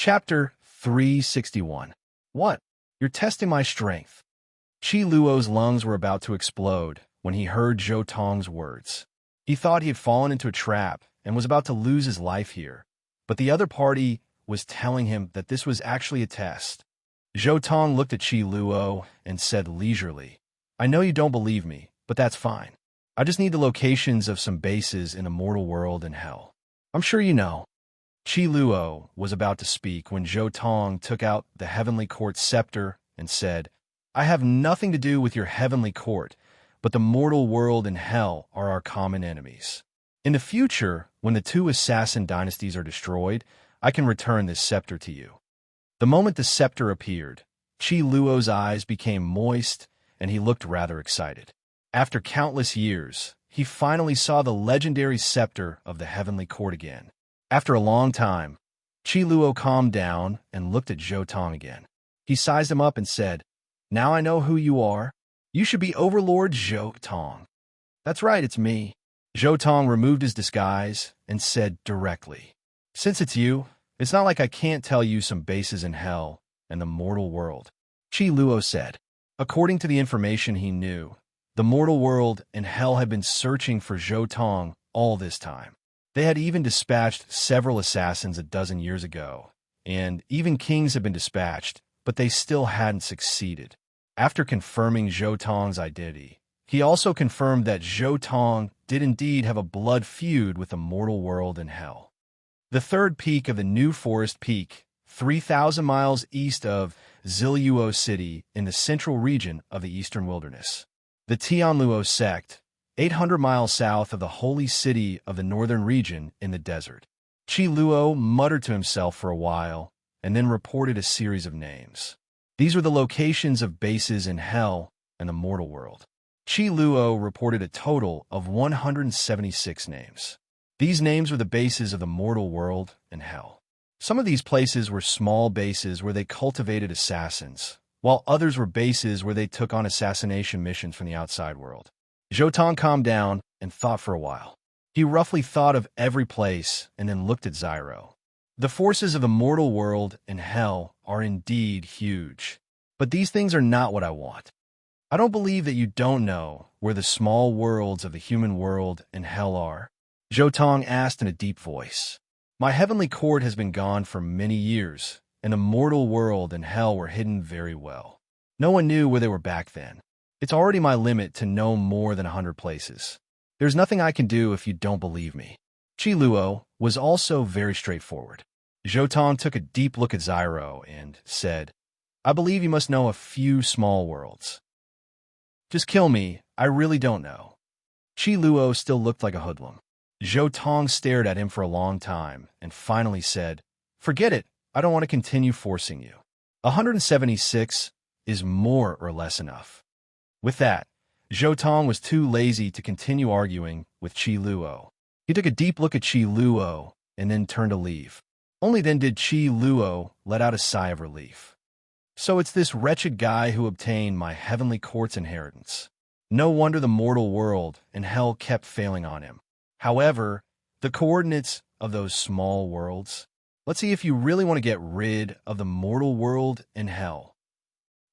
Chapter 361. What? You're testing my strength. Qi Luo's lungs were about to explode when he heard Zhou Tong's words. He thought he had fallen into a trap and was about to lose his life here, but the other party was telling him that this was actually a test. Zhou Tong looked at Qi Luo and said leisurely, "I know you don't believe me, but that's fine. I just need the locations of some bases in the mortal world and hell. I'm sure you know." Qi Luo was about to speak when Zhou Tong took out the heavenly court scepter and said, "I have nothing to do with your heavenly court, but the mortal world and hell are our common enemies. In the future, when the two assassin dynasties are destroyed, I can return this scepter to you." The moment the scepter appeared, Qi Luo's eyes became moist and he looked rather excited. After countless years, he finally saw the legendary scepter of the heavenly court again. After a long time, Qi Luo calmed down and looked at Zhou Tong again. He sized him up and said, "Now I know who you are. You should be Overlord Zhou Tong." "That's right, it's me." Zhou Tong removed his disguise and said directly, "Since it's you, it's not like I can't tell you some bases in hell and the mortal world." Qi Luo said. According to the information he knew, the mortal world and hell had been searching for Zhou Tong all this time. They had even dispatched several assassins a dozen years ago, and even kings had been dispatched, but they still hadn't succeeded. After confirming Zhou Tong's identity, he also confirmed that Zhou Tong did indeed have a blood feud with the mortal world and hell. The third peak of the New Forest Peak, 3,000 miles east of Ziluo City in the central region of the Eastern Wilderness. The Tianluo sect, 800 miles south of the holy city of the northern region in the desert. Qi Luo muttered to himself for a while and then reported a series of names. These were the locations of bases in hell and the mortal world. Qi Luo reported a total of 176 names. These names were the bases of the mortal world and hell. Some of these places were small bases where they cultivated assassins, while others were bases where they took on assassination missions from the outside world. Zhou Tong calmed down and thought for a while. He roughly thought of every place and then looked at Zyro. The forces of the mortal world and hell are indeed huge, but these things are not what I want. I don't believe that you don't know where the small worlds of the human world and hell are. Zhou Tong asked in a deep voice. My heavenly court has been gone for many years, and the mortal world and hell were hidden very well. No one knew where they were back then. It's already my limit to know more than 100 places. There's nothing I can do if you don't believe me. Qi Luo was also very straightforward. Zhou Tong took a deep look at Zyro and said, "I believe you must know a few small worlds. Just kill me, I really don't know." Qi Luo still looked like a hoodlum. Zhou Tong stared at him for a long time and finally said, "Forget it, I don't want to continue forcing you. 176 is more or less enough." With that, Zhou Tong was too lazy to continue arguing with Qi Luo. He took a deep look at Qi Luo and then turned to leave. Only then did Qi Luo let out a sigh of relief. So it's this wretched guy who obtained my heavenly court's inheritance. No wonder the mortal world and hell kept failing on him. However, the coordinates of those small worlds. Let's see if you really want to get rid of the mortal world and hell.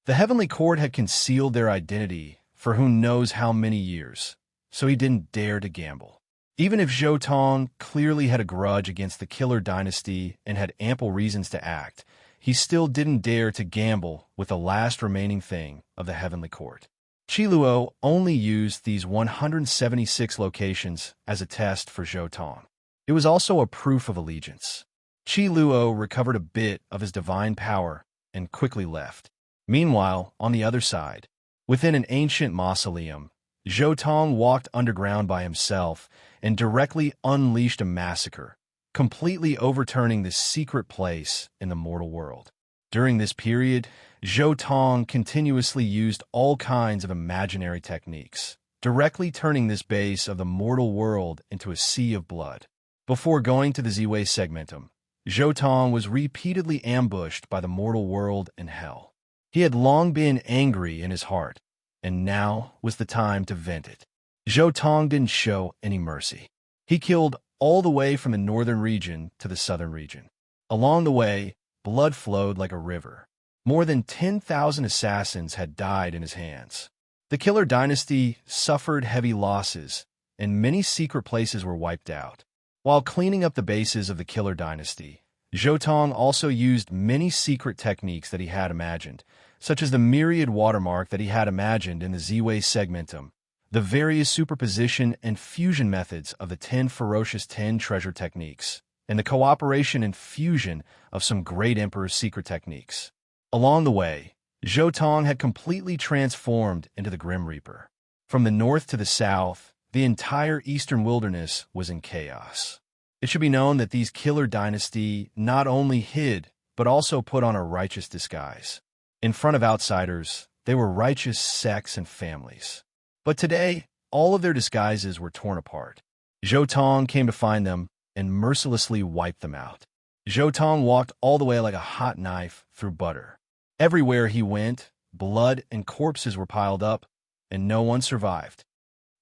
The heavenly court had concealed their identity for who knows how many years, so he didn't dare to gamble. Even if Zhou Tong clearly had a grudge against the killer dynasty and had ample reasons to act, he still didn't dare to gamble with the last remaining thing of the heavenly court. Qi Luo only used these 176 locations as a test for Zhou Tong. It was also a proof of allegiance. Qi Luo recovered a bit of his divine power and quickly left. Meanwhile, on the other side, within an ancient mausoleum, Zhou Tong walked underground by himself and directly unleashed a massacre, completely overturning this secret place in the mortal world. During this period, Zhou Tong continuously used all kinds of imaginary techniques, directly turning this base of the mortal world into a sea of blood. Before going to the Ziwei segmentum, Zhou Tong was repeatedly ambushed by the mortal world and hell. He had long been angry in his heart, and now was the time to vent it. Zhou Tong didn't show any mercy. He killed all the way from the northern region to the southern region. Along the way, blood flowed like a river. More than 10,000 assassins had died in his hands. The Killer Dynasty suffered heavy losses, and many secret places were wiped out. While cleaning up the bases of the Killer Dynasty, Zhou Tong also used many secret techniques that he had imagined, such as the myriad watermark that he had imagined in the Z-Way segmentum, the various superposition and fusion methods of the 10 ferocious 10 treasure techniques, and the cooperation and fusion of some great Emperor's secret techniques. Along the way, Zhou Tong had completely transformed into the Grim Reaper. From the north to the south, the entire eastern wilderness was in chaos. It should be known that these Killer Dynasty not only hid, but also put on a righteous disguise. In front of outsiders, they were righteous sects and families. But today, all of their disguises were torn apart. Zhou Tong came to find them and mercilessly wiped them out. Zhou Tong walked all the way like a hot knife through butter. Everywhere he went, blood and corpses were piled up, and no one survived.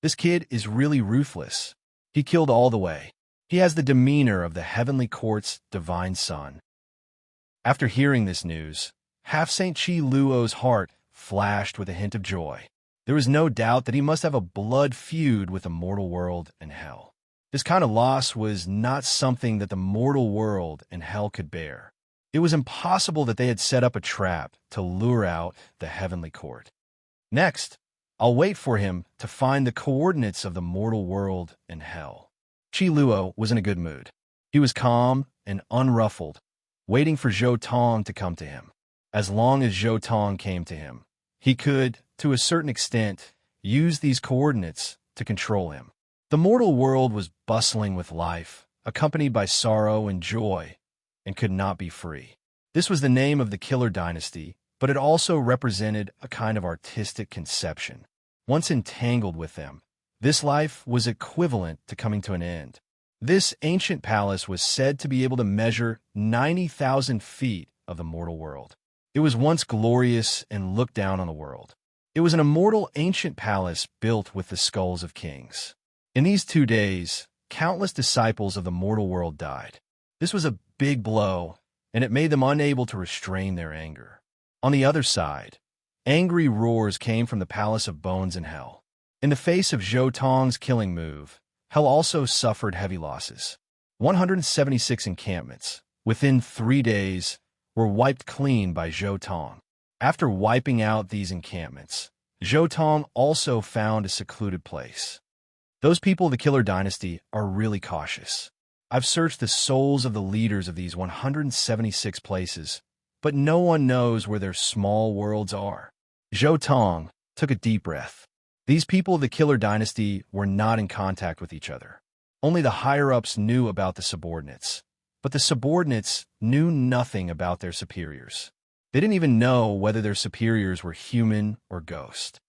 This kid is really ruthless. He killed all the way. He has the demeanor of the heavenly court's divine son. After hearing this news, Half-Saint Qi Luo's heart flashed with a hint of joy. There was no doubt that he must have a blood feud with the mortal world and hell. This kind of loss was not something that the mortal world and hell could bear. It was impossible that they had set up a trap to lure out the heavenly court. Next, I'll wait for him to find the coordinates of the mortal world and hell. Qi Luo was in a good mood. He was calm and unruffled, waiting for Zhou Tong to come to him. As long as Zhou Tong came to him, he could, to a certain extent, use these coordinates to control him. The mortal world was bustling with life, accompanied by sorrow and joy, and could not be free. This was the name of the Killer Dynasty, but it also represented a kind of artistic conception. Once entangled with them, this life was equivalent to coming to an end. This ancient palace was said to be able to measure 90,000 feet of the mortal world. It was once glorious and looked down on the world. It was an immortal ancient palace built with the skulls of kings. In these 2 days, countless disciples of the mortal world died. This was a big blow, and it made them unable to restrain their anger. On the other side, angry roars came from the Palace of Bones in Hell. In the face of Zhou Tong's killing move, Hell also suffered heavy losses. 176 encampments, within 3 days, were wiped clean by Zhou Tong. After wiping out these encampments, Zhou Tong also found a secluded place. Those people of the Killer Dynasty are really cautious. I've searched the souls of the leaders of these 176 places, but no one knows where their small worlds are. Zhou Tong took a deep breath. These people of the Killer Dynasty were not in contact with each other. Only the higher-ups knew about the subordinates, but the subordinates knew nothing about their superiors. They didn't even know whether their superiors were human or ghost.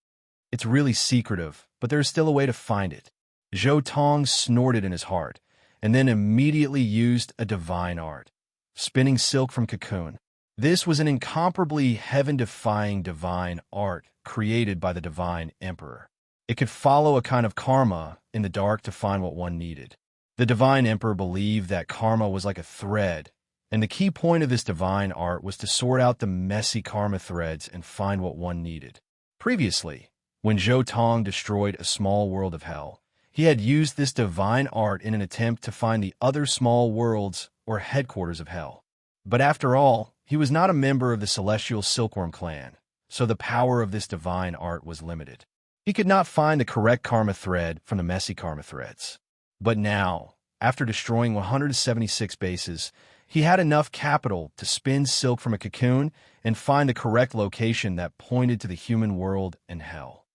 It's really secretive, but there's still a way to find it. Zhou Tong snorted in his heart, and then immediately used a divine art, spinning silk from cocoon. This was an incomparably heaven-defying divine art created by the divine emperor. It could follow a kind of karma in the dark to find what one needed. The divine emperor believed that karma was like a thread, and the key point of this divine art was to sort out the messy karma threads and find what one needed. Previously, when Zhou Tong destroyed a small world of hell, he had used this divine art in an attempt to find the other small worlds or headquarters of hell. But after all, he was not a member of the celestial silkworm clan, so the power of this divine art was limited. He could not find the correct karma thread from the messy karma threads. But now, after destroying 176 bases, he had enough capital to spin silk from a cocoon and find the correct location that pointed to the human world and hell.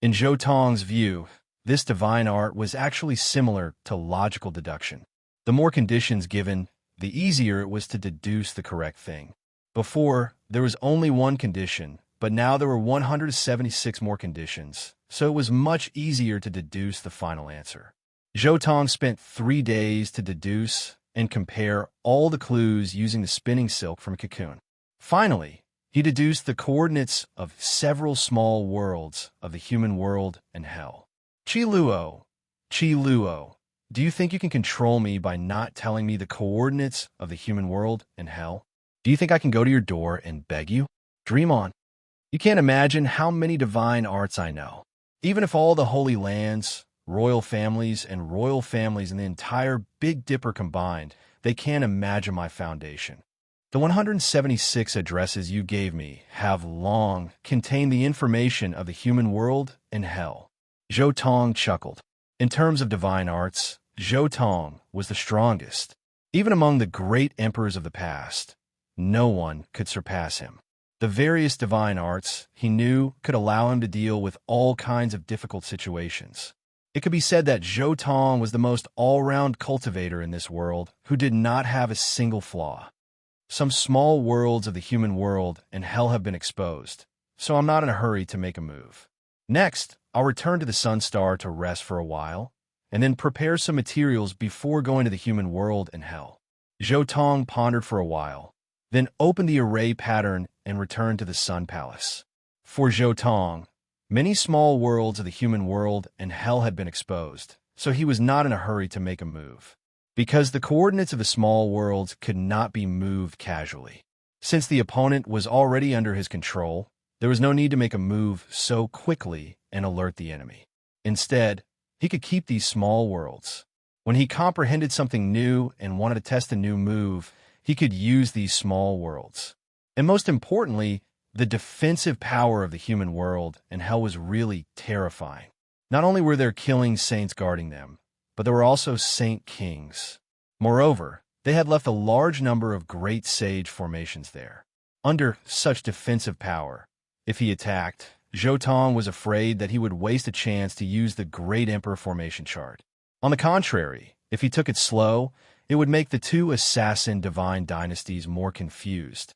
In Zhou Tong's view, this divine art was actually similar to logical deduction. The more conditions given, the easier it was to deduce the correct thing. Before, there was only one condition, but now there were 176 more conditions, so it was much easier to deduce the final answer. Zhou Tong spent 3 days to deduce and compare all the clues using the spinning silk from a cocoon. Finally, he deduced the coordinates of several small worlds of the human world and hell. Qi Luo, Do you think you can control me by not telling me the coordinates of the human world and hell? Do you think I can go to your door and beg you? Dream on. You can't imagine how many divine arts I know. Even if all the holy lands, royal families, and royal families in the entire Big Dipper combined, they can't imagine my foundation. The 176 addresses you gave me have long contained the information of the human world and hell. Zhou Tong chuckled. In terms of divine arts, Zhou Tong was the strongest. Even among the great emperors of the past, no one could surpass him. The various divine arts, he knew, could allow him to deal with all kinds of difficult situations. It could be said that Zhou Tong was the most all-round cultivator in this world who did not have a single flaw. Some small worlds of the human world and hell have been exposed, so I'm not in a hurry to make a move. Next, I'll return to the Sun Star to rest for a while, and then prepare some materials before going to the human world and hell. Zhou Tong pondered for a while, then opened the array pattern and returned to the Sun Palace. For Zhou Tong, many small worlds of the human world and hell had been exposed, so he was not in a hurry to make a move. Because the coordinates of the small worlds could not be moved casually. Since the opponent was already under his control, there was no need to make a move so quickly and alert the enemy. Instead, he could keep these small worlds. When he comprehended something new and wanted to test a new move, he could use these small worlds. And most importantly, the defensive power of the human world and hell was really terrifying. Not only were there killing saints guarding them, but there were also saint kings. Moreover, they had left a large number of great sage formations there. Under such defensive power, if he attacked, Zhou Tong was afraid that he would waste a chance to use the Great Emperor formation chart. On the contrary, if he took it slow, it would make the two assassin divine dynasties more confused.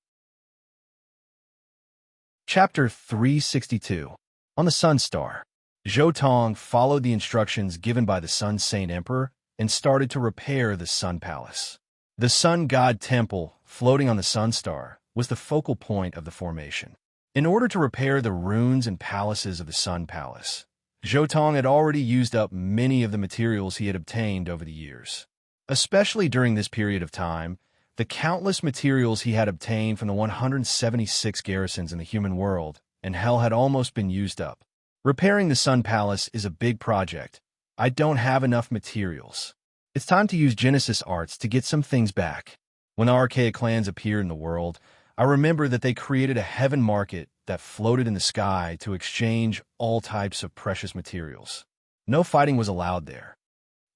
Chapter 362. On the Sun Star. Zhou Tong followed the instructions given by the Sun Saint Emperor and started to repair the Sun Palace. The Sun God Temple, floating on the Sun Star, was the focal point of the formation. In order to repair the ruins and palaces of the Sun Palace, Zhou Tong had already used up many of the materials he had obtained over the years. Especially during this period of time, the countless materials he had obtained from the 176 garrisons in the human world and hell had almost been used up. Repairing the Sun Palace is a big project. I don't have enough materials. It's time to use Genesis arts to get some things back. When the archaic clans appeared in the world, I remember that they created a heaven market that floated in the sky to exchange all types of precious materials. No fighting was allowed there.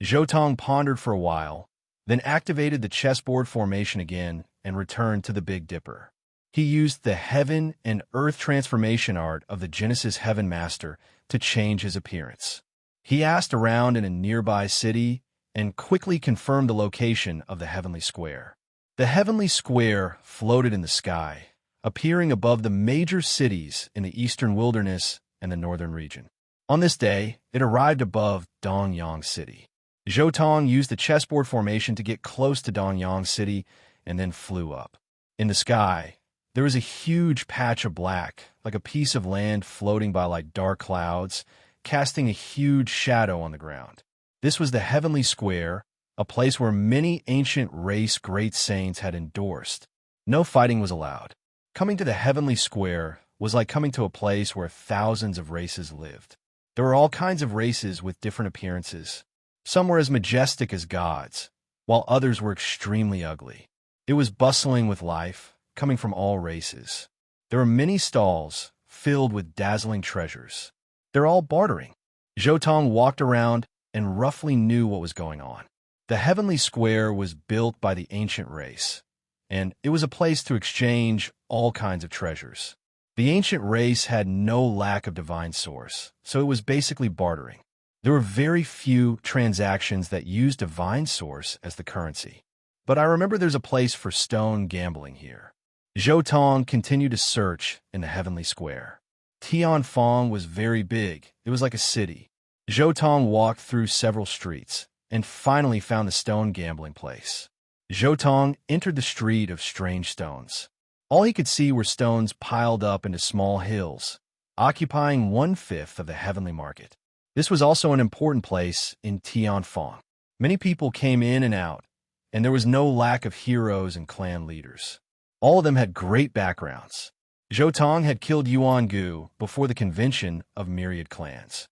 Zhou Tong pondered for a while, then activated the chessboard formation again and returned to the Big Dipper. He used the heaven and earth transformation art of the Genesis Heaven Master to change his appearance. He asked around in a nearby city and quickly confirmed the location of the Heavenly Square. The Heavenly Square floated in the sky, appearing above the major cities in the eastern wilderness and the northern region. On this day, it arrived above Dongyang City. Zhou Tong used the chessboard formation to get close to Dongyang City and then flew up. In the sky, there was a huge patch of black, like a piece of land floating by like dark clouds, casting a huge shadow on the ground. This was the Heavenly Square, a place where many ancient race great saints had endorsed. No fighting was allowed. Coming to the Heavenly Square was like coming to a place where thousands of races lived. There were all kinds of races with different appearances. Some were as majestic as gods, while others were extremely ugly. It was bustling with life, coming from all races. There were many stalls filled with dazzling treasures. They're all bartering. Zhou Tong walked around and roughly knew what was going on. The Heavenly Square was built by the ancient race, and it was a place to exchange all kinds of treasures. The ancient race had no lack of divine source, so it was basically bartering. There were very few transactions that used divine source as the currency. But I remember there's a place for stone gambling here. Zhou Tong continued to search in the Heavenly Square. Tianfeng was very big. It was like a city. Zhou Tong walked through several streets and finally found the stone gambling place. Zhou Tong entered the street of strange stones. All he could see were stones piled up into small hills, occupying 1/5 of the heavenly market. This was also an important place in Tianfeng. Many people came in and out, and there was no lack of heroes and clan leaders. All of them had great backgrounds. Zhou Tong had killed Yuan Gu before the convention of myriad clans.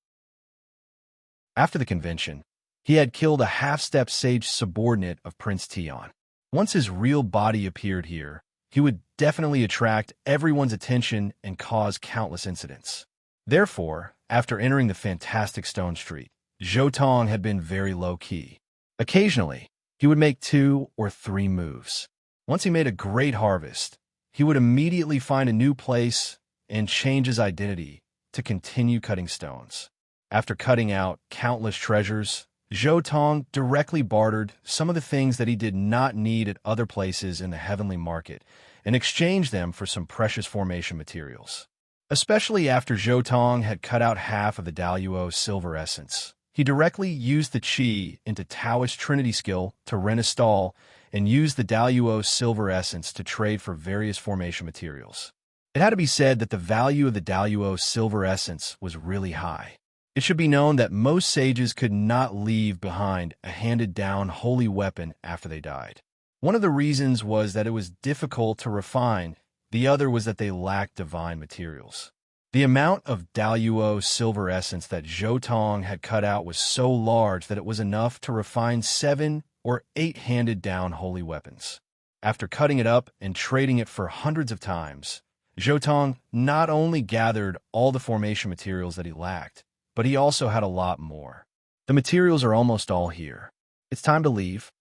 After the convention, he had killed a half-step sage subordinate of Prince Tian. Once his real body appeared here, he would definitely attract everyone's attention and cause countless incidents. Therefore, after entering the fantastic Stone Street, Zhou Tong had been very low-key. Occasionally, he would make 2 or 3 moves. Once he made a great harvest, he would immediately find a new place and change his identity to continue cutting stones. After cutting out countless treasures, Zhou Tong directly bartered some of the things that he did not need at other places in the heavenly market and exchanged them for some precious formation materials. Especially after Zhou Tong had cut out half of the Daluo silver essence, he directly used the Qi into Taoist Trinity skill to rent a stall and used the Daluo silver essence to trade for various formation materials. It had to be said that the value of the Daluo silver essence was really high. It should be known that most sages could not leave behind a handed-down holy weapon after they died. One of the reasons was that it was difficult to refine, the other was that they lacked divine materials. The amount of Daluo silver essence that Zhou Tong had cut out was so large that it was enough to refine 7 or 8 handed-down holy weapons. After cutting it up and trading it for hundreds of times, Zhou Tong not only gathered all the formation materials that he lacked, but he also had a lot more. The materials are almost all here. It's time to leave.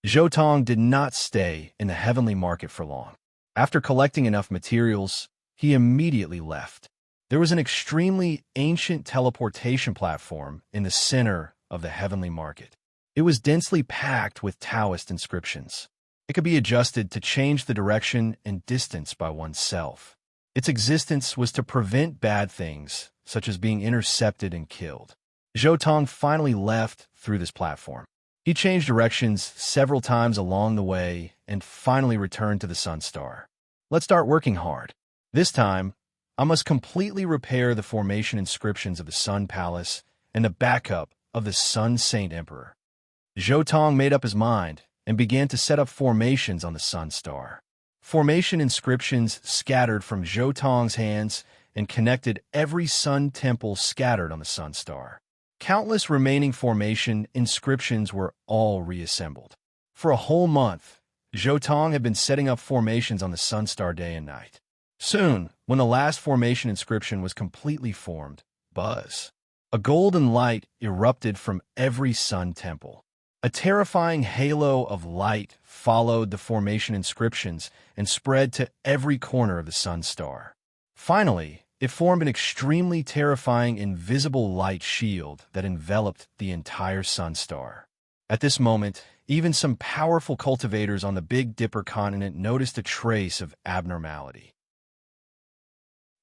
Zhou Tong did not stay in the heavenly market for long. After collecting enough materials, he immediately left. There was an extremely ancient teleportation platform in the center of the heavenly market. It was densely packed with Taoist inscriptions. It could be adjusted to change the direction and distance by oneself. Its existence was to prevent bad things, such as being intercepted and killed. Zhou Tong finally left through this platform. He changed directions several times along the way and finally returned to the Sun Star. Let's start working hard. This time, I must completely repair the formation inscriptions of the Sun Palace and the backup of the Sun Saint Emperor. Zhou Tong made up his mind and began to set up formations on the Sun Star. Formation inscriptions scattered from Zhou Tong's hands and connected every sun temple scattered on the Sun Star. Countless remaining formation inscriptions were all reassembled. For a whole month, Zhou Tong had been setting up formations on the Sun Star day and night. Soon, when the last formation inscription was completely formed, buzz! A golden light erupted from every sun temple. A terrifying halo of light followed the formation inscriptions and spread to every corner of the Sun Star. Finally, it formed an extremely terrifying invisible light shield that enveloped the entire Sun Star. At this moment, even some powerful cultivators on the Big Dipper continent noticed a trace of abnormality.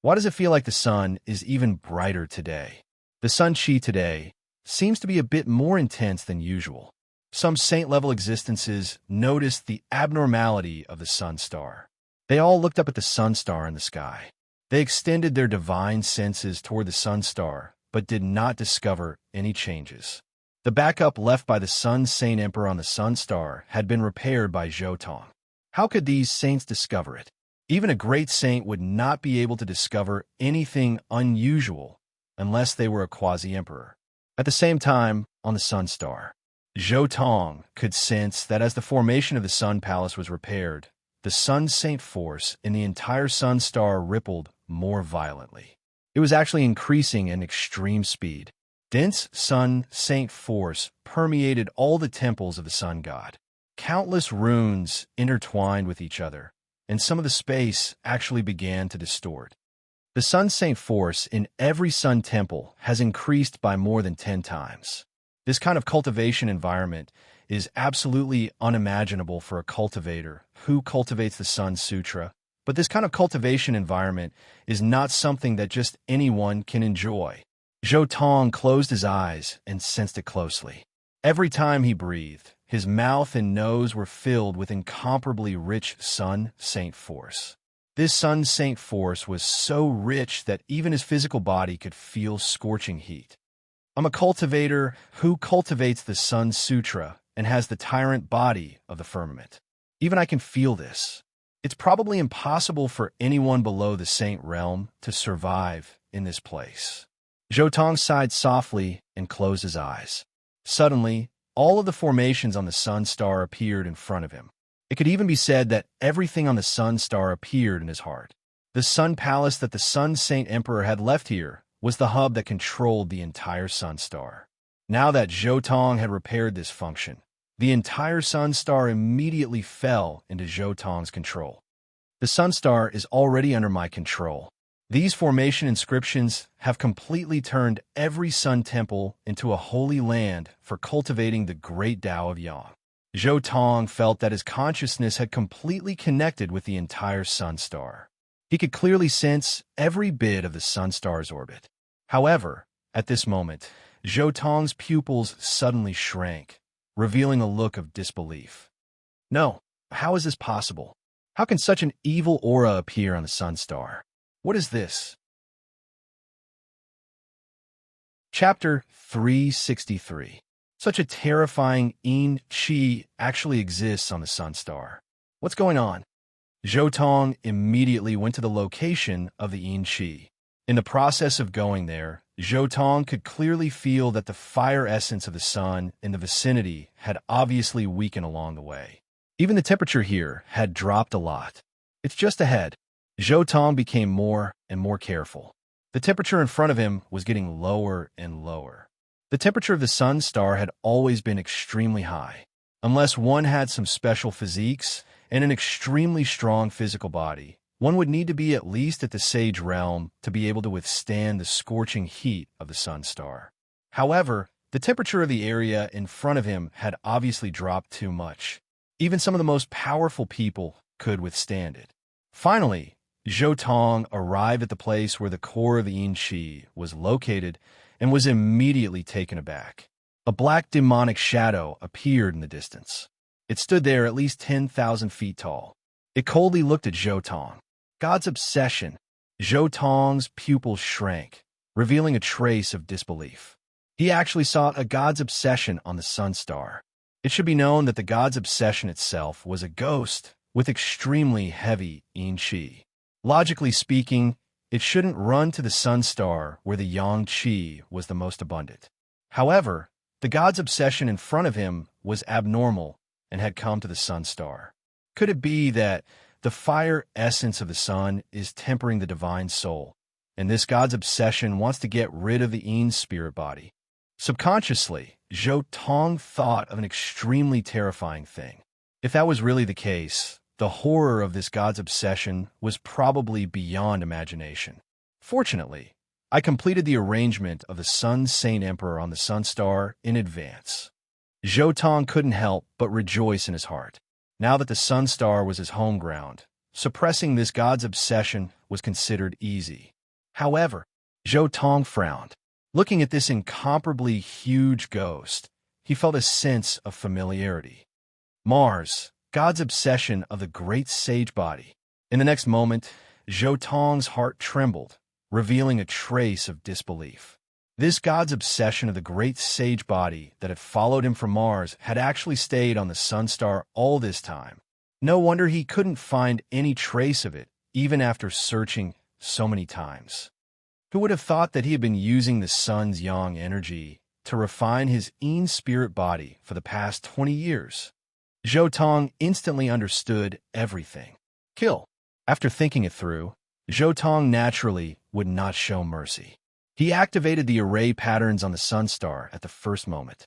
Why does it feel like the sun is even brighter today? The sun chi today seems to be a bit more intense than usual. Some saint-level existences noticed the abnormality of the Sun Star. They all looked up at the Sun Star in the sky. They extended their divine senses toward the Sun Star, but did not discover any changes. The backup left by the Sun Saint Emperor on the Sun Star had been repaired by Zhou Tong. How could these saints discover it? Even a great saint would not be able to discover anything unusual unless they were a quasi-emperor. At the same time, on the Sun Star, Zhou Tong could sense that as the formation of the Sun Palace was repaired, the Sun Saint force in the entire Sun Star rippled more violently. It was actually increasing at extreme speed. Dense Sun Saint force permeated all the temples of the Sun God. Countless runes intertwined with each other, and some of the space actually began to distort. The Sun Saint force in every Sun temple has increased by more than 10 times. This kind of cultivation environment is absolutely unimaginable for a cultivator who cultivates the Sun Sutra, but this kind of cultivation environment is not something that just anyone can enjoy. Zhou Tong closed his eyes and sensed it closely. Every time he breathed, his mouth and nose were filled with incomparably rich Sun Saint force. This Sun Saint force was so rich that even his physical body could feel scorching heat. I'm a cultivator who cultivates the Sun Sutra and has the tyrant body of the firmament. Even I can feel this. It's probably impossible for anyone below the Saint Realm to survive in this place. Zhou Tong sighed softly and closed his eyes. Suddenly, all of the formations on the Sun Star appeared in front of him. It could even be said that everything on the Sun Star appeared in his heart. The Sun Palace that the Sun Saint Emperor had left here was the hub that controlled the entire Sun Star. Now that Zhou Tong had repaired this function, the entire Sun Star immediately fell into Zhou Tong's control. The Sun Star is already under my control. These formation inscriptions have completely turned every Sun Temple into a holy land for cultivating the great Tao of Yang. Zhou Tong felt that his consciousness had completely connected with the entire Sun Star. He could clearly sense every bit of the Sun Star's orbit. However, at this moment, Zhou Tong's pupils suddenly shrank, revealing a look of disbelief. No, how is this possible? How can such an evil aura appear on the Sun Star? What is this? Chapter 363. Such a terrifying yin qi actually exists on the Sun Star. What's going on? Zhou Tong immediately went to the location of the yin qi. In the process of going there, Zhou Tong could clearly feel that the fire essence of the sun in the vicinity had obviously weakened along the way. Even the temperature here had dropped a lot. It's just ahead. Zhou Tong became more and more careful. The temperature in front of him was getting lower and lower. The temperature of the Sun Star had always been extremely high. Unless one had some special physiques and an extremely strong physical body, one would need to be at least at the Sage Realm to be able to withstand the scorching heat of the Sun Star. However, the temperature of the area in front of him had obviously dropped too much. Even some of the most powerful people could withstand it. Finally, Zhou Tong arrived at the place where the core of the yin qi was located and was immediately taken aback. A black demonic shadow appeared in the distance. It stood there at least 10,000 feet tall. It coldly looked at Zhou Tong. God's obsession. Zhou Tong's pupils shrank, revealing a trace of disbelief. He actually saw a God's obsession on the Sun Star. It should be known that the God's obsession itself was a ghost with extremely heavy yin qi. Logically speaking, it shouldn't run to the Sun Star where the yang qi was the most abundant. However, the God's obsession in front of him was abnormal and had come to the Sun Star. Could it be that the fire essence of the sun is tempering the divine soul, and this God's obsession wants to get rid of the yin spirit body? Subconsciously, Zhou Tong thought of an extremely terrifying thing. If that was really the case, the horror of this God's obsession was probably beyond imagination. Fortunately, I completed the arrangement of the Sun Saint Emperor on the Sun Star in advance. Zhou Tong couldn't help but rejoice in his heart. Now that the Sun Star was his home ground, suppressing this God's obsession was considered easy. However, Zhou Tong frowned. Looking at this incomparably huge ghost, he felt a sense of familiarity. Mars, God's obsession of the great sage body. In the next moment, Zhou Tong's heart trembled, revealing a trace of disbelief. This God's obsession of the great sage body that had followed him from Mars had actually stayed on the Sun Star all this time. No wonder he couldn't find any trace of it, even after searching so many times. Who would have thought that he had been using the sun's yang energy to refine his yin spirit body for the past 20 years? Zhou Tong instantly understood everything. Kill. After thinking it through, Zhou Tong naturally would not show mercy. He activated the array patterns on the Sun Star at the first moment.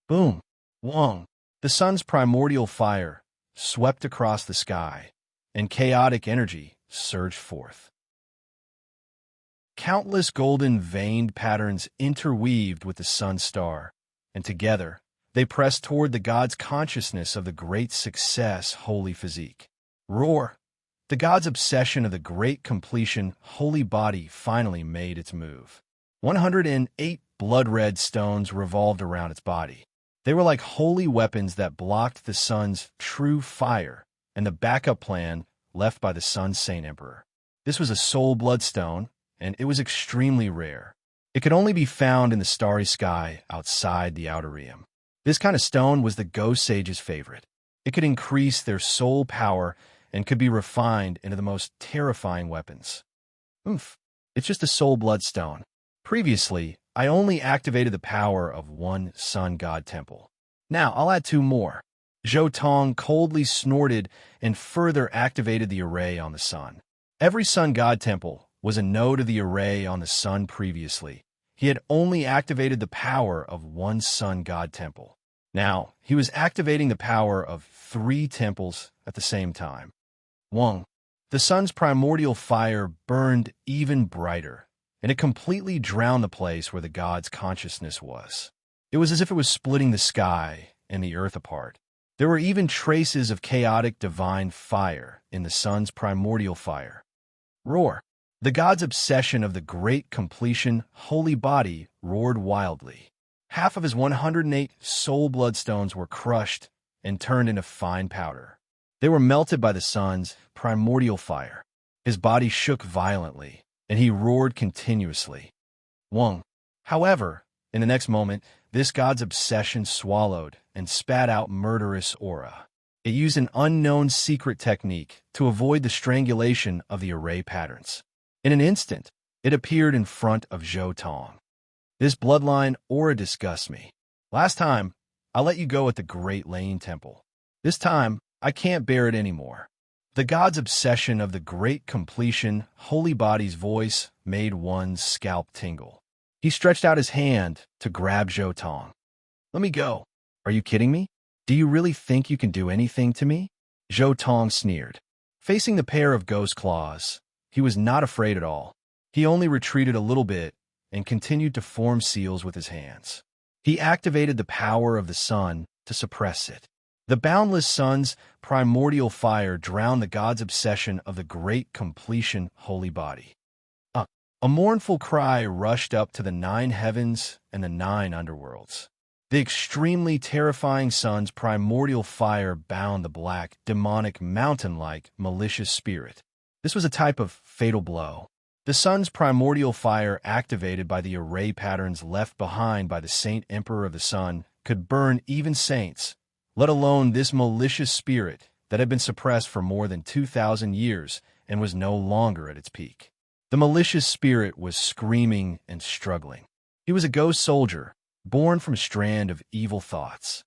Boom! Wong! The sun's primordial fire swept across the sky, and chaotic energy surged forth. Countless golden veined patterns interweaved with the Sun Star, and together they pressed toward the God's consciousness of the great success holy physique. Roar! The God's obsession of the great completion holy body finally made its move. 108 blood-red stones revolved around its body. They were like holy weapons that blocked the sun's true fire and the backup plan left by the Sun Saint Emperor. This was a soul bloodstone, and it was extremely rare. It could only be found in the starry sky outside the outer realm. This kind of stone was the ghost sage's favorite. It could increase their soul power and could be refined into the most terrifying weapons. Oomph, it's just a soul bloodstone. Previously, I only activated the power of one sun god temple. Now I'll add two more. Zhou Tong coldly snorted and further activated the array on the sun. Every sun god temple was a node of the array on the sun previously. He had only activated the power of one sun god temple. Now, he was activating the power of 3 temples at the same time. 1. The sun's primordial fire burned even brighter, and it completely drowned the place where the god's consciousness was. It was as if it was splitting the sky and the earth apart. There were even traces of chaotic divine fire in the sun's primordial fire. Roar. The god's obsession of the great completion, holy body, roared wildly. Half of his 108 soul bloodstones were crushed and turned into fine powder. They were melted by the sun's primordial fire. His body shook violently, and he roared continuously. 1. However, in the next moment, this god's obsession swallowed and spat out murderous aura. It used an unknown secret technique to avoid the strangulation of the array patterns. In an instant, it appeared in front of Zhou Tong. This bloodline aura disgusts me. Last time, I let you go at the Great Lane Temple. This time, I can't bear it anymore. The god's obsession of the great completion, holy body's voice made one's scalp tingle. He stretched out his hand to grab Zhou Tong. Let me go. Are you kidding me? Do you really think you can do anything to me? Zhou Tong sneered. Facing the pair of ghost claws, he was not afraid at all. He only retreated a little bit and continued to form seals with his hands. He activated the power of the sun to suppress it. The boundless sun's primordial fire drowned the god's obsession of the great completion holy body. A mournful cry rushed up to the 9 heavens and the 9 underworlds. The extremely terrifying sun's primordial fire bound the black, demonic, mountain-like, malicious spirit. This was a type of fatal blow. The sun's primordial fire, activated by the array patterns left behind by the Saint Emperor of the Sun, could burn even saints, let alone this malicious spirit that had been suppressed for more than 2,000 years and was no longer at its peak. The malicious spirit was screaming and struggling. He was a ghost soldier, born from a strand of evil thoughts.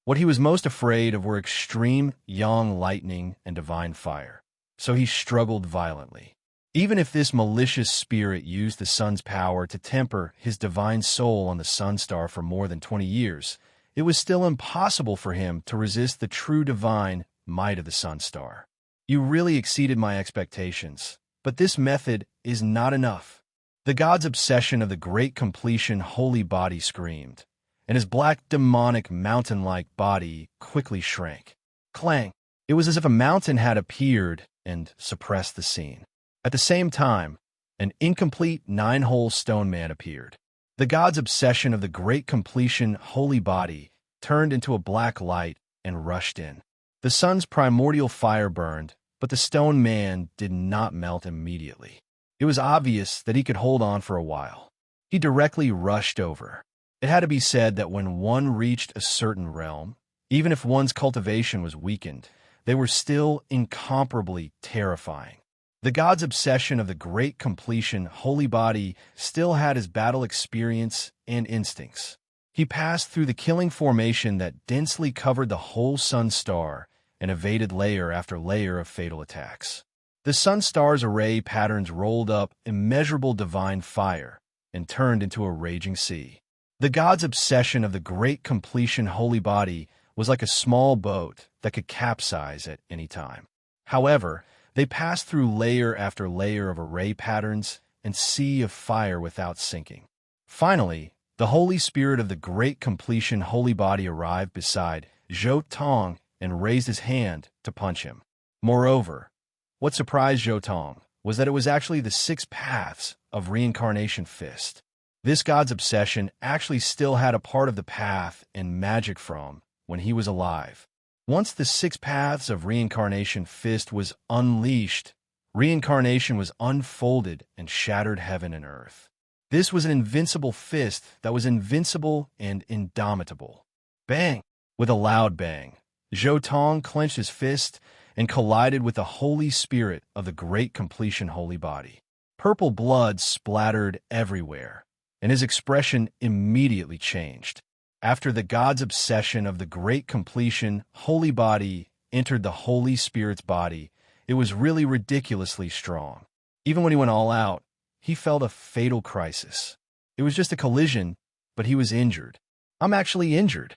What he was most afraid of were extreme yang lightning and divine fire, so he struggled violently. Even if this malicious spirit used the sun's power to temper his divine soul on the sun star for more than 20 years, it was still impossible for him to resist the true divine might of the sun star. You really exceeded my expectations, but this method is not enough. The god's obsession of the great completion holy body screamed, and his black demonic mountain-like body quickly shrank. Clang! It was as if a mountain had appeared and suppressed the scene. At the same time, an incomplete 9-hole stone man appeared. The god's obsession of the great completion holy body turned into a black light and rushed in. The sun's primordial fire burned, but the stone man did not melt immediately. It was obvious that he could hold on for a while. He directly rushed over. It had to be said that when one reached a certain realm, even if one's cultivation was weakened, they were still incomparably terrifying. The god's obsession of the great completion holy body still had his battle experience and instincts. He passed through the killing formation that densely covered the whole sun star and evaded layer after layer of fatal attacks. The sun star's array patterns rolled up immeasurable divine fire and turned into a raging sea. The god's obsession of the great completion holy body was like a small boat that could capsize at any time. However, they passed through layer after layer of array patterns and sea of fire without sinking. Finally, the Holy Spirit of the great completion holy body arrived beside Zhou Tong and raised his hand to punch him. Moreover, what surprised Zhou Tong was that it was actually the 6 paths of reincarnation fist. This god's obsession actually still had a part of the path and magic from when he was alive. Once the 6 paths of reincarnation fist was unleashed, reincarnation was unfolded and shattered heaven and earth. This was an invincible fist that was invincible and indomitable. Bang! With a loud bang, Zhou Tong clenched his fist and collided with the Holy Spirit of the Great Completion Holy Body. Purple blood splattered everywhere, and his expression immediately changed. After the God's obsession of the Great Completion Holy Body entered the Holy Spirit's body, it was really ridiculously strong. Even when he went all out, he felt a fatal crisis. It was just a collision, but he was injured. I'm actually injured.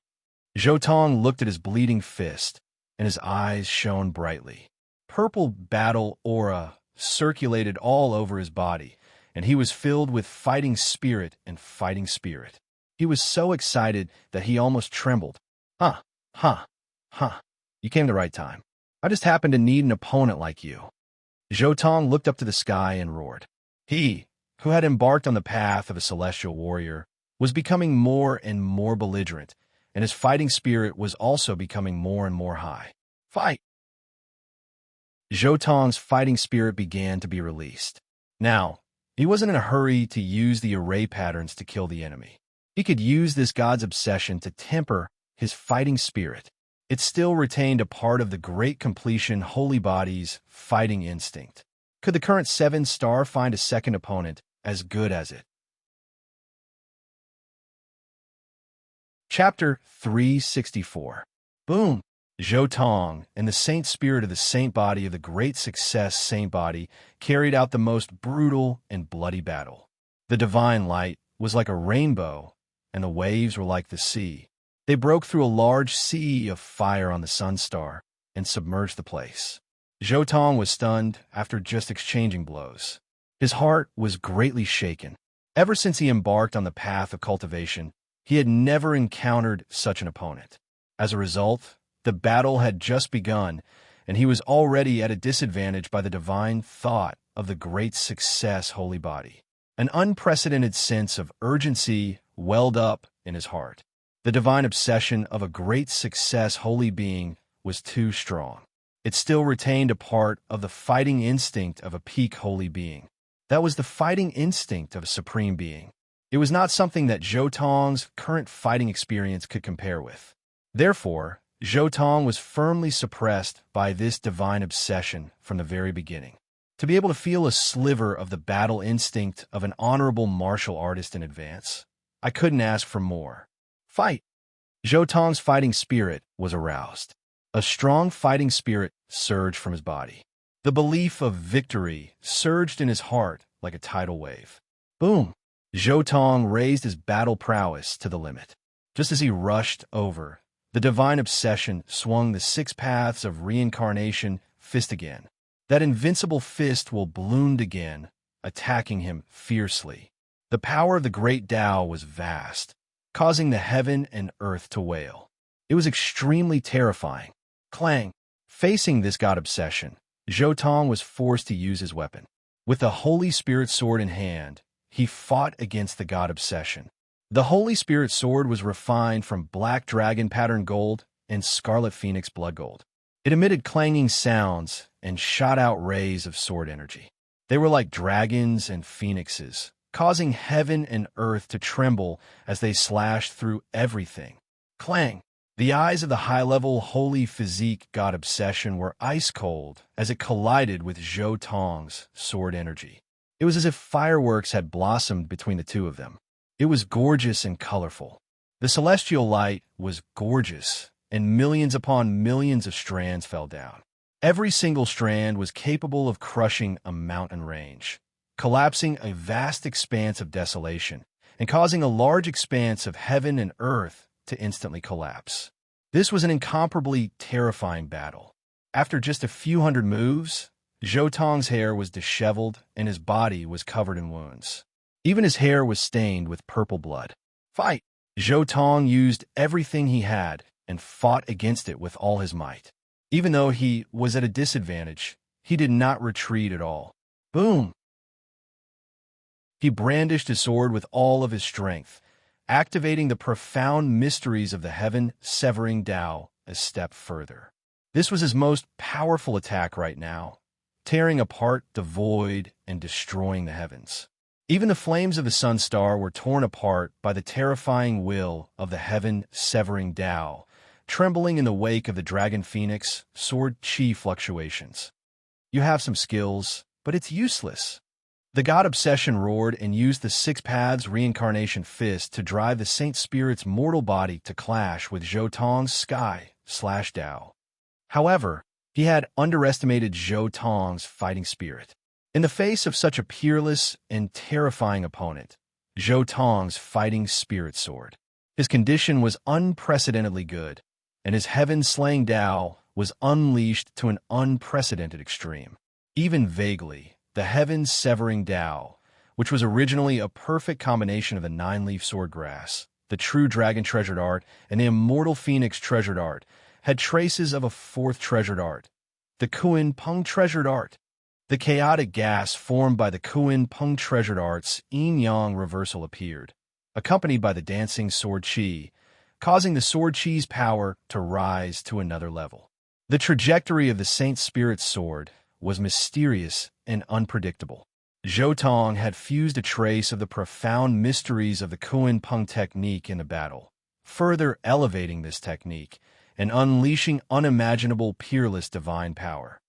Zhou Tong looked at his bleeding fist, and his eyes shone brightly. Purple battle aura circulated all over his body, and he was filled with fighting spirit and fighting spirit. He was so excited that he almost trembled. Huh. You came the right time. I just happened to need an opponent like you. Zhou Tong looked up to the sky and roared. He, who had embarked on the path of a celestial warrior, was becoming more and more belligerent, and his fighting spirit was also becoming more and more high. Fight! Zhou Tong's fighting spirit began to be released. Now, he wasn't in a hurry to use the array patterns to kill the enemy. He could use this God's obsession to temper his fighting spirit. It still retained a part of the Great Completion Holy Body's fighting instinct. Could the current 7-star find a second opponent as good as it? Chapter 364. Boom! Zhou Tong and the Saint Spirit of the Saint Body of the Great Success Saint Body carried out the most brutal and bloody battle. The divine light was like a rainbow, and the waves were like the sea. They broke through a large sea of fire on the Sun Star and submerged the place. Zhou Tong was stunned after just exchanging blows. His heart was greatly shaken. Ever since he embarked on the path of cultivation, he had never encountered such an opponent. As a result, the battle had just begun, and he was already at a disadvantage by the divine thought of the Great Success Holy Body. An unprecedented sense of urgency welled up in his heart. The divine obsession of a Great Success Holy Being was too strong. It still retained a part of the fighting instinct of a peak holy being. That was the fighting instinct of a supreme being. It was not something that Zhou Tong's current fighting experience could compare with. Therefore, Zhou Tong was firmly suppressed by this divine obsession from the very beginning. To be able to feel a sliver of the battle instinct of an honorable martial artist in advance, I couldn't ask for more. Fight! Zhou Tong's fighting spirit was aroused. A strong fighting spirit surged from his body. The belief of victory surged in his heart like a tidal wave. Boom! Zhou Tong raised his battle prowess to the limit. Just as he rushed over, the divine obsession swung the 6 paths of reincarnation fist again. That invincible fist will ballooned again, attacking him fiercely. The power of the great Tao was vast, causing the heaven and earth to wail. It was extremely terrifying. Clang! Facing this god obsession, Zhou Tong was forced to use his weapon. With the Holy Spirit sword in hand, he fought against the god obsession. The Holy Spirit sword was refined from black dragon pattern gold and scarlet phoenix blood gold. It emitted clanging sounds and shot out rays of sword energy. They were like dragons and phoenixes, causing heaven and earth to tremble as they slashed through everything. Clang! The eyes of the high-level holy physique god obsession were ice-cold as it collided with Zhou Tong's sword energy. It was as if fireworks had blossomed between the two of them. It was gorgeous and colorful. The celestial light was gorgeous, and millions upon millions of strands fell down. Every single strand was capable of crushing a mountain range, collapsing a vast expanse of desolation, and causing a large expanse of heaven and earth to instantly collapse. This was an incomparably terrifying battle. After just a few hundred moves, Zhou Tong's hair was disheveled and his body was covered in wounds. Even his hair was stained with purple blood. Fight! Zhou Tong used everything he had and fought against it with all his might. Even though he was at a disadvantage, he did not retreat at all. Boom! He brandished his sword with all of his strength, activating the profound mysteries of the heaven-severing Tao a step further. This was his most powerful attack right now, tearing apart the void and destroying the heavens. Even the flames of the sun star were torn apart by the terrifying will of the heaven-severing Tao, trembling in the wake of the dragon phoenix sword chi fluctuations. You have some skills, but it's useless. The god Obsession roared and used the Six Paths Reincarnation Fist to drive the Saint Spirit's mortal body to clash with Zhou Tong's Sky/Tao. However, he had underestimated Zhou Tong's fighting spirit. In the face of such a peerless and terrifying opponent, Zhou Tong's fighting spirit soared. His condition was unprecedentedly good, and his heaven-slaying Tao was unleashed to an unprecedented extreme. Even vaguely, the heaven-severing Tao, which was originally a perfect combination of the nine-leaf swordgrass, the true dragon treasured art, and the immortal phoenix treasured art, had traces of a fourth treasured art, the Kuan Peng treasured art. The chaotic gas formed by the Kuan Peng treasured art's yin-yang reversal appeared, accompanied by the dancing sword chi, causing the sword chi's power to rise to another level. The trajectory of the Saint Spirit's sword was mysterious and unpredictable. Zhou Tong had fused a trace of the profound mysteries of the Kuan Peng technique in the battle, further elevating this technique and unleashing unimaginable peerless divine power.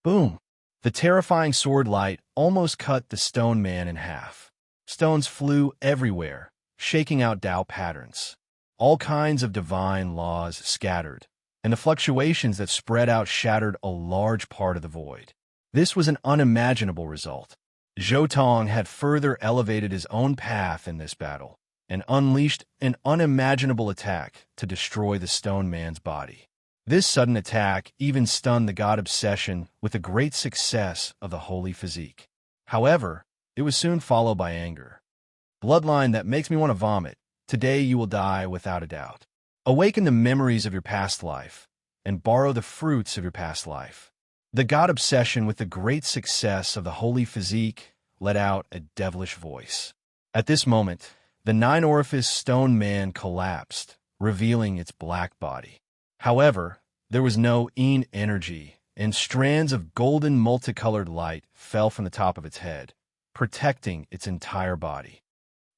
Boom! The terrifying sword light almost cut the stone man in half. Stones flew everywhere, shaking out Tao patterns. All kinds of divine laws scattered, and the fluctuations that spread out shattered a large part of the void. This was an unimaginable result. Zhou Tong had further elevated his own path in this battle and unleashed an unimaginable attack to destroy the stone man's body. This sudden attack even stunned the god Obsession with the great success of the holy physique. However, it was soon followed by anger. Bloodline that makes me want to vomit. Today you will die without a doubt. Awaken the memories of your past life and borrow the fruits of your past life. The god Obsession with the great success of the holy physique let out a devilish voice. At this moment, the nine-orifice stone man collapsed, revealing its black body. However, there was no yin energy, and strands of golden multicolored light fell from the top of its head, protecting its entire body.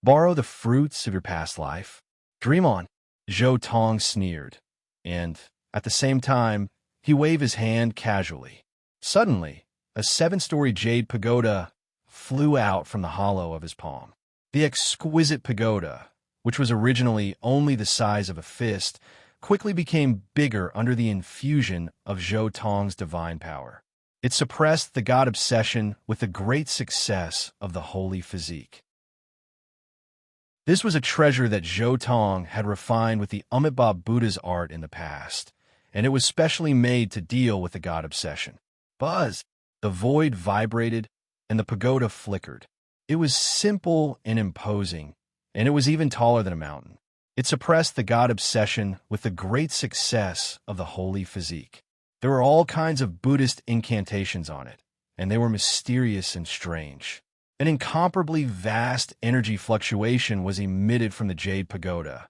Borrow the fruits of your past life. Dream on, Zhou Tong sneered, and, at the same time, he waved his hand casually. Suddenly, a 7-story jade pagoda flew out from the hollow of his palm. The exquisite pagoda, which was originally only the size of a fist, quickly became bigger under the infusion of Zhou Tong's divine power. It suppressed the god Obsession with the great success of the holy physique. This was a treasure that Zhou Tong had refined with the Amitabha Buddha's art in the past, and it was specially made to deal with the god Obsession. Buzz! The void vibrated, and the pagoda flickered. It was simple and imposing, and it was even taller than a mountain. It suppressed the god Obsession with the great success of the holy physique. There were all kinds of Buddhist incantations on it, and they were mysterious and strange. An incomparably vast energy fluctuation was emitted from the jade pagoda,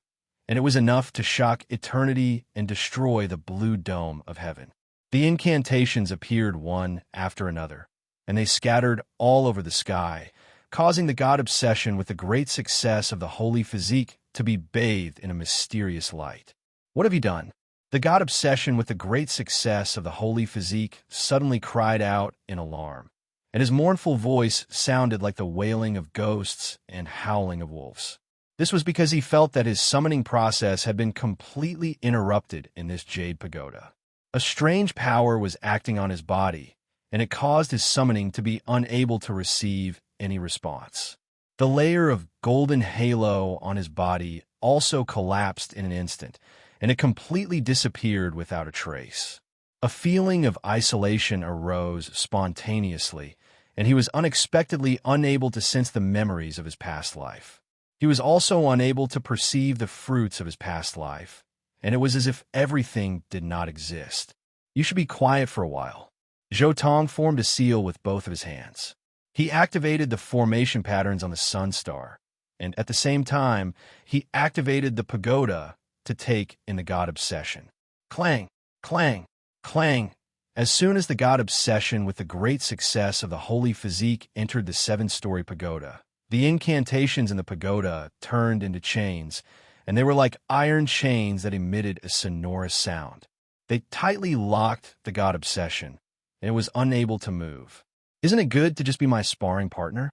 and it was enough to shock eternity and destroy the blue dome of heaven. The incantations appeared one after another, and they scattered all over the sky, causing the god Obsession with the great success of the holy physique to be bathed in a mysterious light. What have you done? The god Obsession with the great success of the holy physique suddenly cried out in alarm, and his mournful voice sounded like the wailing of ghosts and howling of wolves. This was because he felt that his summoning process had been completely interrupted in this jade pagoda. A strange power was acting on his body, and it caused his summoning to be unable to receive any response. The layer of golden halo on his body also collapsed in an instant, and it completely disappeared without a trace. A feeling of isolation arose spontaneously, and he was unexpectedly unable to sense the memories of his past life. He was also unable to perceive the fruits of his past life, and it was as if everything did not exist. You should be quiet for a while. Zhou Tong formed a seal with both of his hands. He activated the formation patterns on the sun star, and at the same time, he activated the pagoda to take in the god Obsession. Clang, clang, clang. As soon as the god Obsession with the great success of the holy physique entered the 7-story pagoda, The incantations in the pagoda turned into chains, and they were like iron chains that emitted a sonorous sound. They tightly locked the god obsession, and it was unable to move. "Isn't it good to just be my sparring partner?"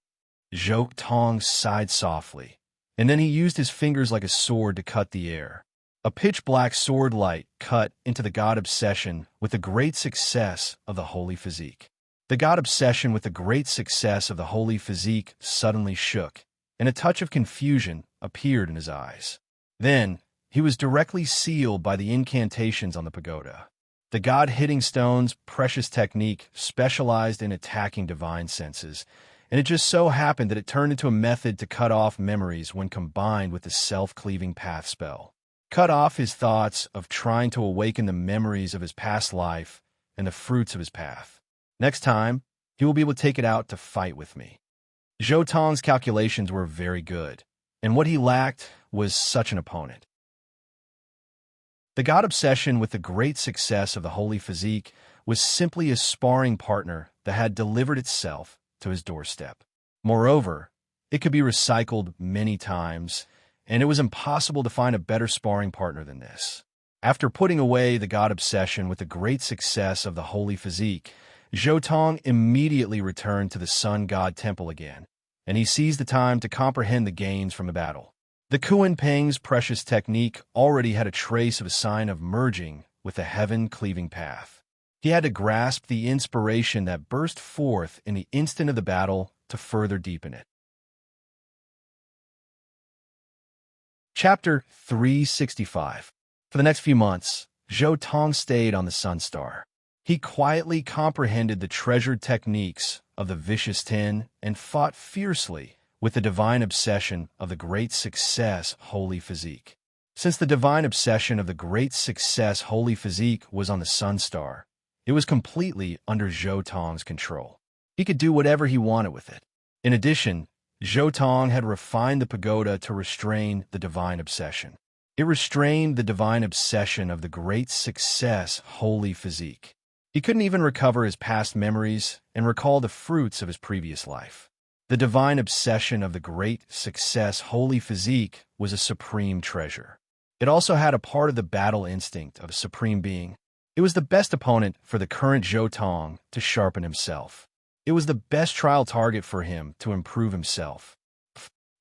Zhou Tong sighed softly, and then he used his fingers like a sword to cut the air. A pitch-black sword light cut into the god obsession with the great success of the holy physique. The god obsession with the great success of the holy physique suddenly shook, and a touch of confusion appeared in his eyes. Then, he was directly sealed by the incantations on the pagoda. The god hitting stone's precious technique specialized in attacking divine senses, and it just so happened that it turned into a method to cut off memories when combined with the self-cleaving path spell. Cut off his thoughts of trying to awaken the memories of his past life and the fruits of his path. Next time, he will be able to take it out to fight with me. Zhou Tong's calculations were very good, and what he lacked was such an opponent. The god obsession with the great success of the holy physique was simply a sparring partner that had delivered itself to his doorstep. Moreover, it could be recycled many times, and it was impossible to find a better sparring partner than this. After putting away the god obsession with the great success of the holy physique, Zhou Tong immediately returned to the sun god temple again, and he seized the time to comprehend the gains from the battle. The Kuan Peng's precious technique already had a trace of a sign of merging with the heaven-cleaving path. He had to grasp the inspiration that burst forth in the instant of the battle to further deepen it. Chapter 365. For the next few months, Zhou Tong stayed on the Sun Star. He quietly comprehended the treasured techniques of the Vicious Ten and fought fiercely with the divine obsession of the great success holy physique. Since the divine obsession of the great success holy physique was on the Sun Star, it was completely under Zhou Tong's control. He could do whatever he wanted with it. In addition, Zhou Tong had refined the pagoda to restrain the divine obsession. It restrained the divine obsession of the great success holy physique. He couldn't even recover his past memories and recall the fruits of his previous life. The divine obsession of the great success holy physique was a supreme treasure. It also had a part of the battle instinct of a supreme being. It was the best opponent for the current Zhou Tong to sharpen himself. It was the best trial target for him to improve himself.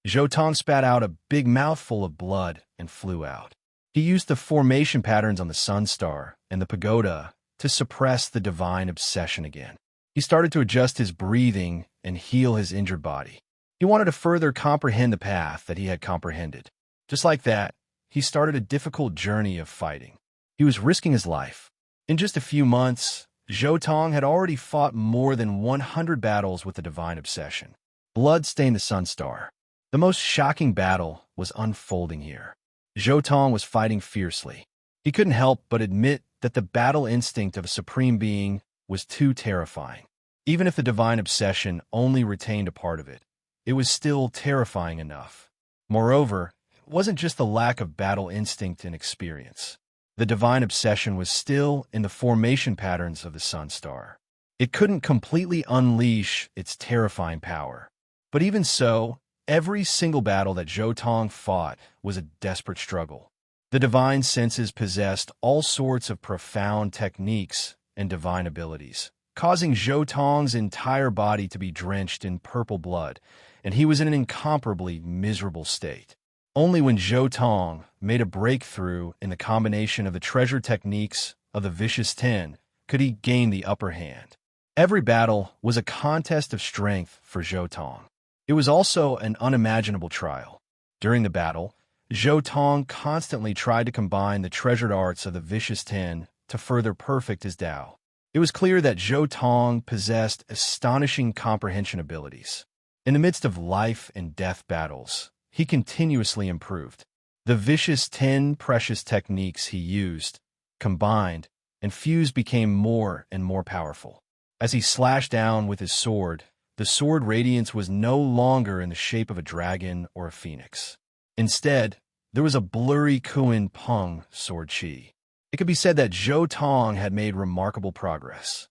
Zhou Tong spat out a big mouthful of blood and flew out. He used the formation patterns on the Sun Star and the pagoda to suppress the divine obsession again. He started to adjust his breathing and heal his injured body. He wanted to further comprehend the path that he had comprehended. Just like that, he started a difficult journey of fighting. He was risking his life. In just a few months, Zhou Tong had already fought more than 100 battles with the divine obsession. Blood stained the Sun Star. The most shocking battle was unfolding here. Zhou Tong was fighting fiercely. He couldn't help but admit that the battle instinct of a supreme being was too terrifying. Even if the divine obsession only retained a part of it, it was still terrifying enough. Moreover, it wasn't just the lack of battle instinct and experience. The divine obsession was still in the formation patterns of the Sun Star. It couldn't completely unleash its terrifying power. But even so, every single battle that Zhou Tong fought was a desperate struggle. The divine senses possessed all sorts of profound techniques and divine abilities, causing Zhou Tong's entire body to be drenched in purple blood, and he was in an incomparably miserable state. Only when Zhou Tong made a breakthrough in the combination of the treasure techniques of the Vicious Ten could he gain the upper hand. Every battle was a contest of strength for Zhou Tong. It was also an unimaginable trial. During the battle, Zhou Tong constantly tried to combine the treasured arts of the Vicious Ten to further perfect his Tao. It was clear that Zhou Tong possessed astonishing comprehension abilities. In the midst of life and death battles, he continuously improved. The Vicious Ten precious techniques he used, combined, and fused became more and more powerful. As he slashed down with his sword, the sword radiance was no longer in the shape of a dragon or a phoenix. Instead, there was a blurry Kuan Peng sword chi. It could be said that Zhou Tong had made remarkable progress.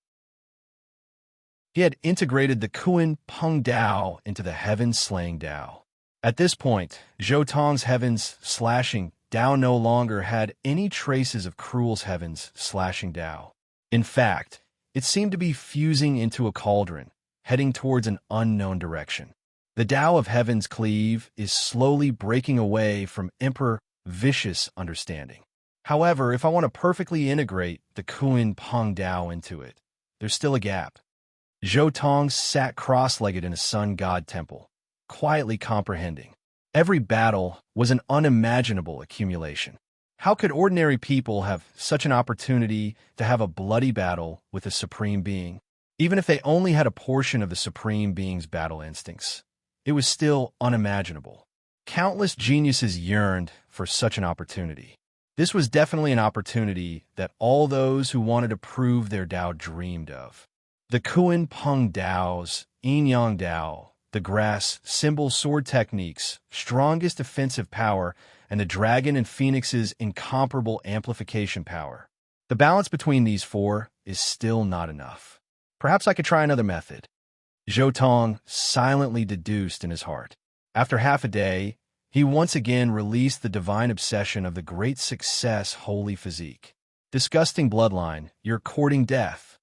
He had integrated the Kuan Peng Dao into the heaven-slaying Dao. At this point, Zhou Tong's heavens-slashing Dao no longer had any traces of Cruel's heavens-slashing Dao. In fact, it seemed to be fusing into a cauldron, heading towards an unknown direction. The Tao of Heaven's cleave is slowly breaking away from Emperor Vicious understanding. However, if I want to perfectly integrate the Kuan Peng Dao into it, there's still a gap. Zhou Tong sat cross-legged in a sun god temple, quietly comprehending. Every battle was an unimaginable accumulation. How could ordinary people have such an opportunity to have a bloody battle with a supreme being? Even if they only had a portion of the supreme being's battle instincts, it was still unimaginable. Countless geniuses yearned for such an opportunity. This was definitely an opportunity that all those who wanted to prove their Dao dreamed of. The Kuan Peng Dao's Yin-Yang Dao, the grass symbol sword techniques, strongest offensive power, and the dragon and phoenix's incomparable amplification power. The balance between these four is still not enough. Perhaps I could try another method. Zhou Tong silently deduced in his heart. After half a day, he once again released the divine obsession of the great success holy physique. Disgusting bloodline, you're courting death.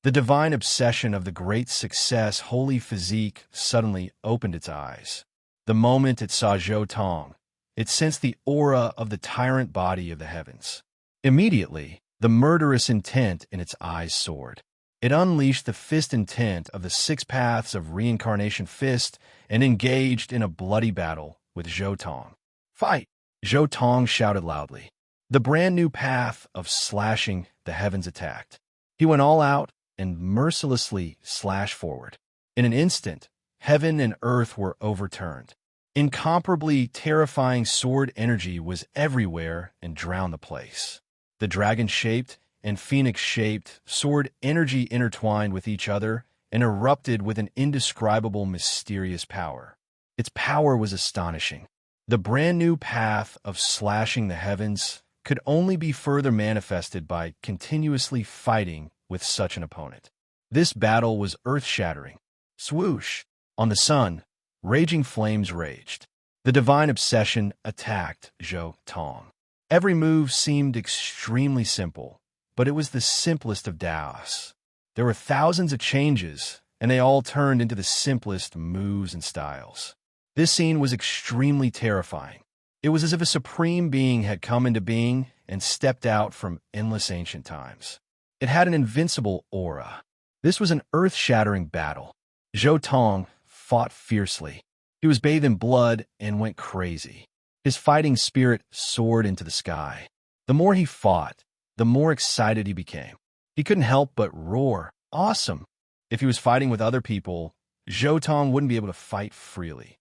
The divine obsession of the great success holy physique suddenly opened its eyes. The moment it saw Zhou Tong, it sensed the aura of the tyrant body of the heavens. Immediately, the murderous intent in its eyes soared. It unleashed the fist intent of the 6 paths of reincarnation fist and engaged in a bloody battle with Zhou Tong. Fight! Zhou Tong shouted loudly. The brand new path of slashing the heavens attacked. He went all out and mercilessly slashed forward. In an instant, heaven and earth were overturned. Incomparably terrifying sword energy was everywhere and drowned the place. The dragon-shaped and phoenix-shaped sword energy intertwined with each other and erupted with an indescribable mysterious power. Its power was astonishing. The brand new path of slashing the heavens could only be further manifested by continuously fighting with such an opponent. This battle was earth-shattering. Swoosh! On the sun, raging flames raged. The divine obsession attacked Zhou Tong. Every move seemed extremely simple, but it was the simplest of Daos. There were thousands of changes, and they all turned into the simplest moves and styles. This scene was extremely terrifying. It was as if a supreme being had come into being and stepped out from endless ancient times. It had an invincible aura. This was an earth-shattering battle. Zhou Tong fought fiercely. He was bathed in blood and went crazy. His fighting spirit soared into the sky. The more he fought, the more excited he became. He couldn't help but roar, "Awesome!" If he was fighting with other people, Zhou Tong wouldn't be able to fight freely.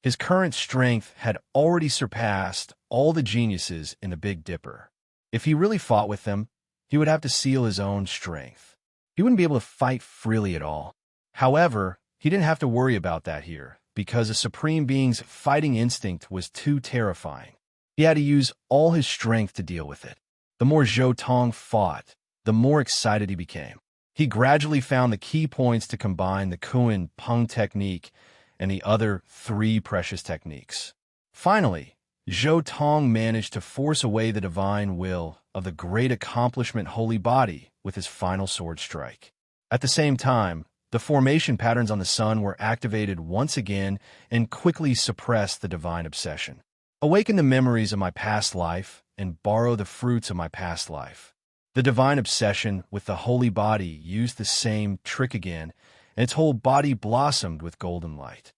His current strength had already surpassed all the geniuses in the Big Dipper. If he really fought with them, he would have to seal his own strength. He wouldn't be able to fight freely at all. However, he didn't have to worry about that here, because a supreme being's fighting instinct was too terrifying. He had to use all his strength to deal with it. The more Zhou Tong fought, the more excited he became. He gradually found the key points to combine the Kuan Peng technique and the other 3 precious techniques. Finally, Zhou Tong managed to force away the divine will of the great accomplishment holy body with his final sword strike. At the same time, the formation patterns on the sun were activated once again and quickly suppressed the divine obsession. Awaken the memories of my past life and borrow the fruits of my past life. The divine obsession with the holy body used the same trick again, and its whole body blossomed with golden light.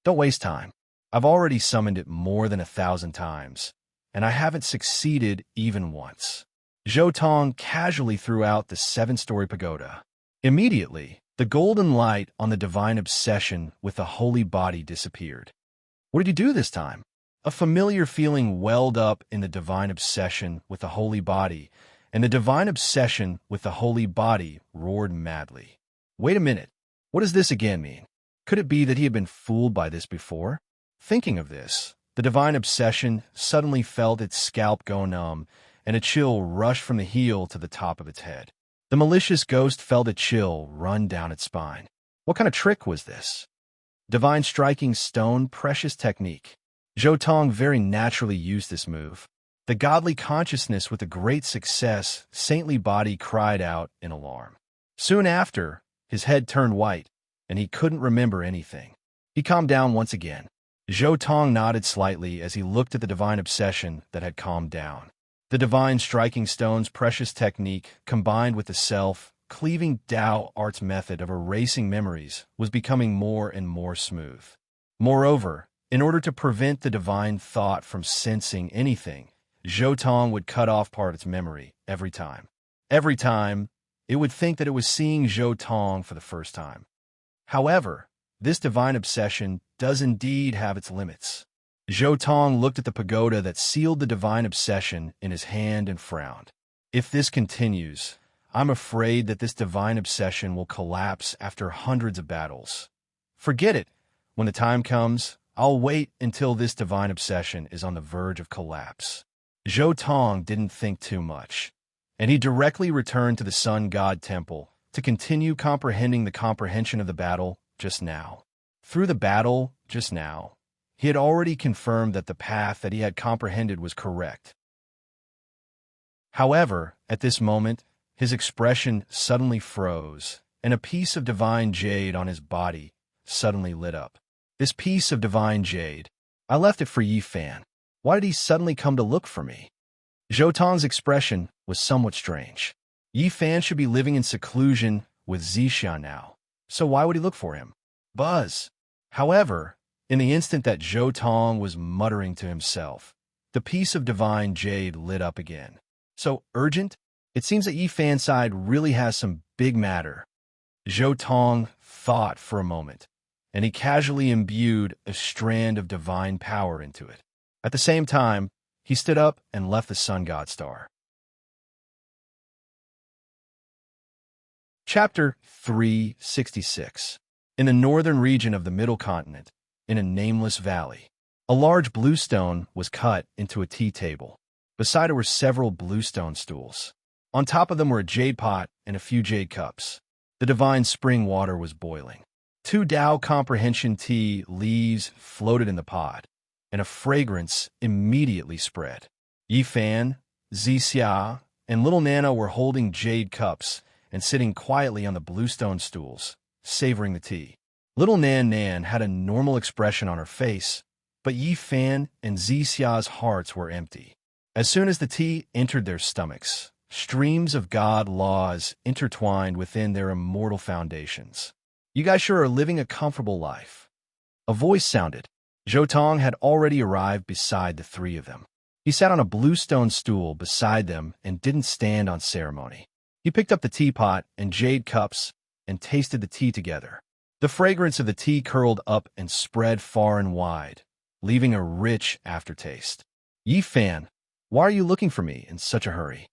Don't waste time. I've already summoned it more than 1,000 times, and I haven't succeeded even once. Zhou Tong casually threw out the 7-story pagoda. Immediately, the golden light on the divine obsession with the holy body disappeared. What did you do this time? A familiar feeling welled up in the divine obsession with the holy body, and the divine obsession with the holy body roared madly. Wait a minute. What does this again mean? Could it be that he had been fooled by this before? Thinking of this, the divine obsession suddenly felt its scalp go numb, and a chill rushed from the heel to the top of its head. The malicious ghost felt a chill run down its spine. What kind of trick was this? Divine striking stone precious technique. Zhou Tong very naturally used this move. The godly consciousness with a great success, saintly body cried out in alarm. Soon after, his head turned white, and he couldn't remember anything. He calmed down once again. Zhou Tong nodded slightly as he looked at the divine obsession that had calmed down. The divine striking stone's precious technique, combined with the self-cleaving Tao art's method of erasing memories, was becoming more and more smooth. Moreover, in order to prevent the divine thought from sensing anything, Zhou Tong would cut off part of its memory every time. Every time, it would think that it was seeing Zhou Tong for the first time. However, this divine obsession does indeed have its limits. Zhou Tong looked at the pagoda that sealed the divine obsession in his hand and frowned. If this continues, I'm afraid that this divine obsession will collapse after hundreds of battles. Forget it. When the time comes, I'll wait until this divine obsession is on the verge of collapse. Zhou Tong didn't think too much, and he directly returned to the Sun God Temple to continue comprehending the comprehension of the battle just now. Through the battle just now, he had already confirmed that the path that he had comprehended was correct. However, at this moment, his expression suddenly froze, and a piece of divine jade on his body suddenly lit up. This piece of divine jade, I left it for Yi Fan. Why did he suddenly come to look for me? Zhou Tong's expression was somewhat strange. Yi Fan should be living in seclusion with Zixia now, so why would he look for him? Buzz. However, in the instant that Zhou Tong was muttering to himself, the piece of divine jade lit up again. So urgent? It seems that Yi Fan's side really has some big matter. Zhou Tong thought for a moment, and he casually imbued a strand of divine power into it. At the same time, he stood up and left the Sun God Star. Chapter 366. In the northern region of the Middle Continent, in a nameless valley, a large bluestone was cut into a tea table. Beside it were several bluestone stools. On top of them were a jade pot and a few jade cups. The divine spring water was boiling. 2 Tao comprehension tea leaves floated in the pot, and a fragrance immediately spread. Yi Fan, Zixia, and little Nana were holding jade cups and sitting quietly on the bluestone stools, savoring the tea. Little Nan Nan had a normal expression on her face, but Yi Fan and Zixia's hearts were empty. As soon as the tea entered their stomachs, streams of God laws intertwined within their immortal foundations. You guys sure are living a comfortable life. A voice sounded. Zhou Tong had already arrived beside the 3 of them. He sat on a bluestone stool beside them and didn't stand on ceremony. He picked up the teapot and jade cups and tasted the tea together. The fragrance of the tea curled up and spread far and wide, leaving a rich aftertaste. Yi Fan, why are you looking for me in such a hurry?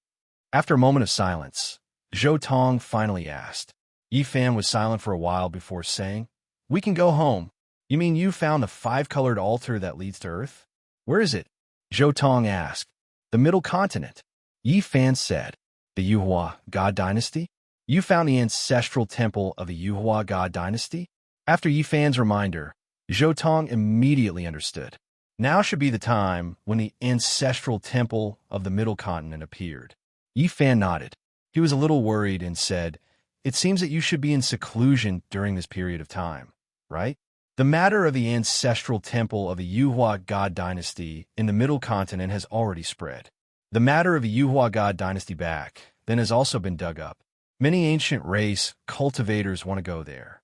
After a moment of silence, Zhou Tong finally asked. Yi Fan was silent for a while before saying, "We can go home. You mean you found the 5-colored altar that leads to Earth? Where is it?" Zhou Tong asked. "The Middle Continent." Yi Fan said. "The Yuhua God Dynasty? You found the ancestral temple of the Yuhua God Dynasty?" After Yi Fan's reminder, Zhou Tong immediately understood. Now should be the time when the ancestral temple of the Middle Continent appeared. Yi Fan nodded. He was a little worried and said, "It seems that you should be in seclusion during this period of time, right? The matter of the ancestral temple of the Yuhua God Dynasty in the Middle Continent has already spread. The matter of the Yuhua God Dynasty back then has also been dug up. Many ancient race cultivators want to go there."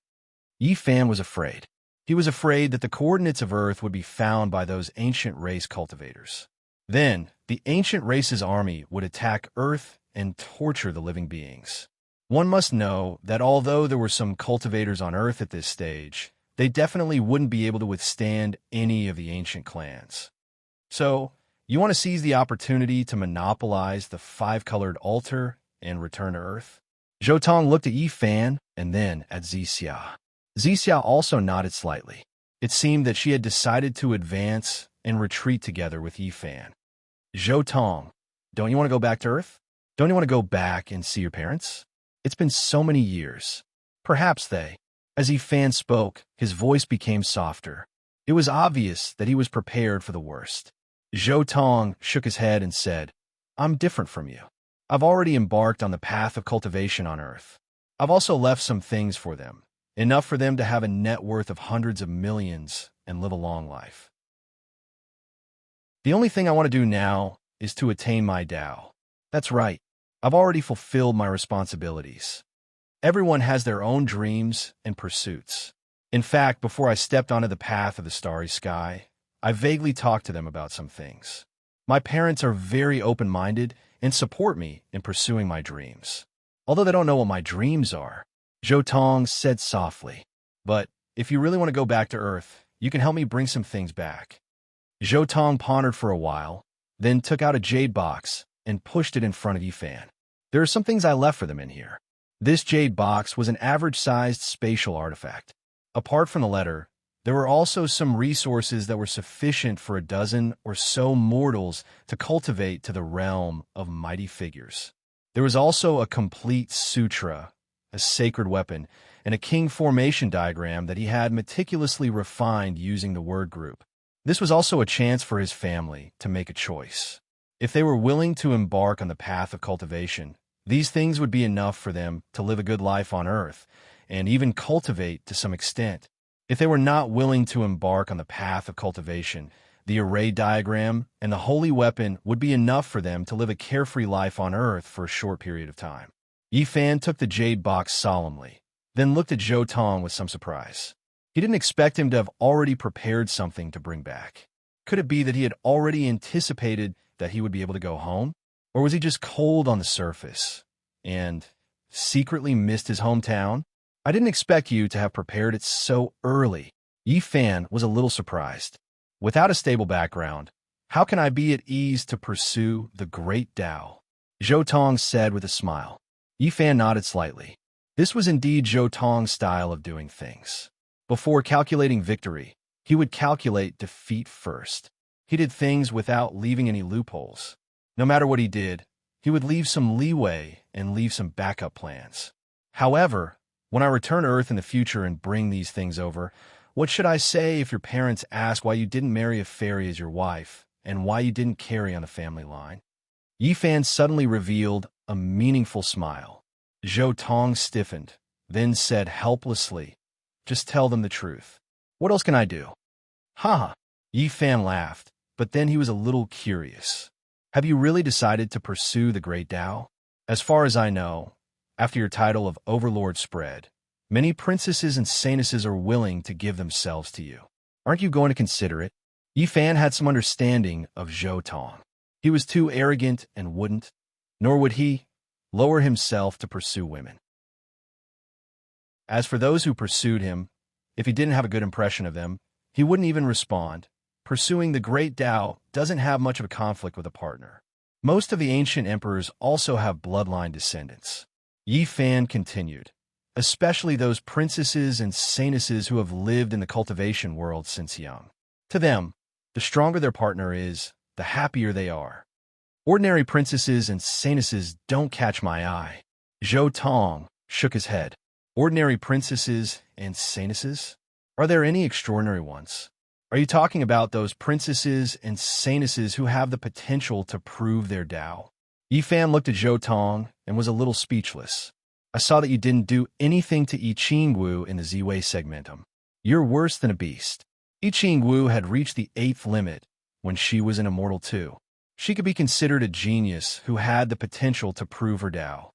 Yi Fan was afraid. He was afraid that the coordinates of Earth would be found by those ancient race cultivators. Then, the ancient race's army would attack Earth and torture the living beings. One must know that although there were some cultivators on Earth at this stage, they definitely wouldn't be able to withstand any of the ancient clans. So, you want to seize the opportunity to monopolize the 5-colored altar and return to Earth? Zhou Tong looked at Yi Fan and then at Zixia. Zixia also nodded slightly. It seemed that she had decided to advance and retreat together with Yi Fan. "Zhou Tong, don't you want to go back to Earth? Don't you want to go back and see your parents?" It's been so many years. Perhaps they. As Fan spoke, his voice became softer. It was obvious that he was prepared for the worst. Zhou Tong shook his head and said, I'm different from you. I've already embarked on the path of cultivation on Earth. I've also left some things for them, enough for them to have a net worth of hundreds of millions and live a long life. The only thing I want to do now is to attain my Tao. That's right. I've already fulfilled my responsibilities. Everyone has their own dreams and pursuits. In fact, before I stepped onto the path of the starry sky, I vaguely talked to them about some things. My parents are very open-minded and support me in pursuing my dreams. Although they don't know what my dreams are, Zhou Tong said softly. But if you really want to go back to Earth, you can help me bring some things back. Zhou Tong pondered for a while, then took out a jade box and pushed it in front of Fan. There are some things I left for them in here. This jade box was an average-sized spatial artifact. Apart from the letter, there were also some resources that were sufficient for a dozen or so mortals to cultivate to the realm of mighty figures. There was also a complete sutra, a sacred weapon, and a king formation diagram that he had meticulously refined using the word group. This was also a chance for his family to make a choice. If they were willing to embark on the path of cultivation, these things would be enough for them to live a good life on Earth, and even cultivate to some extent. If they were not willing to embark on the path of cultivation, the array diagram and the holy weapon would be enough for them to live a carefree life on Earth for a short period of time. Fan took the jade box solemnly, then looked at Zhou Tong with some surprise. He didn't expect him to have already prepared something to bring back. Could it be that he had already anticipated that he would be able to go home? Or was he just cold on the surface and secretly missed his hometown? I didn't expect you to have prepared it so early. Fan was a little surprised. Without a stable background, how can I be at ease to pursue the great Tao? Zhou Tong said with a smile. Fan nodded slightly. This was indeed Zhou Tong's style of doing things. Before calculating victory, he would calculate defeat first. He did things without leaving any loopholes. No matter what he did, he would leave some leeway and leave some backup plans. However, when I return to Earth in the future and bring these things over, what should I say if your parents ask why you didn't marry a fairy as your wife and why you didn't carry on the family line? Fan suddenly revealed a meaningful smile. Zhou Tong stiffened, then said helplessly, just tell them the truth. What else can I do? Ha! Fan laughed, but then he was a little curious. Have you really decided to pursue the great Tao? As far as I know, after your title of Overlord spread, many princesses and saintesses are willing to give themselves to you. Aren't you going to consider it? Fan had some understanding of Zhou Tong. He was too arrogant and wouldn't, nor would he, lower himself to pursue women. As for those who pursued him, if he didn't have a good impression of them, he wouldn't even respond. Pursuing the great Tao doesn't have much of a conflict with a partner. Most of the ancient emperors also have bloodline descendants. Fan continued, especially those princesses and saintesses who have lived in the cultivation world since young. To them, the stronger their partner is, the happier they are. Ordinary princesses and saintesses don't catch my eye. Zhou Tong shook his head. Ordinary princesses and saintesses? Are there any extraordinary ones? Are you talking about those princesses and saintesses who have the potential to prove their Tao? Fan looked at Zhou Tong and was a little speechless. I saw that you didn't do anything to I Ching Wu in the Ziwei segmentum. You're worse than a beast. I Ching Wu had reached the 8th limit when she was an immortal too. She could be considered a genius who had the potential to prove her Tao.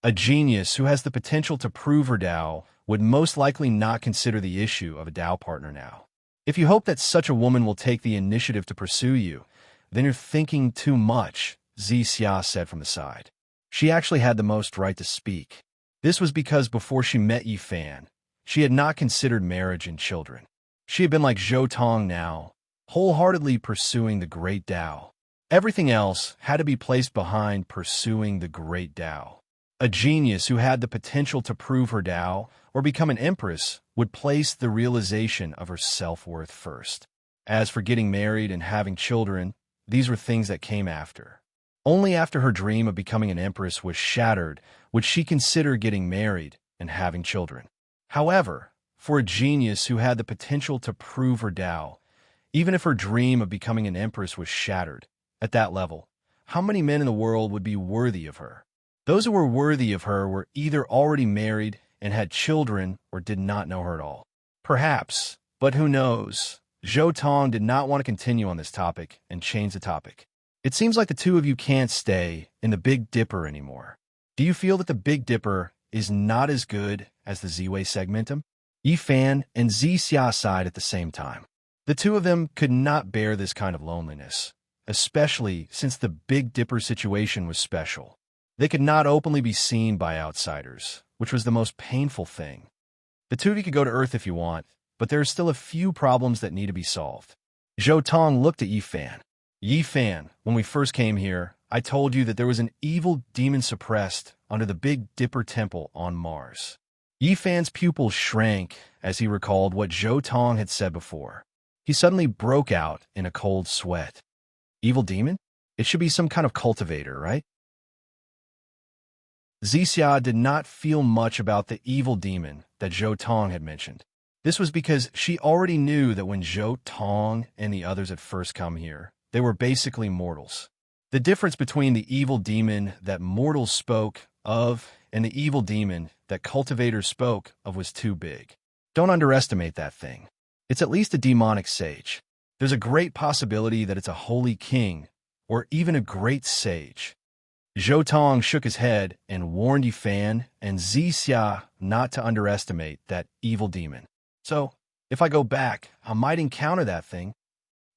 A genius who has the potential to prove her Tao would most likely not consider the issue of a Tao partner now. If you hope that such a woman will take the initiative to pursue you, then you're thinking too much, Xia said from the side. She actually had the most right to speak. This was because before she met Fan, she had not considered marriage and children. She had been like Zhou Tong now, wholeheartedly pursuing the great Tao. Everything else had to be placed behind pursuing the great Tao. A genius who had the potential to prove her Tao or become an empress would place the realization of her self-worth first. As for getting married and having children, these were things that came after. Only after her dream of becoming an empress was shattered would she consider getting married and having children. However, for a genius who had the potential to prove her Tao, even if her dream of becoming an empress was shattered, at that level, how many men in the world would be worthy of her? Those who were worthy of her were either already married and had children or did not know her at all. Perhaps, but who knows? Zhou Tong did not want to continue on this topic and change the topic. It seems like the two of you can't stay in the Big Dipper anymore. Do you feel that the Big Dipper is not as good as the Z-Way segmentum? Yi Fan and Zi Xia sighed at the same time. The two of them could not bear this kind of loneliness, especially since the Big Dipper situation was special. They could not openly be seen by outsiders, which was the most painful thing. The two of you could go to Earth if you want, but there are still a few problems that need to be solved. Zhou Tong looked at Yi Fan. Yi Fan, when we first came here, I told you that there was an evil demon suppressed under the Big Dipper Temple on Mars. Yi Fan's pupils shrank as he recalled what Zhou Tong had said before. He suddenly broke out in a cold sweat. Evil demon? It should be some kind of cultivator, right? Zixia did not feel much about the evil demon that Zhou Tong had mentioned. This was because she already knew that when Zhou Tong and the others had first come here, they were basically mortals. The difference between the evil demon that mortals spoke of and the evil demon that cultivators spoke of was too big. Don't underestimate that thing. It's at least a demonic sage. There's a great possibility that it's a holy king or even a great sage. Zhou Tong shook his head and warned Yi Fan and Zi Xia not to underestimate that evil demon. So, if I go back, I might encounter that thing.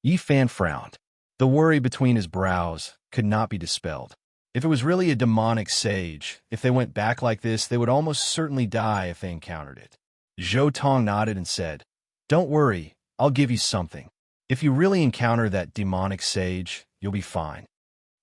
Yi Fan frowned. The worry between his brows could not be dispelled. If it was really a demonic sage, if they went back like this, they would almost certainly die if they encountered it. Zhou Tong nodded and said, "Don't worry, I'll give you something. If you really encounter that demonic sage, you'll be fine."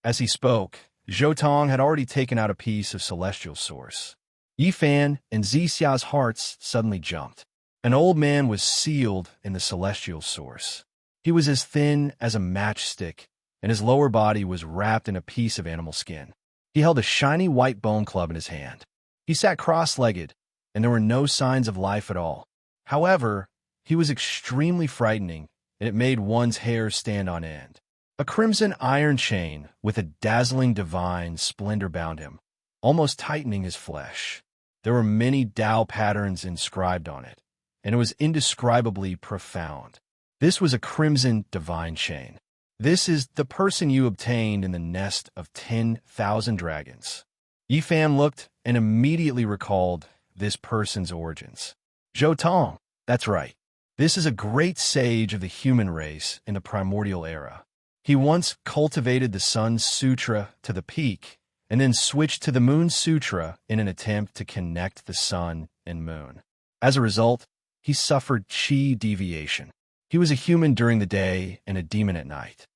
As he spoke, Zhou Tong had already taken out a piece of celestial source. Yi Fan and Zi Xia's hearts suddenly jumped. An old man was sealed in the celestial source. He was as thin as a matchstick, and his lower body was wrapped in a piece of animal skin. He held a shiny white bone club in his hand. He sat cross-legged, and there were no signs of life at all. However, he was extremely frightening, and it made one's hair stand on end. A crimson iron chain with a dazzling divine splendor bound him, almost tightening his flesh. There were many Tao patterns inscribed on it, and it was indescribably profound. This was a crimson divine chain. This is the person you obtained in the nest of 10,000 dragons. Yi Fan looked and immediately recalled this person's origins. Zhou Tong, that's right. This is a great sage of the human race in the primordial era. He once cultivated the Sun Sutra to the peak, and then switched to the Moon Sutra in an attempt to connect the sun and moon. As a result, he suffered chi deviation. He was a human during the day and a demon at night.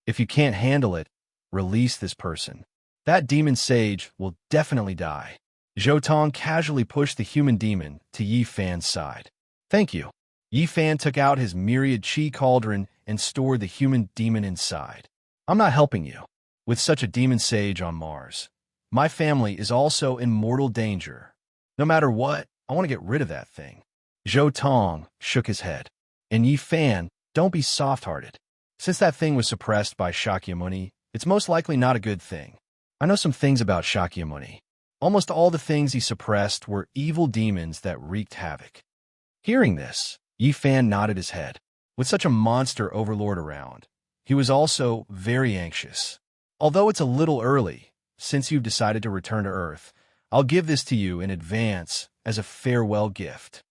If you can't handle it, release this person. That demon sage will definitely die. Zhou Tong casually pushed the human demon to Yi Fan's side. Thank you. Yi Fan took out his myriad chi cauldron and stored the human demon inside. I'm not helping you. With such a demon sage on Mars, my family is also in mortal danger. No matter what, I want to get rid of that thing. Zhou Tong shook his head. And Yi Fan, don't be soft-hearted. Since that thing was suppressed by Shakyamuni, it's most likely not a good thing. I know some things about Shakyamuni. Almost all the things he suppressed were evil demons that wreaked havoc. Hearing this, Yi Fan nodded his head. With such a monster overlord around, he was also very anxious. Although it's a little early, since you've decided to return to Earth, I'll give this to you in advance as a farewell gift.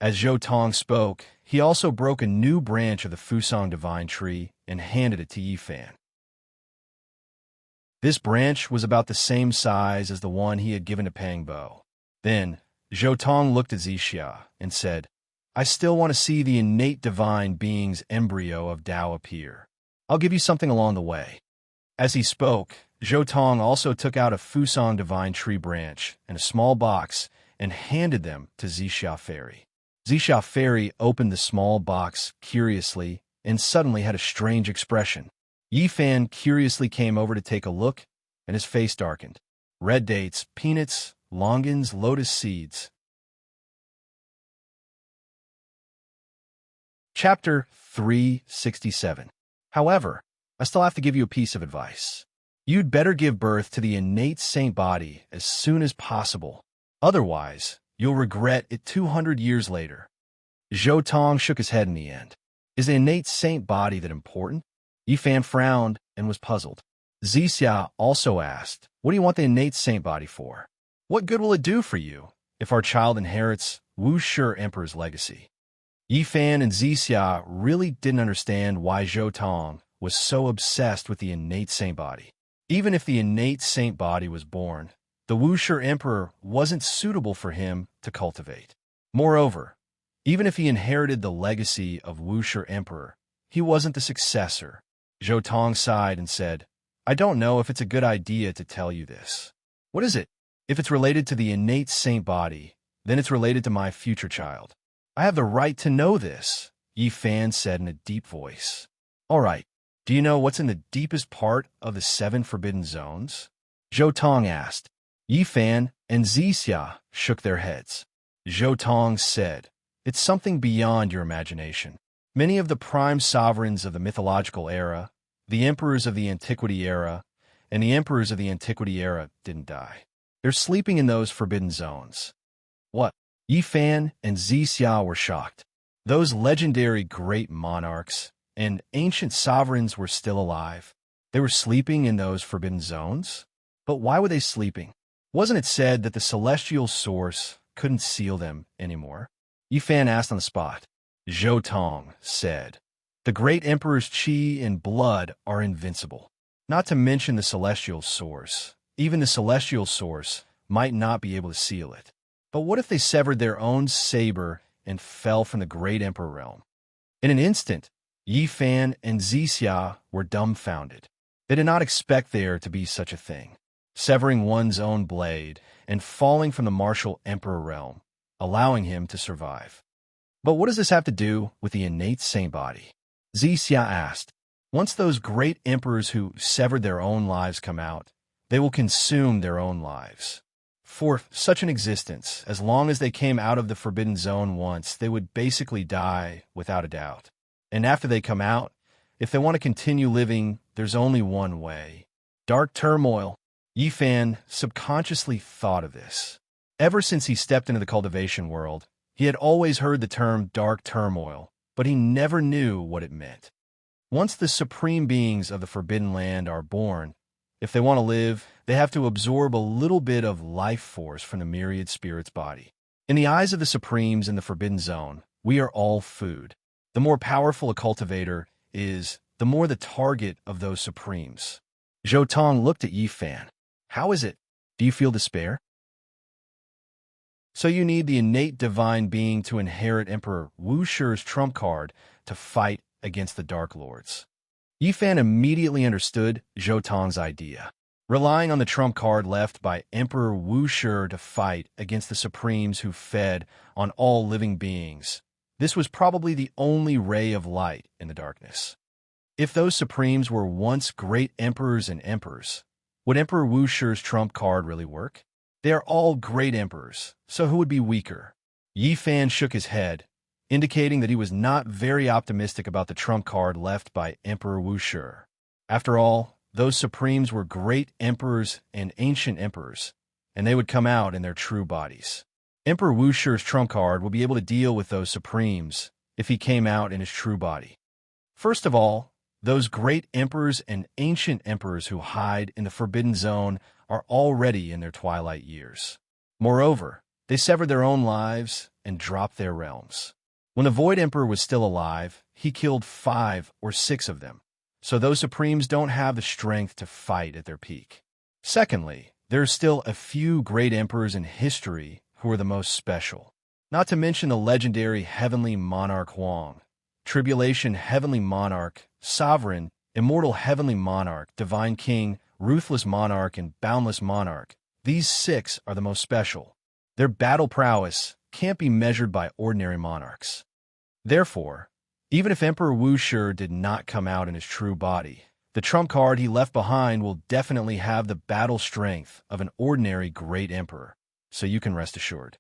As Zhou Tong spoke, he also broke a new branch of the Fusang Divine Tree and handed it to Yi Fan. This branch was about the same size as the one he had given to Pang Bo. Then, Zhou Tong looked at Zixia and said, I still want to see the innate divine being's embryo of Tao appear. I'll give you something along the way. As he spoke, Zhou Tong also took out a Fusang Divine Tree branch and a small box and handed them to Zixia Fairy. Zixia Fairy opened the small box curiously and suddenly had a strange expression. Yi Fan curiously came over to take a look, and his face darkened. Red dates, peanuts, longans, lotus seeds. Chapter 367. However, I still have to give you a piece of advice. You'd better give birth to the innate saint body as soon as possible. Otherwise, you'll regret it 200 years later. Zhou Tong shook his head in the end. Is the innate saint body that important? Yi Fan frowned and was puzzled. Zixia also asked, what do you want the innate saint body for? What good will it do for you if our child inherits Wu Shi Emperor's legacy? Yi Fan and Zixia really didn't understand why Zhou Tong was so obsessed with the innate saint body. Even if the innate saint body was born, the Wu Shi Emperor wasn't suitable for him to cultivate. Moreover, even if he inherited the legacy of Wu Shi Emperor, he wasn't the successor. Zhou Tong sighed and said, I don't know if it's a good idea to tell you this. What is it? If it's related to the innate saint body, then it's related to my future child. I have the right to know this, Yi Fan said in a deep voice. All right, do you know what's in the deepest part of the 7 forbidden zones? Zhou Tong asked. Yi Fan and Zixia shook their heads. Zhou Tong said, it's something beyond your imagination. Many of the prime sovereigns of the mythological era, the emperors of the antiquity era, and the emperors of the antiquity era didn't die. They're sleeping in those forbidden zones. What? Yi Fan and Zixia were shocked. Those legendary great monarchs and ancient sovereigns were still alive. They were sleeping in those forbidden zones? But why were they sleeping? Wasn't it said that the celestial source couldn't seal them anymore? Yi Fan asked on the spot. Zhou Tong said, the great emperor's qi and blood are invincible. Not to mention the celestial source. Even the celestial source might not be able to seal it. But what if they severed their own saber and fell from the great emperor realm? In an instant, Yi Fan and Zixia were dumbfounded. They did not expect there to be such a thing. Severing one's own blade and falling from the martial emperor realm, allowing him to survive. But what does this have to do with the innate saint body? Zixia asked. Once those great emperors who severed their own lives come out, they will consume their own lives. For such an existence, as long as they came out of the forbidden zone once, they would basically die without a doubt. And after they come out, if they want to continue living, there's only one way. Dark turmoil. Yi Fan subconsciously thought of this. Ever since he stepped into the cultivation world, he had always heard the term dark turmoil, but he never knew what it meant. Once the supreme beings of the Forbidden Land are born, if they want to live, they have to absorb a little bit of life force from the myriad spirit's body. In the eyes of the Supremes in the Forbidden Zone, we are all food. The more powerful a cultivator is, the more the target of those Supremes. Zhou Tong looked at Yi Fan. How is it? Do you feel despair? So you need the innate divine being to inherit Emperor Wu Shi's trump card to fight against the Dark Lords. Yi Fan immediately understood Zhou Tong's idea. Relying on the trump card left by Emperor Wu Shi to fight against the Supremes who fed on all living beings, this was probably the only ray of light in the darkness. If those Supremes were once great emperors and emperors, would Emperor Wu Shi's trump card really work? They are all great emperors, so who would be weaker? Yi Fan shook his head, indicating that he was not very optimistic about the trump card left by Emperor Wu Shi. After all, those Supremes were great emperors and ancient emperors, and they would come out in their true bodies. Emperor Wu Shi's trump card will be able to deal with those Supremes if he came out in his true body. First of all, those great emperors and ancient emperors who hide in the Forbidden Zone are already in their twilight years. Moreover, they severed their own lives and dropped their realms. When the Void Emperor was still alive, he killed 5 or 6 of them, so those Supremes don't have the strength to fight at their peak. Secondly, there are still a few great emperors in history who are the most special. Not to mention the legendary Heavenly Monarch Huang, Tribulation Heavenly Monarch, Sovereign, Immortal Heavenly Monarch, Divine King, Ruthless Monarch, and Boundless Monarch. These 6 are the most special. Their battle prowess can't be measured by ordinary monarchs. Therefore, even if Emperor Wu Shi did not come out in his true body, The trump card he left behind will definitely have the battle strength of an ordinary great emperor, so you can rest assured.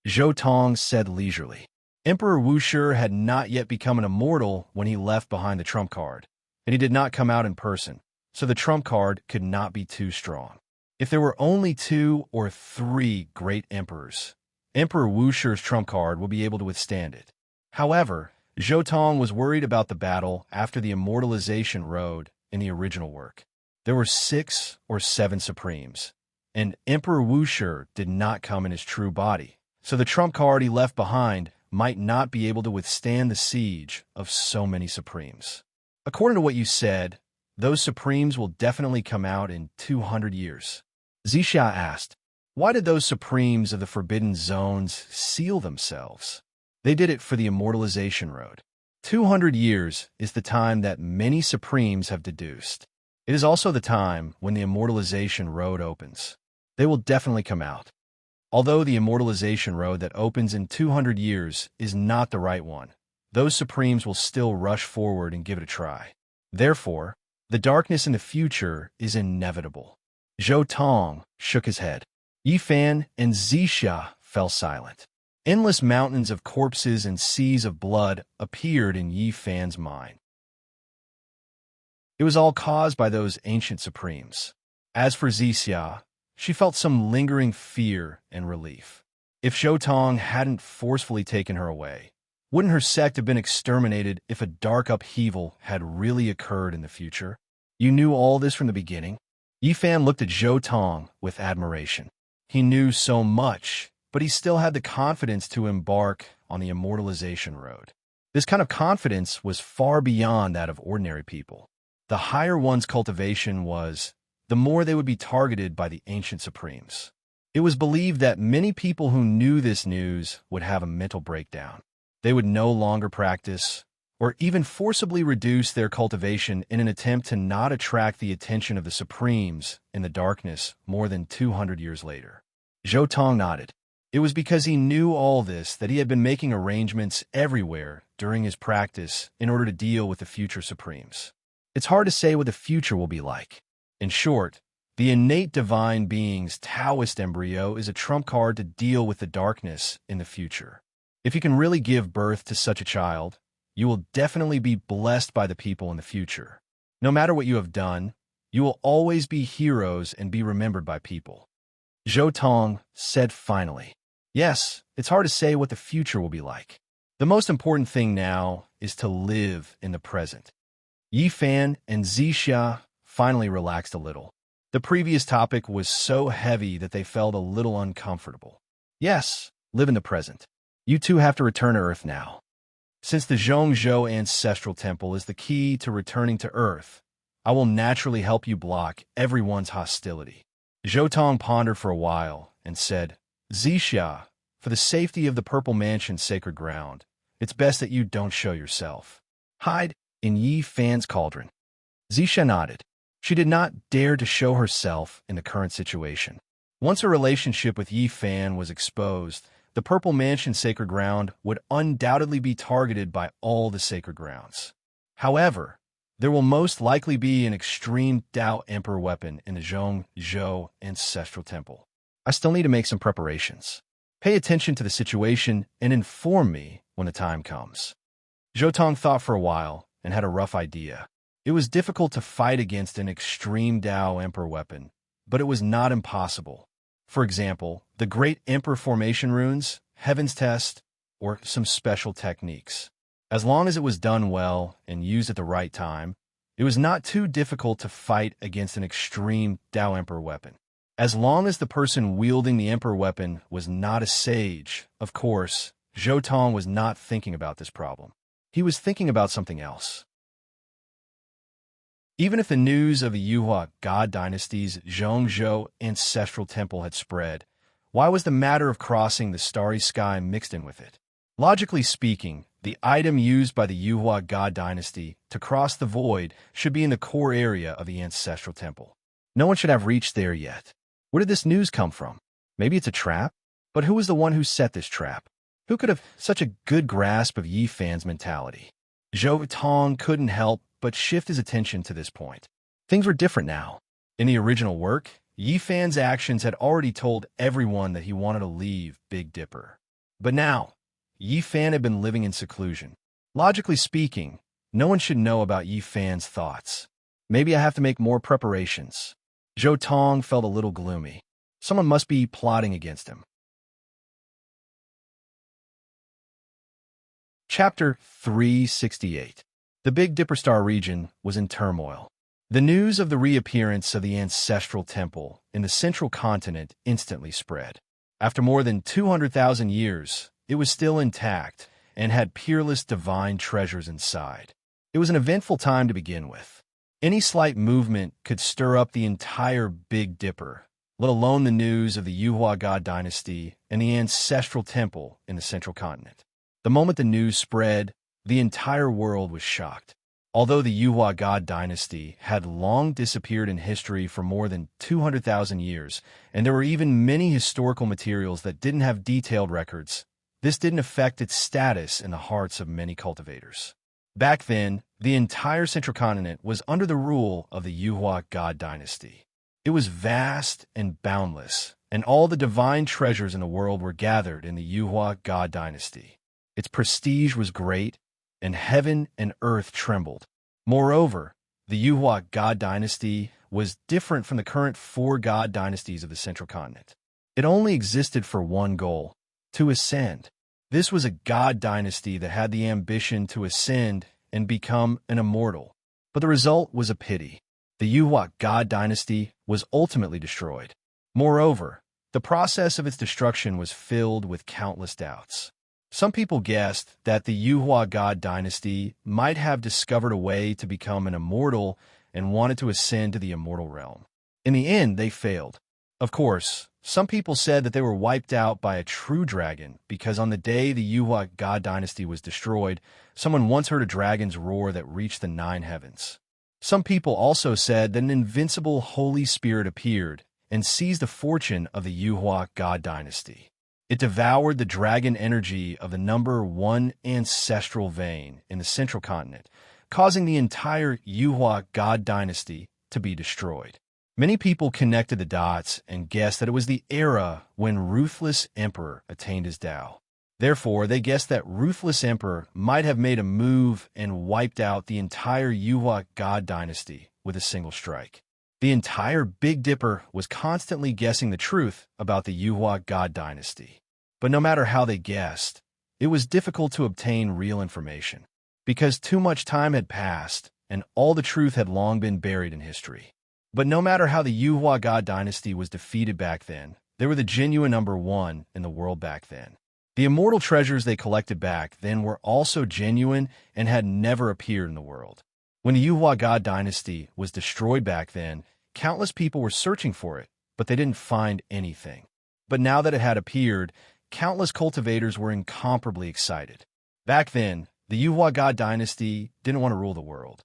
Zhou Tong said leisurely. Emperor Wushi had not yet become an immortal when he left behind the trump card, and he did not come out in person, so the trump card could not be too strong. If there were only 2 or 3 great emperors, Emperor Wushi's trump card will be able to withstand it. However, Zhou Tong was worried about the battle after the immortalization road in the original work. There were 6 or 7 supremes, and Emperor Wushi did not come in his true body, so the trump card he left behind might not be able to withstand the siege of so many supremes. According to what you said, those supremes will definitely come out in 200 years. Zixia asked, why did those supremes of the Forbidden Zones seal themselves? They did it for the immortalization road. 200 years is the time that many supremes have deduced. It is also the time when the immortalization road opens. They will definitely come out. Although the immortalization road that opens in 200 years is not the right one, those supremes will still rush forward and give it a try. Therefore, the darkness in the future is inevitable. Zhou Tong shook his head. Yi Fan and Zixia fell silent. Endless mountains of corpses and seas of blood appeared in Yi Fan's mind. It was all caused by those ancient supremes. As for Zixia, she felt some lingering fear and relief. If Zhou Tong hadn't forcefully taken her away, wouldn't her sect have been exterminated if a dark upheaval had really occurred in the future? You knew all this from the beginning? Yi Fan looked at Zhou Tong with admiration. He knew so much, but he still had the confidence to embark on the immortalization road. This kind of confidence was far beyond that of ordinary people. The higher one's cultivation was, the more they would be targeted by the ancient supremes. It was believed that many people who knew this news would have a mental breakdown. They would no longer practice, or even forcibly reduce their cultivation in an attempt to not attract the attention of the supremes in the darkness more than 200 years later. Zhou Tong nodded. It was because he knew all this that he had been making arrangements everywhere during his practice in order to deal with the future supremes. It's hard to say what the future will be like. In short, the innate divine being's Taoist embryo is a trump card to deal with the darkness in the future. If you can really give birth to such a child, you will definitely be blessed by the people in the future. No matter what you have done, you will always be heroes and be remembered by people. Zhou Tong said finally. Yes, it's hard to say what the future will be like. The most important thing now is to live in the present. Yi Fan and Zixia finally relaxed a little. The previous topic was so heavy that they felt a little uncomfortable. Yes, live in the present. You two have to return to Earth now. Since the Zhongzhou Ancestral Temple is the key to returning to Earth, I will naturally help you block everyone's hostility. Zhou Tong pondered for a while and said, Zixia, for the safety of the Purple Mansion's sacred ground, it's best that you don't show yourself. Hide in Yi Fan's cauldron. Zixia nodded. She did not dare to show herself in the current situation. Once her relationship with Yi Fan was exposed, the Purple Mansion's sacred ground would undoubtedly be targeted by all the sacred grounds. However, there will most likely be an extreme Tao Emperor weapon in the Zhongzhou Ancestral Temple. I still need to make some preparations. Pay attention to the situation and inform me when the time comes. Zhou Tong thought for a while and had a rough idea. It was difficult to fight against an extreme Tao Emperor weapon, but it was not impossible. For example, the Great Emperor Formation runes, Heaven's Test, or some special techniques. As long as it was done well and used at the right time, it was not too difficult to fight against an extreme Tao Emperor weapon. As long as the person wielding the Emperor weapon was not a sage, of course, Zhou Tong was not thinking about this problem. He was thinking about something else. Even if the news of the Yuhua God dynasty's Zhongzhou Ancestral Temple had spread, why was the matter of crossing the starry sky mixed in with it? Logically speaking, the item used by the Yuhua God dynasty to cross the void should be in the core area of the Ancestral Temple. No one should have reached there yet. Where did this news come from? Maybe it's a trap? But who was the one who set this trap? Who could have such a good grasp of Yi Fan's mentality? Zhou Tong couldn't help but shift his attention to this point. Things were different now. In the original work, Yi Fan's actions had already told everyone that he wanted to leave Big Dipper. But now, Yi Fan had been living in seclusion. Logically speaking, no one should know about Yi Fan's thoughts. Maybe I have to make more preparations. Zhou Tong felt a little gloomy. Someone must be plotting against him. Chapter 368. The Big Dipper Star region was in turmoil. The news of the reappearance of the ancestral temple in the central continent instantly spread. After more than 200,000 years, it was still intact and had peerless divine treasures inside. It was an eventful time to begin with. Any slight movement could stir up the entire Big Dipper, let alone the news of the Yuhua God dynasty and the ancestral temple in the central continent. The moment the news spread, the entire world was shocked. Although the Yuhua God dynasty had long disappeared in history for more than 200,000 years, and there were even many historical materials that didn't have detailed records, this didn't affect its status in the hearts of many cultivators. Back then, the entire central continent was under the rule of the Yuhua God dynasty. It was vast and boundless, and all the divine treasures in the world were gathered in the Yuhua God dynasty. Its prestige was great, and heaven and earth trembled. Moreover, the Yuhua God dynasty was different from the current 4 God dynasties of the central continent. It only existed for one goal: to ascend. This was a God dynasty that had the ambition to ascend and become an immortal. But the result was a pity. The Yuhua God dynasty was ultimately destroyed. Moreover, the process of its destruction was filled with countless doubts. Some people guessed that the Yuhua God dynasty might have discovered a way to become an immortal and wanted to ascend to the immortal realm. In the end, they failed. Of course, some people said that they were wiped out by a true dragon because on the day the Yuhua God dynasty was destroyed, someone once heard a dragon's roar that reached the 9 heavens. Some people also said that an invincible Holy Spirit appeared and seized the fortune of the Yuhua God dynasty. It devoured the dragon energy of the number 1 ancestral vein in the central continent, causing the entire Yuhua God dynasty to be destroyed. Many people connected the dots and guessed that it was the era when Ruthless Emperor attained his Tao. Therefore, they guessed that Ruthless Emperor might have made a move and wiped out the entire Yuhua God dynasty with a single strike. The entire Big Dipper was constantly guessing the truth about the Yuhua God dynasty. But no matter how they guessed, it was difficult to obtain real information, because too much time had passed and all the truth had long been buried in history. But no matter how the Yuhua God dynasty was defeated back then, they were the genuine number 1 in the world back then. The immortal treasures they collected back then were also genuine and had never appeared in the world. When the Yuhua God dynasty was destroyed back then, countless people were searching for it, but they didn't find anything. But now that it had appeared, countless cultivators were incomparably excited. Back then, the Yuhua God dynasty didn't want to rule the world.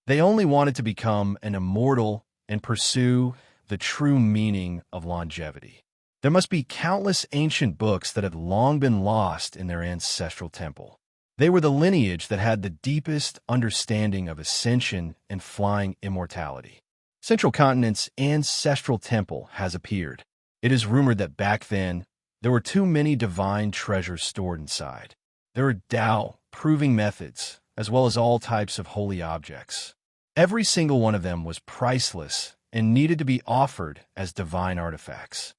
They only wanted to become an immortal and pursue the true meaning of longevity. There must be countless ancient books that had long been lost in their ancestral temple. They were the lineage that had the deepest understanding of ascension and flying immortality. Central Continent's ancestral temple has appeared. It is rumored that back then, there were too many divine treasures stored inside. There were Tao proving methods, as well as all types of holy objects. Every single one of them was priceless and needed to be offered as divine artifacts.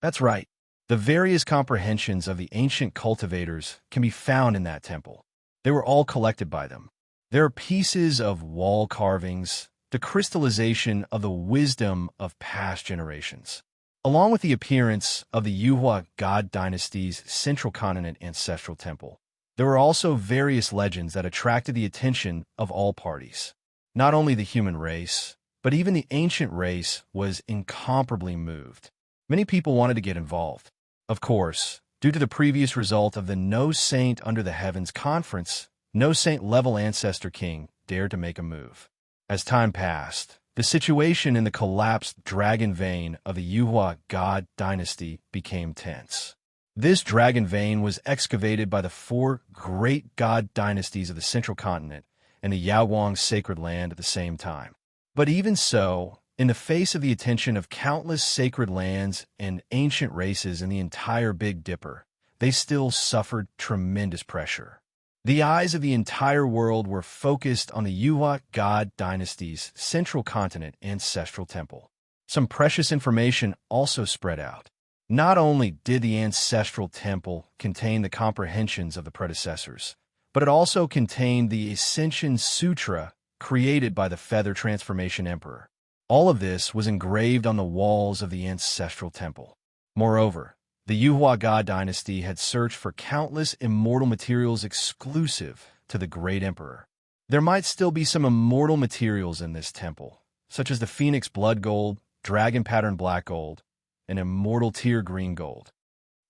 That's right. The various comprehensions of the ancient cultivators can be found in that temple. They were all collected by them. There are pieces of wall carvings, the crystallization of the wisdom of past generations. Along with the appearance of the Yuhua God dynasty's central continent ancestral temple, there were also various legends that attracted the attention of all parties. Not only the human race, but even the ancient race was incomparably moved. Many people wanted to get involved. Of course, due to the previous result of the No Saint Under the Heavens conference, no saint-level ancestor king dared to make a move. As time passed, the situation in the collapsed dragon vein of the Yuhua God dynasty became tense. This dragon vein was excavated by the 4 great God dynasties of the central continent and the Yaoguang's sacred land at the same time. But even so, in the face of the attention of countless sacred lands and ancient races in the entire Big Dipper, they still suffered tremendous pressure. The eyes of the entire world were focused on the Yuhua God dynasty's central continent ancestral temple. Some precious information also spread out. Not only did the ancestral temple contain the comprehensions of the predecessors, but it also contained the Ascension Sutra created by the Feather Transformation Emperor. All of this was engraved on the walls of the ancestral temple. Moreover, the Yuhua God dynasty had searched for countless immortal materials exclusive to the Great Emperor. There might still be some immortal materials in this temple, such as the Phoenix Blood Gold, Dragon Pattern Black Gold, and Immortal Tear Green Gold.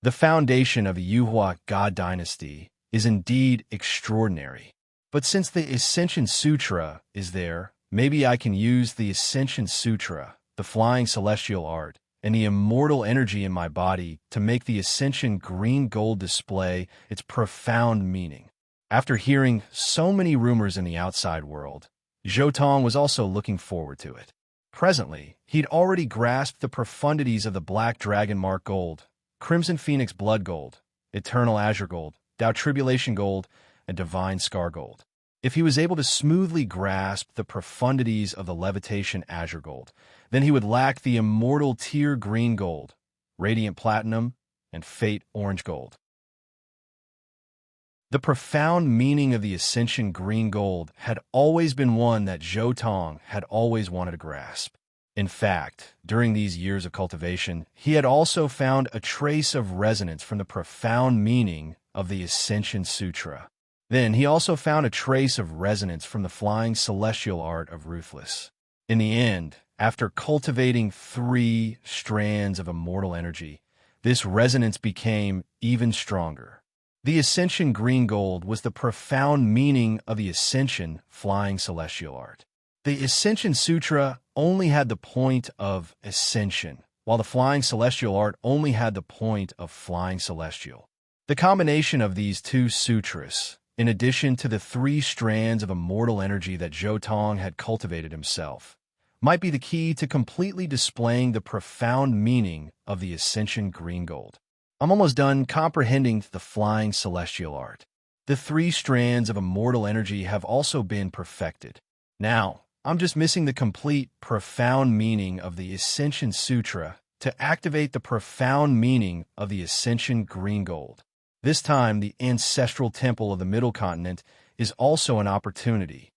The foundation of the Yuhua God dynasty is indeed extraordinary. But since the Ascension Sutra is there, maybe I can use the Ascension Sutra, the flying celestial art, and the immortal energy in my body to make the Ascension Green Gold display its profound meaning. After hearing so many rumors in the outside world, Zhou Tong was also looking forward to it. Presently, he'd already grasped the profundities of the Black Dragon Mark Gold, Crimson Phoenix Blood Gold, Eternal Azure Gold, Tao Tribulation Gold, and Divine Scar Gold. If he was able to smoothly grasp the profundities of the Levitation Azure Gold, then he would lack the Immortal Tear Green Gold, Radiant Platinum, and Fate Orange Gold. The profound meaning of the Ascension Green Gold had always been one that Zhou Tong had always wanted to grasp. In fact, during these years of cultivation, he had also found a trace of resonance from the profound meaning of the Ascension Sutra. Then he also found a trace of resonance from the flying celestial art of Ruthless. In the end, after cultivating 3 strands of immortal energy, this resonance became even stronger. The Ascension Green Gold was the profound meaning of the Ascension flying celestial art. The Ascension Sutra only had the point of ascension, while the flying celestial art only had the point of flying celestial. The combination of these 2 sutras, in addition to the 3 strands of immortal energy that Zhou Tong had cultivated himself, might be the key to completely displaying the profound meaning of the Ascension Green Gold. I'm almost done comprehending the flying celestial art. The 3 strands of immortal energy have also been perfected. Now, I'm just missing the complete, profound meaning of the Ascension Sutra to activate the profound meaning of the Ascension Green Gold. This time, the ancestral temple of the Middle Continent is also an opportunity.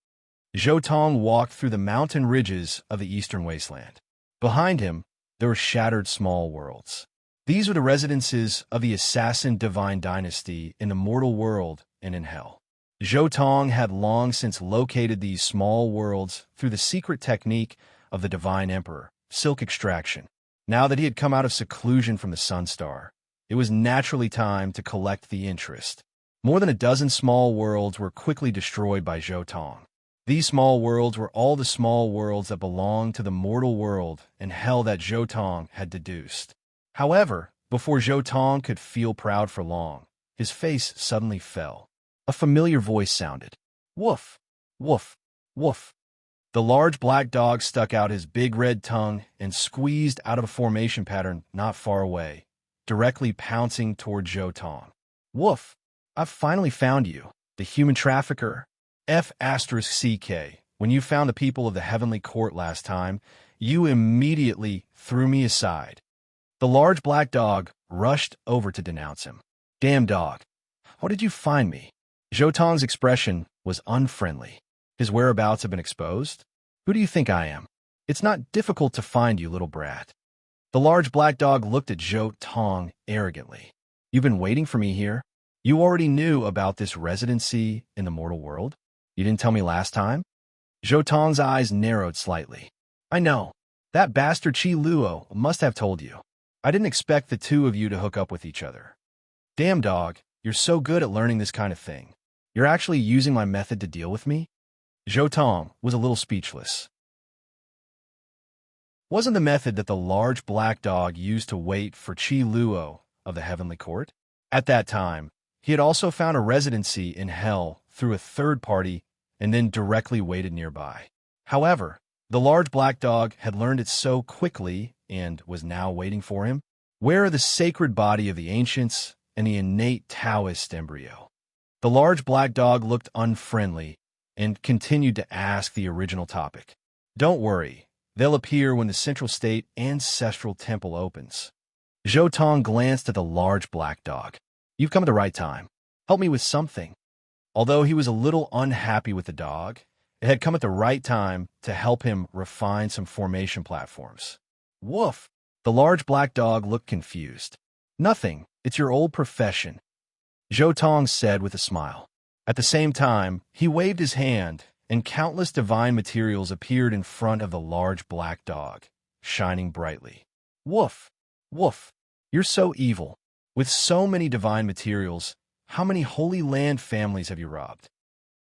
Zhou Tong walked through the mountain ridges of the Eastern Wasteland. Behind him, there were shattered small worlds. These were the residences of the Assassin Divine Dynasty in the mortal world and in hell. Zhou Tong had long since located these small worlds through the secret technique of the Divine Emperor, Silk Extraction. Now that he had come out of seclusion from the Sun Star, it was naturally time to collect the interest. More than a dozen small worlds were quickly destroyed by Zhou Tong. These small worlds were all the small worlds that belonged to the mortal world and hell that Zhou Tong had deduced. However, before Zhou Tong could feel proud for long, his face suddenly fell. A familiar voice sounded. Woof, woof, woof. The large black dog stuck out his big red tongue and squeezed out of a formation pattern not far away, directly pouncing toward Zhou Tong. Woof, I've finally found you, the human trafficker. F*CK. When you found the people of the Heavenly Court last time, you immediately threw me aside. The large black dog rushed over to denounce him. Damn dog, how did you find me? Zhou Tong's expression was unfriendly. His whereabouts have been exposed? Who do you think I am? It's not difficult to find you, little brat. The large black dog looked at Zhou Tong arrogantly. You've been waiting for me here? You already knew about this residency in the mortal world? You didn't tell me last time? Zhou Tong's eyes narrowed slightly. I know. That bastard Qi Luo must have told you. I didn't expect the 2 of you to hook up with each other. Damn dog, you're so good at learning this kind of thing. You're actually using my method to deal with me? Zhou Tong was a little speechless. Wasn't the method that the large black dog used to wait for Qi Luo of the Heavenly Court? At that time, he had also found a residency in hell through a third party and then directly waited nearby. However, the large black dog had learned it so quickly and was now waiting for him. Where are the sacred body of the ancients and the innate Taoist embryo? The large black dog looked unfriendly and continued to ask the original topic. Don't worry, they'll appear when the central state ancestral temple opens. Zhou Tong glanced at the large black dog. You've come at the right time. Help me with something. Although he was a little unhappy with the dog, it had come at the right time to help him refine some formation platforms. Woof! The large black dog looked confused. Nothing, it's your old profession, Zhou Tong said with a smile. At the same time, he waved his hand, and countless divine materials appeared in front of the large black dog, shining brightly. Woof! Woof! You're so evil. With so many divine materials, how many Holy Land families have you robbed?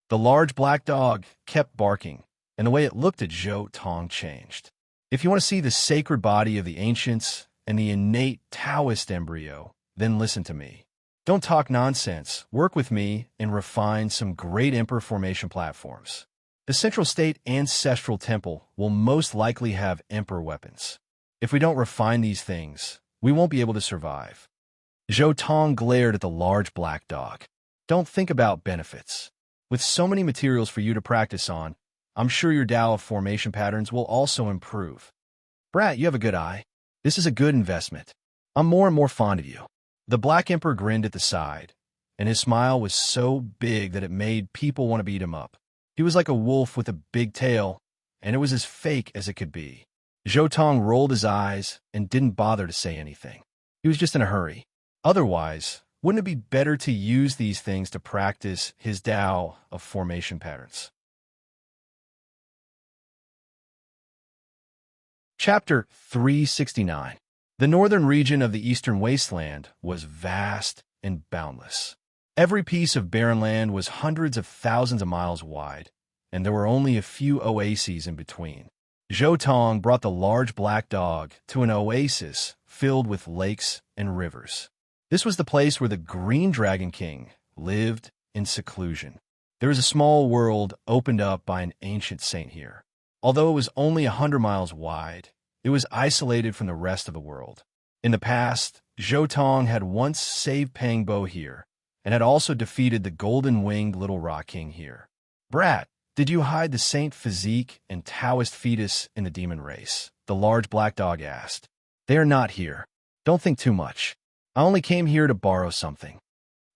The large black dog kept barking, and the way it looked at Zhou Tong changed. If you want to see the sacred body of the ancients and the innate Taoist embryo, then listen to me. Don't talk nonsense. Work with me and refine some great emperor formation platforms. The Central State Ancestral Temple will most likely have emperor weapons. If we don't refine these things, we won't be able to survive. Zhou Tong glared at the large black dog. Don't think about benefits. With so many materials for you to practice on, I'm sure your Tao of formation patterns will also improve. Brat, you have a good eye. This is a good investment. I'm more and more fond of you. The Black Emperor grinned at the side, and his smile was so big that it made people want to beat him up. He was like a wolf with a big tail, and it was as fake as it could be. Zhou Tong rolled his eyes and didn't bother to say anything. He was just in a hurry. Otherwise, wouldn't it be better to use these things to practice his Tao of formation patterns? Chapter 369. The northern region of the eastern wasteland was vast and boundless. Every piece of barren land was hundreds of thousands of miles wide, and there were only a few oases in between. Zhou Tong brought the large black dog to an oasis filled with lakes and rivers. This was the place where the Green Dragon King lived in seclusion. There was a small world opened up by an ancient saint here. Although it was only 100 miles wide, it was isolated from the rest of the world. In the past, Zhou Tong had once saved Pangbo here, and had also defeated the golden-winged Little Rock King here. Brat, did you hide the saint physique and Taoist fetus in the demon race? The large black dog asked. They are not here. Don't think too much. I only came here to borrow something.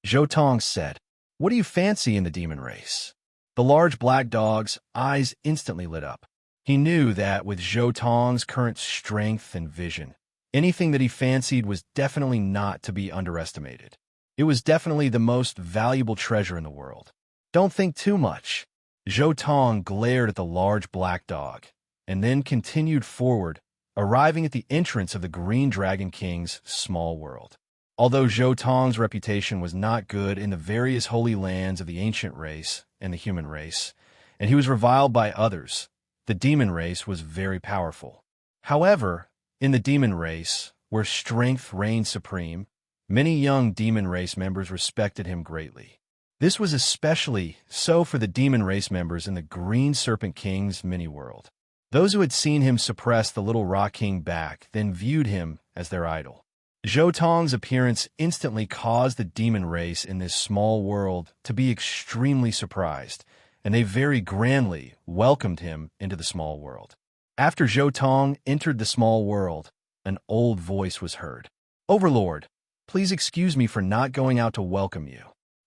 Zhou Tong said. What do you fancy in the demon race? The large black dog's eyes instantly lit up. He knew that with Zhou Tong's current strength and vision, anything that he fancied was definitely not to be underestimated. It was definitely the most valuable treasure in the world. Don't think too much. Zhou Tong glared at the large black dog, and then continued forward, arriving at the entrance of the Green Dragon King's small world. Although Zhou Tong's reputation was not good in the various holy lands of the ancient race and the human race, and he was reviled by others, the demon race was very powerful. However, in the demon race, where strength reigned supreme, many young demon race members respected him greatly. This was especially so for the demon race members in the Green Serpent King's mini-world. Those who had seen him suppress the Little Rock King back then viewed him as their idol. Zhou Tong's appearance instantly caused the demon race in this small world to be extremely surprised, and they very grandly welcomed him into the small world. After Zhou Tong entered the small world, an old voice was heard. Overlord, please excuse me for not going out to welcome you.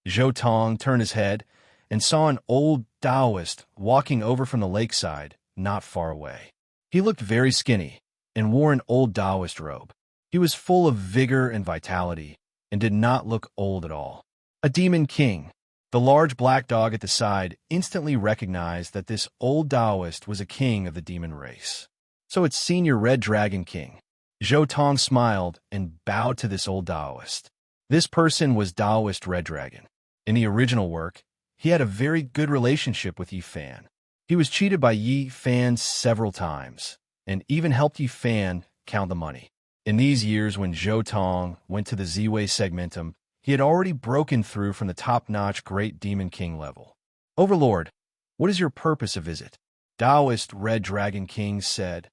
Zhou Tong turned his head and saw an old Taoist walking over from the lakeside not far away. He looked very skinny and wore an old Taoist robe. He was full of vigor and vitality and did not look old at all. A demon king. The large black dog at the side instantly recognized that this old Taoist was a king of the demon race. So it's Senior Red Dragon King. Zhou Tong smiled and bowed to this old Taoist. This person was Taoist Red Dragon. In the original work, he had a very good relationship with Yi Fan. He was cheated by Yi Fan several times, and even helped Yi Fan count the money. In these years when Zhou Tong went to the Z-Way segmentum, he had already broken through from the top-notch Great Demon King level. Overlord, What is your purpose of visit? Taoist Red Dragon King said,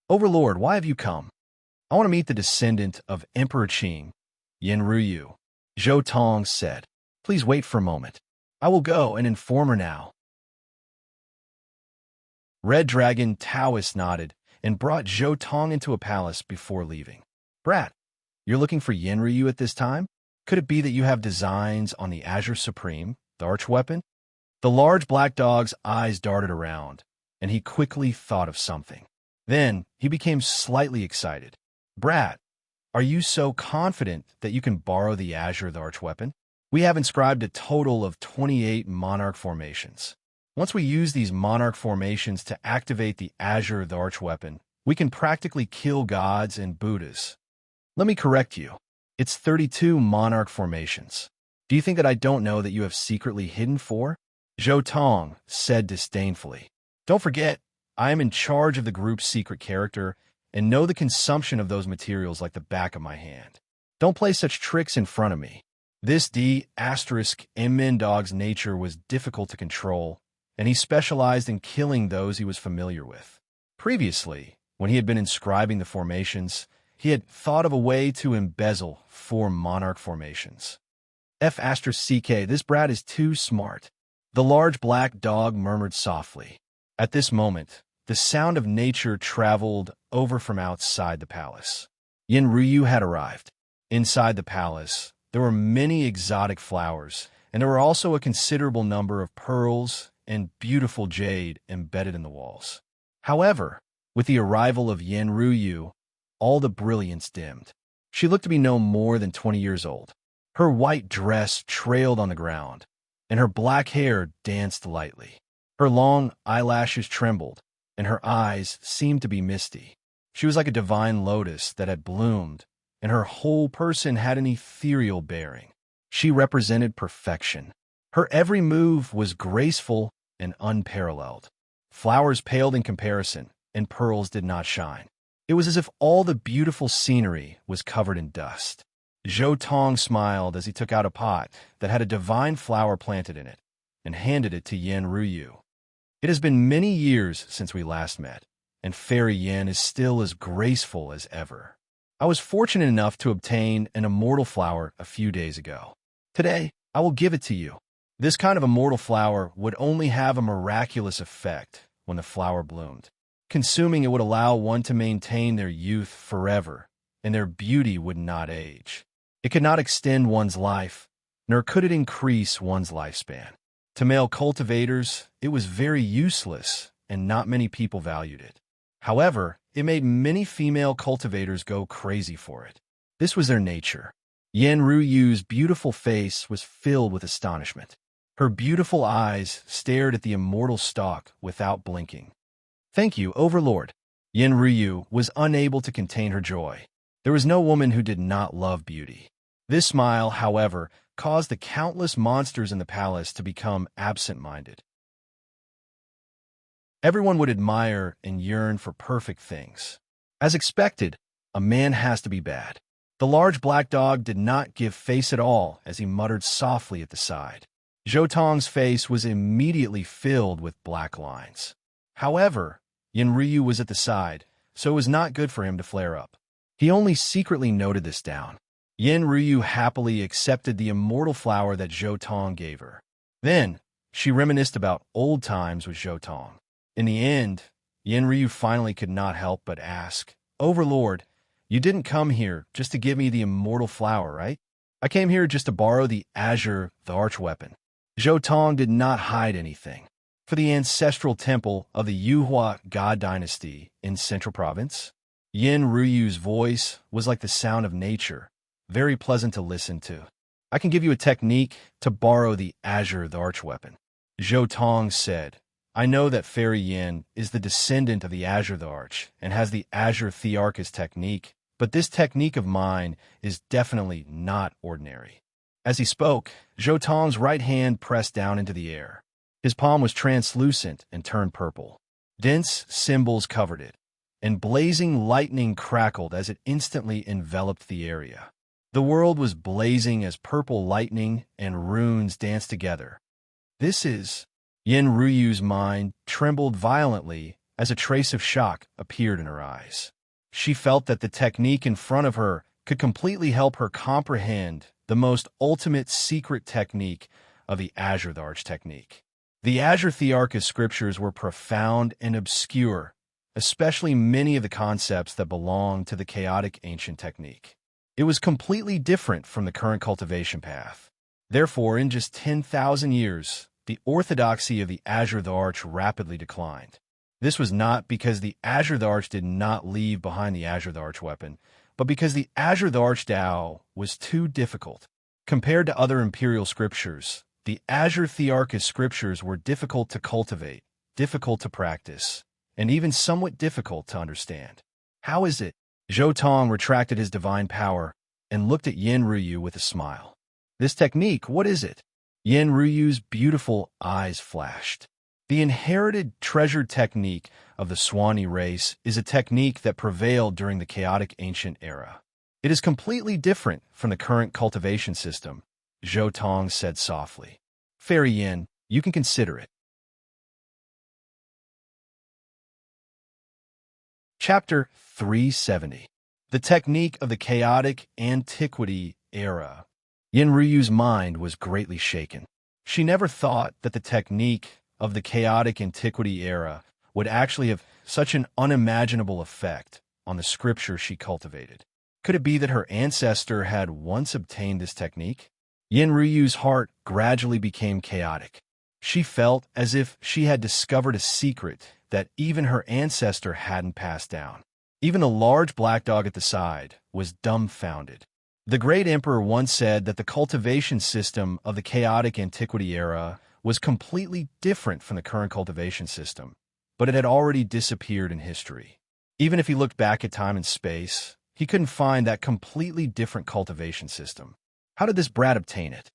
Overlord, why have you come? I want to meet the descendant of Emperor Qing, Yin Ruyu. Zhou Tong said, Please wait for a moment. I will go and inform her now. Red Dragon Taoist nodded and brought Zhou Tong into a palace before leaving. Brat, you're looking for Yin Ryu at this time? Could it be that you have designs on the Azure Supreme, the archweapon? The large black dog's eyes darted around, and he quickly thought of something. Then he became slightly excited. Brat, are you so confident that you can borrow the Azure the archweapon? We have inscribed a total of 28 monarch formations. Once we use these monarch formations to activate the Azure the archweapon, we can practically kill gods and Buddhas. Let me correct you. It's 32 monarch formations. Do you think that I don't know that you have secretly hidden 4? Zhou Tong said disdainfully. Don't forget, I am in charge of the group's secret character and know the consumption of those materials like the back of my hand. Don't play such tricks in front of me. This D*****M dog's nature was difficult to control, and he specialized in killing those he was familiar with. Previously, when he had been inscribing the formations, he had thought of a way to embezzle 4 monarch formations. F***CK, this brat is too smart. The large black dog murmured softly. At this moment, the sound of nature traveled over from outside the palace. Yin Ryu had arrived. Inside the palace, there were many exotic flowers, and there were also a considerable number of pearls and beautiful jade embedded in the walls. However, with the arrival of Yin Ryu, all the brilliance dimmed. She looked to be no more than 20 years old. Her white dress trailed on the ground, and her black hair danced lightly. Her long eyelashes trembled, and her eyes seemed to be misty. She was like a divine lotus that had bloomed, and her whole person had an ethereal bearing. She represented perfection. Her every move was graceful and unparalleled. Flowers paled in comparison, and pearls did not shine. It was as if all the beautiful scenery was covered in dust. Zhou Tong smiled as he took out a pot that had a divine flower planted in it and handed it to Yin Ryu. It has been many years since we last met, and Fairy Yin is still as graceful as ever. I was fortunate enough to obtain an immortal flower a few days ago. Today, I will give it to you. This kind of immortal flower would only have a miraculous effect when the flower bloomed. Consuming it would allow one to maintain their youth forever, and their beauty would not age. It could not extend one's life, nor could it increase one's lifespan. To male cultivators, it was very useless, and not many people valued it. However, it made many female cultivators go crazy for it. This was their nature. Yin Ruryu's beautiful face was filled with astonishment. Her beautiful eyes stared at the immortal stalk without blinking. Thank you, Overlord. Yin Ryu was unable to contain her joy. There was no woman who did not love beauty. This smile, however, caused the countless monsters in the palace to become absent-minded. Everyone would admire and yearn for perfect things. As expected, a man has to be bad. The large black dog did not give face at all as he muttered softly at the side. Zhou Tong's face was immediately filled with black lines. However, Yin Ryu was at the side, so it was not good for him to flare up. He only secretly noted this down. Yin Ryu happily accepted the immortal flower that Zhou Tong gave her. Then, she reminisced about old times with Zhou Tong. In the end, Yin Ryu finally could not help but ask, Overlord, you didn't come here just to give me the immortal flower, right? I came here just to borrow the Azure, the archweapon. Zhou Tong did not hide anything. For the ancestral temple of the Yuhua God dynasty in Central Province, Yin Ryu's voice was like the sound of nature, very pleasant to listen to. I can give you a technique to borrow the Azure, the archweapon. Zhou Tong said, I know that Fairy Yin is the descendant of the Azure the Arch and has the Azure Thearchus technique, but this technique of mine is definitely not ordinary. As he spoke, Zhou Tong's right hand pressed down into the air. His palm was translucent and turned purple. Dense symbols covered it, and blazing lightning crackled as it instantly enveloped the area. The world was blazing as purple lightning and runes danced together. This is... Yin Ruyu's mind trembled violently as a trace of shock appeared in her eyes. She felt that the technique in front of her could completely help her comprehend the most ultimate secret technique of the Azure Arch technique. The Azure Thearchus scriptures were profound and obscure, especially many of the concepts that belonged to the chaotic ancient technique. It was completely different from the current cultivation path. Therefore, in just 10,000 years, the orthodoxy of the Azure Arch rapidly declined. This was not because the Azure Arch did not leave behind the Azure Arch weapon, but because the Azure Arch Tao was too difficult. Compared to other imperial scriptures, the Azure Thearchus scriptures were difficult to cultivate, difficult to practice, and even somewhat difficult to understand. How is it? Zhou Tong retracted his divine power and looked at Yin Ruyu with a smile. This technique, what is it? Yin Ruyu's beautiful eyes flashed. The inherited treasured technique of the Swanee race is a technique that prevailed during the chaotic ancient era. It is completely different from the current cultivation system, Zhou Tong said softly. Fairy Yin, you can consider it. Chapter 370. The Technique of the Chaotic Antiquity Era. Yin Ruyu's mind was greatly shaken. She never thought that the technique of the chaotic antiquity era would actually have such an unimaginable effect on the scripture she cultivated. Could it be that her ancestor had once obtained this technique? Yin Ruyu's heart gradually became chaotic. She felt as if she had discovered a secret that even her ancestor hadn't passed down. Even the large black dog at the side was dumbfounded. The great emperor once said that the cultivation system of the chaotic antiquity era was completely different from the current cultivation system, but it had already disappeared in history. Even if he looked back at time and space, he couldn't find that completely different cultivation system. How did this brat obtain it?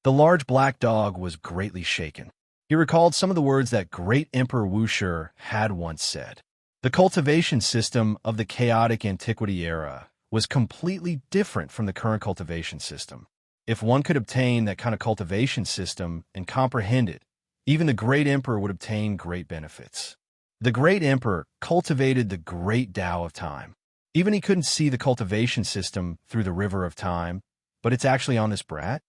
The large black dog was greatly shaken. He recalled some of the words that great Emperor Wushi had once said. The cultivation system of the chaotic antiquity era was completely different from the current cultivation system. If one could obtain that kind of cultivation system and comprehend it, even the great emperor would obtain great benefits. The great emperor cultivated the great Tao of time. Even he couldn't see the cultivation system through the river of time, but it's actually on this brat?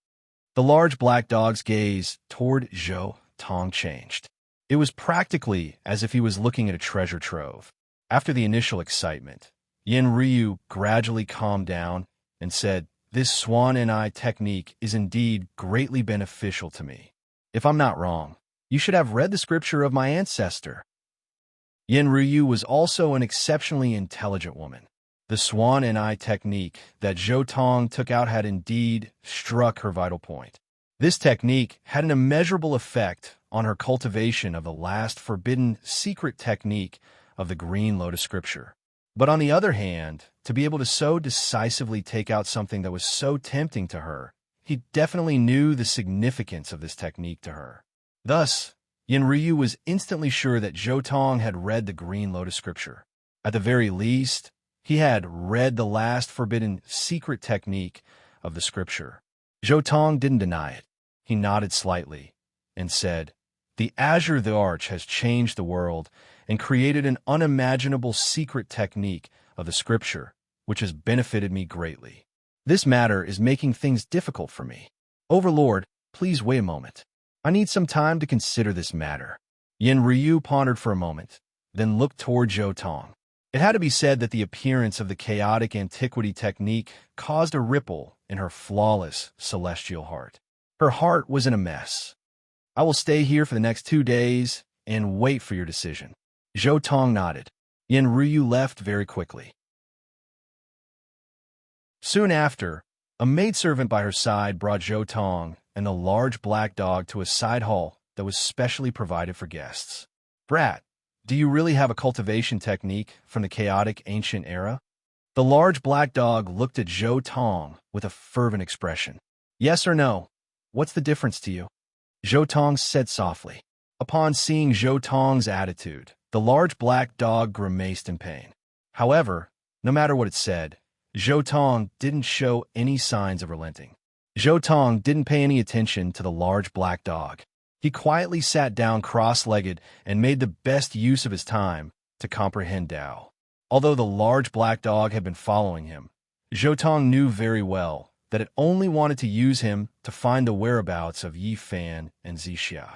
The large black dog's gaze toward Zhou Tong changed. It was practically as if he was looking at a treasure trove. After the initial excitement, Yin Ryu gradually calmed down and said, "This swan and eye technique is indeed greatly beneficial to me. If I'm not wrong, you should have read the scripture of my ancestor." Yin Ryu was also an exceptionally intelligent woman. The swan and eye technique that Zhou Tong took out had indeed struck her vital point. This technique had an immeasurable effect on her cultivation of the last forbidden secret technique of the Green Lotus Scripture. But on the other hand, to be able to so decisively take out something that was so tempting to her, he definitely knew the significance of this technique to her. Thus, Yin Ryu was instantly sure that Zhou Tong had read the Green Lotus Scripture. At the very least, he had read the last forbidden secret technique of the Scripture. Zhou Tong didn't deny it. He nodded slightly and said, "The Azure the Arch has changed the world and created an unimaginable secret technique of the Scripture, which has benefited me greatly. This matter is making things difficult for me. Overlord, please wait a moment. I need some time to consider this matter." Yin Ryu pondered for a moment, then looked toward Zhou Tong. It had to be said that the appearance of the chaotic antiquity technique caused a ripple in her flawless celestial heart. Her heart was in a mess. "I will stay here for the next 2 days and wait for your decision." Zhou Tong nodded. Yin Ryu left very quickly. Soon after, a maidservant by her side brought Zhou Tong and the large black dog to a side hall that was specially provided for guests. "Brat, do you really have a cultivation technique from the chaotic ancient era?" The large black dog looked at Zhou Tong with a fervent expression. "Yes or no? What's the difference to you?" Zhou Tong said softly. Upon seeing Zhou Tong's attitude, the large black dog grimaced in pain. However, no matter what it said, Zhou Tong didn't show any signs of relenting. Zhou Tong didn't pay any attention to the large black dog. He quietly sat down cross-legged and made the best use of his time to comprehend Tao. Although the large black dog had been following him, Zhou knew very well that it only wanted to use him to find the whereabouts of Yi Fan and Zixia.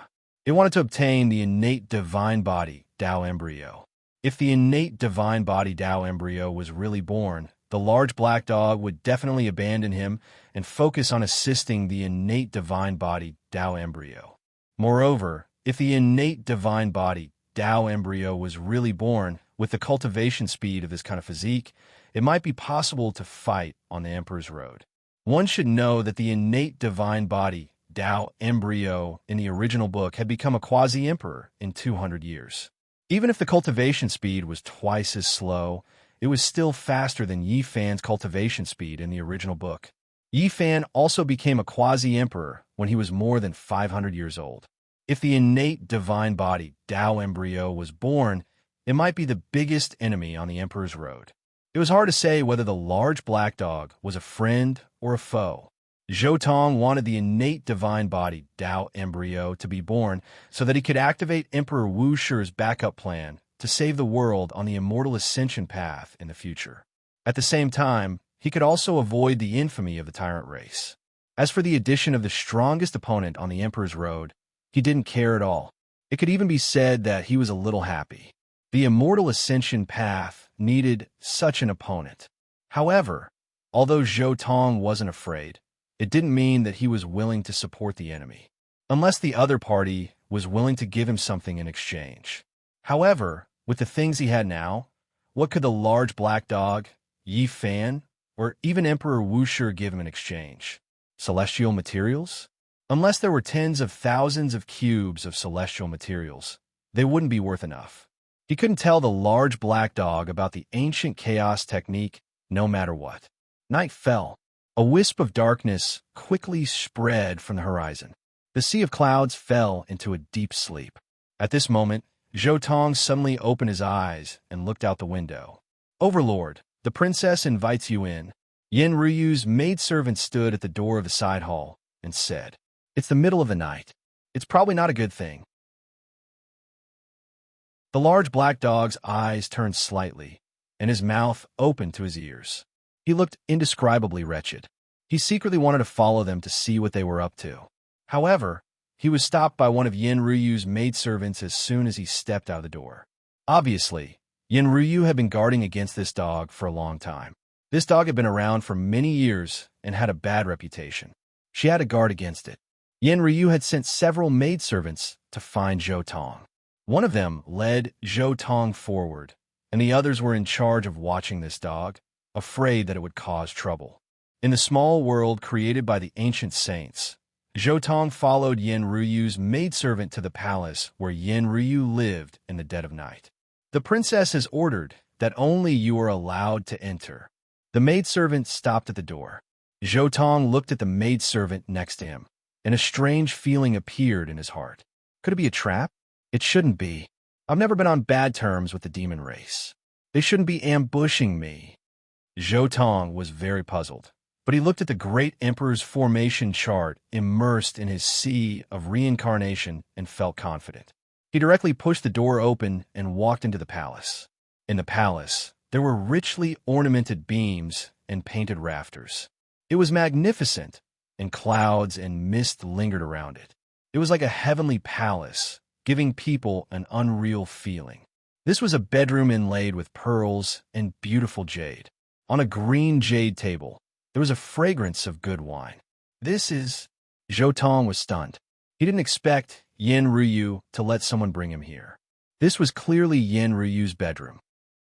It wanted to obtain the innate divine body, Tao embryo. If the innate divine body Tao embryo was really born, the large black dog would definitely abandon him and focus on assisting the innate divine body Tao embryo. Moreover, if the innate divine body Tao embryo was really born with the cultivation speed of this kind of physique, it might be possible to fight on the Emperor's Road. One should know that the innate divine body Tao embryo in the original book had become a quasi-emperor in 200 years. Even if the cultivation speed was twice as slow, it was still faster than Yi Fan's cultivation speed in the original book. Yi Fan also became a quasi-emperor when he was more than 500 years old. If the innate divine body Tao embryo was born, it might be the biggest enemy on the Emperor's Road. It was hard to say whether the large black dog was a friend or a foe. Zhou wanted the innate divine body Tao embryo to be born so that he could activate Emperor Wu Shi's backup plan to save the world on the immortal ascension path in the future. At the same time, he could also avoid the infamy of the tyrant race. As for the addition of the strongest opponent on the Emperor's Road, he didn't care at all. It could even be said that he was a little happy. The immortal ascension path needed such an opponent. However, although Zhou wasn't afraid, it didn't mean that he was willing to support the enemy, unless the other party was willing to give him something in exchange. However, with the things he had now, what could the large black dog, Yi Fan, or even Emperor Wu Shi give him in exchange? Celestial materials? Unless there were tens of thousands of cubes of celestial materials, they wouldn't be worth enough. He couldn't tell the large black dog about the ancient chaos technique no matter what. Night fell. A wisp of darkness quickly spread from the horizon. The sea of clouds fell into a deep sleep. At this moment, Zhou suddenly opened his eyes and looked out the window. "Overlord, the princess invites you in." Yin Ruyu's maidservant stood at the door of the side hall and said, "It's the middle of the night. It's probably not a good thing." The large black dog's eyes turned slightly, and his mouth opened to his ears. He looked indescribably wretched. He secretly wanted to follow them to see what they were up to. However, he was stopped by one of Yin Ruyu's maidservants as soon as he stepped out of the door. Obviously, Yin Ryu had been guarding against this dog for a long time. This dog had been around for many years and had a bad reputation. She had to guard against it. Yin Ryu had sent several maidservants to find Zhou. One of them led Zhou forward, and the others were in charge of watching this dog, afraid that it would cause trouble. In the small world created by the ancient saints, Zhou followed Yin Ruyu's maidservant to the palace where Yin Ryu lived in the dead of night. "The princess has ordered that only you are allowed to enter." The maidservant stopped at the door. Zhou looked at the maidservant next to him, and a strange feeling appeared in his heart. Could it be a trap? It shouldn't be. I've never been on bad terms with the demon race. They shouldn't be ambushing me. Zhou was very puzzled, but he looked at the great emperor's formation chart immersed in his sea of reincarnation and felt confident. He directly pushed the door open and walked into the palace. In the palace, there were richly ornamented beams and painted rafters. It was magnificent, and clouds and mist lingered around it. It was like a heavenly palace, giving people an unreal feeling. This was a bedroom inlaid with pearls and beautiful jade. On a green jade table, there was a fragrance of good wine. Zhou was stunned. He didn't expect Yin Ryu to let someone bring him here. This was clearly Yin Ryu's bedroom.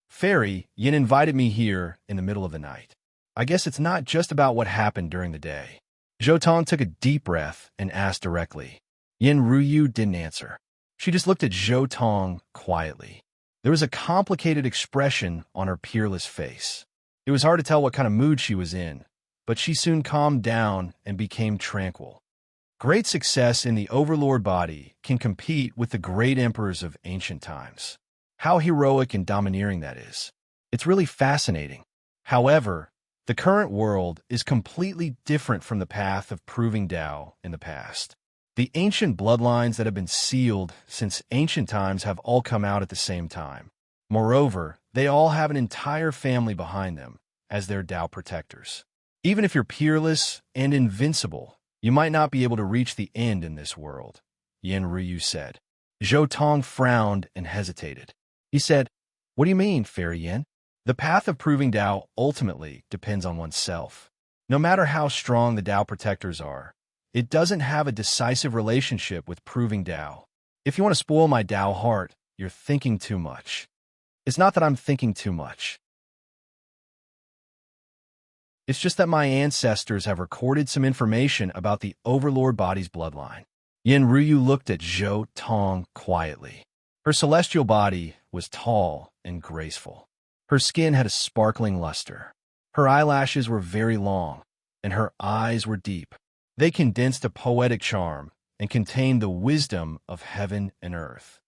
"Fairy, Yin invited me here in the middle of the night. I guess it's not just about what happened during the day." Zhou took a deep breath and asked directly. Yin Ryu didn't answer. She just looked at Zhou quietly. There was a complicated expression on her peerless face. It was hard to tell what kind of mood she was in, but she soon calmed down and became tranquil. Great success in the overlord body can compete with the great emperors of ancient times. How heroic and domineering that is. It's really fascinating. However, the current world is completely different from the path of proving Tao in the past. The ancient bloodlines that have been sealed since ancient times have all come out at the same time. Moreover, they all have an entire family behind them as their Tao protectors. Even if you're peerless and invincible, you might not be able to reach the end in this world, Yin Ryu said. Zhou Tong frowned and hesitated. He said, "What do you mean, Fairy Yin?" The path of proving Tao ultimately depends on oneself. No matter how strong the Tao protectors are, it doesn't have a decisive relationship with proving Tao. If you want to spoil my Tao heart, you're thinking too much. It's not that I'm thinking too much. It's just that my ancestors have recorded some information about the Overlord body's bloodline. Yin Ryu looked at Zhou Tong quietly. Her celestial body was tall and graceful. Her skin had a sparkling luster. Her eyelashes were very long, and her eyes were deep. They condensed a poetic charm and contained the wisdom of heaven and earth.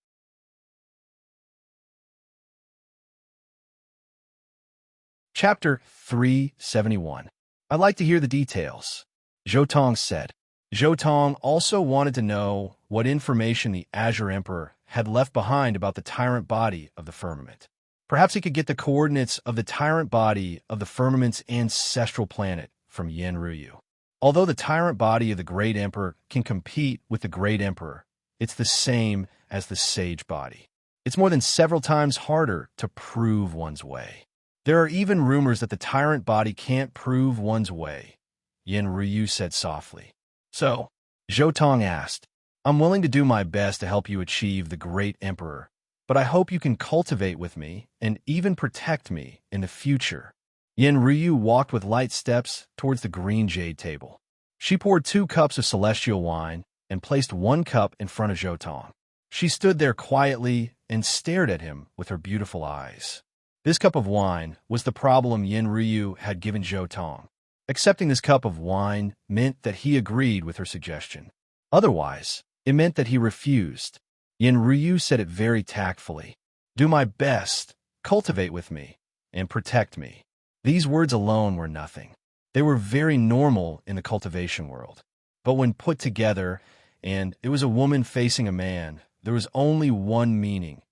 Chapter 371. I'd like to hear the details, Zhou Tong said. Zhou Tong also wanted to know what information the Azure Emperor had left behind about the tyrant body of the firmament. Perhaps he could get the coordinates of the tyrant body of the firmament's ancestral planet from Yin Ryu. Although the tyrant body of the Great Emperor can compete with the Great Emperor, it's the same as the Sage body. It's more than several times harder to prove one's way. There are even rumors that the tyrant body can't prove one's way, Yin Ryu said softly. So, Zhou Tong asked, I'm willing to do my best to help you achieve the Great Emperor, but I hope you can cultivate with me and even protect me in the future. Yin Ryu walked with light steps towards the green jade table. She poured 2 cups of celestial wine and placed 1 cup in front of Zhou Tong. She stood there quietly and stared at him with her beautiful eyes. This cup of wine was the problem Yin Ryu had given Zhou Tong. Accepting this cup of wine meant that he agreed with her suggestion. Otherwise, it meant that he refused. Yin Ryu said it very tactfully. Do my best, cultivate with me, and protect me. These words alone were nothing. They were very normal in the cultivation world. But when put together, and it was a woman facing a man, there was only one meaning: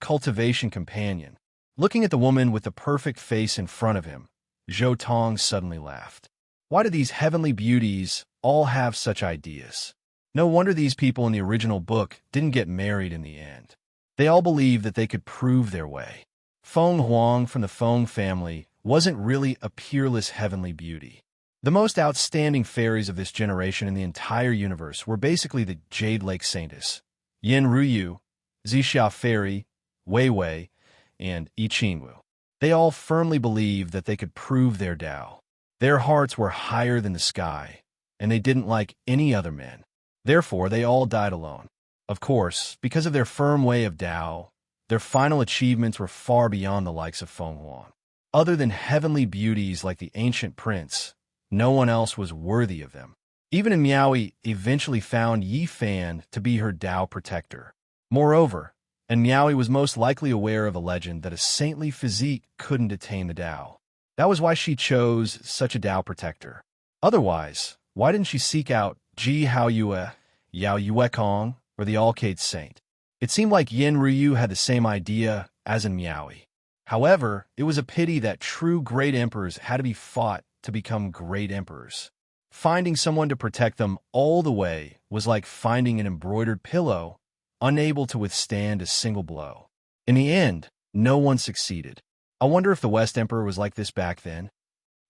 cultivation companion. Looking at the woman with the perfect face in front of him, Zhou Tong suddenly laughed. Why do these heavenly beauties all have such ideas? No wonder these people in the original book didn't get married in the end. They all believed that they could prove their way. Feng Huang from the Feng family wasn't really a peerless heavenly beauty. The most outstanding fairies of this generation in the entire universe were basically the Jade Lake Saintess, Yin Ryu, Zixia Fairy, Wei Wei, and I Qingwu. They all firmly believed that they could prove their Tao. Their hearts were higher than the sky, and they didn't like any other men. Therefore, they all died alone. Of course, because of their firm way of Tao, their final achievements were far beyond the likes of Feng Huang. Other than heavenly beauties like the ancient prince, no one else was worthy of them. Even Miaoi eventually found Yi Fan to be her Tao protector. Moreover, and Miaoi was most likely aware of a legend that a saintly physique couldn't attain the Tao. That was why she chose such a Tao protector. Otherwise, why didn't she seek out Ji Haoyue, Yao Yuekong, or the Alcade Saint? It seemed like Yin Ryu had the same idea as in Miaoi. However, it was a pity that true great emperors had to be fought to become great emperors. Finding someone to protect them all the way was like finding an embroidered pillow, unable to withstand a single blow. In the end, no one succeeded. I wonder if the West Emperor was like this back then.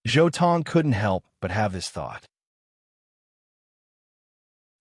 Zhou Tong couldn't help but have this thought.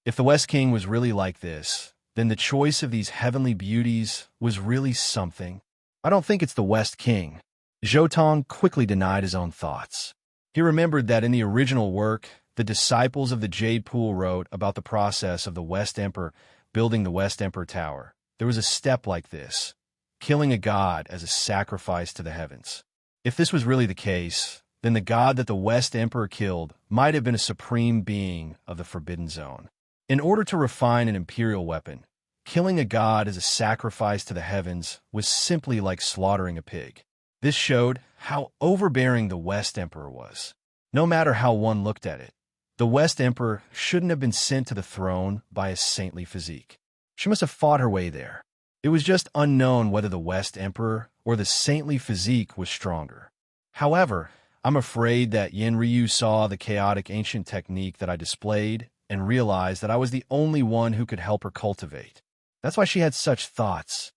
If the West King was really like this, then the choice of these heavenly beauties was really something. I don't think it's the West King. Zhou Tong quickly denied his own thoughts. He remembered that in the original work, the disciples of the Jade Pool wrote about the process of the West Emperor building the West Emperor Tower. There was a step like this: killing a god as a sacrifice to the heavens. If this was really the case, then the god that the West Emperor killed might have been a supreme being of the Forbidden Zone. In order to refine an imperial weapon, killing a god as a sacrifice to the heavens was simply like slaughtering a pig. This showed how overbearing the West Emperor was. No matter how one looked at it, The West Emperor shouldn't have been sent to the throne by a saintly physique. She must have fought her way there. It was just unknown whether the West Emperor or the saintly physique was stronger. However, I'm afraid that Yin Ryu saw the chaotic ancient technique that I displayed and realized that I was the only one who could help her cultivate. That's why she had such thoughts.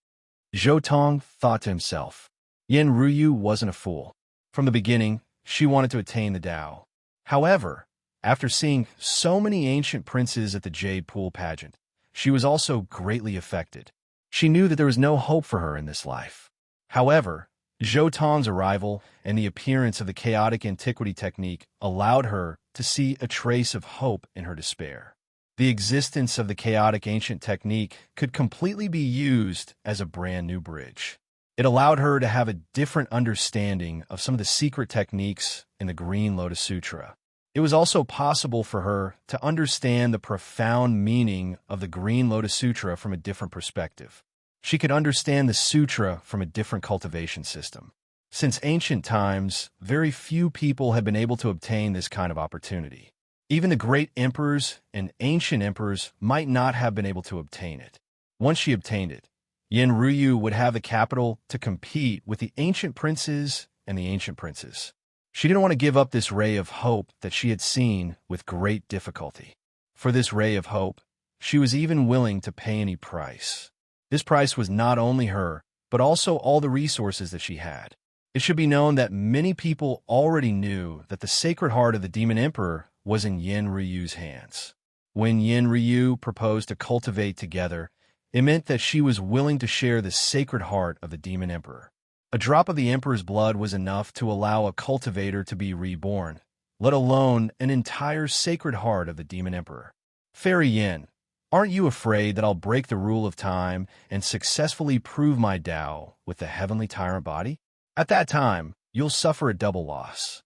Zhou Tong thought to himself. Yin Ryu wasn't a fool. From the beginning, she wanted to attain the Tao. However, after seeing so many ancient princes at the Jade Pool pageant, she was also greatly affected. She knew that there was no hope for her in this life. However, Zhou Tong's arrival and the appearance of the chaotic antiquity technique allowed her to see a trace of hope in her despair. The existence of the chaotic ancient technique could completely be used as a brand new bridge. It allowed her to have a different understanding of some of the secret techniques in the Green Lotus Sutra. It was also possible for her to understand the profound meaning of the Green Lotus Sutra from a different perspective. She could understand the sutra from a different cultivation system. Since ancient times, very few people have been able to obtain this kind of opportunity. Even the great emperors and ancient emperors might not have been able to obtain it. Once she obtained it, Yin Ryu would have the capital to compete with the ancient princes and the ancient princes. She didn't want to give up this ray of hope that she had seen with great difficulty. For this ray of hope, she was even willing to pay any price. This price was not only her, but also all the resources that she had. It should be known that many people already knew that the Sacred Heart of the Demon Emperor was in Yin Ryu's hands. When Yin Ryu proposed to cultivate together, it meant that she was willing to share the Sacred Heart of the Demon Emperor. A drop of the Emperor's blood was enough to allow a cultivator to be reborn, let alone an entire Sacred Heart of the Demon Emperor. Fairy Yin, aren't you afraid that I'll break the rule of time and successfully prove my Tao with the heavenly tyrant body? At that time, you'll suffer a double loss.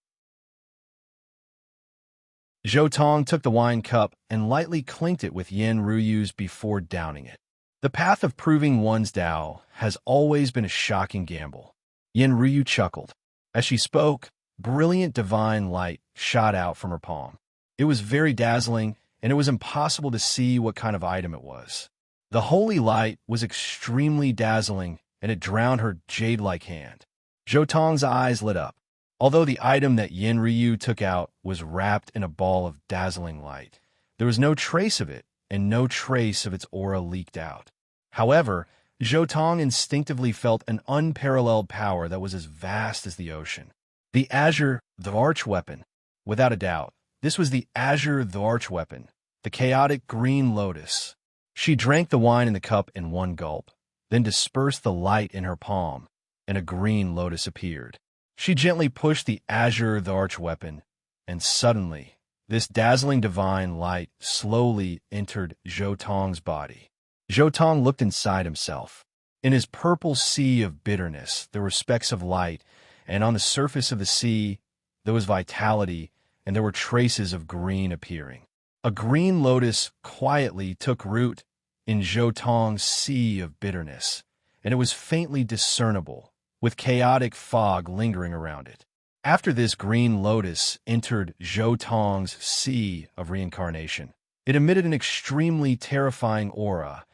Zhou Tong took the wine cup and lightly clinked it with Yin Ryu's before downing it. The path of proving one's Tao has always been a shocking gamble. Yin Ryu chuckled. As she spoke, brilliant divine light shot out from her palm. It was very dazzling, and it was impossible to see what kind of item it was. The holy light was extremely dazzling, and it drowned her jade-like hand. Zhou Tong's eyes lit up. Although the item that Yin Ryu took out was wrapped in a ball of dazzling light, there was no trace of it, and no trace of its aura leaked out. However, Zhou Tong instinctively felt an unparalleled power that was as vast as the ocean. The Azure, the Archweapon. Without a doubt, this was the Azure, the Archweapon, the chaotic green lotus. She drank the wine in the cup in one gulp, then dispersed the light in her palm, and a green lotus appeared. She gently pushed the Azure, the Archweapon, and suddenly, this dazzling divine light slowly entered Zhou Tong's body. Zhou Tong looked inside himself. In his purple sea of bitterness, there were specks of light, and on the surface of the sea, there was vitality, and there were traces of green appearing. A green lotus quietly took root in Zhou Tong's sea of bitterness, and it was faintly discernible, with chaotic fog lingering around it. After this green lotus entered Zhou Tong's sea of reincarnation, it emitted an extremely terrifying aura,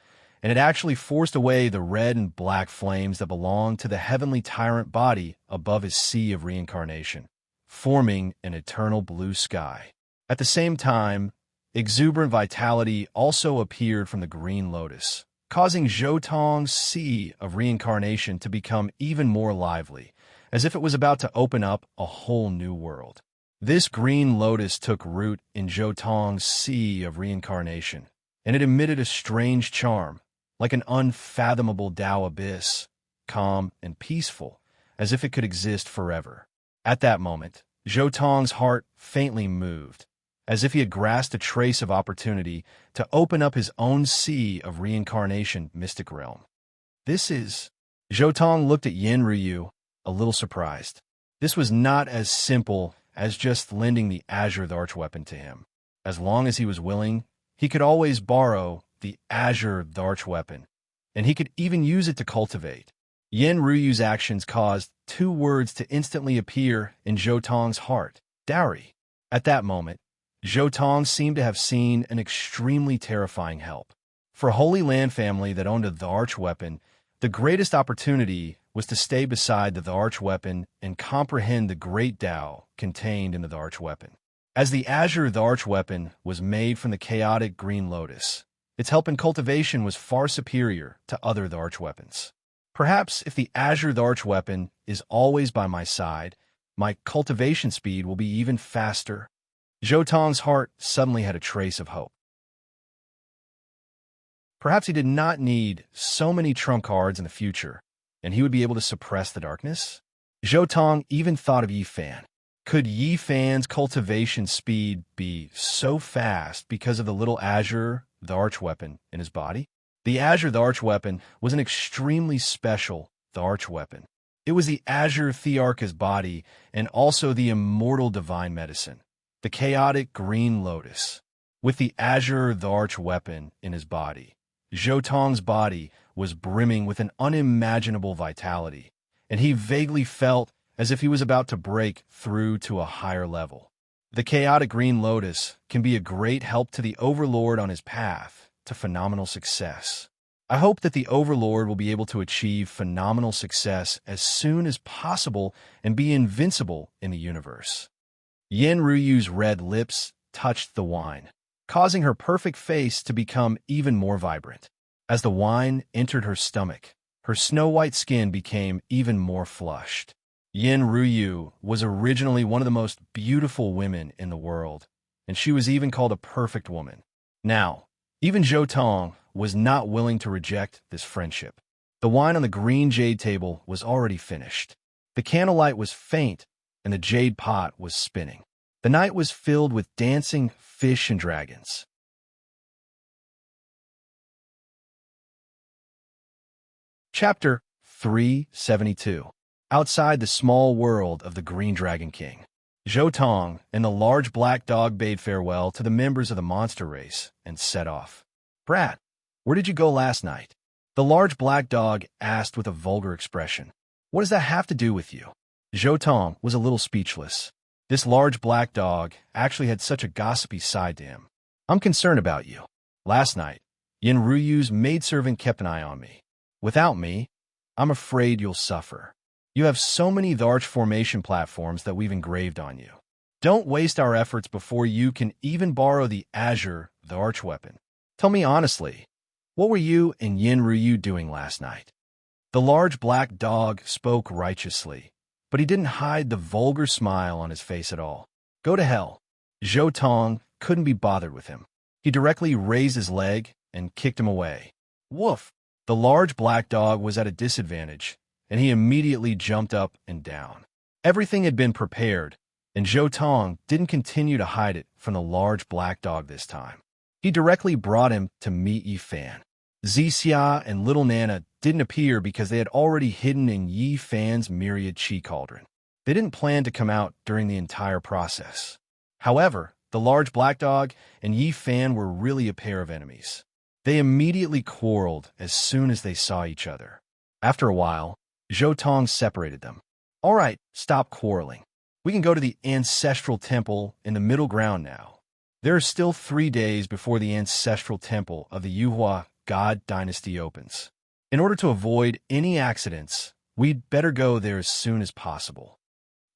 and it actually forced away the red and black flames that belonged to the heavenly tyrant body above his sea of reincarnation, forming an eternal blue sky. At the same time, exuberant vitality also appeared from the green lotus, causing Zhou Tong's sea of reincarnation to become even more lively, as if it was about to open up a whole new world. This green lotus took root in Zhou Tong's sea of reincarnation, and it emitted a strange charm, like an unfathomable Tao abyss, calm and peaceful, as if it could exist forever. At that moment, Zhou Tong's heart faintly moved, as if he had grasped a trace of opportunity to open up his own sea of reincarnation mystic realm. This is... Zhou Tong looked at Yin Ryu, a little surprised. This was not as simple as just lending the Azure the Archweapon to him. As long as he was willing, he could always borrow the Azure the Archweapon, and he could even use it to cultivate. Yin Ryu's actions caused two words to instantly appear in Zhou Tong's heart: dowry. At that moment, Zhou Tong seemed to have seen an extremely terrifying help. For a Holy Land family that owned the archweapon, the greatest opportunity was to stay beside the archweapon and comprehend the great Tao contained in the archweapon. As the azure archweapon was made from the chaotic green lotus, its help in cultivation was far superior to other archweapons. Perhaps if the azure archweapon is always by my side, my cultivation speed will be even faster. Zhou Tong's heart suddenly had a trace of hope. Perhaps he did not need so many trump cards in the future, and he would be able to suppress the darkness. Zhou Tong even thought of Yi Fan. Could Yi Fan's cultivation speed be so fast because of the little azure, the archweapon, in his body? The azure, the archweapon, was an extremely special, the archweapon. It was the azure Thearcha's body and also the immortal divine medicine, the chaotic green lotus. With the azure, the archweapon, in his body, Zhou Tong's body was brimming with an unimaginable vitality, and he vaguely felt as if he was about to break through to a higher level. The chaotic green lotus can be a great help to the Overlord on his path to phenomenal success. I hope that the Overlord will be able to achieve phenomenal success as soon as possible and be invincible in the universe. Yin Ruyu's red lips touched the wine, causing her perfect face to become even more vibrant. As the wine entered her stomach, her snow-white skin became even more flushed. Yin Ruyu was originally one of the most beautiful women in the world, and she was even called a perfect woman. Now, even Zhou Tong was not willing to reject this friendship. The wine on the green jade table was already finished. The candlelight was faint, and the jade pot was spinning. The night was filled with dancing fish and dragons. Chapter 372. Outside the small world of the Green Dragon King, Zhou Tong and the large black dog bade farewell to the members of the monster race and set off. "Brat, where did you go last night?" The large black dog asked with a vulgar expression. "What does that have to do with you?" Zhou Tong was a little speechless. This large black dog actually had such a gossipy side to him. "I'm concerned about you. Last night, Yin Ruyu's maidservant kept an eye on me. Without me, I'm afraid you'll suffer. You have so many arch formation platforms that we've engraved on you. Don't waste our efforts before you can even borrow the azure, the arch weapon. Tell me honestly, what were you and Yin Ryu doing last night?" The large black dog spoke righteously, but he didn't hide the vulgar smile on his face at all. "Go to hell." Zhou Tong couldn't be bothered with him. He directly raised his leg and kicked him away. Woof! The large black dog was at a disadvantage, and he immediately jumped up and down. Everything had been prepared, and Zhou Tong didn't continue to hide it from the large black dog this time. He directly brought him to meet Yi Fan. Zixia and Little Nana didn't appear because they had already hidden in Yi Fan's myriad chi cauldron. They didn't plan to come out during the entire process. However, the large black dog and Yi Fan were really a pair of enemies. They immediately quarreled as soon as they saw each other. After a while, Zhou Tong separated them. "All right, stop quarreling. We can go to the ancestral temple in the middle ground now. There are still 3 days before the ancestral temple of the Yuhua God dynasty opens. In order to avoid any accidents, we'd better go there as soon as possible."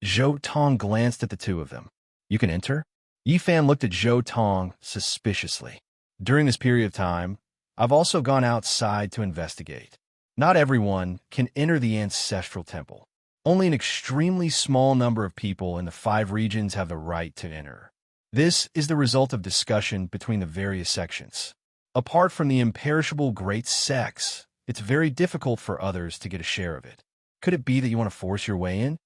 Zhou Tong glanced at the two of them. "You can enter?" Yi Fan looked at Zhou Tong suspiciously. "During this period of time, I've also gone outside to investigate. Not everyone can enter the ancestral temple. Only an extremely small number of people in the 5 regions have the right to enter. This is the result of discussion between the various sections. Apart from the imperishable great sex, it's very difficult for others to get a share of it. Could it be that you want to force your way in?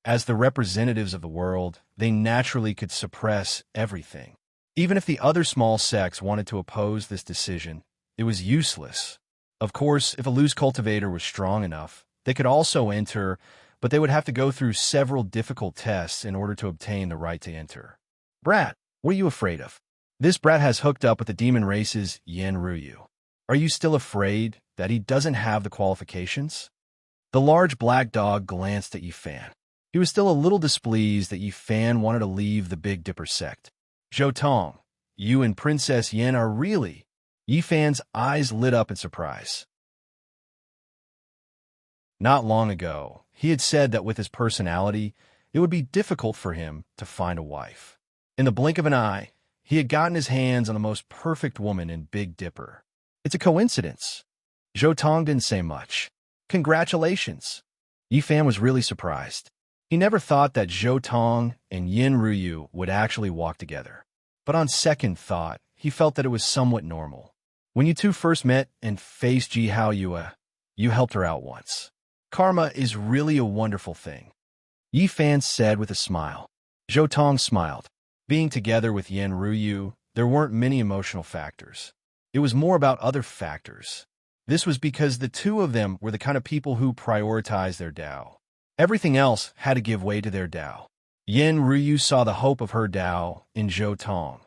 As the representatives of the world, they naturally could suppress everything. Even if the other small sects wanted to oppose this decision, it was useless. Of course, if a loose cultivator was strong enough, they could also enter, but they would have to go through several difficult tests in order to obtain the right to enter. Brat, what are you afraid of? This brat has hooked up with the demon race's Yin Ryu. Are you still afraid that he doesn't have the qualifications? The large black dog glanced at Yi Fan. He was still a little displeased that Yi Fan wanted to leave the Big Dipper sect. Zhou Tong, you and Princess Yin are really... Yi Fan's eyes lit up in surprise. Not long ago, he had said that with his personality, it would be difficult for him to find a wife. In the blink of an eye, he had gotten his hands on the most perfect woman in Big Dipper. It's a coincidence. Zhou Tong didn't say much. Congratulations. Yi Fan was really surprised. He never thought that Zhou Tong and Yin Ruyu would actually walk together. But on second thought, he felt that it was somewhat normal. When you two first met and faced Ji Hao Yue, you helped her out once. Karma is really a wonderful thing. Yi Fan said with a smile. Zhou Tong smiled. Being together with Yin Ruyu, there weren't many emotional factors. It was more about other factors. This was because the two of them were the kind of people who prioritized their Tao. Everything else had to give way to their Tao. Yin Ruyu saw the hope of her Tao in Zhou Tong,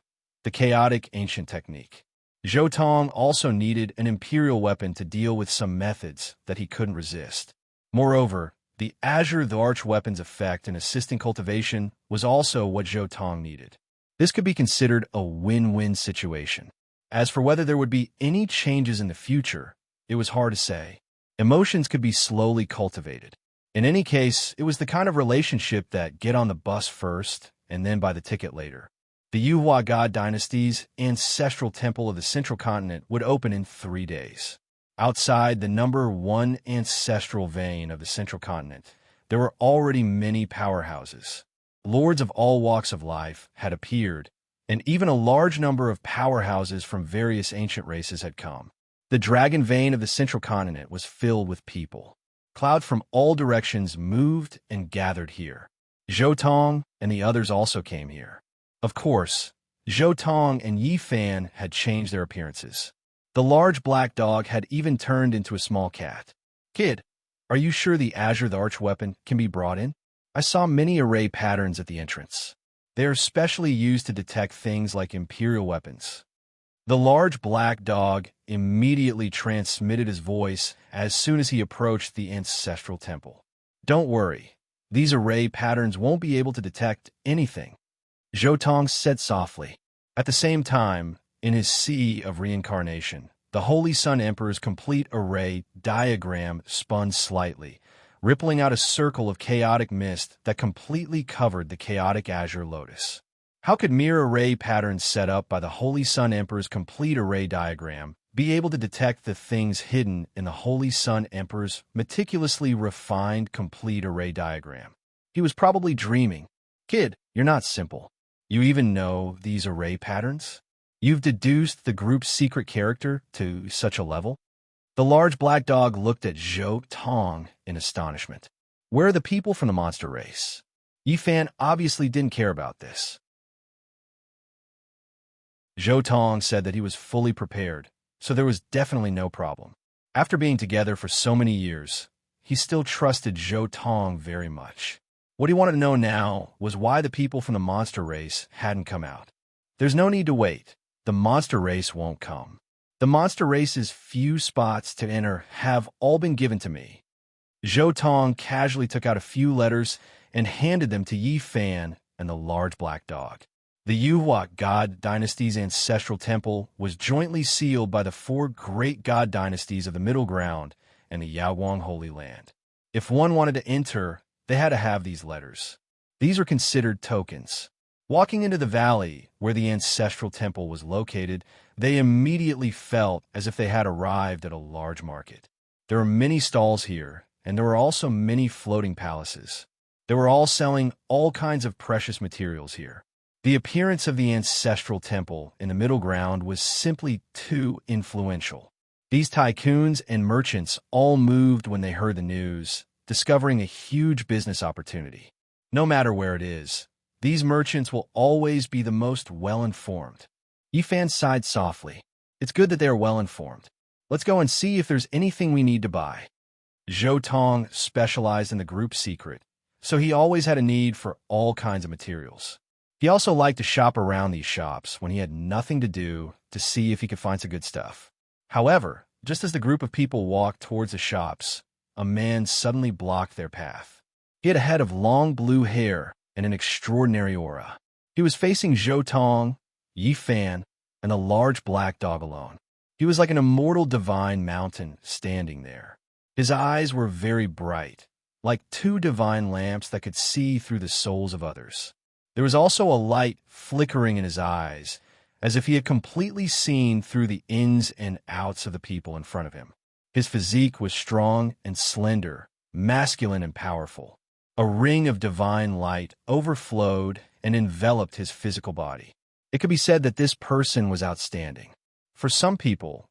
the chaotic ancient technique. Zhou Tong also needed an imperial weapon to deal with some methods that he couldn't resist. Moreover, the Azure the Archweapon's effect in assisting cultivation was also what Zhou Tong needed. This could be considered a win-win situation. As for whether there would be any changes in the future, it was hard to say. Emotions could be slowly cultivated. In any case, it was the kind of relationship that get on the bus first and then buy the ticket later. The Yuhua God dynasty's ancestral temple of the central continent would open in 3 days. Outside the number 1 ancestral vein of the central continent, there were already many powerhouses. Lords of all walks of life had appeared, and even a large number of powerhouses from various ancient races had come. The dragon vein of the central continent was filled with people. Clouds from all directions moved and gathered here. Zhou Tong and the others also came here. Of course, Zhou Tong and Yi Fan had changed their appearances. The large black dog had even turned into a small cat. Kid, are you sure the Azure the Archweapon can be brought in? I saw many array patterns at the entrance. They are specially used to detect things like imperial weapons. The large black dog immediately transmitted his voice as soon as he approached the ancestral temple. Don't worry, these array patterns won't be able to detect anything, Zhou Tong said softly. At the same time, in his sea of reincarnation, the Holy Sun Emperor's complete array diagram spun slightly, rippling out a circle of chaotic mist that completely covered the chaotic azure lotus. How could mere array patterns set up by the Holy Sun Emperor's complete array diagram be able to detect the things hidden in the Holy Sun Emperor's meticulously refined complete array diagram? He was probably dreaming. Kid, you're not simple. You even know these array patterns? You've deduced the group's secret character to such a level? The large black dog looked at Zhou Tong in astonishment. Where are the people from the monster race? Yi Fan obviously didn't care about this. Zhou Tong said that he was fully prepared, so there was definitely no problem. After being together for so many years, he still trusted Zhou Tong very much. What he wanted to know now was why the people from the monster race hadn't come out. There's no need to wait. The monster race won't come. The monster race's few spots to enter have all been given to me. Zhou Tong casually took out a few letters and handed them to Yi Fan and the large black dog. The Yuhua God dynasty's ancestral temple was jointly sealed by the 4 great god dynasties of the Middle Ground and the Yaoguang Holy Land. If one wanted to enter, they had to have these letters. These were considered tokens. Walking into the valley where the ancestral temple was located, they immediately felt as if they had arrived at a large market. There were many stalls here, and there were also many floating palaces. They were all selling all kinds of precious materials here. The appearance of the ancestral temple in the middle ground was simply too influential. These tycoons and merchants all moved when they heard the news, discovering a huge business opportunity. No matter where it is, these merchants will always be the most well-informed. Yi Fan sighed softly. It's good that they are well-informed. Let's go and see if there's anything we need to buy. Zhou Tong specialized in the group secret, so he always had a need for all kinds of materials. He also liked to shop around these shops when he had nothing to do to see if he could find some good stuff. However, just as the group of people walked towards the shops, a man suddenly blocked their path. He had a head of long blue hair and an extraordinary aura. He was facing Zhou Tong, Yi Fan, and a large black dog alone. He was like an immortal divine mountain standing there. His eyes were very bright, like two divine lamps that could see through the souls of others. There was also a light flickering in his eyes, as if he had completely seen through the ins and outs of the people in front of him. His physique was strong and slender, masculine and powerful. A ring of divine light overflowed and enveloped his physical body. It could be said that this person was outstanding. For some people,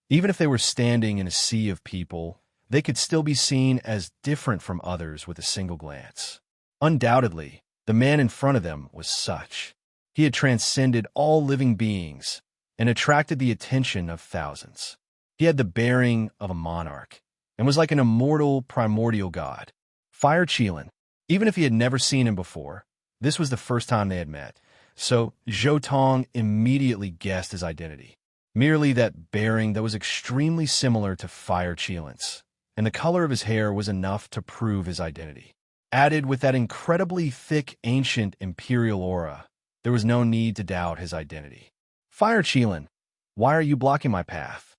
even if they were standing in a sea of people, they could still be seen as different from others with a single glance. Undoubtedly, the man in front of them was such. He had transcended all living beings and attracted the attention of thousands. He had the bearing of a monarch and was like an immortal primordial god. Fire Qilin. Even if he had never seen him before, this was the first time they had met, so Zhou Tong immediately guessed his identity. Merely that bearing that was extremely similar to Fire Qilin's, and the color of his hair was enough to prove his identity. Added with that incredibly thick ancient imperial aura, there was no need to doubt his identity. Fire Qilin, why are you blocking my path?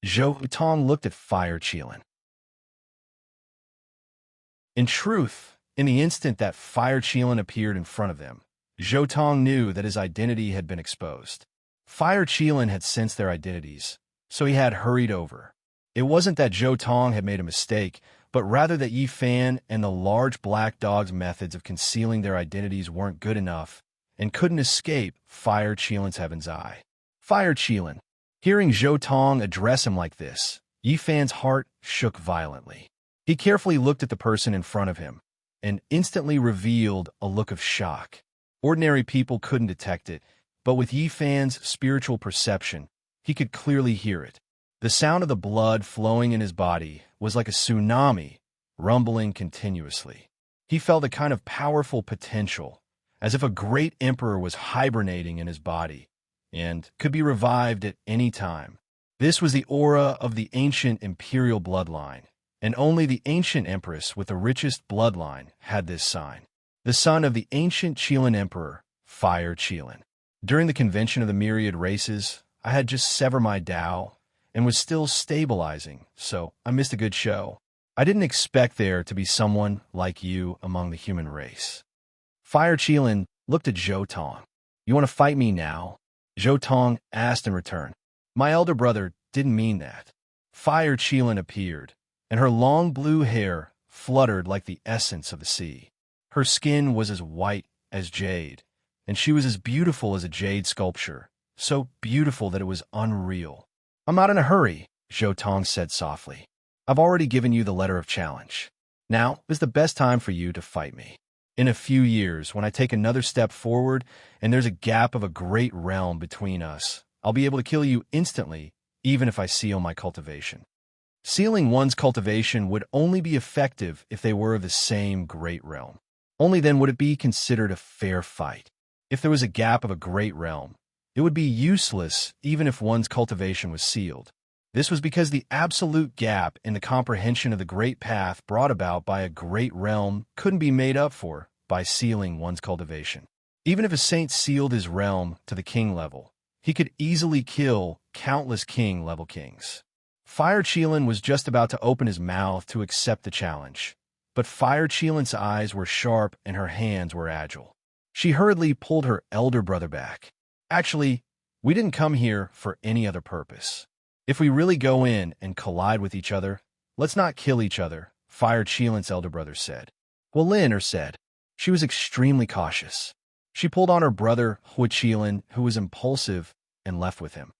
Zhou Tong looked at Fire Qilin. In truth, in the instant that Fire Qilin appeared in front of them, Zhou Tong knew that his identity had been exposed. Fire Qilin had sensed their identities, so he had hurried over. It wasn't that Zhou Tong had made a mistake, but rather that Yi Fan and the large black dog's methods of concealing their identities weren't good enough and couldn't escape Fire Qilin's heaven's eye. Fire Qilin. Hearing Zhou Tong address him like this, Yi Fan's heart shook violently. He carefully looked at the person in front of him and instantly revealed a look of shock. Ordinary people couldn't detect it, but with Yi Fan's spiritual perception, he could clearly hear it. The sound of the blood flowing in his body was like a tsunami, rumbling continuously. He felt a kind of powerful potential, as if a great emperor was hibernating in his body and could be revived at any time. This was the aura of the ancient imperial bloodline, and only the ancient empress with the richest bloodline had this sign. The son of the ancient Qilin emperor, Fire Qilin. During the convention of the myriad races, I had just severed my Tao and was still stabilizing, so I missed a good show. I didn't expect there to be someone like you among the human race. Fire Qilin looked at Zhou Tong. You want to fight me now? Zhou Tong asked in return. My elder brother didn't mean that. Fire Qilin appeared, and her long blue hair fluttered like the essence of the sea. Her skin was as white as jade, and she was as beautiful as a jade sculpture, so beautiful that it was unreal. I'm not in a hurry, Zhou Tong said softly. I've already given you the letter of challenge. Now is the best time for you to fight me. In a few years, when I take another step forward and there's a gap of a great realm between us, I'll be able to kill you instantly, even if I seal my cultivation. Sealing one's cultivation would only be effective if they were of the same great realm. Only then would it be considered a fair fight. If there was a gap of a great realm, it would be useless even if one's cultivation was sealed. This was because the absolute gap in the comprehension of the great path brought about by a great realm couldn't be made up for by sealing one's cultivation. Even if a saint sealed his realm to the king level, he could easily kill countless king-level kings. Fire Qilin was just about to open his mouth to accept the challenge, but Fire Qilin's eyes were sharp and her hands were agile. She hurriedly pulled her elder brother back. Actually, we didn't come here for any other purpose. If we really go in and collide with each other, let's not kill each other, Fire Qilin's elder brother said. Lin said. She was extremely cautious. She pulled on her brother, Hui Qilin, who was impulsive, and left with him.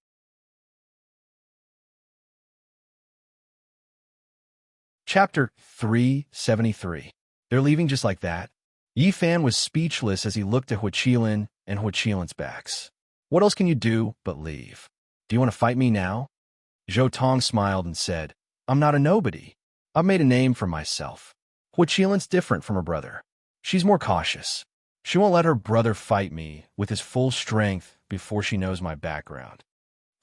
Chapter 373. They're leaving just like that? Yi Fan was speechless as he looked at Hui Qilin and Hui Qilin's backs. What else can you do but leave? Do you want to fight me now? Zhou Tong smiled and said, I'm not a nobody. I've made a name for myself. Hui Qilin's different from her brother. She's more cautious. She won't let her brother fight me with his full strength before she knows my background.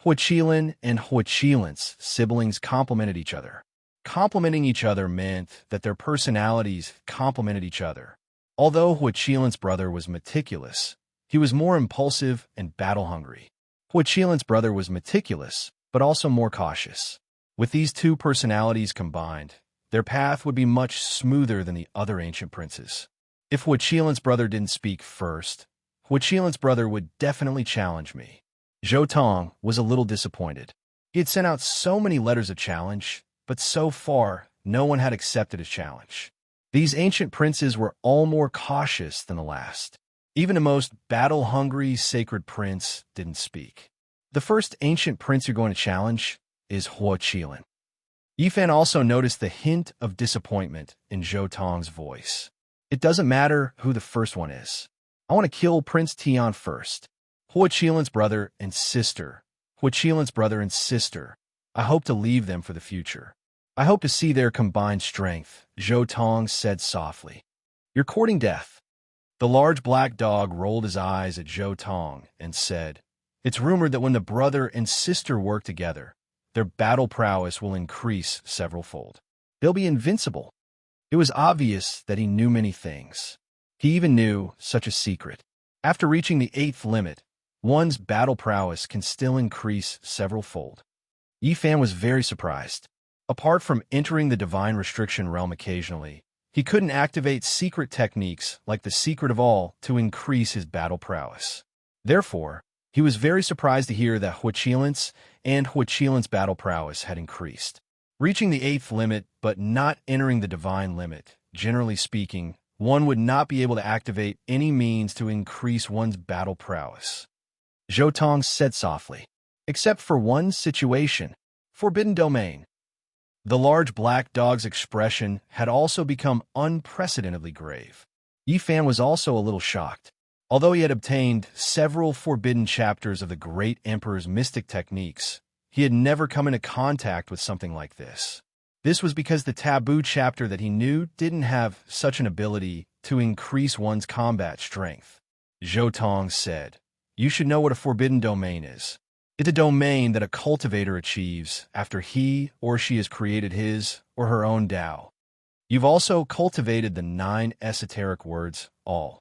Hui Qilin and Hui Qilin's siblings complemented each other. Complementing each other meant that their personalities complemented each other. Although Hui Qilin's brother was meticulous, He was more impulsive and battle-hungry. Huaqilan's brother was meticulous, but also more cautious. With these two personalities combined, their path would be much smoother than the other ancient princes. If Huaqilan's brother didn't speak first, Huaqilan's brother would definitely challenge me. Zhou Tong was a little disappointed. He had sent out so many letters of challenge, but so far, no one had accepted his challenge. These ancient princes were all more cautious than the last. Even the most battle-hungry sacred prince didn't speak. The first ancient prince you're going to challenge is Huaqilan. Yifan also noticed the hint of disappointment in Zhou Tong's voice. It doesn't matter who the first one is. I want to kill Prince Tian first. Huaqilan's brother and sister. Huaqilan's brother and sister. I hope to leave them for the future. I hope to see their combined strength, Zhou Tong said softly. You're courting death. The large black dog rolled his eyes at Zhou Tong and said, It's rumored that when the brother and sister work together, their battle prowess will increase several-fold. They'll be invincible. It was obvious that he knew many things. He even knew such a secret. After reaching the 8th limit, one's battle prowess can still increase several-fold. Yifan was very surprised. Apart from entering the divine restriction realm occasionally, he couldn't activate secret techniques like the secret of all to increase his battle prowess. Therefore, he was very surprised to hear that Huaqilan's battle prowess had increased. Reaching the 8th limit but not entering the divine limit, generally speaking, one would not be able to activate any means to increase one's battle prowess. Zhou Tong said softly, except for one situation, Forbidden Domain. The large black dog's expression had also become unprecedentedly grave. Yifan was also a little shocked. Although he had obtained several forbidden chapters of the Great Emperor's mystic techniques, he had never come into contact with something like this. This was because the taboo chapter that he knew didn't have such an ability to increase one's combat strength. Zhou Tong said, You should know what a forbidden domain is. It's a domain that a cultivator achieves after he or she has created his or her own Tao. You've also cultivated the 9 esoteric words, all.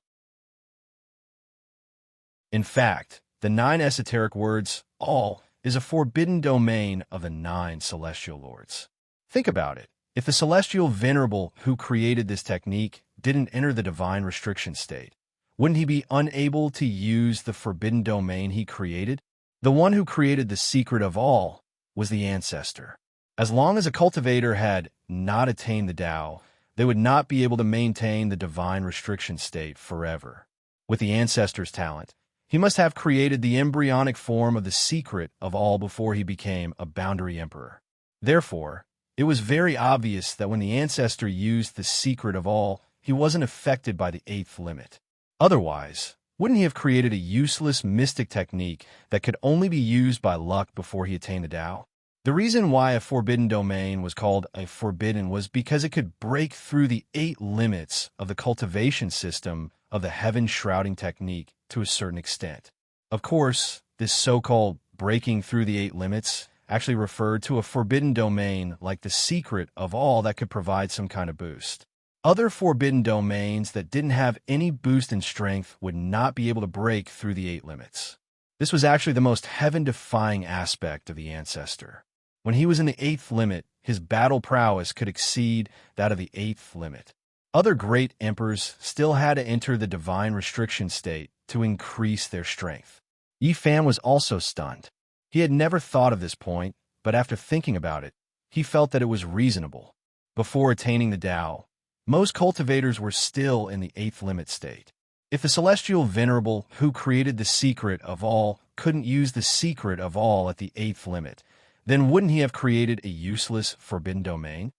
In fact, the 9 esoteric words, all, is a forbidden domain of the 9 celestial lords. Think about it. If the celestial venerable who created this technique didn't enter the divine restriction state, wouldn't he be unable to use the forbidden domain he created? The one who created the secret of all was the ancestor. As long as a cultivator had not attained the Tao, they would not be able to maintain the divine restriction state forever. With the ancestor's talent, he must have created the embryonic form of the secret of all before he became a boundary emperor. Therefore, it was very obvious that when the ancestor used the secret of all, he wasn't affected by the 8th limit. Otherwise, wouldn't he have created a useless mystic technique that could only be used by luck before he attained the Tao? The reason why a forbidden domain was called a forbidden was because it could break through the 8 limits of the cultivation system of the heaven-shrouding technique to a certain extent. Of course, this so-called breaking through the 8 limits actually referred to a forbidden domain like the secret of all that could provide some kind of boost. Other forbidden domains that didn't have any boost in strength would not be able to break through the 8 limits. This was actually the most heaven-defying aspect of the ancestor. When he was in the 8th limit, his battle prowess could exceed that of the 8th limit. Other great emperors still had to enter the divine restriction state to increase their strength. Yifan was also stunned. He had never thought of this point, but after thinking about it, he felt that it was reasonable. Before attaining the Tao, most cultivators were still in the 8th limit state. If the celestial venerable who created the secret of all couldn't use the secret of all at the 8th limit, then wouldn't he have created a useless forbidden domain?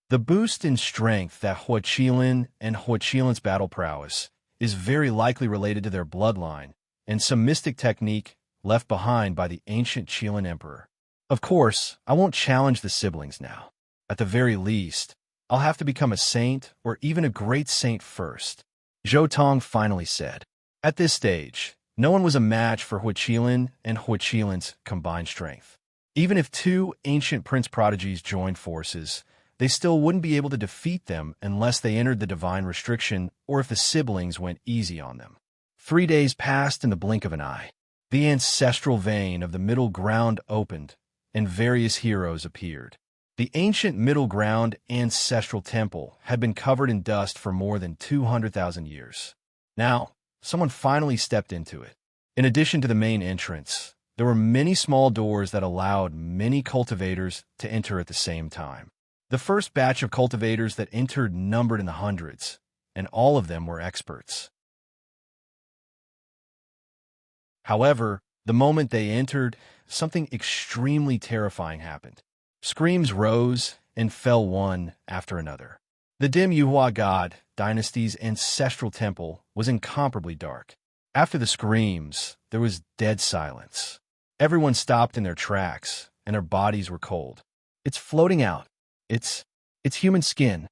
The boost in strength that Huaqilan and Huaqilan's battle prowess is very likely related to their bloodline and some mystic technique left behind by the ancient Qilan emperor. Of course, I won't challenge the siblings now. At the very least, I'll have to become a saint or even a great saint first, Zhou Tong finally said. At this stage, no one was a match for Huaqilan and Huaqilan's combined strength. Even if 2 ancient prince prodigies joined forces, they still wouldn't be able to defeat them unless they entered the divine restriction or if the siblings went easy on them. 3 days passed in the blink of an eye. The ancestral vein of the middle ground opened, and various heroes appeared. The ancient middle ground ancestral temple had been covered in dust for more than 200,000 years. Now, someone finally stepped into it. In addition to the main entrance, there were many small doors that allowed many cultivators to enter at the same time. The first batch of cultivators that entered numbered in the hundreds, and all of them were experts. However, the moment they entered, something extremely terrifying happened. Screams rose and fell one after another. The dim Yuhua god dynasty's ancestral temple was incomparably dark. After the screams, there was dead silence. Everyone stopped in their tracks, and their bodies were cold. It's floating out. It's human skin.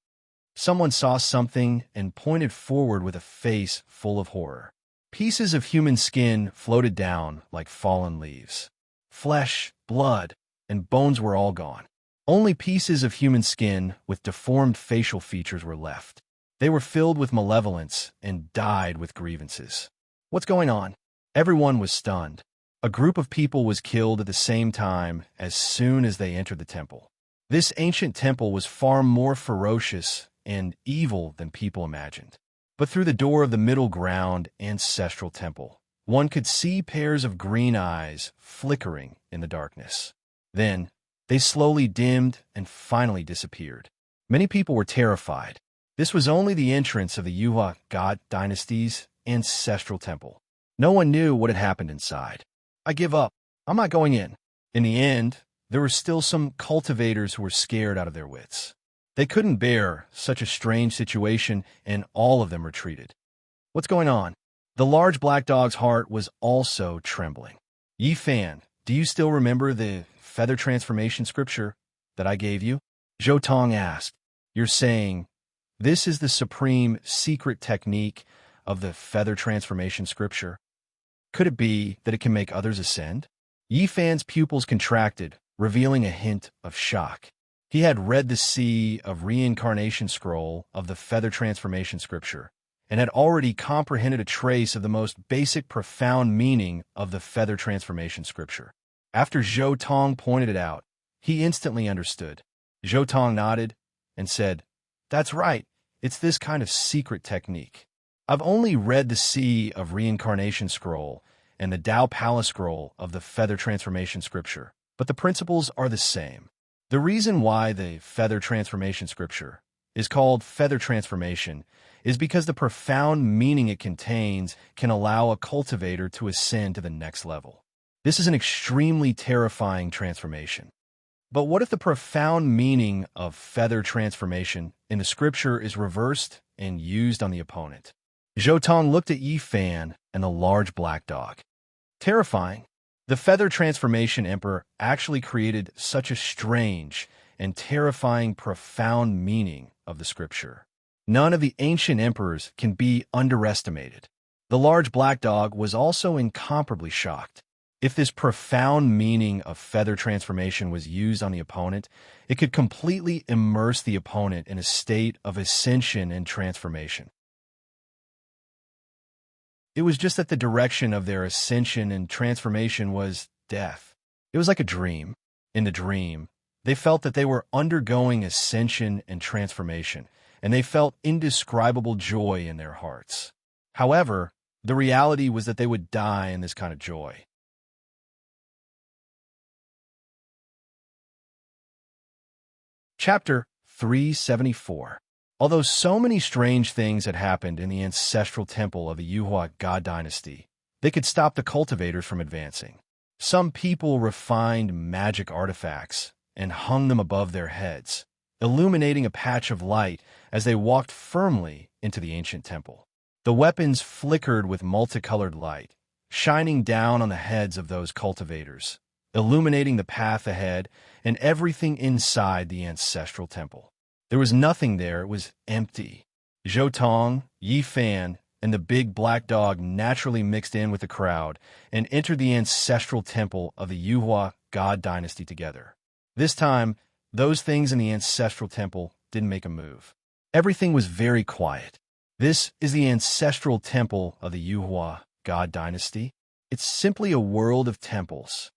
Someone saw something and pointed forward with a face full of horror. Pieces of human skin floated down like fallen leaves. Flesh, blood, and bones were all gone. Only pieces of human skin with deformed facial features were left. They were filled with malevolence and dyed with grievances. What's going on? Everyone was stunned. A group of people was killed at the same time as soon as they entered the temple. This ancient temple was far more ferocious and evil than people imagined. But through the door of the middle ground ancestral temple, one could see pairs of green eyes flickering in the darkness. Then, they slowly dimmed and finally disappeared. Many people were terrified. This was only the entrance of the Yuhua god dynasty's ancestral temple. No one knew what had happened inside. I give up. I'm not going in. In the end, there were still some cultivators who were scared out of their wits. They couldn't bear such a strange situation, and all of them retreated. What's going on? The large black dog's heart was also trembling. Yi Fan, do you still remember the feather transformation scripture that I gave you? Zhou Tong asked. You're saying, this is the supreme secret technique of the feather transformation scripture? Could it be that it can make others ascend? Yi Fan's pupils contracted, revealing a hint of shock. He had read the Sea of Reincarnation scroll of the Feather Transformation Scripture, and had already comprehended a trace of the most basic profound meaning of the Feather Transformation Scripture. After Zhou Tong pointed it out, he instantly understood. Zhou Tong nodded and said, That's right, it's this kind of secret technique. I've only read the Sea of Reincarnation scroll and the Dao Palace scroll of the Feather Transformation Scripture, but the principles are the same. The reason why the Feather Transformation Scripture is called Feather Transformation is because the profound meaning it contains can allow a cultivator to ascend to the next level. This is an extremely terrifying transformation. But what if the profound meaning of Feather Transformation in the Scripture is reversed and used on the opponent? Zhou Tong looked at Yi Fan and the large black dog. Terrifying. The Feather Transformation Emperor actually created such a strange and terrifying profound meaning of the scripture. None of the ancient emperors can be underestimated. The large black dog was also incomparably shocked. If this profound meaning of Feather Transformation was used on the opponent, it could completely immerse the opponent in a state of ascension and transformation. It was just that the direction of their ascension and transformation was death. It was like a dream. In the dream, they felt that they were undergoing ascension and transformation, and they felt indescribable joy in their hearts. However, the reality was that they would die in this kind of joy. Chapter 374. Although so many strange things had happened in the ancestral temple of the Yuhua god dynasty, they could stop the cultivators from advancing. Some people refined magic artifacts and hung them above their heads, illuminating a patch of light as they walked firmly into the ancient temple. The weapons flickered with multicolored light, shining down on the heads of those cultivators, illuminating the path ahead and everything inside the ancestral temple. There was nothing there, it was empty. Zhou Tong, Yi Fan, and the big black dog naturally mixed in with the crowd and entered the ancestral temple of the Yuhua god dynasty together. This time, those things in the ancestral temple didn't make a move. Everything was very quiet. This is the ancestral temple of the Yuhua God dynasty. It's simply a world of temples.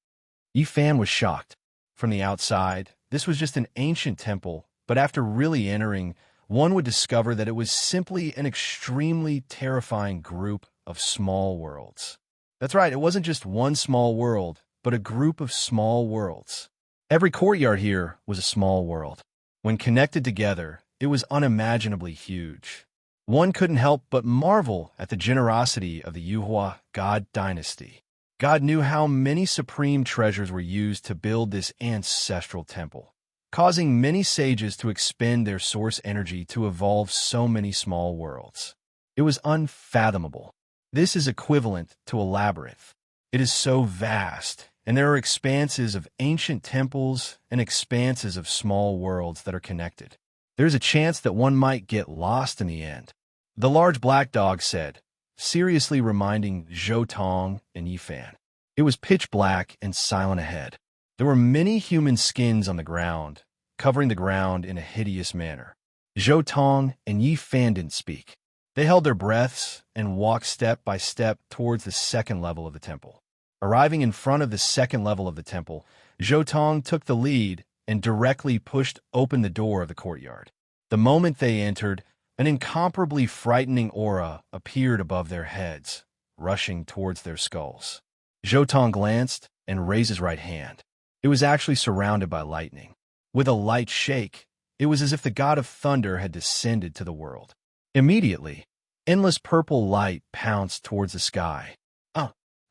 Yifan was shocked. From the outside, this was just an ancient temple, but after really entering, one would discover that it was simply an extremely terrifying group of small worlds. That's right, it wasn't just one small world, but a group of small worlds. Every courtyard here was a small world. When connected together, it was unimaginably huge. One couldn't help but marvel at the generosity of the Yuhua God dynasty. God knew how many supreme treasures were used to build this ancestral temple, causing many sages to expend their source energy to evolve so many small worlds. It was unfathomable. This is equivalent to a labyrinth. It is so vast, and there are expanses of ancient temples and expanses of small worlds that are connected. There's a chance that one might get lost in the end. The large black dog said, seriously reminding Zhou Tong and Yifan. It was pitch black and silent ahead. There were many human skins on the ground, covering the ground in a hideous manner. Zhou Tong and Yifan didn't speak. They held their breaths and walked step by step towards the second level of the temple. Arriving in front of the second level of the temple, Zhou Tong took the lead and directly pushed open the door of the courtyard. The moment they entered, an incomparably frightening aura appeared above their heads, rushing towards their skulls. Zhou Tong glanced and raised his right hand. It was actually surrounded by lightning. With a light shake, it was as if the god of thunder had descended to the world. Immediately, endless purple light pounced towards the sky.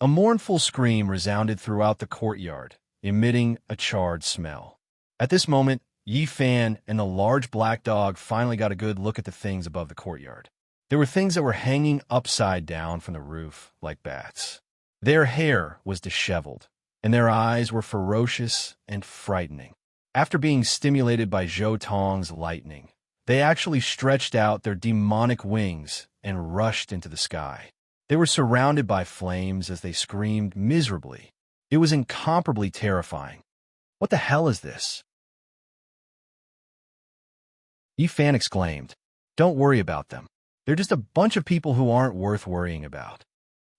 A mournful scream resounded throughout the courtyard, emitting a charred smell. At this moment, Yifan and the large black dog finally got a good look at the things above the courtyard. There were things that were hanging upside down from the roof like bats. Their hair was disheveled, and their eyes were ferocious and frightening. After being stimulated by Zhou Tong's lightning, they actually stretched out their demonic wings and rushed into the sky. They were surrounded by flames as they screamed miserably. It was incomparably terrifying. What the hell is this? Yifan exclaimed. Don't worry about them. They're just a bunch of people who aren't worth worrying about.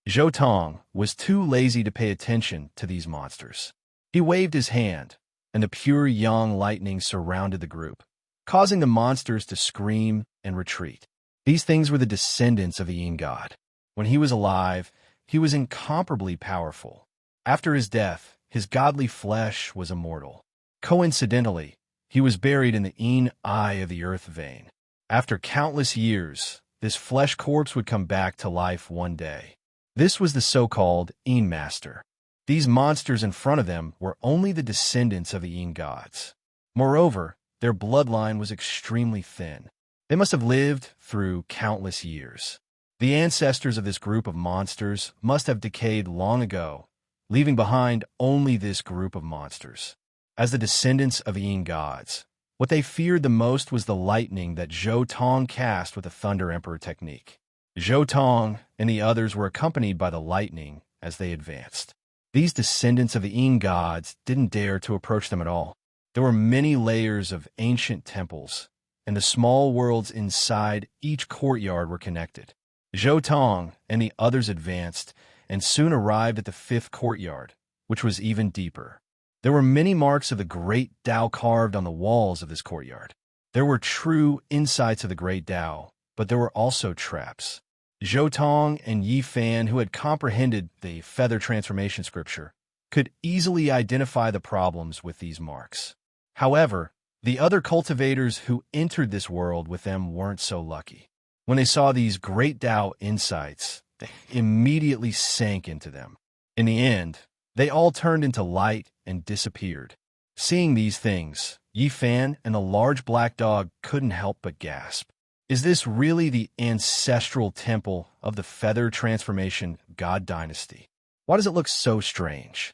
Zhou Tong was too lazy to pay attention to these monsters. He waved his hand, and the pure yang lightning surrounded the group, causing the monsters to scream and retreat. These things were the descendants of the Yin God. When he was alive, he was incomparably powerful. After his death, his godly flesh was immortal. Coincidentally, he was buried in the Yin eye of the earth vein. After countless years, this flesh corpse would come back to life one day. This was the so-called Yin Master. These monsters in front of them were only the descendants of the Yin gods. Moreover, their bloodline was extremely thin. They must have lived through countless years. The ancestors of this group of monsters must have decayed long ago, leaving behind only this group of monsters. As the descendants of the Yin gods, what they feared the most was the lightning that Zhou Tong cast with the Thunder Emperor technique. Zhou Tong and the others were accompanied by the lightning as they advanced. These descendants of the Yin gods didn't dare to approach them at all. There were many layers of ancient temples, and the small worlds inside each courtyard were connected. Zhou Tong and the others advanced and soon arrived at the fifth courtyard, which was even deeper. There were many marks of the great Tao carved on the walls of this courtyard. There were true insights of the great Tao, but there were also traps. Zhou Tong and Yifan, who had comprehended the feather transformation scripture, could easily identify the problems with these marks. However, the other cultivators who entered this world with them weren't so lucky. When they saw these great Tao insights, they immediately sank into them. In the end, they all turned into light and disappeared. Seeing these things, Yifan and the large black dog couldn't help but gasp. Is this really the ancestral temple of the feather transformation god dynasty? Why does it look so strange?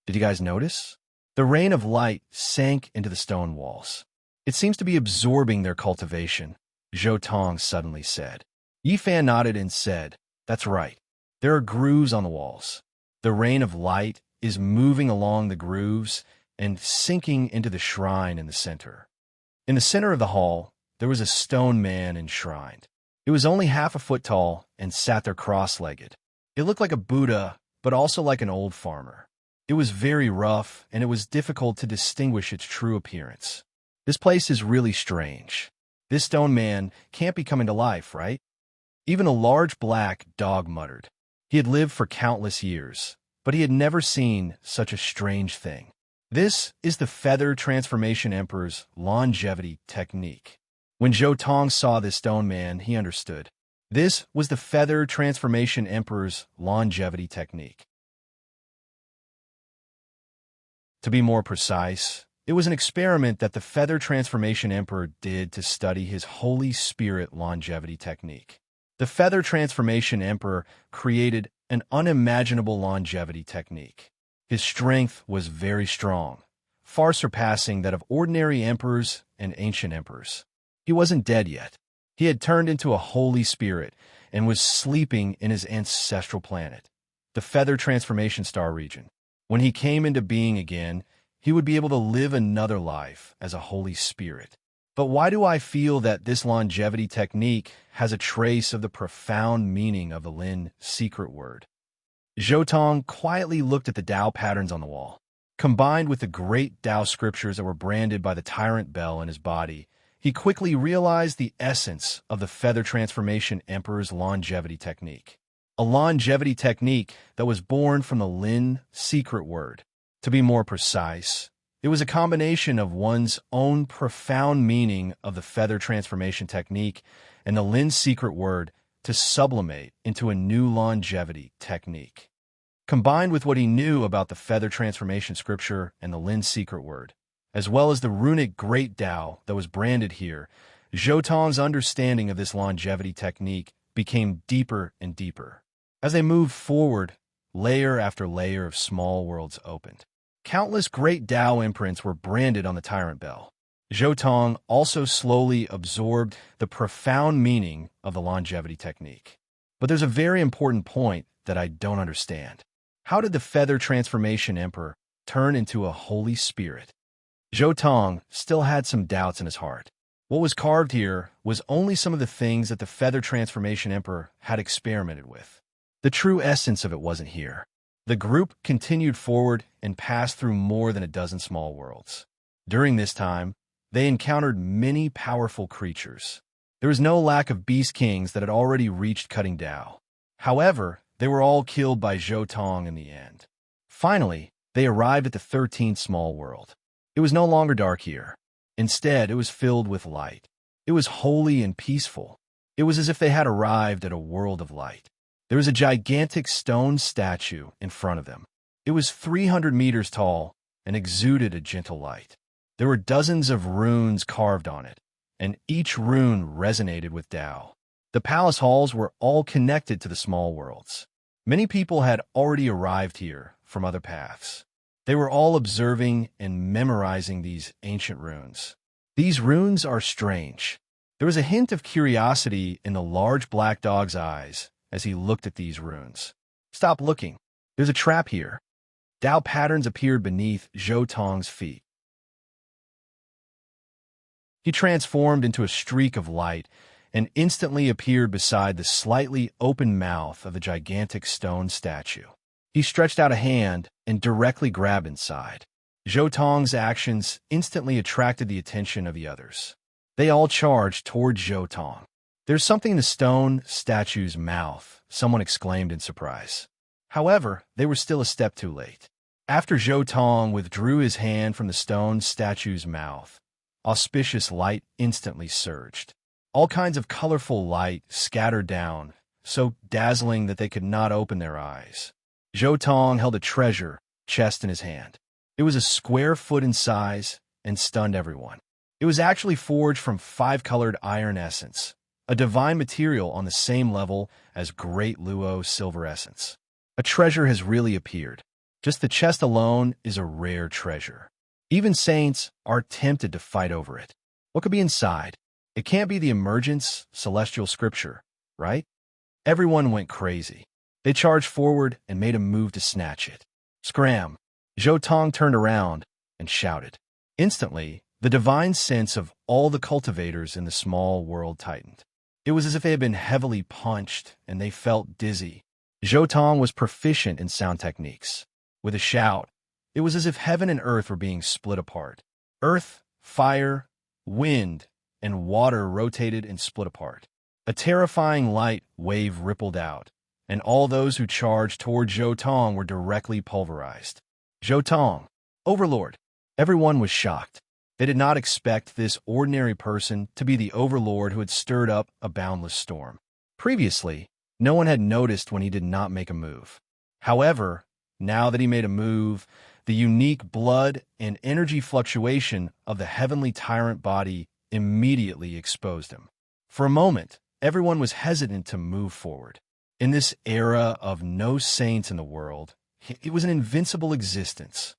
Did you guys notice? The rain of light sank into the stone walls. It seems to be absorbing their cultivation, Zhou Tong suddenly said. Yifan nodded and said, that's right. There are grooves on the walls. The rain of light is moving along the grooves and sinking into the shrine in the center. In the center of the hall, there was a stone man enshrined. It was only half a foot tall and sat there cross-legged. It looked like a Buddha, but also like an old farmer. It was very rough, and it was difficult to distinguish its true appearance. This place is really strange. This stone man can't be coming to life, right? Even a large black dog muttered. He had lived for countless years, but he had never seen such a strange thing. This is the Feather Transformation Emperor's longevity technique. When Zhou Tong saw this stone man, he understood. This was the Feather Transformation Emperor's longevity technique. To be more precise, it was an experiment that the Feather Transformation Emperor did to study his Holy Spirit longevity technique. The Feather Transformation Emperor created an unimaginable longevity technique. His strength was very strong, far surpassing that of ordinary emperors and ancient emperors. He wasn't dead yet. He had turned into a Holy Spirit and was sleeping in his ancestral planet, the Feather Transformation Star region. When he came into being again, he would be able to live another life as a Holy Spirit. But why do I feel that this longevity technique has a trace of the profound meaning of the Lin secret word? Zhou Tong quietly looked at the Tao patterns on the wall. Combined with the great Tao scriptures that were branded by the tyrant bell in his body, he quickly realized the essence of the Feather Transformation Emperor's longevity technique. A longevity technique that was born from the Lin secret word. To be more precise, it was a combination of one's own profound meaning of the Feather Transformation technique and the Lin secret word to sublimate into a new longevity technique. Combined with what he knew about the Feather Transformation scripture and the Lin secret word, as well as the runic Great Tao that was branded here, Zhou Tong's understanding of this longevity technique became deeper and deeper. As they moved forward, layer after layer of small worlds opened. Countless Great Tao imprints were branded on the tyrant bell. Zhou Tong also slowly absorbed the profound meaning of the longevity technique. But there's a very important point that I don't understand. How did the Feather Transformation Emperor turn into a Holy Spirit? Zhou Tong still had some doubts in his heart. What was carved here was only some of the things that the Feather Transformation Emperor had experimented with. The true essence of it wasn't here. The group continued forward and passed through more than a dozen small worlds. During this time, they encountered many powerful creatures. There was no lack of beast kings that had already reached cutting Tao. However, they were all killed by Zhou Tong in the end. Finally, they arrived at the 13th small world. It was no longer dark here. Instead, it was filled with light. It was holy and peaceful. It was as if they had arrived at a world of light. There was a gigantic stone statue in front of them. It was 300 meters tall and exuded a gentle light. There were dozens of runes carved on it, and each rune resonated with Tao. The palace halls were all connected to the small worlds. Many people had already arrived here from other paths. They were all observing and memorizing these ancient runes. These runes are strange. There was a hint of curiosity in the large black dog's eyes as he looked at these runes. Stop looking. There's a trap here. Tao patterns appeared beneath Zhou Tong's feet. He transformed into a streak of light and instantly appeared beside the slightly open mouth of the gigantic stone statue. He stretched out a hand and directly grabbed inside. Zhou Tong's actions instantly attracted the attention of the others. They all charged toward Zhou Tong. "There's something in the stone statue's mouth," someone exclaimed in surprise. However, they were still a step too late. After Zhou Tong withdrew his hand from the stone statue's mouth, auspicious light instantly surged. All kinds of colorful light scattered down, so dazzling that they could not open their eyes. Zhou Tong held a treasure chest in his hand. It was a square foot in size and stunned everyone. It was actually forged from 5-colored iron essence, a divine material on the same level as Great Luo silver essence. A treasure has really appeared. Just the chest alone is a rare treasure. Even saints are tempted to fight over it. What could be inside? It can't be the emergence celestial scripture, right? Everyone went crazy. They charged forward and made a move to snatch it. Scram! Zhou Tong turned around and shouted. Instantly, the divine sense of all the cultivators in the small world tightened. It was as if they had been heavily punched, and they felt dizzy. Zhou Tong was proficient in sound techniques. With a shout, it was as if heaven and earth were being split apart. Earth, fire, wind, and water rotated and split apart. A terrifying light wave rippled out, and all those who charged toward Zhou Tong were directly pulverized. Zhou Tong, Overlord. Everyone was shocked. They did not expect this ordinary person to be the Overlord who had stirred up a boundless storm. Previously, no one had noticed when he did not make a move. However, now that he made a move, the unique blood and energy fluctuation of the heavenly tyrant body immediately exposed him. For a moment, everyone was hesitant to move forward. In this era of no saints in the world, it was an invincible existence.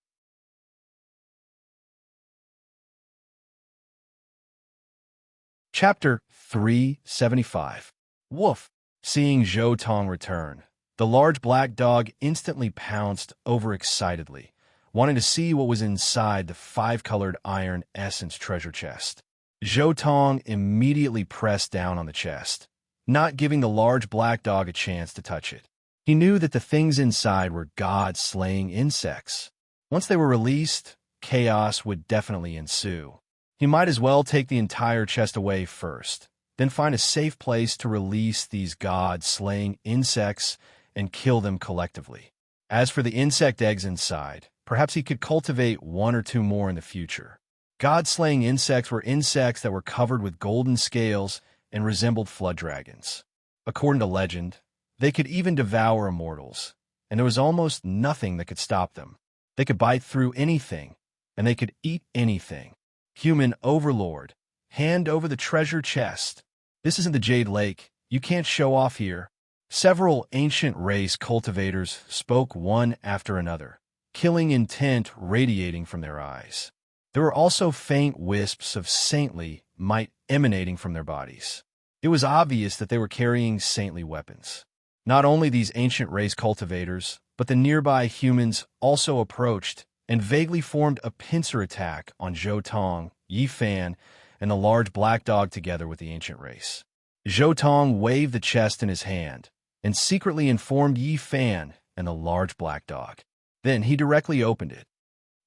Chapter 375. Woof. Seeing Zhou Tong return, the large black dog instantly pounced overexcitedly, wanting to see what was inside the five-colored iron essence treasure chest. Zhou Tong immediately pressed down on the chest, not giving the large black dog a chance to touch it. He knew that the things inside were god-slaying insects. Once they were released, chaos would definitely ensue. He might as well take the entire chest away first, then find a safe place to release these god-slaying insects and kill them collectively. As for the insect eggs inside, perhaps he could cultivate one or two more in the future. God-slaying insects were insects that were covered with golden scales and resembled flood dragons. According to legend, they could even devour immortals, and there was almost nothing that could stop them. They could bite through anything, and they could eat anything. Human Overlord, hand over the treasure chest. This isn't the Jade Lake. You can't show off here. Several ancient race cultivators spoke one after another, killing intent radiating from their eyes. There were also faint wisps of saintly might emanating from their bodies. It was obvious that they were carrying saintly weapons. Not only these ancient race cultivators, but the nearby humans also approached and vaguely formed a pincer attack on Zhou Tong, Yi Fan, and the large black dog together with the ancient race. Zhou Tong waved the chest in his hand and secretly informed Yi Fan and the large black dog. Then he directly opened it.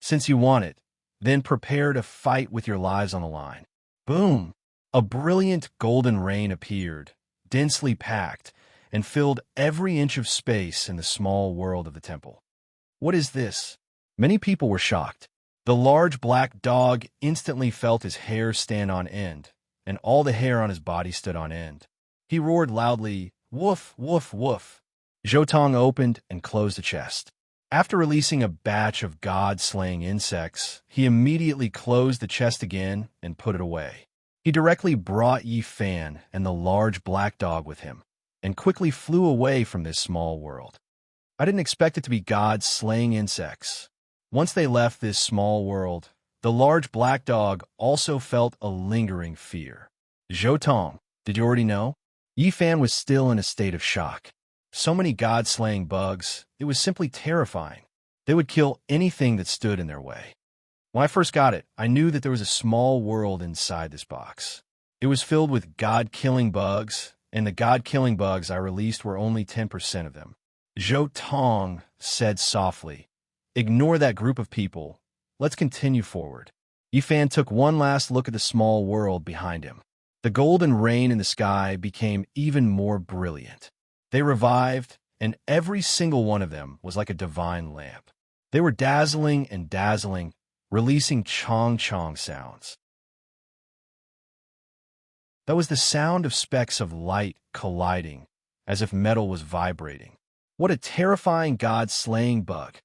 Since you want it, then prepare to fight with your lives on the line. Boom! A brilliant golden rain appeared, densely packed, and filled every inch of space in the small world of the temple. What is this? Many people were shocked. The large black dog instantly felt his hair stand on end, and all the hair on his body stood on end. He roared loudly, "Woof, woof, woof." Zhou Tong opened and closed the chest. After releasing a batch of god-slaying insects, he immediately closed the chest again and put it away. He directly brought Yi Fan and the large black dog with him, and quickly flew away from this small world. I didn't expect it to be god-slaying insects. Once they left this small world, the large black dog also felt a lingering fear. Zhou Tong, did you already know? Yi Fan was still in a state of shock. So many god-slaying bugs, it was simply terrifying. They would kill anything that stood in their way. When I first got it, I knew that there was a small world inside this box. It was filled with god-killing bugs, and the god-killing bugs I released were only 10% of them. Zhou Tong said softly, "Ignore that group of people. Let's continue forward." Yi Fan took one last look at the small world behind him. The golden rain in the sky became even more brilliant. They revived, and every single one of them was like a divine lamp. They were dazzling and dazzling, releasing chong-chong sounds. That was the sound of specks of light colliding, as if metal was vibrating. What a terrifying god-slaying bug.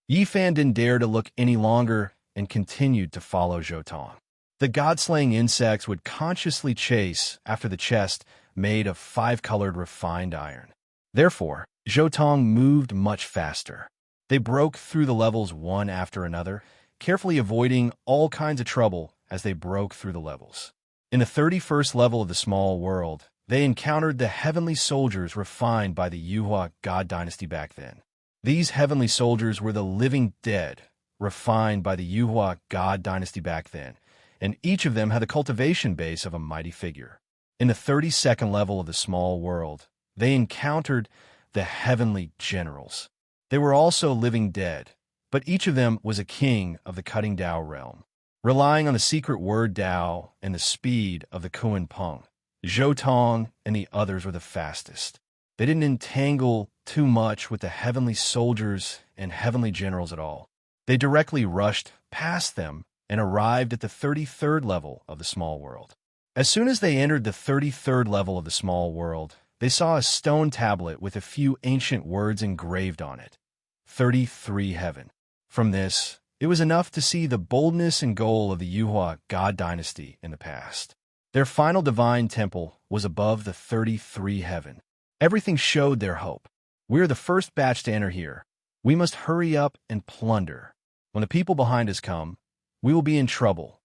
Yi Fan didn't dare to look any longer and continued to follow Zhou Tong. The god-slaying insects would consciously chase after the chest made of five-colored refined iron. Therefore, Zhou Tong moved much faster. They broke through the levels one after another, carefully avoiding all kinds of trouble as they broke through the levels. In the 31st level of the small world, they encountered the heavenly soldiers refined by the Yuhua god dynasty back then. These heavenly soldiers were the living dead, refined by the Yuhua god dynasty back then, and each of them had the cultivation base of a mighty figure. In the 32nd level of the small world, they encountered the heavenly generals. They were also living dead, but each of them was a king of the cutting Dao realm. Relying on the secret word Dao and the speed of the Kuan Peng, Zhou Tong and the others were the fastest. They didn't entangle too much with the heavenly soldiers and heavenly generals at all. They directly rushed past them and arrived at the 33rd level of the small world. As soon as they entered the 33rd level of the small world, they saw a stone tablet with a few ancient words engraved on it. 33 Heaven. From this, it was enough to see the boldness and goal of the Yuhua God dynasty in the past. Their final divine temple was above the 33 Heaven. Everything showed their hope. We're the first batch to enter here. We must hurry up and plunder. When the people behind us come, we will be in trouble.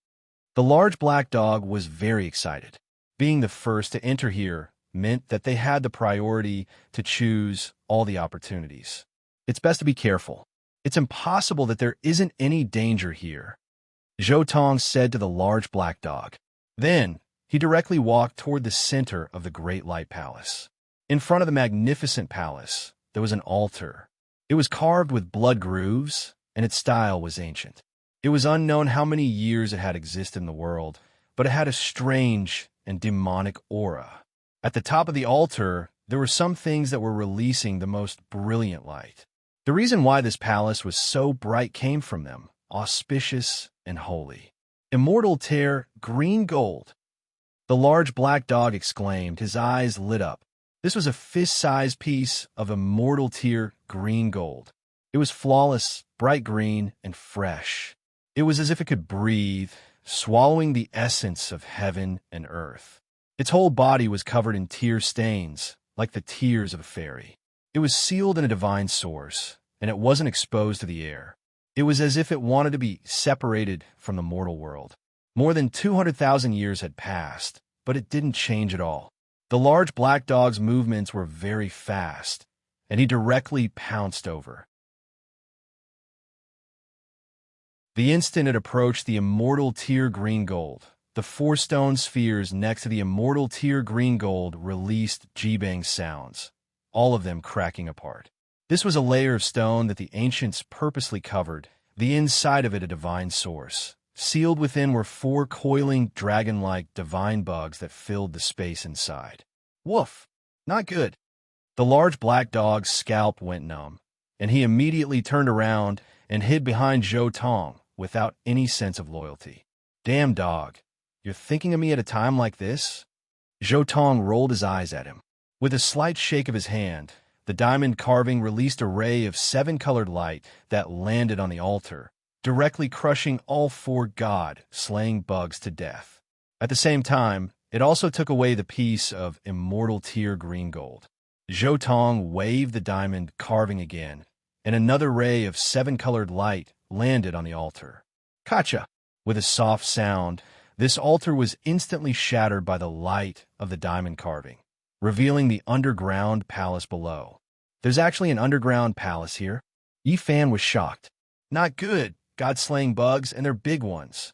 The large black dog was very excited. Being the first to enter here meant that they had the priority to choose all the opportunities. It's best to be careful. It's impossible that there isn't any danger here, Zhou Tong said to the large black dog. Then, he directly walked toward the center of the Great Light Palace. In front of the magnificent palace, there was an altar. It was carved with blood grooves, and its style was ancient. It was unknown how many years it had existed in the world, but it had a strange and demonic aura. At the top of the altar, there were some things that were releasing the most brilliant light. The reason why this palace was so bright came from them, auspicious and holy. Immortal tear, green gold. The large black dog exclaimed, his eyes lit up. This was a fist-sized piece of immortal tear, green gold. It was flawless, bright green, and fresh. It was as if it could breathe, swallowing the essence of heaven and earth. Its whole body was covered in tear stains, like the tears of a fairy. It was sealed in a divine source, and it wasn't exposed to the air. It was as if it wanted to be separated from the mortal world. More than 200,000 years had passed, but it didn't change at all. The large black dog's movements were very fast, and he directly pounced over. The instant it approached the immortal tear green gold, the 4 stone spheres next to the immortal tear green gold released jibang sounds, all of them cracking apart. This was a layer of stone that the ancients purposely covered, the inside of it a divine source. Sealed within were 4 coiling, dragon-like divine bugs that filled the space inside. Woof! Not good. The large black dog's scalp went numb, and he immediately turned around and hid behind Zhou Tong without any sense of loyalty. Damn dog, you're thinking of me at a time like this? Zhou Tong rolled his eyes at him. With a slight shake of his hand, the diamond carving released a ray of 7-colored light that landed on the altar, directly crushing all 4 god-slaying bugs to death. At the same time, it also took away the piece of immortal tear green gold. Zhou Tong waved the diamond carving again, and another ray of 7-colored light landed on the altar. Kacha! With a soft sound, this altar was instantly shattered by the light of the diamond carving, revealing the underground palace below. There's actually an underground palace here? Yi Fan was shocked. Not good. God-slaying bugs, and they're big ones.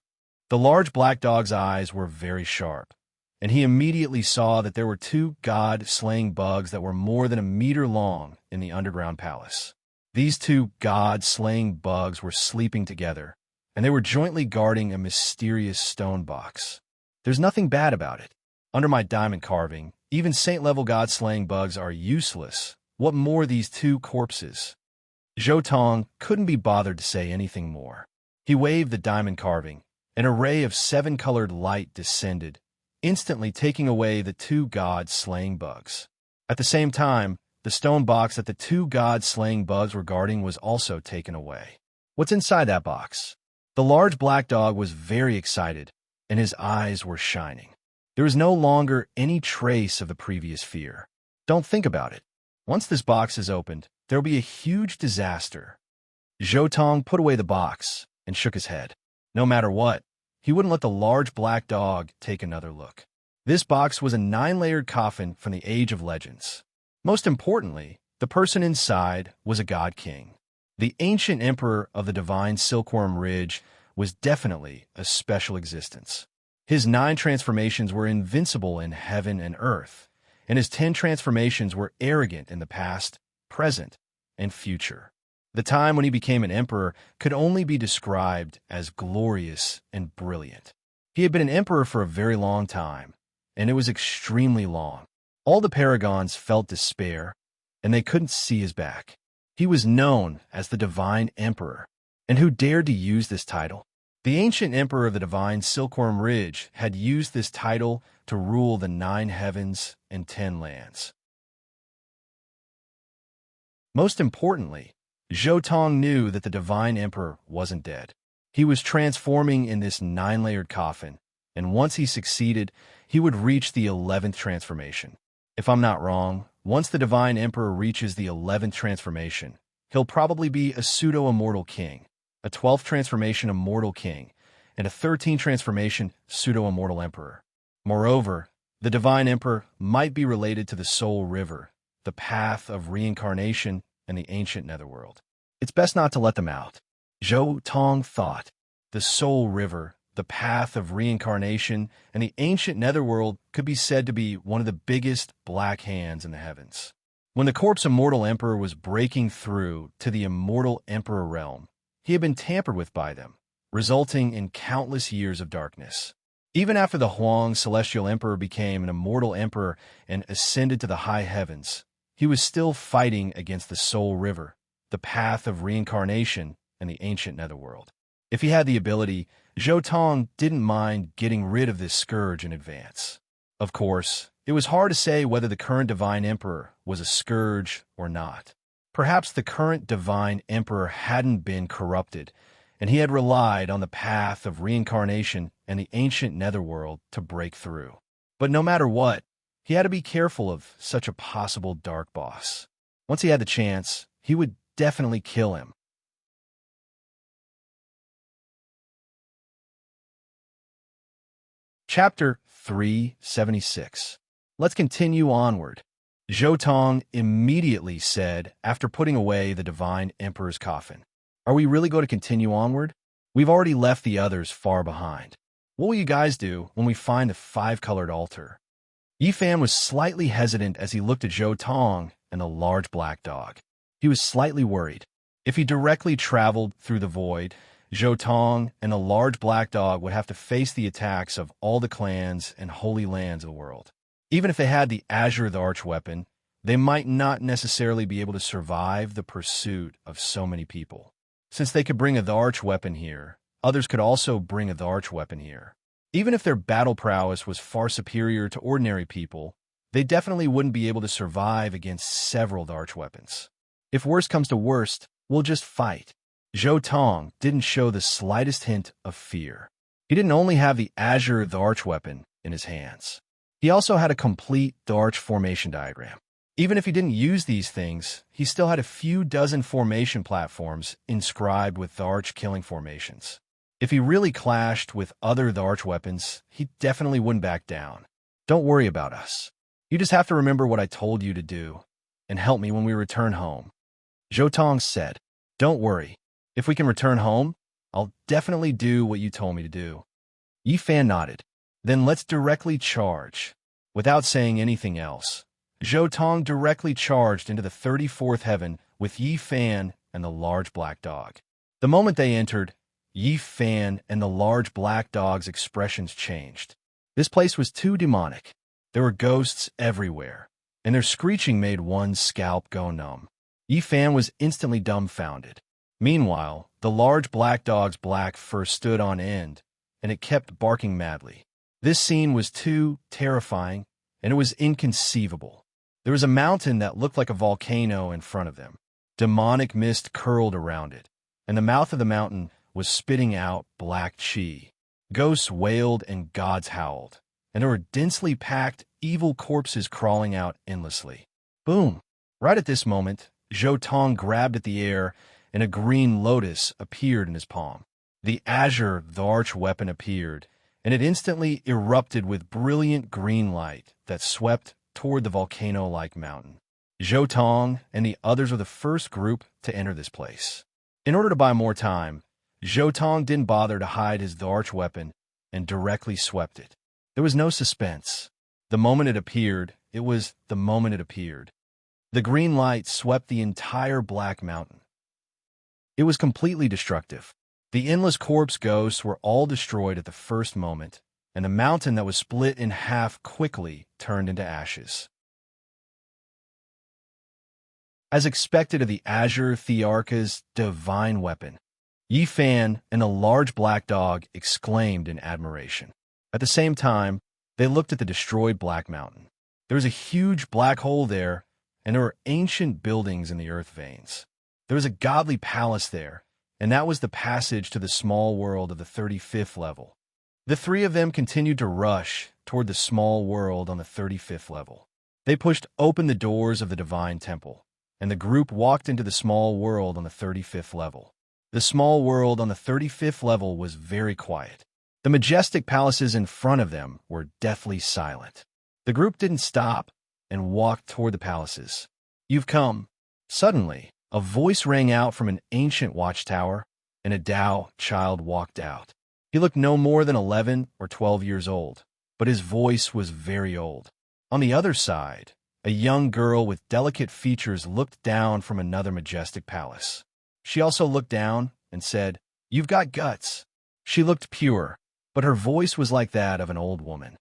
The large black dog's eyes were very sharp, and he immediately saw that there were 2 god-slaying bugs that were more than a meter long in the underground palace. These 2 god-slaying bugs were sleeping together, and they were jointly guarding a mysterious stone box. There's nothing bad about it. Under my diamond carving, even saint-level god-slaying bugs are useless. What more these 2 corpses? Zhou Tong couldn't be bothered to say anything more. He waved the diamond carving. An array of 7-colored light descended, instantly taking away the 2 god-slaying bugs. At the same time, the stone box that the 2 god-slaying bugs were guarding was also taken away. What's inside that box? The large black dog was very excited, and his eyes were shining. There was no longer any trace of the previous fear. Don't think about it. Once this box is opened, there will be a huge disaster. Zhou Tong put away the box and shook his head. No matter what, he wouldn't let the large black dog take another look. This box was a 9-layered coffin from the Age of Legends. Most importantly, the person inside was a god king. The ancient emperor of the divine Silkworm Ridge was definitely a special existence. His 9 transformations were invincible in heaven and earth, and his 10 transformations were arrogant in the past, present, and future. The time when he became an emperor could only be described as glorious and brilliant. He had been an emperor for a very long time, and it was extremely long. All the paragons felt despair, and they couldn't see his back. He was known as the Divine Emperor, and who dared to use this title? The ancient emperor of the Divine Silkworm Ridge had used this title to rule the 9 heavens and 10 lands. Most importantly, Zhou Tong knew that the Divine Emperor wasn't dead. He was transforming in this 9-layered coffin, and once he succeeded, he would reach the 11th transformation. If I'm not wrong, once the Divine Emperor reaches the 11th transformation, he'll probably be a pseudo-immortal king, a 12th transformation immortal king, and a 13th transformation pseudo-immortal emperor. Moreover, the Divine Emperor might be related to the Soul River, the path of reincarnation, and the ancient netherworld. It's best not to let them out. Zhou Tong thought. The Soul River, the path of reincarnation, and the ancient netherworld could be said to be one of the biggest black hands in the heavens. When the corpse immortal emperor was breaking through to the immortal emperor realm, he had been tampered with by them, resulting in countless years of darkness. Even after the Huang celestial emperor became an immortal emperor and ascended to the high heavens, he was still fighting against the Soul River, the path of reincarnation, and the ancient netherworld. If he had the ability, Zhou Tong didn't mind getting rid of this scourge in advance. Of course, it was hard to say whether the current Divine Emperor was a scourge or not. Perhaps the current Divine Emperor hadn't been corrupted, and he had relied on the path of reincarnation and the ancient netherworld to break through. But no matter what, he had to be careful of such a possible dark boss. Once he had the chance, he would definitely kill him. Chapter 376. Let's continue onward. Zhou Tong immediately said after putting away the Divine Emperor's coffin. Are we really going to continue onward? We've already left the others far behind. What will you guys do when we find the 5-colored altar? Yifan was slightly hesitant as he looked at Zhou Tong and the large black dog. He was slightly worried. If he directly traveled through the void, Zhou Tong and the large black dog would have to face the attacks of all the clans and holy lands of the world. Even if they had the Azure the Archweapon, they might not necessarily be able to survive the pursuit of so many people. Since they could bring a the Archweapon here, others could also bring a the Archweapon here. Even if their battle prowess was far superior to ordinary people, they definitely wouldn't be able to survive against several the Archweapons. If worst comes to worst, we'll just fight. Zhou Tong didn't show the slightest hint of fear. He didn't only have the Azure the Archweapon in his hands. He also had a complete the Arch formation diagram. Even if he didn't use these things, he still had a few dozen formation platforms inscribed with the Arch killing formations. If he really clashed with other the Arch weapons, he definitely wouldn't back down. Don't worry about us. You just have to remember what I told you to do, and help me when we return home. Zhou Tong said, Don't worry. If we can return home, I'll definitely do what you told me to do. Yifan nodded. Then let's directly charge. Without saying anything else, Zhou Tong directly charged into the 34th heaven with Yifan and the large black dog. The moment they entered, Yifan and the large black dog's expressions changed. This place was too demonic. There were ghosts everywhere, and their screeching made one's scalp go numb. Yifan was instantly dumbfounded. Meanwhile, the large black dog's black fur stood on end, and it kept barking madly. This scene was too terrifying, and it was inconceivable. There was a mountain that looked like a volcano in front of them. Demonic mist curled around it, and the mouth of the mountain was spitting out black chi. Ghosts wailed and gods howled, and there were densely packed evil corpses crawling out endlessly. Boom! Right at this moment, Zhou Tong grabbed at the air, and a green lotus appeared in his palm. The Azure the Arch weapon appeared, and it instantly erupted with brilliant green light that swept toward the volcano-like mountain. Zhou Tong and the others were the first group to enter this place. In order to buy more time, Zhou Tong didn't bother to hide his the Arch weapon and directly swept it. There was no suspense. The moment it appeared, it was the moment it appeared. The green light swept the entire black mountain. It was completely destructive. The endless corpse ghosts were all destroyed at the first moment, and the mountain that was split in half quickly turned into ashes. As expected of the Azure Thearcha's divine weapon, Yi Fan and a large black dog exclaimed in admiration. At the same time, they looked at the destroyed Black Mountain. There was a huge black hole there, and there were ancient buildings in the earth veins. There was a godly palace there, and that was the passage to the small world of the 35th level. The three of them continued to rush toward the small world on the 35th level. They pushed open the doors of the divine temple, and the group walked into the small world on the 35th level. The small world on the 35th level was very quiet. The majestic palaces in front of them were deathly silent. The group didn't stop and walked toward the palaces. "You've come." Suddenly, a voice rang out from an ancient watchtower, and a Dao child walked out. He looked no more than 11 or 12 years old, but his voice was very old. On the other side, a young girl with delicate features looked down from another majestic palace. She also looked down and said, "You've got guts." She looked pure, but her voice was like that of an old woman.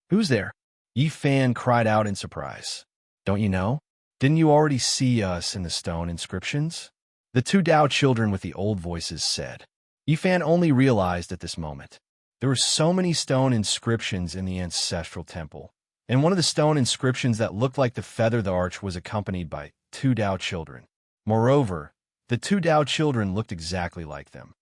"Who's there?" Yi Fan cried out in surprise. "Don't you know? Didn't you already see us in the stone inscriptions?" The two Dao children with the old voices said. Yi Fan only realized at this moment. There were so many stone inscriptions in the ancestral temple, and one of the stone inscriptions that looked like the feathered arch was accompanied by two Dao children. Moreover, the two Dao children looked exactly like them.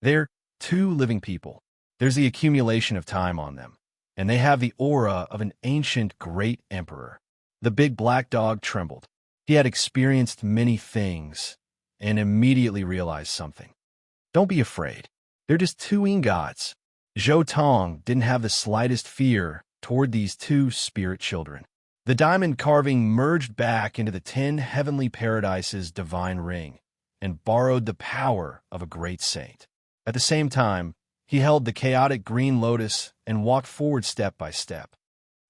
They're two living people. There's the accumulation of time on them, and they have the aura of an ancient great emperor. The big black dog trembled. He had experienced many things and immediately realized something. Don't be afraid. They're just two ingots. Zhou Tong didn't have the slightest fear toward these two spirit children. The diamond carving merged back into the 10 heavenly paradises' divine ring and borrowed the power of a great saint. At the same time, he held the chaotic green lotus and walked forward step by step.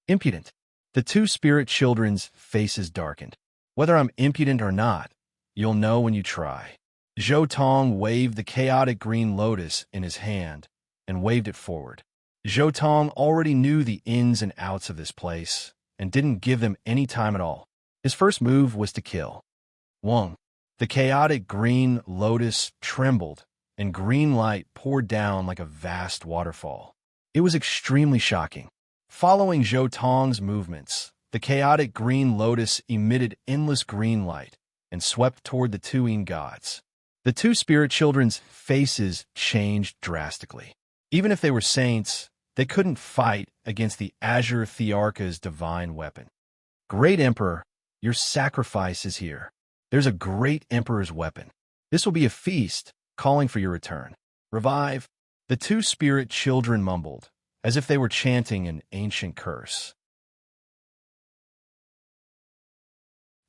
Impudent. The two spirit children's faces darkened. Whether I'm impudent or not, you'll know when you try. Zhou Tong waved the chaotic green lotus in his hand and waved it forward. Zhou Tong already knew the ins and outs of this place and didn't give them any time at all. His first move was to kill. Wong. The chaotic green lotus trembled, and green light poured down like a vast waterfall. It was extremely shocking. Following Zhou Tong's movements, the chaotic green lotus emitted endless green light and swept toward the two gods. The two spirit children's faces changed drastically. Even if they were saints, they couldn't fight against the Azure Thearcha's divine weapon. Great Emperor, your sacrifice is here. There's a great Emperor's weapon. This will be a feast, calling for your return. Revive. The two spirit children mumbled, as if they were chanting an ancient curse.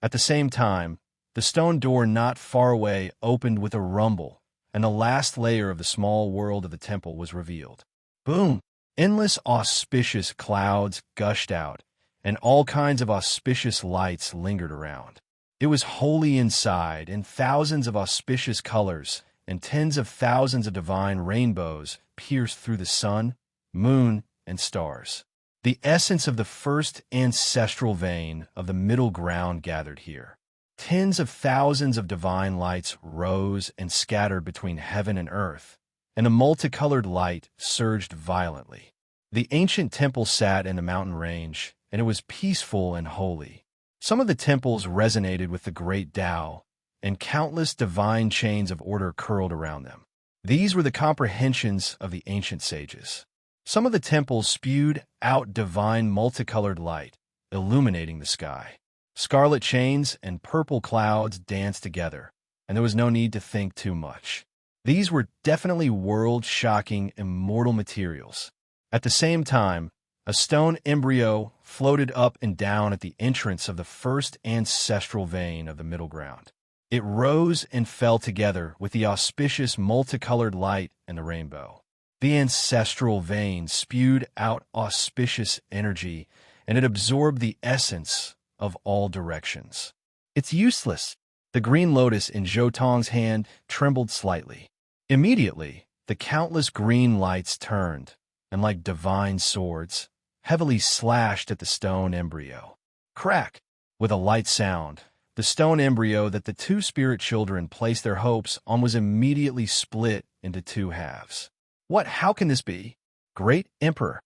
At the same time, the stone door not far away opened with a rumble, and the last layer of the small world of the temple was revealed. Boom! Endless auspicious clouds gushed out, and all kinds of auspicious lights lingered around. It was holy inside, and thousands of auspicious colors and tens of thousands of divine rainbows pierced through the sun, moon, and stars. The essence of the first ancestral vein of the middle ground gathered here. Tens of thousands of divine lights rose and scattered between heaven and earth, and a multicolored light surged violently. The ancient temple sat in the mountain range, and it was peaceful and holy. Some of the temples resonated with the great Tao, and countless divine chains of order curled around them. These were the comprehensions of the ancient sages. Some of the temples spewed out divine multicolored light, illuminating the sky. Scarlet chains and purple clouds danced together, and there was no need to think too much. These were definitely world-shocking, immortal materials. At the same time, a stone embryo floated up and down at the entrance of the first ancestral vein of the middle ground. It rose and fell together with the auspicious multicolored light and the rainbow. The ancestral vein spewed out auspicious energy, and it absorbed the essence of all directions. It's useless. The green lotus in Zhou Tong's hand trembled slightly. Immediately, the countless green lights turned, and like divine swords, heavily slashed at the stone embryo. Crack! With a light sound, the stone embryo that the two spirit children placed their hopes on was immediately split into two halves. What? How can this be? Great Emperor!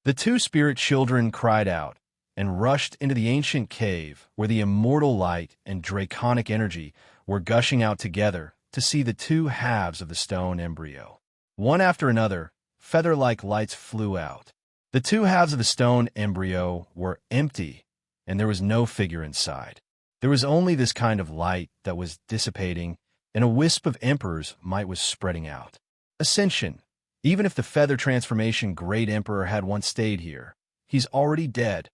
The two spirit children cried out and rushed into the ancient cave where the immortal light and draconic energy were gushing out together to see the two halves of the stone embryo. One after another, feather-like lights flew out. The two halves of the stone embryo were empty, and there was no figure inside. There was only this kind of light that was dissipating, and a wisp of Emperor's might was spreading out. Ascension. Even if the feather transformation Great Emperor had once stayed here, he's already dead.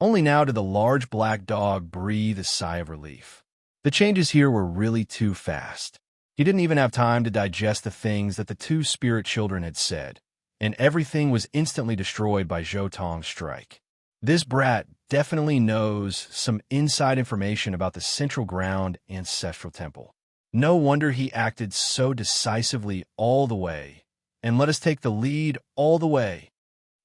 Only now did the large black dog breathe a sigh of relief. The changes here were really too fast. He didn't even have time to digest the things that the two spirit children had said, and everything was instantly destroyed by Zhou Tong's strike. This brat definitely knows some inside information about the Central Ground Ancestral Temple. No wonder he acted so decisively all the way, and let us take the lead all the way.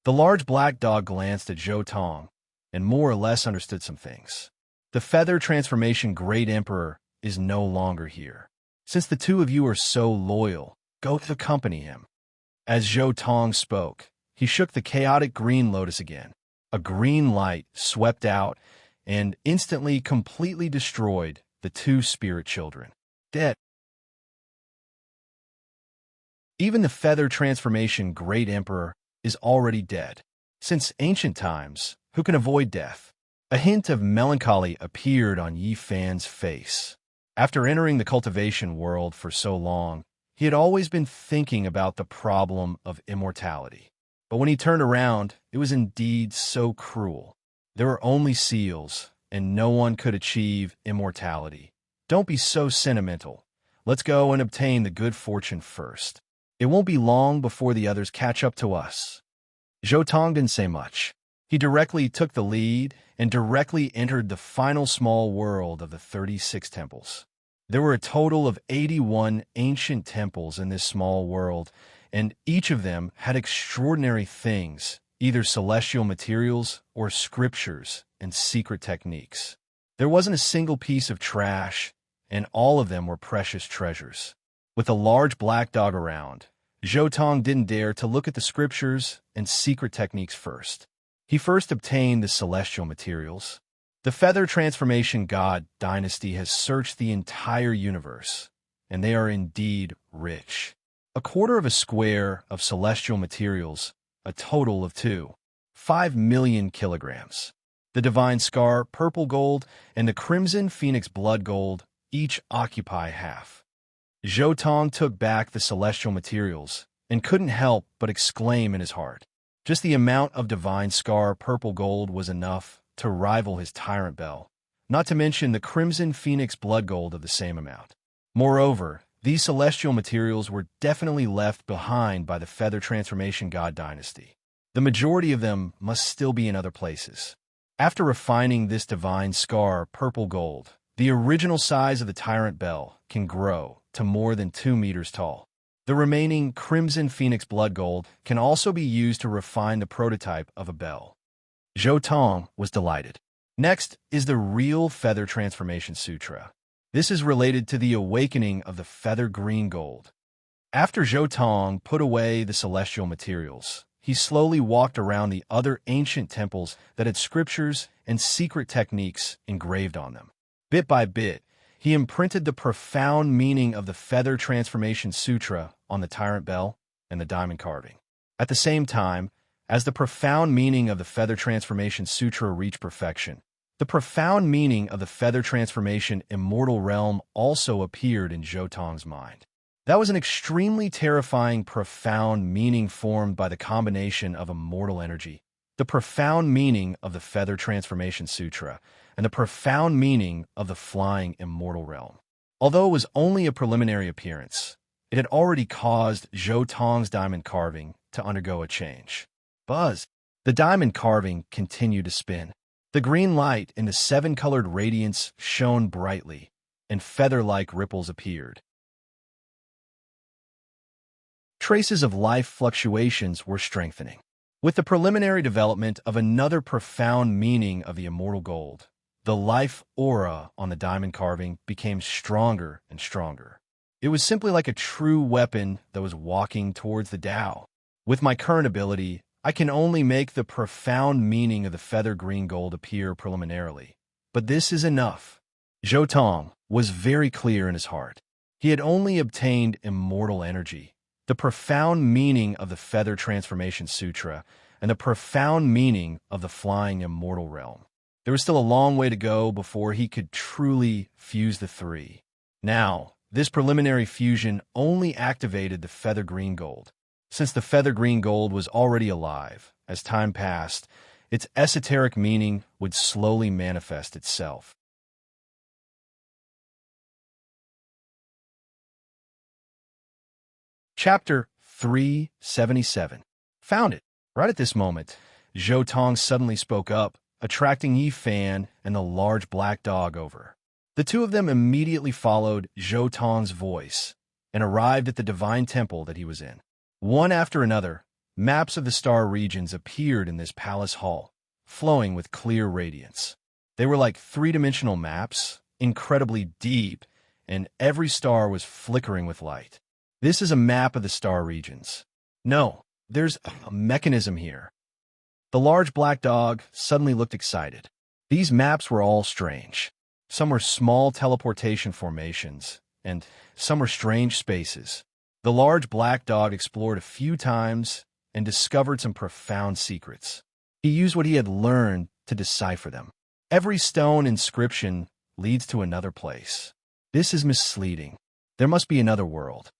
The large black dog glanced at Zhou Tong, and more or less understood some things. The feather transformation Great Emperor is no longer here. Since the two of you are so loyal, go to accompany him. As Zhou Tong spoke, he shook the chaotic green lotus again. A green light swept out and instantly completely destroyed the two spirit children. Dead. Even the feather transformation Great Emperor is already dead. Since ancient times, who can avoid death? A hint of melancholy appeared on Yi Fan's face. After entering the cultivation world for so long, he had always been thinking about the problem of immortality. But when he turned around, it was indeed so cruel. There were only seals, and no one could achieve immortality. Don't be so sentimental. Let's go and obtain the good fortune first. It won't be long before the others catch up to us. Zhou Tong didn't say much. He directly took the lead and directly entered the final small world of the 36 temples. There were a total of 81 ancient temples in this small world, and each of them had extraordinary things, either celestial materials or scriptures and secret techniques. There wasn't a single piece of trash, and all of them were precious treasures. With a large black dog around, Zhou Tong didn't dare to look at the scriptures and secret techniques first. He first obtained the celestial materials. The Feather Transformation God dynasty has searched the entire universe, and they are indeed rich. A quarter of a square of celestial materials, a total of 5 million kilograms. The Divine Scar, purple gold, and the Crimson Phoenix blood gold each occupy half. Zhou Tong took back the celestial materials and couldn't help but exclaim in his heart. Just the amount of Divine Scar purple gold was enough to rival his Tyrant Bell, not to mention the Crimson Phoenix blood gold of the same amount. Moreover, these celestial materials were definitely left behind by the Feather Transformation God dynasty. The majority of them must still be in other places. After refining this Divine Scar purple gold, the original size of the Tyrant Bell can grow to more than 2 meters tall. The remaining Crimson Phoenix blood gold can also be used to refine the prototype of a bell. Zhou Tong was delighted. Next is the real Feather Transformation Sutra. This is related to the awakening of the feather green gold. After Zhou Tong put away the celestial materials, he slowly walked around the other ancient temples that had scriptures and secret techniques engraved on them. Bit by bit, he imprinted the profound meaning of the Feather Transformation Sutra on the Tyrant Bell and the diamond carving. At the same time, as the profound meaning of the Feather Transformation Sutra reached perfection, the profound meaning of the Feather Transformation Immortal Realm also appeared in Zhou Tong's mind. That was an extremely terrifying, profound meaning formed by the combination of immortal energy, the profound meaning of the Feather Transformation Sutra, and the profound meaning of the Flying Immortal Realm. Although it was only a preliminary appearance, It had already caused Zhou Tong's diamond carving to undergo a change. Buzz! The diamond carving continued to spin. The green light in the seven-colored radiance shone brightly, and feather-like ripples appeared. Traces of life fluctuations were strengthening. With the preliminary development of another profound meaning of the immortal gold, the life aura on the diamond carving became stronger and stronger. It was simply like a true weapon that was walking towards the Tao. With my current ability, I can only make the profound meaning of the feather green gold appear preliminarily. But this is enough. Zhou Tong was very clear in his heart. He had only obtained immortal energy, the profound meaning of the Feather Transformation Sutra, and the profound meaning of the Flying Immortal Realm. There was still a long way to go before he could truly fuse the three. Now, this preliminary fusion only activated the feather green gold. Since the feather green gold was already alive, as time passed, its esoteric meaning would slowly manifest itself. Chapter 377. Found it. Right at this moment, Zhou Tong suddenly spoke up, attracting Yi Fan and the large black dog over. The two of them immediately followed Zhou Tong's voice and arrived at the divine temple that he was in. One after another, maps of the star regions appeared in this palace hall, flowing with clear radiance. They were like three-dimensional maps, incredibly deep, and every star was flickering with light. This is a map of the star regions. No, there's a mechanism here. The large black dog suddenly looked excited. These maps were all strange. Some were small teleportation formations, and some were strange spaces. The large black dog explored a few times and discovered some profound secrets. He used what he had learned to decipher them. Every stone inscription leads to another place. This is misleading. There must be another world.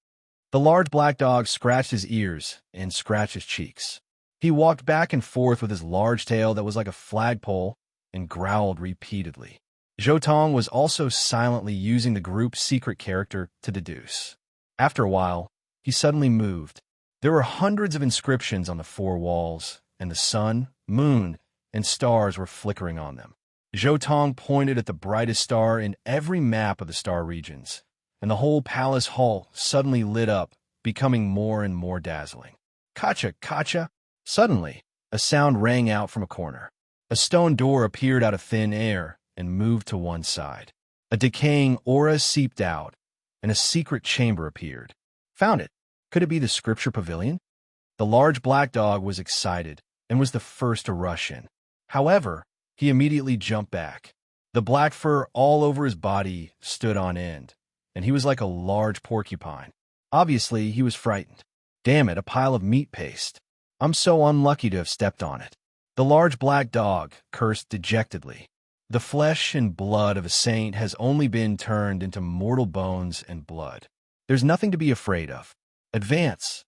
The large black dog scratched his ears and scratched his cheeks. He walked back and forth with his large tail that was like a flagpole and growled repeatedly. Zhou Tong was also silently using the group's secret character to deduce. After a while, he suddenly moved. There were hundreds of inscriptions on the four walls, and the sun, moon, and stars were flickering on them. Zhou Tong pointed at the brightest star in every map of the star regions, and the whole palace hall suddenly lit up, becoming more and more dazzling. Kacha, kacha! Suddenly, a sound rang out from a corner. A stone door appeared out of thin air and moved to one side. A decaying aura seeped out, and a secret chamber appeared. Found it. Could it be the scripture pavilion? The large black dog was excited and was the first to rush in. However, he immediately jumped back. The black fur all over his body stood on end, and he was like a large porcupine. Obviously, he was frightened. Damn it, a pile of meat paste. I'm so unlucky to have stepped on it. The large black dog cursed dejectedly. The flesh and blood of a saint has only been turned into mortal bones and blood. There's nothing to be afraid of. Advance.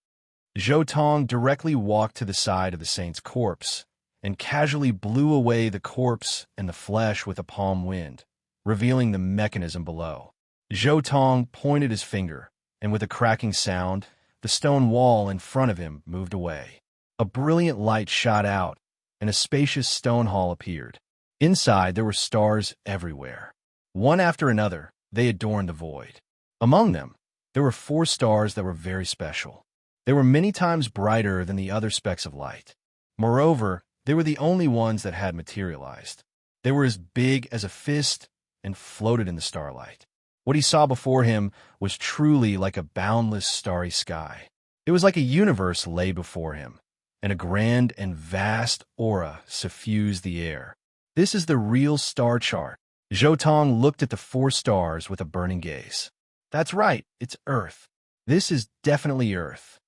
Zhou Tong directly walked to the side of the saint's corpse and casually blew away the corpse and the flesh with a palm wind, revealing the mechanism below. Zhou Tong pointed his finger, and with a cracking sound, the stone wall in front of him moved away. A brilliant light shot out, and a spacious stone hall appeared. Inside, there were stars everywhere. One after another, they adorned the void. Among them, there were 4 stars that were very special. They were many times brighter than the other specks of light. Moreover, they were the only ones that had materialized. They were as big as a fist and floated in the starlight. What he saw before him was truly like a boundless starry sky. It was like a universe lay before him, and a grand and vast aura suffused the air. This is the real star chart. Zhou Tong looked at the 4 stars with a burning gaze. That's right, it's Earth. This is definitely Earth.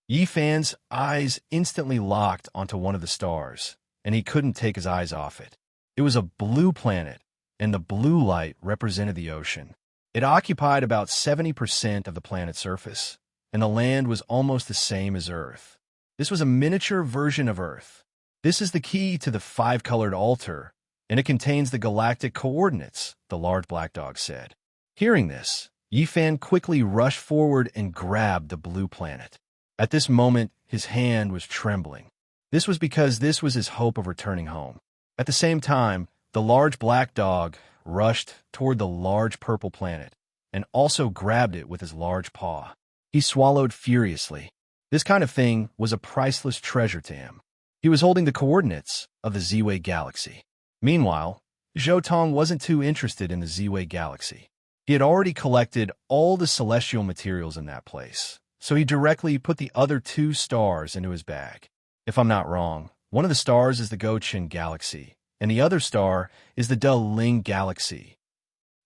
Yi Fan's eyes instantly locked onto one of the stars, and he couldn't take his eyes off it. It was a blue planet, and the blue light represented the ocean. It occupied about 70% of the planet's surface, and the land was almost the same as Earth. This was a miniature version of Earth. This is the key to the 5-colored altar, and it contains the galactic coordinates, the large black dog said. Hearing this, Yifan quickly rushed forward and grabbed the blue planet. At this moment, his hand was trembling. This was because this was his hope of returning home. At the same time, the large black dog rushed toward the large purple planet and also grabbed it with his large paw. He swallowed furiously. This kind of thing was a priceless treasure to him. He was holding the coordinates of the Z-Way galaxy. Meanwhile, Zhou Tong wasn't too interested in the Z-Way galaxy. He had already collected all the celestial materials in that place, so he directly put the other 2 stars into his bag. If I'm not wrong, one of the stars is the Gochin galaxy, and the other star is the De Ling galaxy.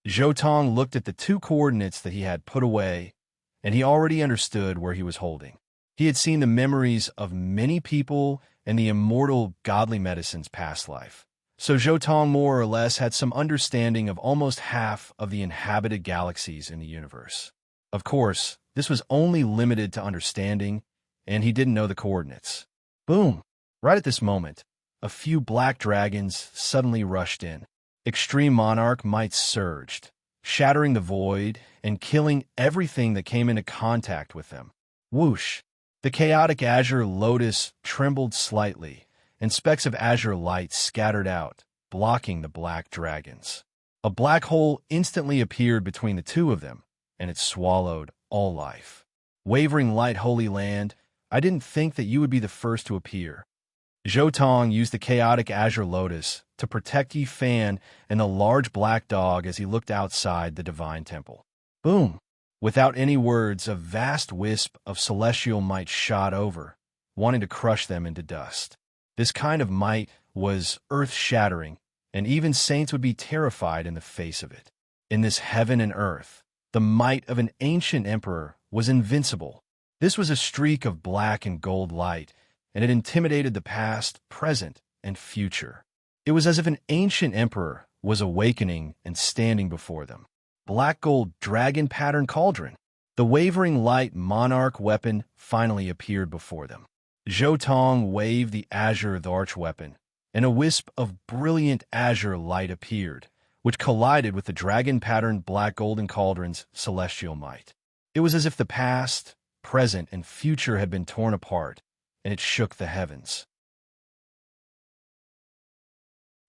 Zhou Tong looked at the 2 coordinates that he had put away, and he already understood where he was holding. He had seen the memories of many people and the immortal godly medicine's past life. So Zhou Tong more or less had some understanding of almost half of the inhabited galaxies in the universe. Of course, this was only limited to understanding, and he didn't know the coordinates. Boom! Right at this moment, a few black dragons suddenly rushed in. Extreme monarch might surged, shattering the void and killing everything that came into contact with them. Whoosh! The chaotic azure lotus trembled slightly, and specks of azure light scattered out, blocking the black dragons. A black hole instantly appeared between the 2 of them, and it swallowed all life. Wavering light holy land, I didn't think that you would be the first to appear. Zhou Tong used the chaotic azure lotus to protect Yifan and the large black dog as he looked outside the divine temple. Boom! Without any words, a vast wisp of celestial might shot over, wanting to crush them into dust. This kind of might was earth-shattering, and even saints would be terrified in the face of it. In this heaven and earth, the might of an ancient emperor was invincible. This was a streak of black and gold light, and it intimidated the past, present, and future. It was as if an ancient emperor was awakening and standing before them. Black gold dragon pattern cauldron. The wavering light monarch weapon finally appeared before them. Zhou Tong waved the azure arch weapon, and a wisp of brilliant azure light appeared, which collided with the dragon pattern black golden cauldron's celestial might. It was as if the past, present, and future had been torn apart, and it shook the heavens.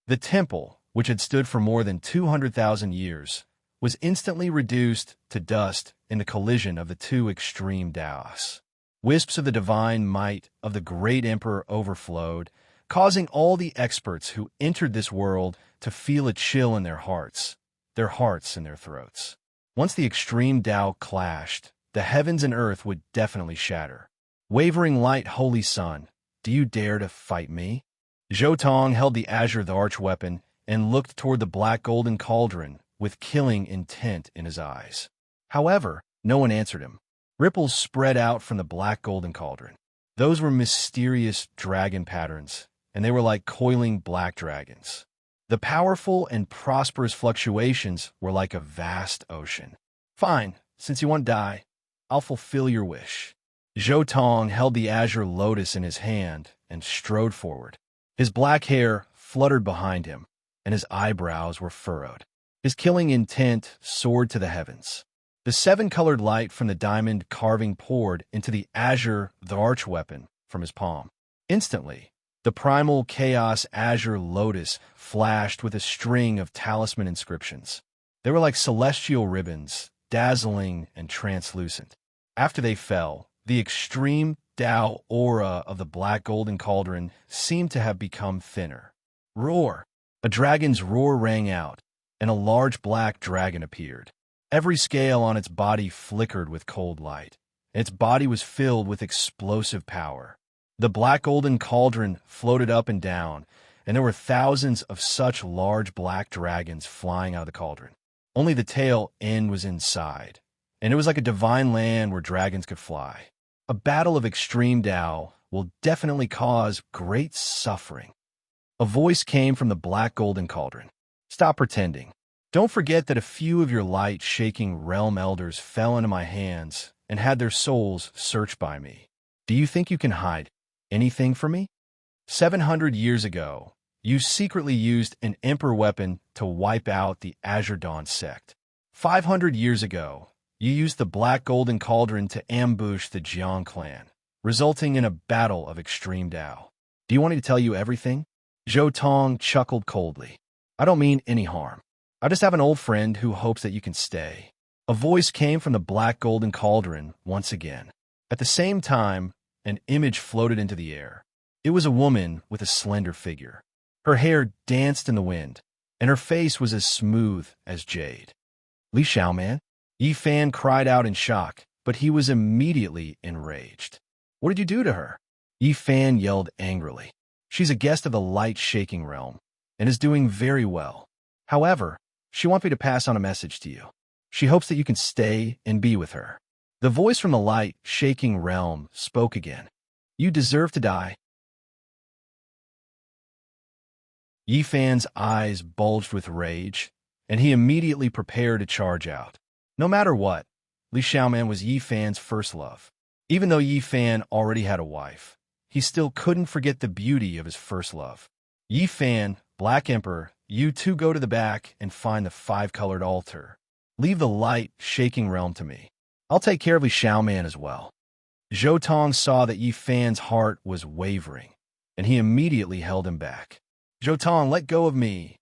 The temple, which had stood for more than 200,000 years, was instantly reduced to dust in the collision of the 2 extreme Daos. Wisps of the divine might of the great emperor overflowed, causing all the experts who entered this world to feel a chill in their hearts and their throats. Once the extreme Tao clashed, the heavens and earth would definitely shatter. Wavering light holy sun, do you dare to fight me? Zhou Tong held the azure arch weapon and looked toward the black golden cauldron with killing intent in his eyes. However, no one answered him. Ripples spread out from the black golden cauldron. Those were mysterious dragon patterns, and they were like coiling black dragons. The powerful and prosperous fluctuations were like a vast ocean. Fine, since you want to die, I'll fulfill your wish. Zhou Tong held the azure lotus in his hand and strode forward. His black hair fluttered behind him, and his eyebrows were furrowed. His killing intent soared to the heavens. The 7-colored light from the diamond carving poured into the azure arch weapon from his palm. Instantly, the primal chaos azure lotus flashed with a string of talisman inscriptions. They were like celestial ribbons, dazzling and translucent. After they fell, the extreme Tao aura of the black golden cauldron seemed to have become thinner. Roar! A dragon's roar rang out, and a large black dragon appeared. Every scale on its body flickered with cold light, and its body was filled with explosive power. The black golden cauldron floated up and down, and there were thousands of such large black dragons flying out of the cauldron. Only the tail end was inside, and it was like a divine land where dragons could fly. A battle of extreme Tao will definitely cause great suffering. A voice came from the black golden cauldron. Stop pretending. Don't forget that a few of your light-shaking realm elders fell into my hands and had their souls searched by me. Do you think you can hide anything from me? 700 years ago, you secretly used an emperor weapon to wipe out the Azure Dawn sect. 500 years ago, you used the Black Golden Cauldron to ambush the Jiang clan, resulting in a battle of extreme Tao. Do you want me to tell you everything? Zhou Tong chuckled coldly. I don't mean any harm. I just have an old friend who hopes that you can stay. A voice came from the Black Golden Cauldron once again. At the same time, an image floated into the air. It was a woman with a slender figure. Her hair danced in the wind, and her face was as smooth as jade. Li Xiaoman? Yi Fan cried out in shock, but he was immediately enraged. What did you do to her? Yi Fan yelled angrily. She's a guest of the light-shaking realm, and is doing very well. However, she wants me to pass on a message to you. She hopes that you can stay and be with her. The voice from the light-shaking realm spoke again. You deserve to die. Yi Fan's eyes bulged with rage, and he immediately prepared to charge out. No matter what, Li Xiaoman was Yi Fan's first love. Even though Yi Fan already had a wife, he still couldn't forget the beauty of his first love. Yi Fan, Black Emperor, you two go to the back and find the five-colored altar. Leave the light-shaking realm to me. I'll take care of Li Xiaoman as well. Zhou Tong saw that Yi Fan's heart was wavering, and he immediately held him back. Zhou Tong, let go of me.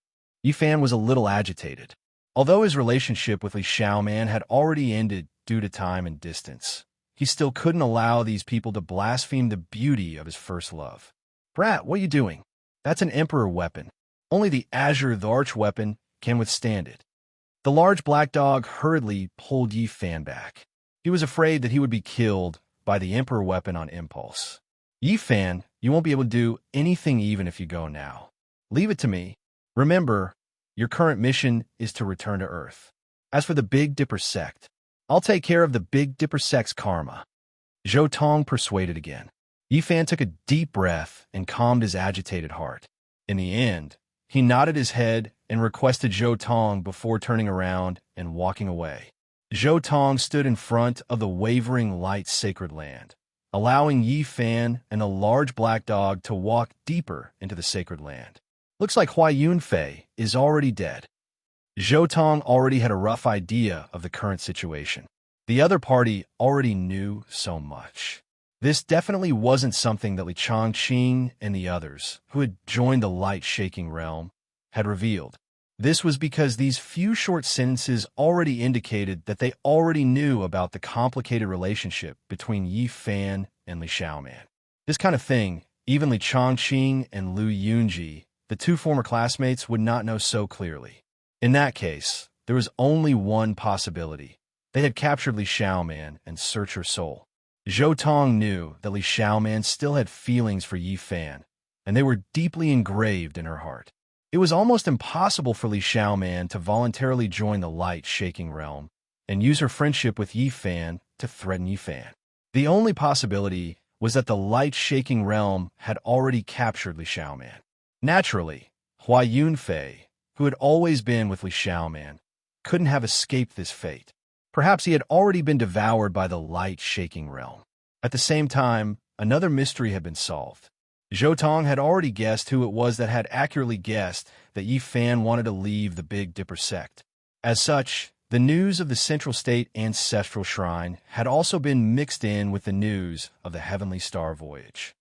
Yi Fan was a little agitated. Although his relationship with Li Xiaoman had already ended due to time and distance, he still couldn't allow these people to blaspheme the beauty of his first love. Brat, what are you doing? That's an emperor weapon. Only the Azure the Arch weapon can withstand it. The large black dog hurriedly pulled Yi Fan back. He was afraid that he would be killed by the emperor weapon on impulse. Yi Fan, you won't be able to do anything even if you go now. Leave it to me. Remember, your current mission is to return to Earth. As for the Big Dipper sect, I'll take care of the Big Dipper sect's karma. Zhou Tong persuaded again. Yi Fan took a deep breath and calmed his agitated heart. In the end, he nodded his head and requested Zhou Tong before turning around and walking away. Zhou Tong stood in front of the wavering light sacred land, allowing Yi Fan and the large black dog to walk deeper into the sacred land. Looks like Hua Yunfei is already dead. Zhou Tong already had a rough idea of the current situation. The other party already knew so much. This definitely wasn't something that Li Chongqing and the others, who had joined the light-shaking realm, had revealed. This was because these few short sentences already indicated that they already knew about the complicated relationship between Yi Fan and Li Xiaoman. This kind of thing, even Li Chongqing and Lu Yunji, the two former classmates, would not know so clearly. In that case, there was only one possibility. They had captured Li Xiaoman and searched her soul. Zhou Tong knew that Li Xiaoman still had feelings for Yi Fan, and they were deeply engraved in her heart. It was almost impossible for Li Xiaoman to voluntarily join the light-shaking realm and use her friendship with Yi Fan to threaten Yi Fan. The only possibility was that the light-shaking realm had already captured Li Xiaoman. Naturally, Hua Yunfei, who had always been with Li Xiaoman, couldn't have escaped this fate. Perhaps he had already been devoured by the light-shaking realm. At the same time, another mystery had been solved. Zhou Tong had already guessed who it was that had accurately guessed that Yi Fan wanted to leave the Big Dipper sect. As such, the news of the Central State Ancestral Shrine had also been mixed in with the news of the Heavenly Star Voyage.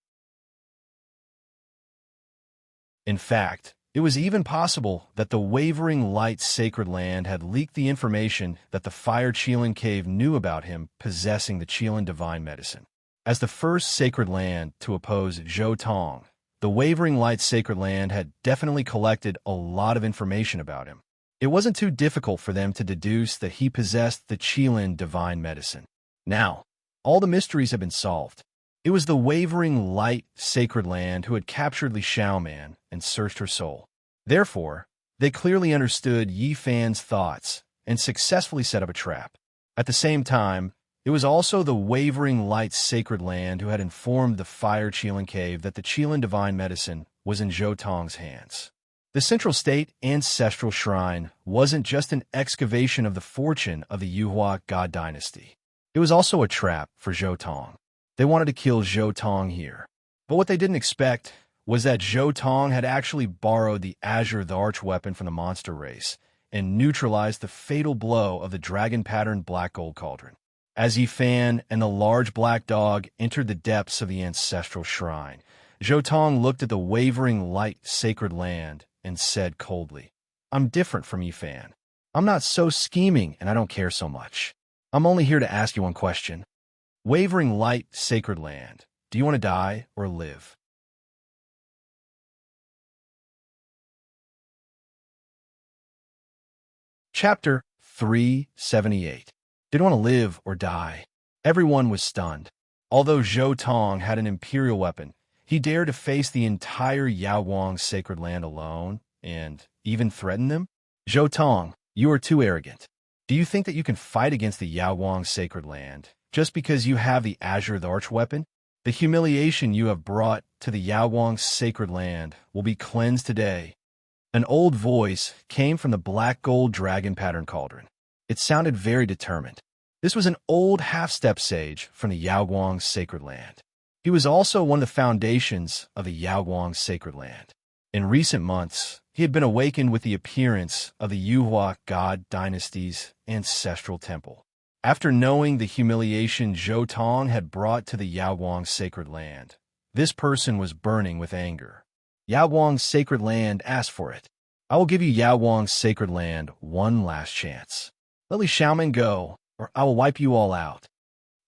In fact, it was even possible that the wavering light sacred land had leaked the information that the Fire Qilin Cave knew about him possessing the Qilin Divine Medicine. As the first sacred land to oppose Zhou Tong, the wavering light sacred land had definitely collected a lot of information about him. It wasn't too difficult for them to deduce that he possessed the Qilin Divine Medicine. Now, all the mysteries had been solved. It was the wavering light sacred land who had captured Li Xiaoman and searched her soul. Therefore, they clearly understood Yi Fan's thoughts and successfully set up a trap. At the same time, it was also the wavering light sacred land who had informed the Fire Qilin Cave that the Qilin Divine Medicine was in Zhou Tong's hands. The Central State Ancestral Shrine wasn't just an excavation of the fortune of the Yuhua God Dynasty. It was also a trap for Zhou Tong. They wanted to kill Zhou Tong here. But what they didn't expect was that Zhou Tong had actually borrowed the Azure the Arch weapon from the monster race and neutralized the fatal blow of the dragon-patterned black gold cauldron. As Yifan and the large black dog entered the depths of the ancestral shrine, Zhou looked at the wavering light sacred land and said coldly, "I'm different from Yifan. I'm not so scheming and I don't care so much. I'm only here to ask you one question. Wavering light sacred land, do you want to die or live?" Chapter 378. Did you want to live or die? Everyone was stunned. Although Zhou Tong had an imperial weapon, he dared to face the entire Yaowang sacred land alone and even threaten them? Zhou Tong, you are too arrogant. Do you think that you can fight against the Yaowang sacred land just because you have the Azure the Arch weapon? The humiliation you have brought to the Yaowang sacred land will be cleansed today. An old voice came from the black gold dragon pattern cauldron. It sounded very determined. This was an old half-step sage from the Yaowang sacred land. He was also one of the foundations of the Yaowang sacred land. In recent months, he had been awakened with the appearance of the Yuhua God dynasty's ancestral temple. After knowing the humiliation Zhou Tong had brought to the Yaowang sacred land, this person was burning with anger. Yaowang's sacred land asked for it. I will give you Yaowang's sacred land one last chance. Let Li Xiaoman go, or I will wipe you all out.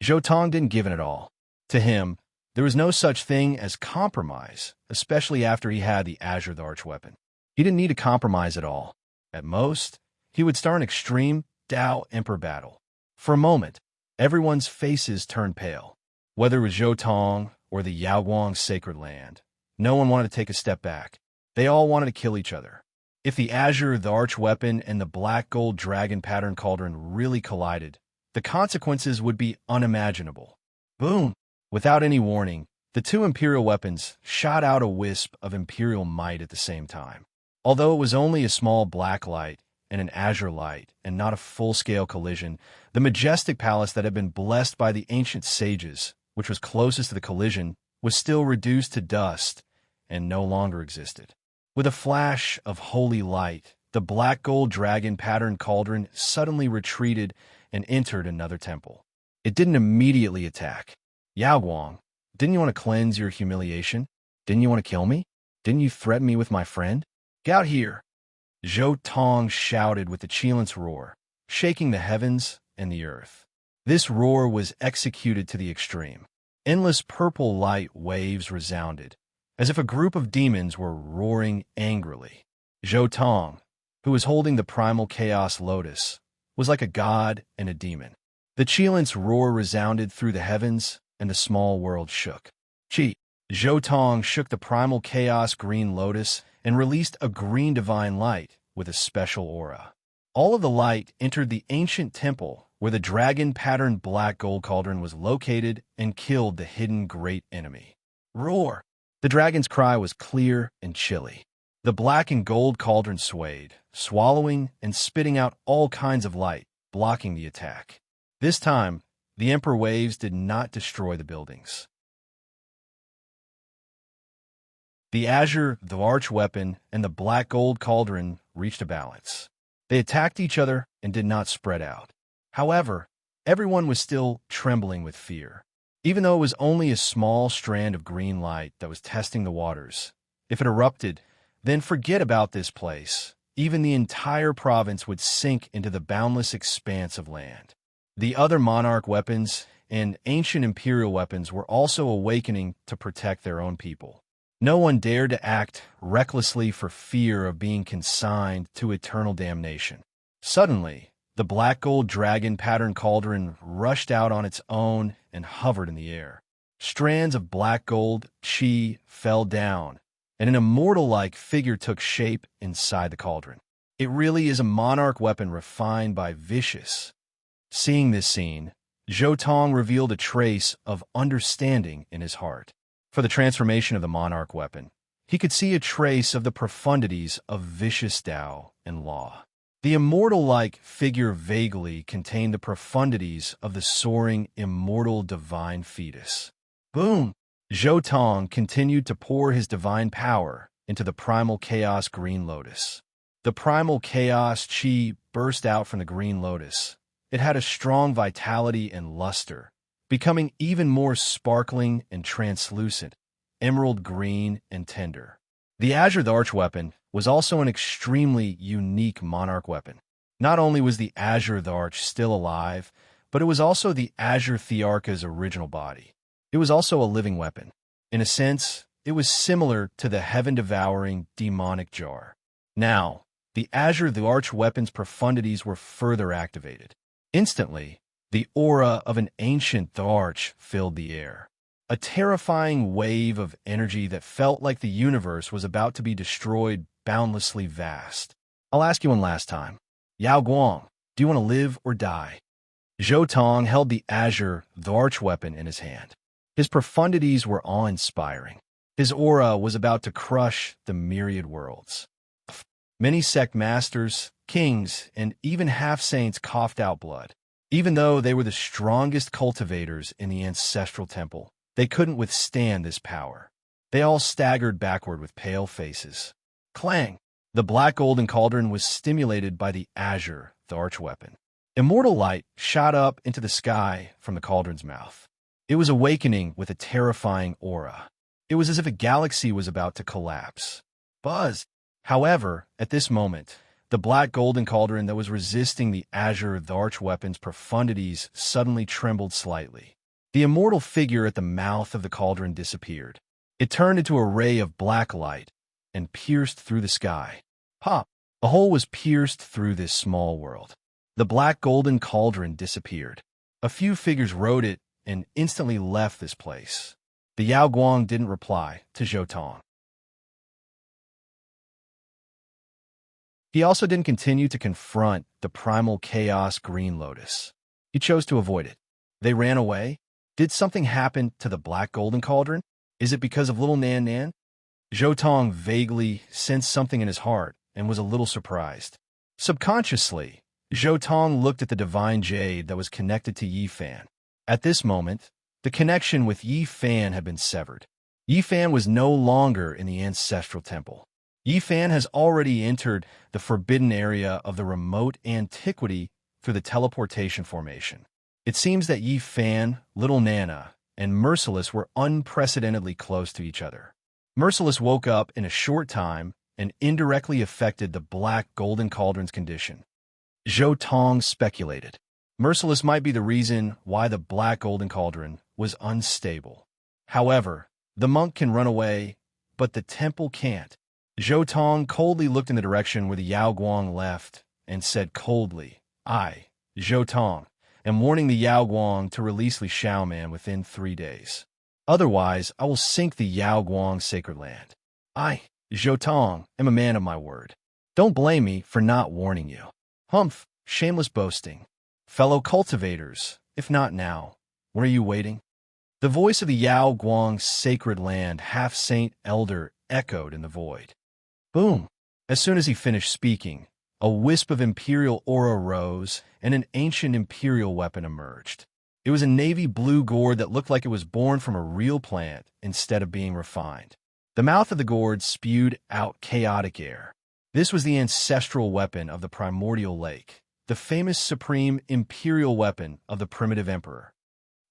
Zhou Tong didn't give in at all. To him, there was no such thing as compromise, especially after he had the Azure the Arch weapon. He didn't need to compromise at all. At most, he would start an extreme Dao Emperor battle. For a moment, everyone's faces turned pale. Whether it was Zhou Tong or the Yaowang sacred land, no one wanted to take a step back. They all wanted to kill each other. If the Azure the Arch weapon and the black gold dragon pattern cauldron really collided, the consequences would be unimaginable. Boom! Without any warning, the two imperial weapons shot out a wisp of imperial might at the same time. Although it was only a small black light and an azure light and not a full-scale collision, the majestic palace that had been blessed by the ancient sages, which was closest to the collision, was still reduced to dust and no longer existed. With a flash of holy light, the black gold dragon pattern cauldron suddenly retreated and entered another temple. It didn't immediately attack. Yaowang, didn't you want to cleanse your humiliation? Didn't you want to kill me? Didn't you threaten me with my friend? Get out here! Zhou Tong shouted with a Qilin's roar, shaking the heavens and the earth. This roar was executed to the extreme. Endless purple light waves resounded, as if a group of demons were roaring angrily. Zhou Tong, who was holding the primal chaos lotus, was like a god and a demon. The Qilin's roar resounded through the heavens, and the small world shook. Zhou Tong shook the primal chaos green lotus and released a green divine light with a special aura. All of the light entered the ancient temple where the dragon-patterned black gold cauldron was located and killed the hidden great enemy. Roar! The dragon's cry was clear and chilly. The black and gold cauldron swayed, swallowing and spitting out all kinds of light, blocking the attack. This time, the Emperor waves did not destroy the buildings. The Azure, the Arch weapon, and the black gold cauldron reached a balance. They attacked each other and did not spread out. However, everyone was still trembling with fear. Even though it was only a small strand of green light that was testing the waters, if it erupted, then forget about this place. Even the entire province would sink into the boundless expanse of land. The other monarch weapons and ancient imperial weapons were also awakening to protect their own people. No one dared to act recklessly for fear of being consigned to eternal damnation. Suddenly, the black gold dragon pattern cauldron rushed out on its own and hovered in the air. Strands of black gold chi fell down, and an immortal-like figure took shape inside the cauldron. It really is a monarch weapon refined by vicious. Seeing this scene, Zhou Tong revealed a trace of understanding in his heart. For the transformation of the monarch weapon, he could see a trace of the profundities of vicious Tao and law. The immortal-like figure vaguely contained the profundities of the soaring, immortal divine fetus. Boom! Zhou Tong continued to pour his divine power into the primal chaos green lotus. The primal chaos chi burst out from the green lotus. It had a strong vitality and luster, becoming even more sparkling and translucent, emerald green and tender. The Azure the Archweapon was also an extremely unique monarch weapon. Not only was the Azure the Arch still alive, but it was also the Azure Thearcha's original body. It was also a living weapon. In a sense, it was similar to the heaven-devouring demonic jar. Now, the Azure the Arch weapon's profundities were further activated. Instantly, the aura of an ancient the Arch filled the air. A terrifying wave of energy that felt like the universe was about to be destroyed, boundlessly vast. I'll ask you one last time. Yao Guang, do you want to live or die? Zhou Tong held the Azure the Arch weapon in his hand. His profundities were awe-inspiring. His aura was about to crush the myriad worlds. Many sect masters, kings, and even half-saints coughed out blood. Even though they were the strongest cultivators in the ancestral temple, they couldn't withstand this power. They all staggered backward with pale faces. Clang! The black golden cauldron was stimulated by the Azure the Arch weapon. Immortal light shot up into the sky from the cauldron's mouth. It was awakening with a terrifying aura. It was as if a galaxy was about to collapse. Buzz! However, at this moment, the black golden cauldron that was resisting the Azure the Arch weapon's profundities suddenly trembled slightly. The immortal figure at the mouth of the cauldron disappeared. It turned into a ray of black light and pierced through the sky. Pop! A hole was pierced through this small world. The black golden cauldron disappeared. A few figures rode it and instantly left this place. The Yao Guang didn't reply to Zhou Tong. He also didn't continue to confront the primal chaos green lotus. He chose to avoid it. They ran away? Did something happen to the black golden cauldron? Is it because of little Nan Nan? Zhou Tong vaguely sensed something in his heart and was a little surprised. Subconsciously, Zhou Tong looked at the divine jade that was connected to Yi Fan. At this moment, the connection with Yi Fan had been severed. Yi Fan was no longer in the ancestral temple. Yi Fan has already entered the forbidden area of the remote antiquity through the teleportation formation. It seems that Yi Fan, Little Nana, and Merciless were unprecedentedly close to each other. Merciless woke up in a short time and indirectly affected the black golden cauldron's condition. Zhou Tong speculated. Merciless might be the reason why the black golden cauldron was unstable. However, the monk can run away, but the temple can't. Zhou Tong coldly looked in the direction where the Yao Guang left and said coldly, I, Zhou Tong, am warning the Yao Guang to release Li Xiaoman within 3 days. Otherwise, I will sink the Yao Guang sacred land. I, Zhou Tong, am a man of my word. Don't blame me for not warning you. Humph, shameless boasting. Fellow cultivators, if not now, when are you waiting? The voice of the Yao Guang sacred land half-saint elder echoed in the void. Boom! As soon as he finished speaking, a wisp of imperial aura rose and an ancient imperial weapon emerged. It was a navy blue gourd that looked like it was born from a real plant instead of being refined. The mouth of the gourd spewed out chaotic air. This was the ancestral weapon of the primordial lake, the famous supreme imperial weapon of the primitive emperor.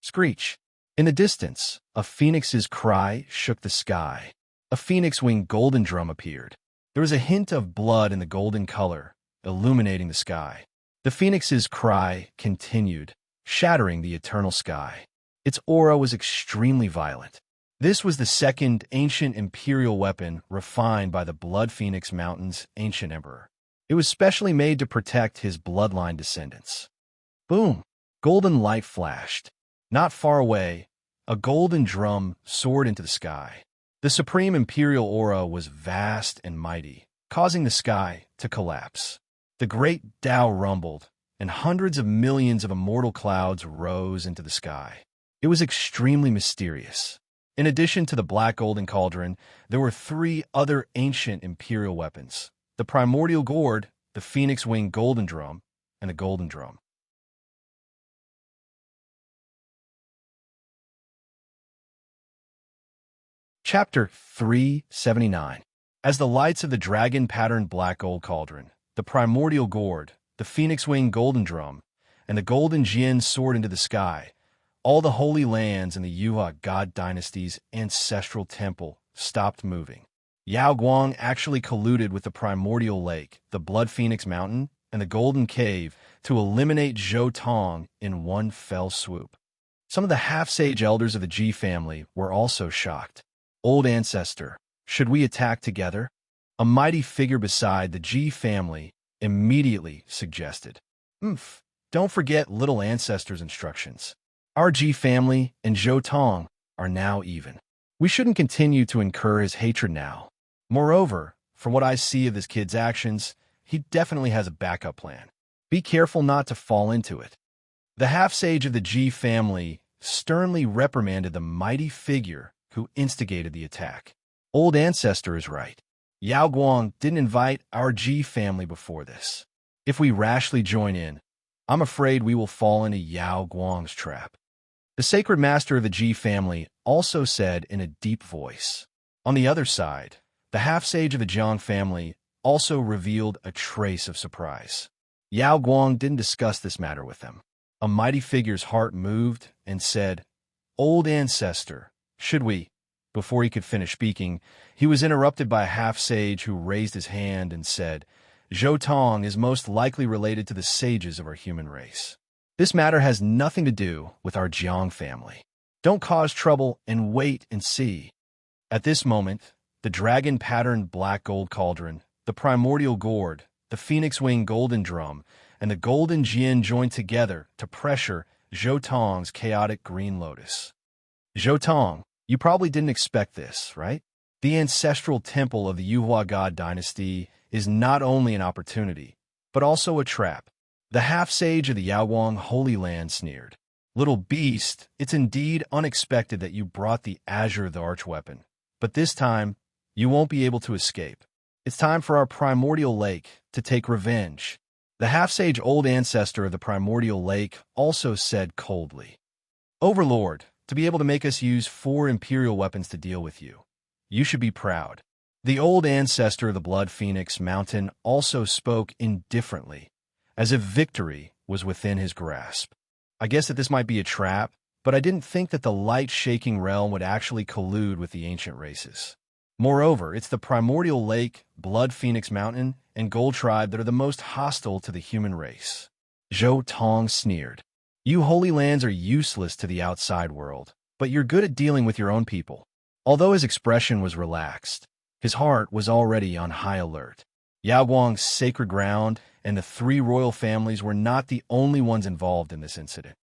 Screech! In the distance, a phoenix's cry shook the sky. A phoenix-winged golden drum appeared. There was a hint of blood in the golden color, illuminating the sky. The phoenix's cry continued, shattering the eternal sky. Its aura was extremely violent. This was the second ancient imperial weapon refined by the Blood Phoenix Mountain's ancient emperor. It was specially made to protect his bloodline descendants. Boom! Golden light flashed. Not far away, a golden drum soared into the sky. The supreme imperial aura was vast and mighty, causing the sky to collapse. The great Tao rumbled, and hundreds of millions of immortal clouds rose into the sky. It was extremely mysterious. In addition to the black golden cauldron, there were 3 other ancient imperial weapons: the primordial gourd, the phoenix-winged golden drum, and the golden drum. Chapter 379. As the lights of the dragon-patterned black gold cauldron, the primordial gourd, the phoenix-winged golden drum, and the golden Jian soared into the sky, all the holy lands in the Yuhua god dynasty's ancestral temple stopped moving. Yao Guang actually colluded with the primordial lake, the blood phoenix mountain, and the golden cave to eliminate Zhou Tong in one fell swoop. Some of the half-sage elders of the Ji family were also shocked. Old ancestor, should we attack together? A mighty figure beside the Ji family immediately suggested. Don't forget little ancestor's instructions. Our Ji family and Zhou Tong are now even. We shouldn't continue to incur his hatred now. Moreover, from what I see of this kid's actions, he definitely has a backup plan. Be careful not to fall into it. The half-sage of the Ji family sternly reprimanded the mighty figure who instigated the attack. Old ancestor is right. Yao Guang didn't invite our Ji family before this. If we rashly join in, I'm afraid we will fall into Yao Guang's trap. The sacred master of the Ji family also said in a deep voice. On the other side, the half-sage of the Jiang family also revealed a trace of surprise. Yao Guang didn't discuss this matter with them. A mighty figure's heart moved and said, "Old ancestor, should we?" Before he could finish speaking, he was interrupted by a half-sage who raised his hand and said, "Zhou Tong is most likely related to the sages of our human race. This matter has nothing to do with our Jiang family. Don't cause trouble and wait and see." At this moment, the dragon-patterned black gold cauldron, the primordial gourd, the phoenix-winged golden drum, and the golden Jian joined together to pressure Zhou Tong's chaotic green lotus. Zhou Tong, you probably didn't expect this, right? The ancestral temple of the Yuhua god dynasty is not only an opportunity, but also a trap. The half-sage of the Yaoguang Holy Land sneered. "Little beast, it's indeed unexpected that you brought the azure of the archweapon, but this time, you won't be able to escape. It's time for our primordial lake to take revenge." The half-sage old ancestor of the primordial lake also said coldly, "Overlord, to be able to make us use 4 imperial weapons to deal with you, you should be proud." The old ancestor of the blood phoenix mountain also spoke indifferently, as if victory was within his grasp. "I guess that this might be a trap, but I didn't think that the light-shaking realm would actually collude with the ancient races. Moreover, it's the primordial lake, blood phoenix mountain, and gold tribe that are the most hostile to the human race." Zhou Tong sneered. "You holy lands are useless to the outside world, but you're good at dealing with your own people." Although his expression was relaxed, his heart was already on high alert. Yao Guang's sacred ground and the 3 royal families were not the only ones involved in this incident.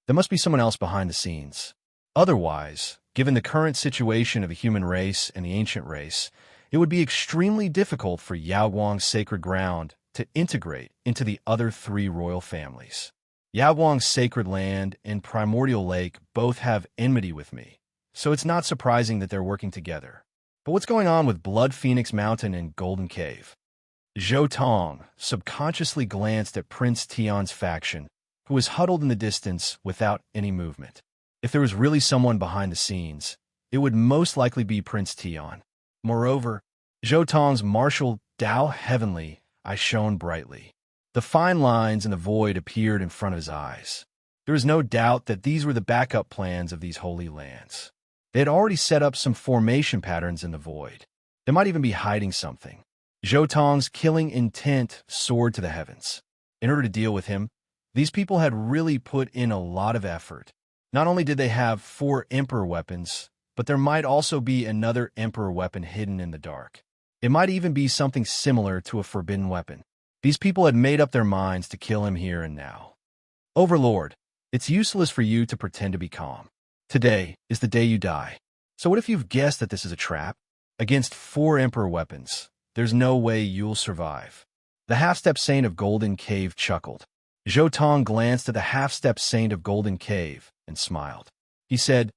There must be someone else behind the scenes. Otherwise, given the current situation of the human race and the ancient race, it would be extremely difficult for Yao Guang's sacred ground to integrate into the other 3 royal families. Yao Guang's sacred land and primordial lake both have enmity with me, so it's not surprising that they're working together. But what's going on with Blood Phoenix Mountain and Golden Cave? Zhou Tong subconsciously glanced at Prince Tian's faction, who was huddled in the distance without any movement. If there was really someone behind the scenes, it would most likely be Prince Tian. Moreover, Zhou Tong's martial Tao Heavenly eyes shone brightly. The fine lines in the void appeared in front of his eyes. There was no doubt that these were the backup plans of these holy lands. They had already set up some formation patterns in the void. They might even be hiding something. Zhou Tong's killing intent soared to the heavens. In order to deal with him, these people had really put in a lot of effort. Not only did they have 4 Emperor weapons, but there might also be another Emperor weapon hidden in the dark. It might even be something similar to a forbidden weapon. These people had made up their minds to kill him here and now. Overlord, it's useless for you to pretend to be calm. Today is the day you die. So what if you've guessed that this is a trap? Against 4 Emperor weapons, there's no way you'll survive. The half-step saint of Golden Cave chuckled. Zhou Tong glanced at the half-step saint of Golden Cave and smiled. He said,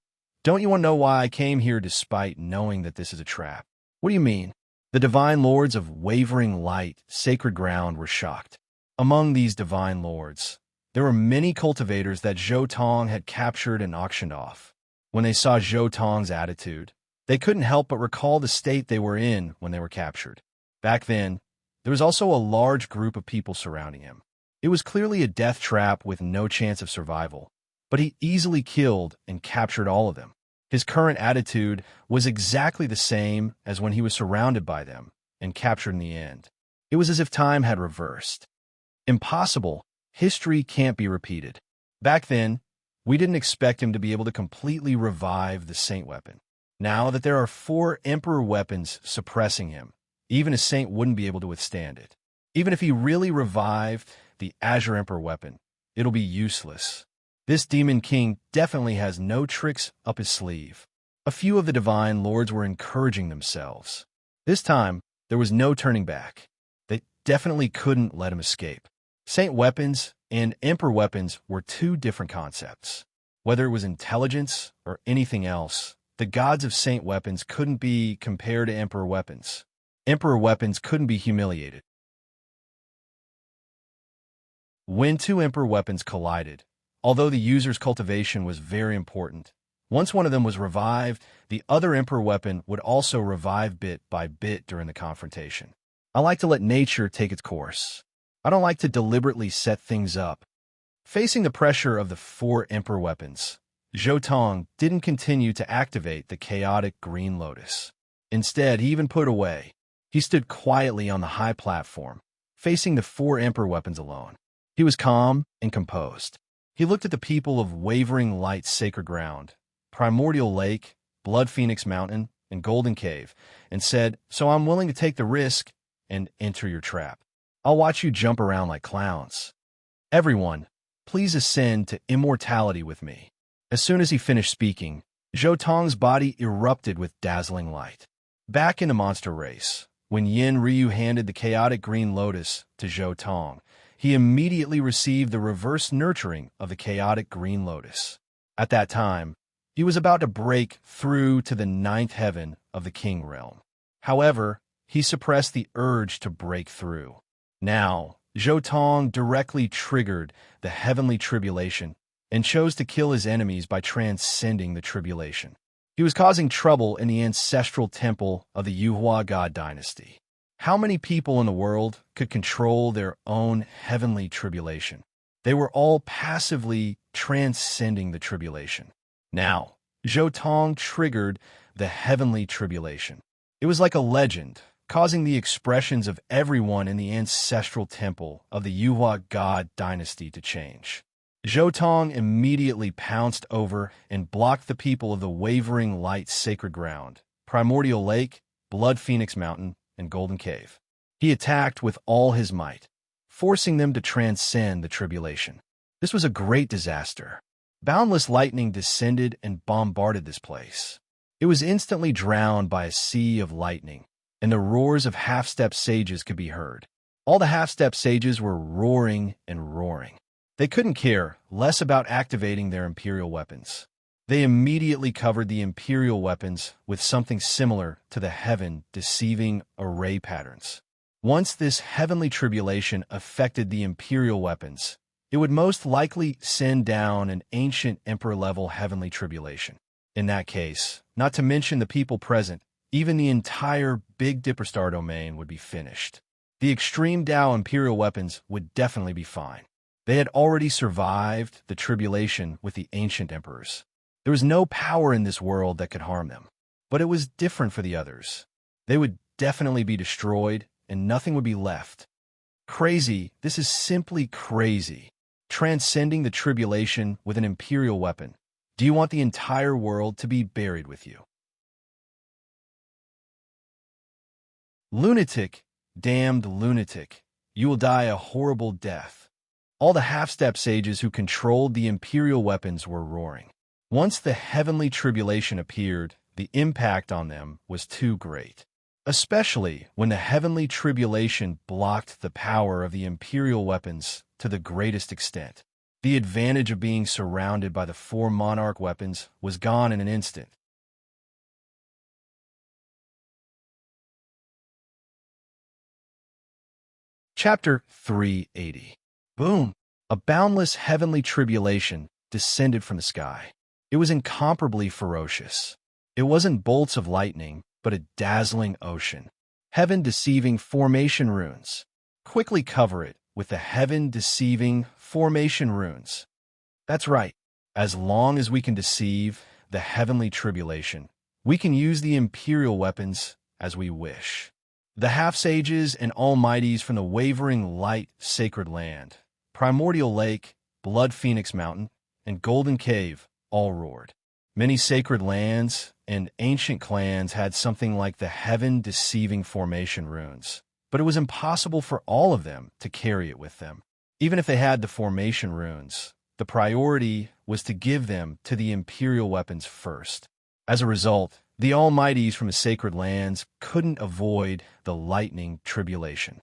"Don't you want to know why I came here despite knowing that this is a trap?" "What do you mean?" The divine lords of Wavering Light, Sacred Ground were shocked. Among these divine lords, there were many cultivators that Zhou Tong had captured and auctioned off. When they saw Zhou Tong's attitude, they couldn't help but recall the state they were in when they were captured. Back then, there was also a large group of people surrounding him. It was clearly a death trap with no chance of survival, but he easily killed and captured all of them. His current attitude was exactly the same as when he was surrounded by them and captured in the end. It was as if time had reversed. Impossible. History can't be repeated. Back then, we didn't expect him to be able to completely revive the Saint weapon. Now that there are 4 Emperor weapons suppressing him, even a Saint wouldn't be able to withstand it. Even if he really revived the Azure Emperor weapon, it'll be useless. This Demon King definitely has no tricks up his sleeve. A few of the Divine Lords were encouraging themselves. This time, there was no turning back. They definitely couldn't let him escape. Saint weapons and Emperor weapons were 2 different concepts. Whether it was intelligence or anything else, the gods of Saint weapons couldn't be compared to Emperor weapons. Emperor weapons couldn't be humiliated. When 2 Emperor weapons collided, although the user's cultivation was very important, once one of them was revived, the other Emperor weapon would also revive bit by bit during the confrontation. I like to let nature take its course. I don't like to deliberately set things up. Facing the pressure of the 4 Emperor weapons, Zhou Tong didn't continue to activate the chaotic Green Lotus. Instead, he even put it away. He stood quietly on the high platform, facing the 4 Emperor weapons alone. He was calm and composed. He looked at the people of Wavering Light's sacred ground, Primordial Lake, Blood Phoenix Mountain, and Golden Cave, and said, "So I'm willing to take the risk and enter your trap. I'll watch you jump around like clowns. Everyone, please ascend to immortality with me." As soon as he finished speaking, Zhou Tong's body erupted with dazzling light. Back in the monster race, when Yin Ryu handed the chaotic Green Lotus to Zhou Tong, he immediately received the reverse nurturing of the chaotic Green Lotus. At that time, he was about to break through to the 9th heaven of the King realm. However, he suppressed the urge to break through. Now, Zhou Tong directly triggered the heavenly tribulation and chose to kill his enemies by transcending the tribulation. He was causing trouble in the ancestral temple of the Yuhua God dynasty. How many people in the world could control their own heavenly tribulation? They were all passively transcending the tribulation. Now, Zhou Tong triggered the heavenly tribulation. It was like a legend, causing the expressions of everyone in the ancestral temple of the Yuhua God dynasty to change. Zhou Tong immediately pounced over and blocked the people of the Wavering Light sacred ground, Primordial Lake, Blood Phoenix Mountain, and Golden Cave. He attacked with all his might, forcing them to transcend the tribulation. This was a great disaster. Boundless lightning descended and bombarded this place. It was instantly drowned by a sea of lightning, and the roars of half-step sages could be heard. All the half-step sages were roaring and roaring. They couldn't care less about activating their imperial weapons. They immediately covered the imperial weapons with something similar to the heaven-deceiving array patterns. Once this heavenly tribulation affected the imperial weapons, it would most likely send down an ancient emperor-level heavenly tribulation. In that case, not to mention the people present, even the entire Big Dipper Star domain would be finished. The extreme Tao imperial weapons would definitely be fine. They had already survived the tribulation with the ancient emperors. There was no power in this world that could harm them. But it was different for the others. They would definitely be destroyed, and nothing would be left. Crazy. This is simply crazy. Transcending the tribulation with an imperial weapon. Do you want the entire world to be buried with you? Lunatic, damned lunatic, you will die a horrible death. All the half-step sages who controlled the imperial weapons were roaring. Once the heavenly tribulation appeared, the impact on them was too great. Especially when the heavenly tribulation blocked the power of the imperial weapons to the greatest extent. The advantage of being surrounded by the 4 monarch weapons was gone in an instant. Chapter 380. Boom! A boundless heavenly tribulation descended from the sky. It was incomparably ferocious. It wasn't bolts of lightning, but a dazzling ocean. Heaven-deceiving formation runes. Quickly cover it with the heaven-deceiving formation runes. That's right. As long as we can deceive the heavenly tribulation, we can use the imperial weapons as we wish. The half-sages and almighties from the wavering light sacred land, primordial lake, blood phoenix mountain, and golden cave all roared. Many sacred lands and ancient clans had something like the heaven-deceiving formation runes, but it was impossible for all of them to carry it with them. Even if they had the formation runes, the priority was to give them to the imperial weapons first. As a result, the almighties from the sacred lands couldn't avoid the lightning tribulation.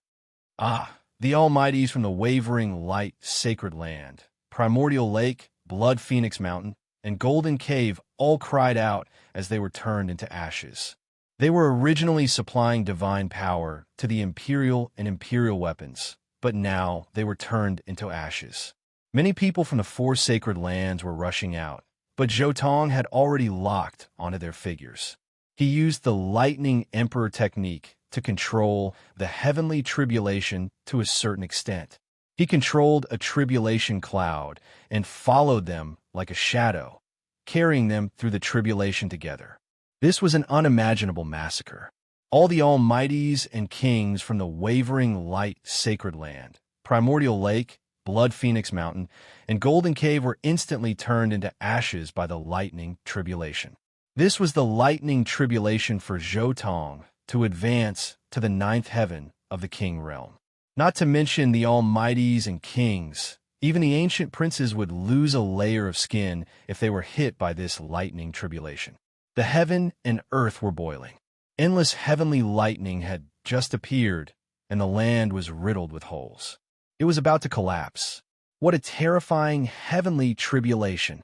The almighties from the wavering light sacred land, primordial lake, blood phoenix mountain, and golden cave all cried out as they were turned into ashes. They were originally supplying divine power to the imperial and imperial weapons, but now they were turned into ashes. Many people from the four sacred lands were rushing out, but Zhou Tong had already locked onto their figures. He used the lightning emperor technique to control the heavenly tribulation to a certain extent. He controlled a tribulation cloud and followed them like a shadow, carrying them through the tribulation together. This was an unimaginable massacre. All the almighties and kings from the wavering light sacred land, primordial lake, blood phoenix mountain, and golden cave were instantly turned into ashes by the lightning tribulation. This was the lightning tribulation for Zhou Tong to advance to the ninth heaven of the king realm. Not to mention the almighties and kings, even the ancient princes would lose a layer of skin if they were hit by this lightning tribulation. The heaven and earth were boiling. Endless heavenly lightning had just appeared, and the land was riddled with holes. It was about to collapse. What a terrifying heavenly tribulation.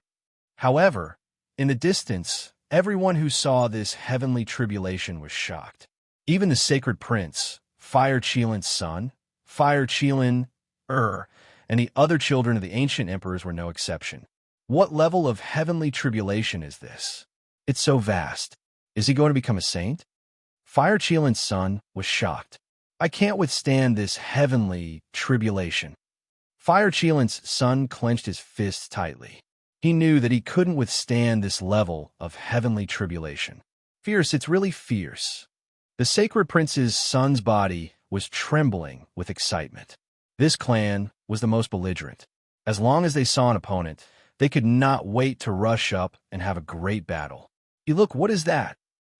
However, in the distance, everyone who saw this heavenly tribulation was shocked. Even the sacred prince, Fire Qilin's son, Fire Qilin, and the other children of the ancient emperors were no exception. What level of heavenly tribulation is this? It's so vast. Is he going to become a saint? Fire Qilin's son was shocked. I can't withstand this heavenly tribulation. Fire Qilin's son clenched his fists tightly. He knew that he couldn't withstand this level of heavenly tribulation. Fierce, it's really fierce. The sacred prince's son's body was trembling with excitement. This clan was the most belligerent. As long as they saw an opponent, they could not wait to rush up and have a great battle. Look, what is that?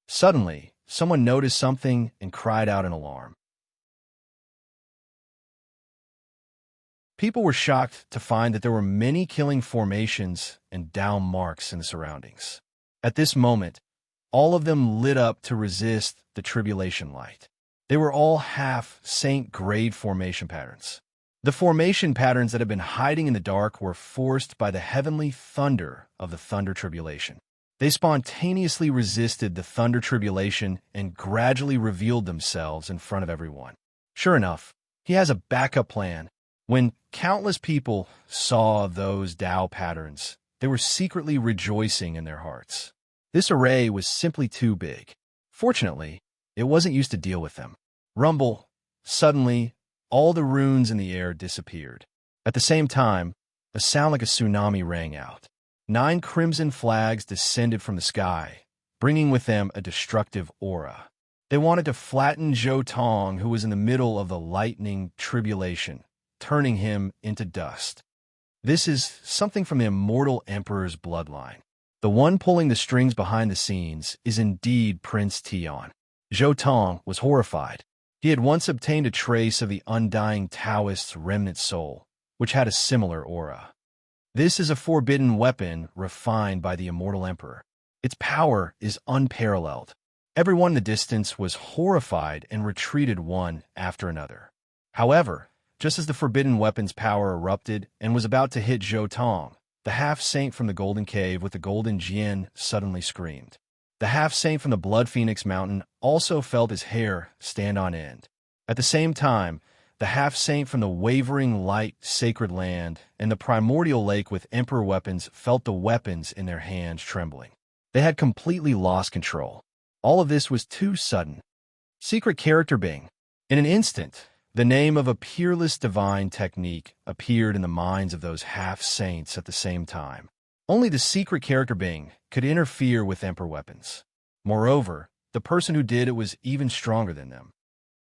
Suddenly, someone noticed something and cried out in alarm. People were shocked to find that there were many killing formations and down marks in the surroundings. At this moment, all of them lit up to resist the tribulation light. They were all half-saint grade formation patterns. The formation patterns that had been hiding in the dark were forced by the heavenly thunder of the thunder tribulation. They spontaneously resisted the thunder tribulation and gradually revealed themselves in front of everyone. Sure enough, he has a backup plan. When countless people saw those Tao patterns, they were secretly rejoicing in their hearts. This array was simply too big. Fortunately, it wasn't used to deal with them. Rumble. Suddenly, all the runes in the air disappeared. At the same time, a sound like a tsunami rang out. 9 crimson flags descended from the sky, bringing with them a destructive aura. They wanted to flatten Zhou Tong, who was in the middle of the lightning tribulation, turning him into dust. This is something from the immortal emperor's bloodline. The one pulling the strings behind the scenes is indeed Prince Tian. Zhou Tong was horrified. He had once obtained a trace of the undying Taoist's remnant soul, which had a similar aura. This is a forbidden weapon refined by the immortal emperor. Its power is unparalleled. Everyone in the distance was horrified and retreated one after another. However, just as the forbidden weapon's power erupted and was about to hit Zhou Tong, the half-saint from the golden cave with the golden jian suddenly screamed. The half-saint from the blood phoenix mountain also felt his hair stand on end. At the same time, the half-saint from the wavering light sacred land and the primordial lake with emperor weapons felt the weapons in their hands trembling. They had completely lost control. All of this was too sudden. Secret character Bing. In an instant, the name of a peerless divine technique appeared in the minds of those half-saints at the same time. Only the secret character Bing could interfere with emperor weapons. Moreover, the person who did it was even stronger than them.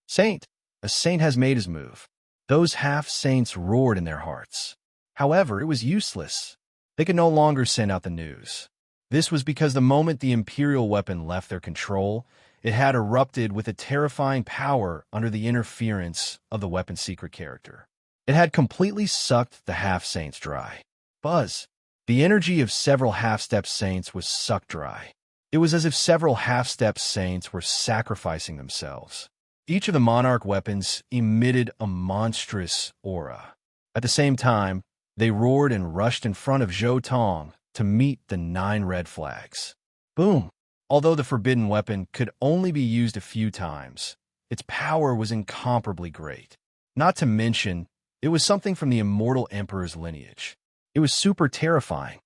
Saint. A saint has made his move. Those half-saints roared in their hearts. However, it was useless. They could no longer send out the news. This was because the moment the imperial weapon left their control, it had erupted with a terrifying power under the interference of the weapon's secret character. It had completely sucked the half-saints dry. Buzz. The energy of several half-step saints was sucked dry. It was as if several half-step saints were sacrificing themselves. Each of the monarch weapons emitted a monstrous aura. At the same time, they roared and rushed in front of Zhou Tong to meet the 9 red flags. Boom! Although the forbidden weapon could only be used a few times, its power was incomparably great. Not to mention, it was something from the immortal emperor's lineage. It was super terrifying.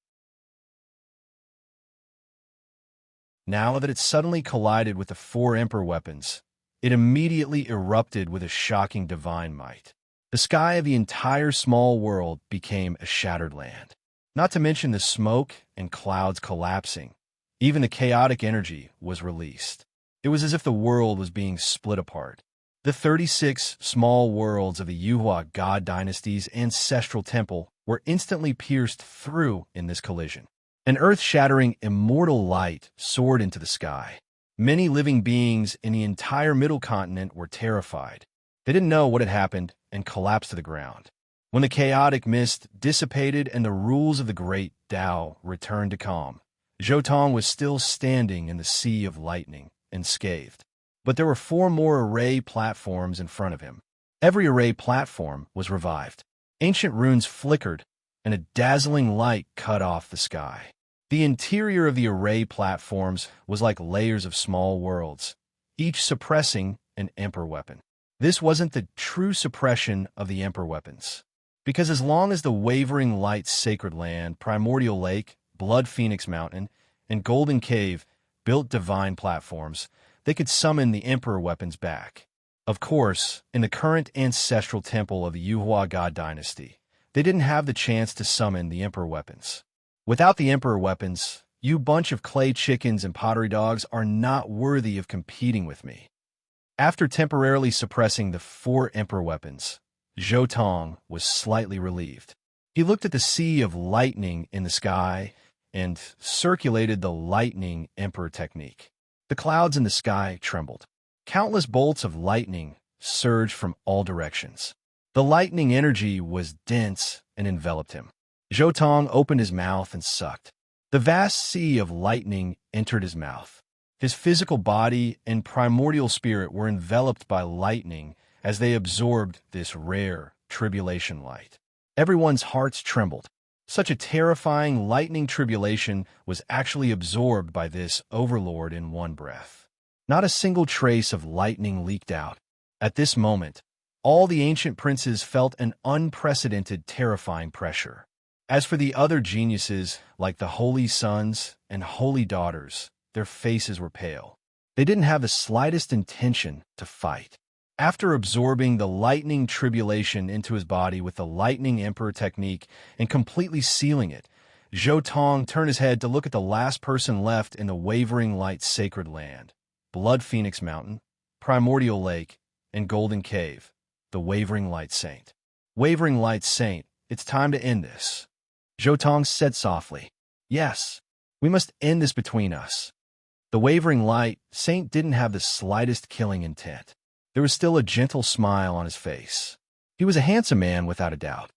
Now that it suddenly collided with the 4 emperor weapons, it immediately erupted with a shocking divine might. The sky of the entire small world became a shattered land. Not to mention the smoke and clouds collapsing. Even the chaotic energy was released. It was as if the world was being split apart. The 36 small worlds of the Yuhua God dynasty's ancestral temple were instantly pierced through in this collision. An earth-shattering immortal light soared into the sky. Many living beings in the entire middle continent were terrified. They didn't know what had happened and collapsed to the ground. When the chaotic mist dissipated and the rules of the great Tao returned to calm, Zhou Tong was still standing in the sea of lightning, unscathed. But there were 4 more array platforms in front of him. Every array platform was revived. Ancient runes flickered, and a dazzling light cut off the sky. The interior of the array platforms was like layers of small worlds, each suppressing an emperor weapon. This wasn't the true suppression of the emperor weapons, because as long as the wavering light sacred land, primordial lake, blood phoenix mountain, and golden cave built divine platforms, they could summon the emperor weapons back. Of course, in the current ancestral temple of the Yuhua God dynasty, they didn't have the chance to summon the emperor weapons. Without the emperor weapons, you bunch of clay chickens and pottery dogs are not worthy of competing with me. After temporarily suppressing the 4 emperor weapons, Zhou Tong was slightly relieved. He looked at the sea of lightning in the sky and circulated the lightning emperor technique. The clouds in the sky trembled. Countless bolts of lightning surged from all directions. The lightning energy was dense and enveloped him. Zhou Tong opened his mouth and sucked. The vast sea of lightning entered his mouth. His physical body and primordial spirit were enveloped by lightning as they absorbed this rare tribulation light. Everyone's hearts trembled. Such a terrifying lightning tribulation was actually absorbed by this overlord in one breath. Not a single trace of lightning leaked out. At this moment, all the ancient princes felt an unprecedented, terrifying pressure. As for the other geniuses, like the holy sons and holy daughters, their faces were pale. They didn't have the slightest intention to fight. After absorbing the lightning tribulation into his body with the lightning emperor technique and completely sealing it, Zhou Tong turned his head to look at the last person left in the wavering light sacred land, Blood Phoenix Mountain, Primordial Lake, and Golden Cave, the Wavering Light Saint. Wavering Light Saint, it's time to end this. Zhou Tong said softly. Yes, we must end this between us. The Wavering Light Saint didn't have the slightest killing intent. There was still a gentle smile on his face. He was a handsome man without a doubt.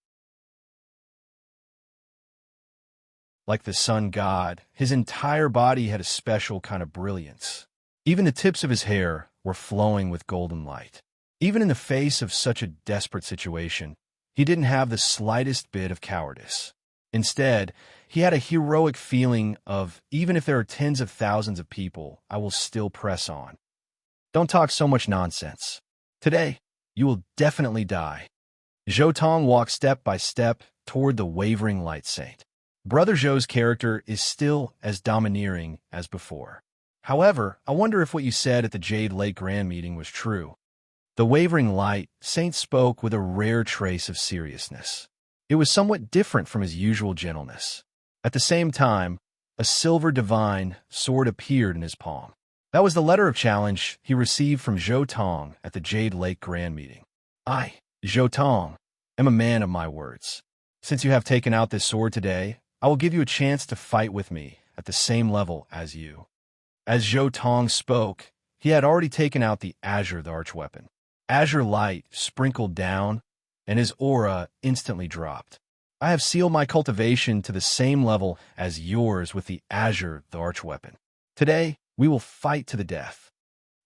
Like the sun god, his entire body had a special kind of brilliance. Even the tips of his hair were flowing with golden light. Even in the face of such a desperate situation, he didn't have the slightest bit of cowardice. Instead, he had a heroic feeling of, even if there are tens of thousands of people, I will still press on. Don't talk so much nonsense. Today, You will definitely die. Zhou Tong walked step by step toward the wavering light saint. Brother Zhou's character is still as domineering as before. However, I wonder if what you said at the Jade Lake Grand Meeting was true. The wavering light saint spoke with a rare trace of seriousness. It was somewhat different from his usual gentleness. At the same time, a silver divine sword appeared in his palm. That was the letter of challenge he received from Zhou Tong at the Jade Lake Grand Meeting. I, Zhou Tong, am a man of my words. Since you have taken out this sword today, I will give you a chance to fight with me at the same level as you. As Zhou Tong spoke, he had already taken out the azure, the archweapon. Azure light sprinkled down, and his aura instantly dropped. I have sealed my cultivation to the same level as yours with the azure, the archweapon. Today, we will fight to the death.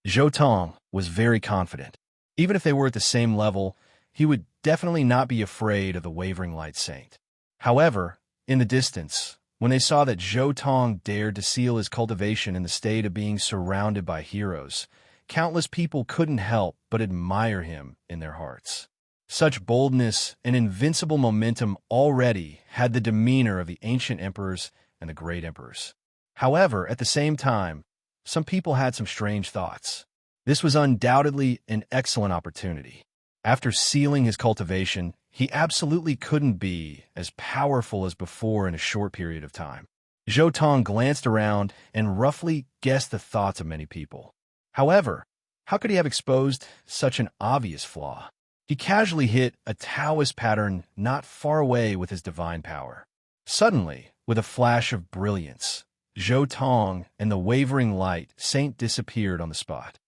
Zhou Tong was very confident. Even if they were at the same level, he would definitely not be afraid of the wavering light saint. However, in the distance, when they saw that Zhou Tong dared to seal his cultivation in the state of being surrounded by heroes, countless people couldn't help but admire him in their hearts. Such boldness and invincible momentum already had the demeanor of the ancient emperors and the great emperors. However, at the same time, some people had some strange thoughts. This was undoubtedly an excellent opportunity. After sealing his cultivation, he absolutely couldn't be as powerful as before in a short period of time. Zhou Tong glanced around and roughly guessed the thoughts of many people. However, how could he have exposed such an obvious flaw? He casually hit a Taoist pattern not far away with his divine power. Suddenly, with a flash of brilliance, Zhou Tong and the wavering light saint disappeared on the spot.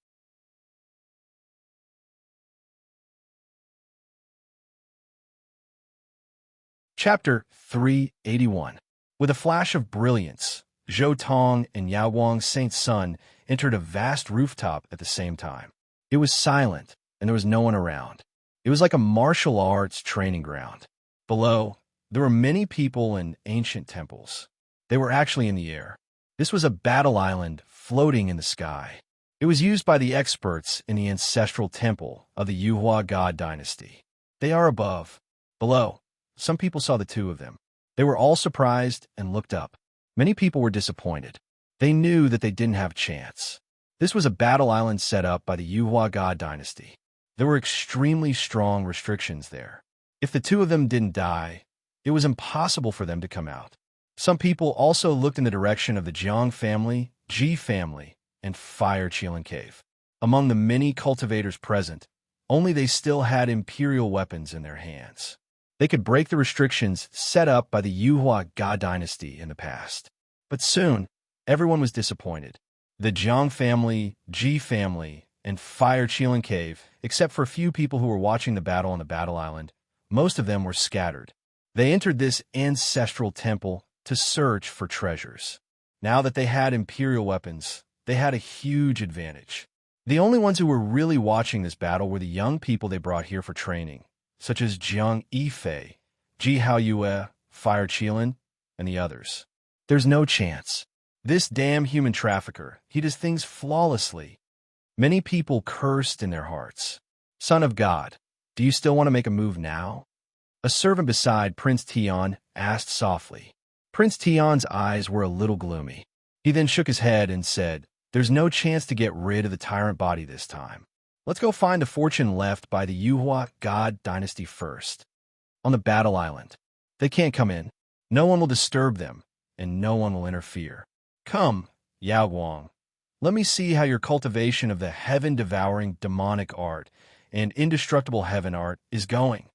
Chapter 381. With a flash of brilliance, Zhou Tong and Yao Guang's saint's son entered a vast rooftop at the same time. It was silent, and there was no one around. It was like a martial arts training ground. Below, there were many people and ancient temples. They were actually in the air. This was a battle island floating in the sky. It was used by the experts in the ancestral temple of the Yuhua God dynasty. They are above. Below, some people saw the two of them. They were all surprised and looked up. Many people were disappointed. They knew that they didn't have a chance. This was a battle island set up by the Yuhua God dynasty. There were extremely strong restrictions there. If the two of them didn't die, it was impossible for them to come out. Some people also looked in the direction of the Jiang family, Ji family, and Fire Qilin Cave. Among the many cultivators present, only they still had imperial weapons in their hands. They could break the restrictions set up by the Yuhua God dynasty in the past. But soon, everyone was disappointed. The Jiang family, Ji family, and Fire Qilin Cave, except for a few people who were watching the battle on the battle island, most of them were scattered. They entered this ancestral temple to search for treasures. Now that they had imperial weapons, they had a huge advantage. The only ones who were really watching this battle were the young people they brought here for training, such as Jiang Yifei, Ji Haoyue, Fire Qilin, and the others. There's no chance. This damn human trafficker, he does things flawlessly. Many people cursed in their hearts. Son of God, do you still want to make a move now? A servant beside Prince Tian asked softly. Prince Tian's eyes were a little gloomy. He then shook his head and said, "There's no chance to get rid of the tyrant body this time. Let's go find the fortune left by the Yuhua God dynasty first. On the battle island. They can't come in. No one will disturb them, and no one will interfere. Come, Yao Guang. Let me see how your cultivation of the heaven-devouring demonic art and indestructible heaven art is going."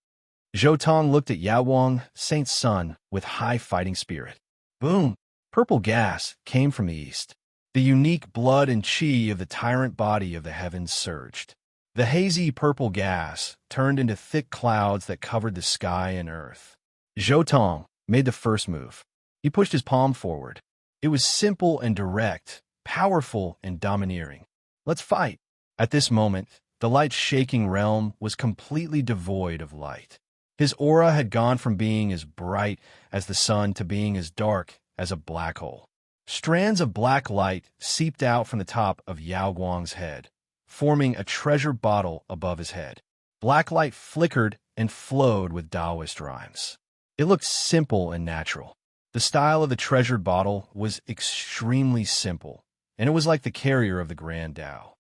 Zhou Tong looked at Yao Guang, Saint's son, with high fighting spirit. Boom! Purple gas came from the east. The unique blood and qi of the tyrant body of the heavens surged. The hazy purple gas turned into thick clouds that covered the sky and earth. Zhou Tong made the first move. He pushed his palm forward. It was simple and direct, powerful and domineering. Let's fight. At this moment, the light-shaking realm was completely devoid of light. His aura had gone from being as bright as the sun to being as dark as a black hole. Strands of black light seeped out from the top of Yao Guang's head, forming a treasure bottle above his head. Black light flickered and flowed with Taoist rhymes. It looked simple and natural. The style of the treasured bottle was extremely simple, and it was like the carrier of the Grand Tao.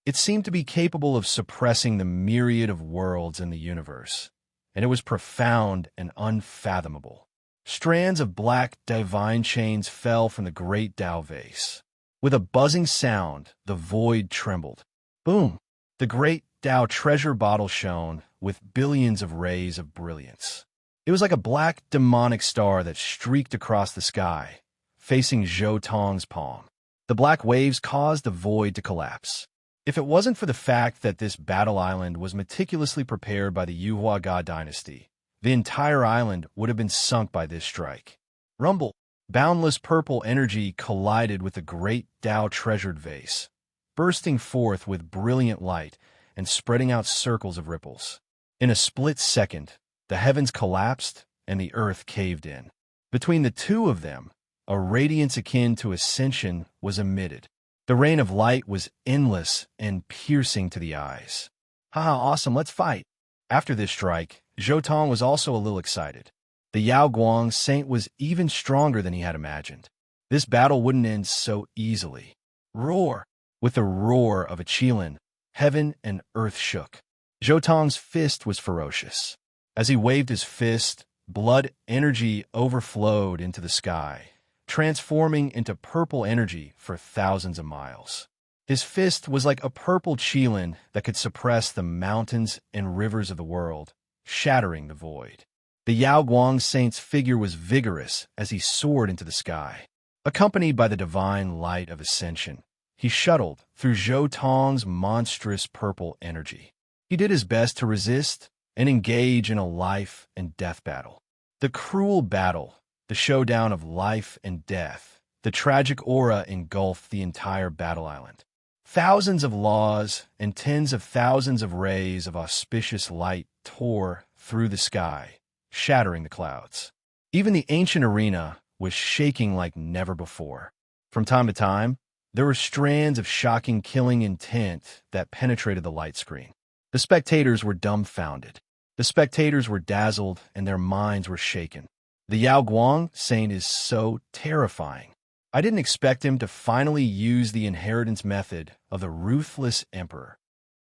It seemed to be capable of suppressing the myriad of worlds in the universe, and it was profound and unfathomable. Strands of black divine chains fell from the great Tao vase. With a buzzing sound, the void trembled. Boom! The great Tao treasure bottle shone with billions of rays of brilliance. It was like a black demonic star that streaked across the sky, facing Zhou Tong's palm. The black waves caused the void to collapse. If it wasn't for the fact that this battle island was meticulously prepared by the Yuhua dynasty, the entire island would have been sunk by this strike. Rumble! Boundless purple energy collided with the great Tao treasured vase, bursting forth with brilliant light and spreading out circles of ripples. In a split second, the heavens collapsed and the earth caved in. Between the two of them, a radiance akin to ascension was emitted. The rain of light was endless and piercing to the eyes. Haha, awesome, let's fight. After this strike, Zhou Tong was also a little excited. The Yao Guang saint was even stronger than he had imagined. This battle wouldn't end so easily. Roar! With the roar of a qilin, heaven and earth shook. Zhou Tong's fist was ferocious. As he waved his fist, blood energy overflowed into the sky, transforming into purple energy for thousands of miles. His fist was like a purple qilin that could suppress the mountains and rivers of the world, shattering the void. The Yao Guang saint's figure was vigorous as he soared into the sky. Accompanied by the divine light of ascension, he shuttled through Zhou Tong's monstrous purple energy. He did his best to resist and engage in a life and death battle. The cruel battle, the showdown of life and death, the tragic aura engulfed the entire battle island. Thousands of laws and tens of thousands of rays of auspicious light tore through the sky, shattering the clouds. Even the ancient arena was shaking like never before. From time to time, there were strands of shocking killing intent that penetrated the light screen. The spectators were dumbfounded. The spectators were dazzled and their minds were shaken. The Yao Guang saint is so terrifying. I didn't expect him to finally use the inheritance method of the ruthless emperor.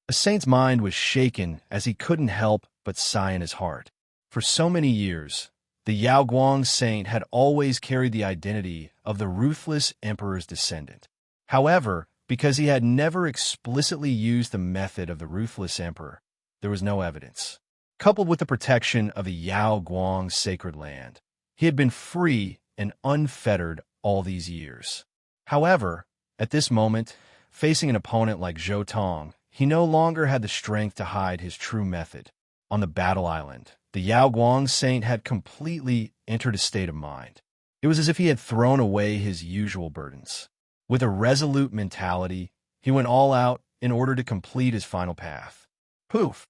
The saint's mind was shaken as he couldn't help but sigh in his heart. For so many years, the Yao Guang saint had always carried the identity of the ruthless emperor's descendant. However, because he had never explicitly used the method of the ruthless emperor, there was no evidence. Coupled with the protection of the Yao Guang sacred land, he had been free and unfettered all these years. However, at this moment, facing an opponent like Zhou Tong, he no longer had the strength to hide his true method. On the battle island, the Yao Guang saint had completely entered a state of mind. It was as if he had thrown away his usual burdens. With a resolute mentality, he went all out in order to complete his final path. Poof!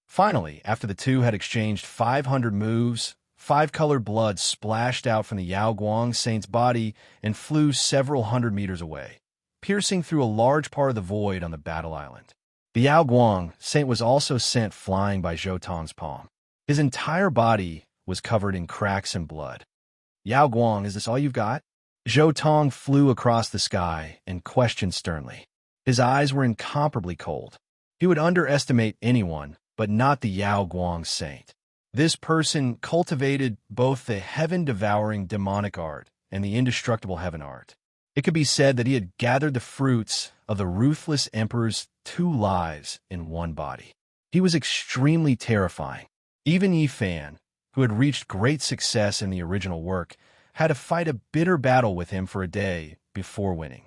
Finally, after the two had exchanged 500 moves, 5-colored blood splashed out from the Yao Guang saint's body and flew several hundred meters away, piercing through a large part of the void on the battle island. The Yao Guang saint was also sent flying by Zhou Tong's palm. His entire body was covered in cracks and blood. Yao Guang, is this all you've got? Zhou Tong flew across the sky and questioned sternly. His eyes were incomparably cold. He would underestimate anyone, but not the Yao Guang saint. This person cultivated both the heaven-devouring demonic art and the indestructible heaven art. It could be said that he had gathered the fruits of the ruthless emperor's 2 lives in one body. He was extremely terrifying. Even Yi Fan, who had reached great success in the original work, had to fight a bitter battle with him for a day before winning.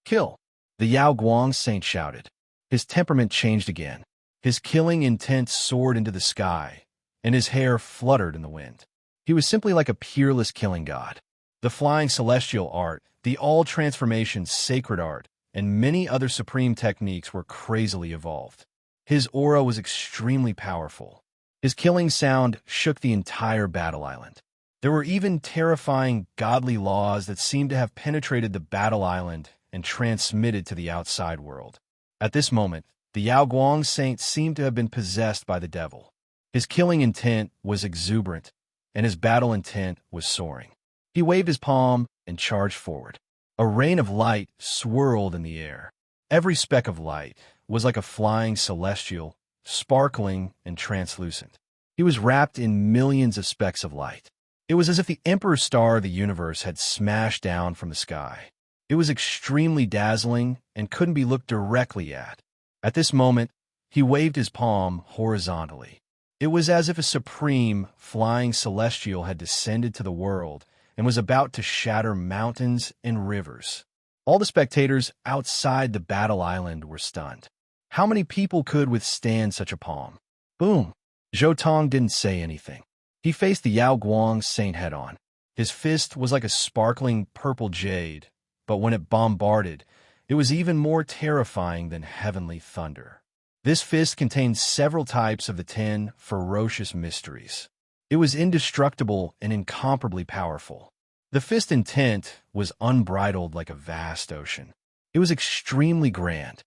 Kill! The Yao Guang saint shouted. His temperament changed again. His killing intent soared into the sky, and his hair fluttered in the wind. He was simply like a peerless killing god. The flying celestial art, the all-transformation sacred art, and many other supreme techniques were crazily evolved. His aura was extremely powerful. His killing sound shook the entire battle island. There were even terrifying godly laws that seemed to have penetrated the battle island and transmitted to the outside world. At this moment, the Yaoguang saint seemed to have been possessed by the devil. His killing intent was exuberant, and his battle intent was soaring. He waved his palm and charged forward. A rain of light swirled in the air. Every speck of light was like a flying celestial, sparkling and translucent. He was wrapped in millions of specks of light. It was as if the Emperor's star of the universe had smashed down from the sky. It was extremely dazzling and couldn't be looked directly at. At this moment, he waved his palm horizontally. It was as if a supreme, flying celestial had descended to the world and was about to shatter mountains and rivers. All the spectators outside the battle island were stunned. How many people could withstand such a palm? Boom! Zhou Tong didn't say anything. He faced the Yaoguang saint head-on. His fist was like a sparkling purple jade, but when it bombarded, it was even more terrifying than heavenly thunder. This fist contained several types of the 10 ferocious mysteries. It was indestructible and incomparably powerful. The fist intent was unbridled like a vast ocean. It was extremely grand.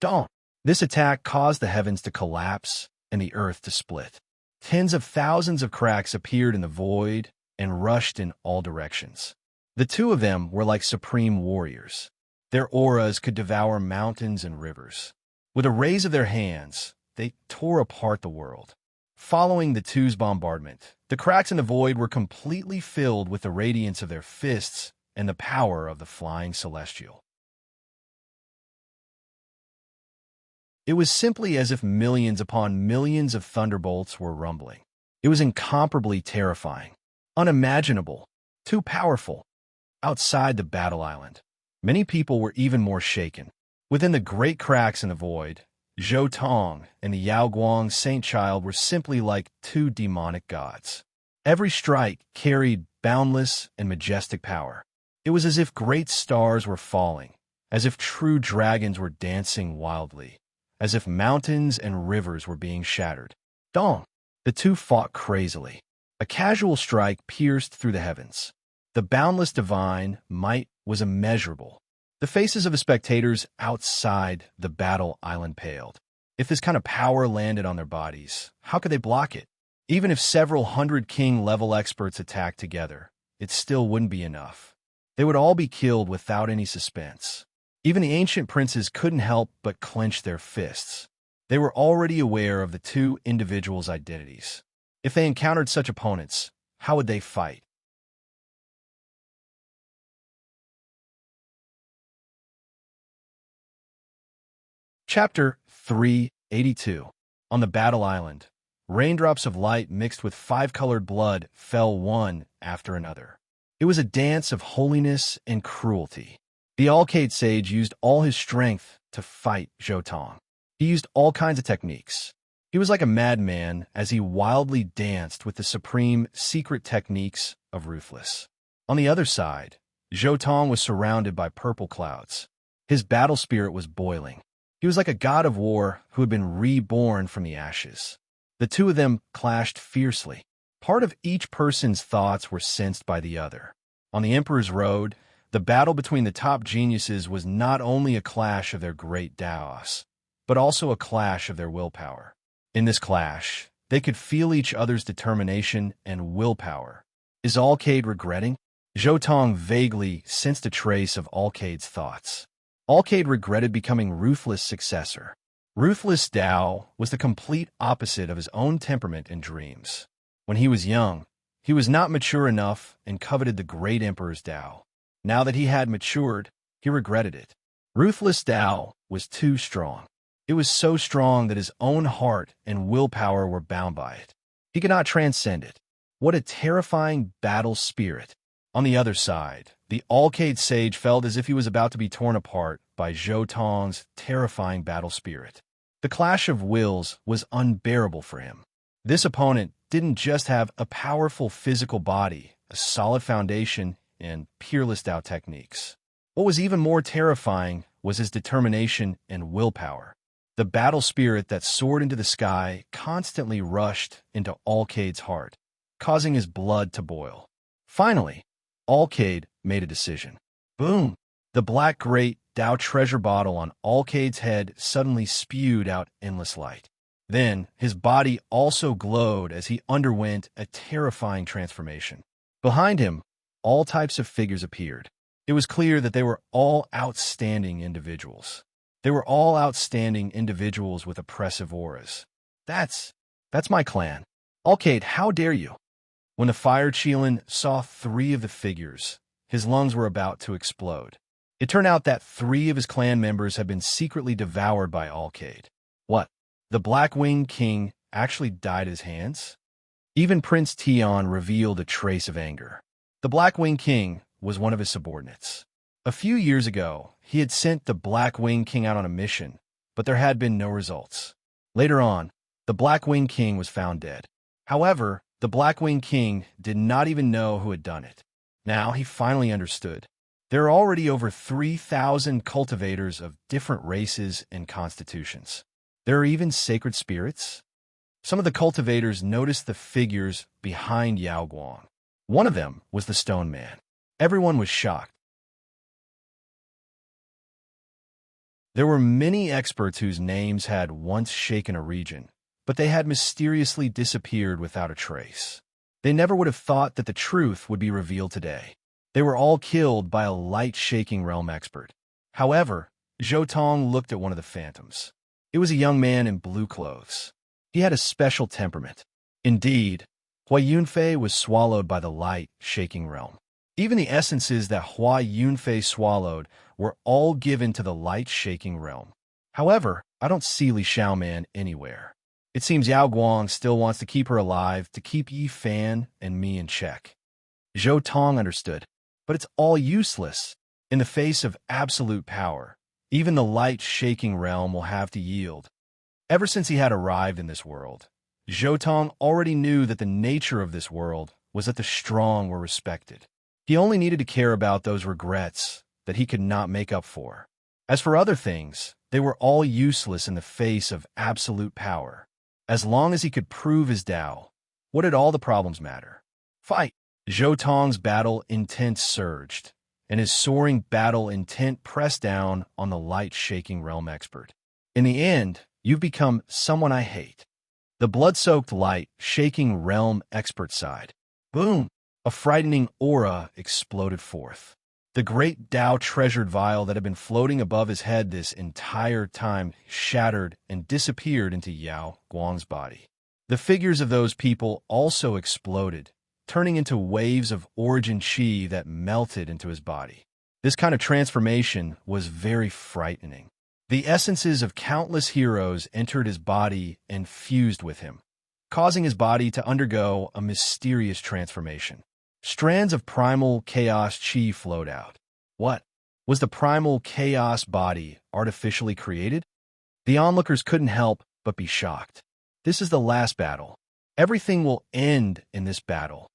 Don't! This attack caused the heavens to collapse and the earth to split. Tens of thousands of cracks appeared in the void and rushed in all directions. The two of them were like supreme warriors. Their auras could devour mountains and rivers. With a raise of their hands, they tore apart the world. Following the two's bombardment, the cracks in the void were completely filled with the radiance of their fists and the power of the flying celestial. It was simply as if millions upon millions of thunderbolts were rumbling. It was incomparably terrifying, unimaginable, too powerful. Outside the battle island, many people were even more shaken. Within the great cracks in the void, Zhou Tong and the Yaoguang Saint Child were simply like two demonic gods. Every strike carried boundless and majestic power. It was as if great stars were falling, as if true dragons were dancing wildly, as if mountains and rivers were being shattered. Dong! The two fought crazily. A casual strike pierced through the heavens. The boundless divine might was immeasurable. The faces of the spectators outside the battle island paled. If this kind of power landed on their bodies, how could they block it? Even if several hundred king-level experts attacked together, it still wouldn't be enough. They would all be killed without any suspense. Even the ancient princes couldn't help but clench their fists. They were already aware of the two individuals' identities. If they encountered such opponents, how would they fight? Chapter 382. On the battle island, raindrops of light mixed with five-colored blood fell one after another. It was a dance of holiness and cruelty. The Alcade sage used all his strength to fight Zhou Tong. He used all kinds of techniques. He was like a madman as he wildly danced with the supreme secret techniques of Ruthless. On the other side, Zhou Tong was surrounded by purple clouds. His battle spirit was boiling. He was like a god of war who had been reborn from the ashes. The two of them clashed fiercely. Part of each person's thoughts were sensed by the other. On the Emperor's Road, the battle between the top geniuses was not only a clash of their great Daos, but also a clash of their willpower. In this clash, they could feel each other's determination and willpower. Is Alcade regretting? Zhou Tong vaguely sensed a trace of Alcade's thoughts. Alcade regretted becoming Ruthless' successor. Ruthless Dao was the complete opposite of his own temperament and dreams. When he was young, he was not mature enough and coveted the great Emperor's Dao. Now that he had matured, he regretted it. Ruthless Dao was too strong. It was so strong that his own heart and willpower were bound by it. He could not transcend it. What a terrifying battle spirit. On the other side, the Alcade sage felt as if he was about to be torn apart by Zhou Tong's terrifying battle spirit. The clash of wills was unbearable for him. This opponent didn't just have a powerful physical body, a solid foundation, and peerless Dao techniques. What was even more terrifying was his determination and willpower. The battle spirit that soared into the sky constantly rushed into Alcade's heart. causing his blood to boil. Finally, Alkaid made a decision. Boom! The black great Tao treasure bottle on Alkaid's head suddenly spewed out endless light. Then, his body also glowed as he underwent a terrifying transformation. Behind him, all types of figures appeared. It was clear that they were all outstanding individuals. They were all outstanding individuals with oppressive auras. That's my clan. Alkaid, how dare you? When the Fire Chelan saw 3 of the figures, his lungs were about to explode. It turned out that 3 of his clan members had been secretly devoured by Alkaid. What? The Black-Winged King actually died at his hands? Even Prince Tion revealed a trace of anger. The Black-Winged King was one of his subordinates. A few years ago, he had sent the Black-Winged King out on a mission, but there had been no results. Later on, the Black-Winged King was found dead. However, the Black-Winged King did not even know who had done it. Now he finally understood. There are already over 3,000 cultivators of different races and constitutions. There are even sacred spirits. Some of the cultivators noticed the figures behind Yao Guang. One of them was the Stone Man. Everyone was shocked. There were many experts whose names had once shaken a region, but they had mysteriously disappeared without a trace. They never would have thought that the truth would be revealed today. They were all killed by a light-shaking realm expert. However, Zhou Tong looked at one of the phantoms. It was a young man in blue clothes. He had a special temperament. Indeed, Hua Yunfei was swallowed by the light-shaking realm. Even the essences that Hua Yunfei swallowed were all given to the light-shaking realm. However, I don't see Li Xiaoman anywhere. It seems Yao Guang still wants to keep her alive to keep Yi Fan and me in check. Zhou Tong understood, but it's all useless. In the face of absolute power, even the light-shaking realm will have to yield. Ever since he had arrived in this world, Zhou Tong already knew that the nature of this world was that the strong were respected. He only needed to care about those regrets that he could not make up for. As for other things, they were all useless in the face of absolute power. As long as he could prove his Tao, what did all the problems matter? Fight! Zhou Tong's battle intent surged, and his soaring battle intent pressed down on the light-shaking realm expert. In the end, you've become someone I hate. The blood-soaked light-shaking realm expert sighed. Boom! A frightening aura exploded forth. The great Tao treasured vial that had been floating above his head this entire time shattered and disappeared into Yao Guang's body. The figures of those people also exploded, turning into waves of origin chi that melted into his body. This kind of transformation was very frightening. The essences of countless heroes entered his body and fused with him, causing his body to undergo a mysterious transformation. Strands of primal chaos chi flowed out. What? Was the primal chaos body artificially created? The onlookers couldn't help but be shocked. This is the last battle. Everything will end in this battle.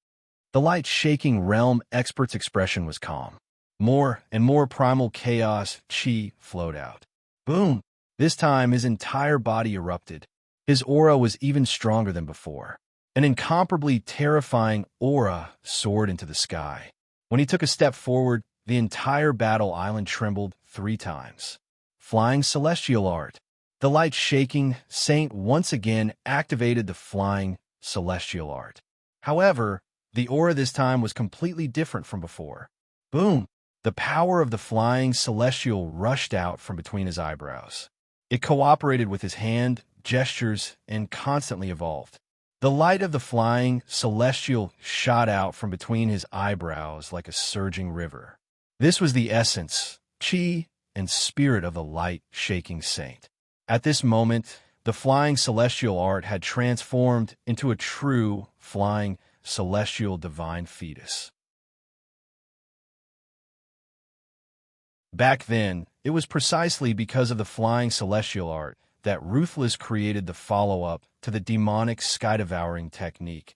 The light-shaking realm expert's expression was calm. More and more primal chaos chi flowed out. Boom! This time his entire body erupted. His aura was even stronger than before. An incomparably terrifying aura soared into the sky. When he took a step forward, the entire battle island trembled 3 times. Flying celestial art. The light-shaking saint once again activated the flying celestial art. However, the aura this time was completely different from before. Boom! The power of the flying celestial rushed out from between his eyebrows. It cooperated with his hand, gestures, and constantly evolved. The light of the flying celestial shot out from between his eyebrows like a surging river. This was the essence, chi, and spirit of the light-shaking saint. At this moment, the flying celestial art had transformed into a true flying celestial divine fetus. Back then, it was precisely because of the flying celestial art that Ruthless created the follow-up to the demonic sky-devouring technique,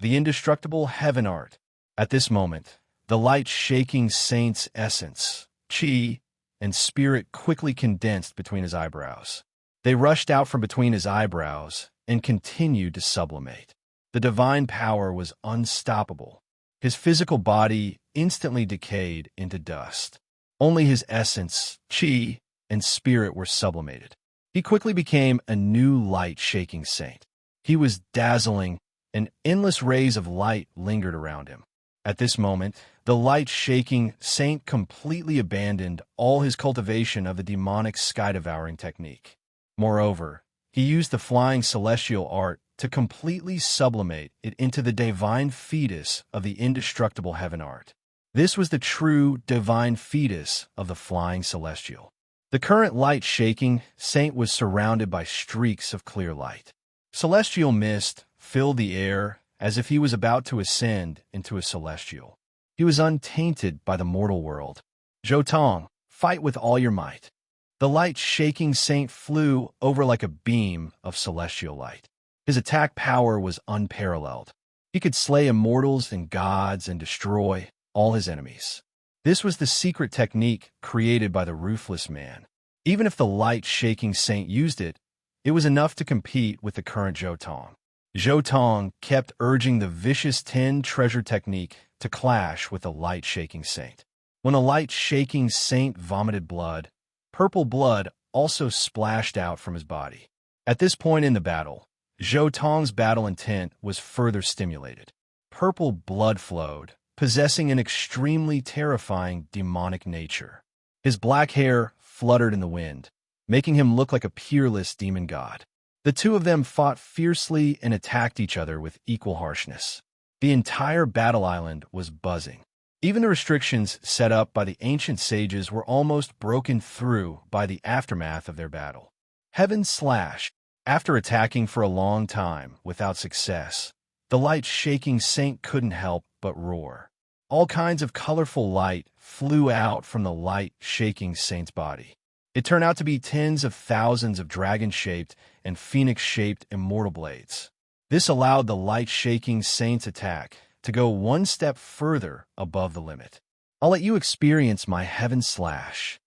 the indestructible heaven art. At this moment, the light-shaking saint's essence, chi, and spirit quickly condensed between his eyebrows. They rushed out from between his eyebrows and continued to sublimate. The divine power was unstoppable. His physical body instantly decayed into dust. Only his essence, chi, and spirit were sublimated. He quickly became a new light-shaking saint. He was dazzling, and endless rays of light lingered around him. At this moment, the light-shaking saint completely abandoned all his cultivation of the demonic sky-devouring technique. Moreover, he used the flying celestial art to completely sublimate it into the divine fetus of the indestructible heaven art. This was the true divine fetus of the flying celestial. The current light-shaking saint was surrounded by streaks of clear light. Celestial mist filled the air as if he was about to ascend into a celestial. He was untainted by the mortal world. Zhou Tong, fight with all your might. The light-shaking saint flew over like a beam of celestial light. His attack power was unparalleled. He could slay immortals and gods and destroy all his enemies. This was the secret technique created by the ruthless man. Even if the light-shaking saint used it, it was enough to compete with the current Zhou Tong. Zhou Tong kept urging the vicious 10 treasure technique to clash with the light-shaking saint. When a light-shaking saint vomited blood, purple blood also splashed out from his body. At this point in the battle, Zhou Tong's battle intent was further stimulated. Purple blood flowed, possessing an extremely terrifying demonic nature. His black hair fluttered in the wind, making him look like a peerless demon god. The two of them fought fiercely and attacked each other with equal harshness. The entire battle island was buzzing. Even the restrictions set up by the ancient sages were almost broken through by the aftermath of their battle. Heaven Slash. After attacking for a long time without success, the light-shaking saint couldn't help but roar. All kinds of colorful light flew out from the light-shaking saint's body. It turned out to be tens of thousands of dragon-shaped and phoenix-shaped immortal blades. This allowed the light-shaking saint's attack to go one step further above the limit. I'll let you experience my Heaven Slash,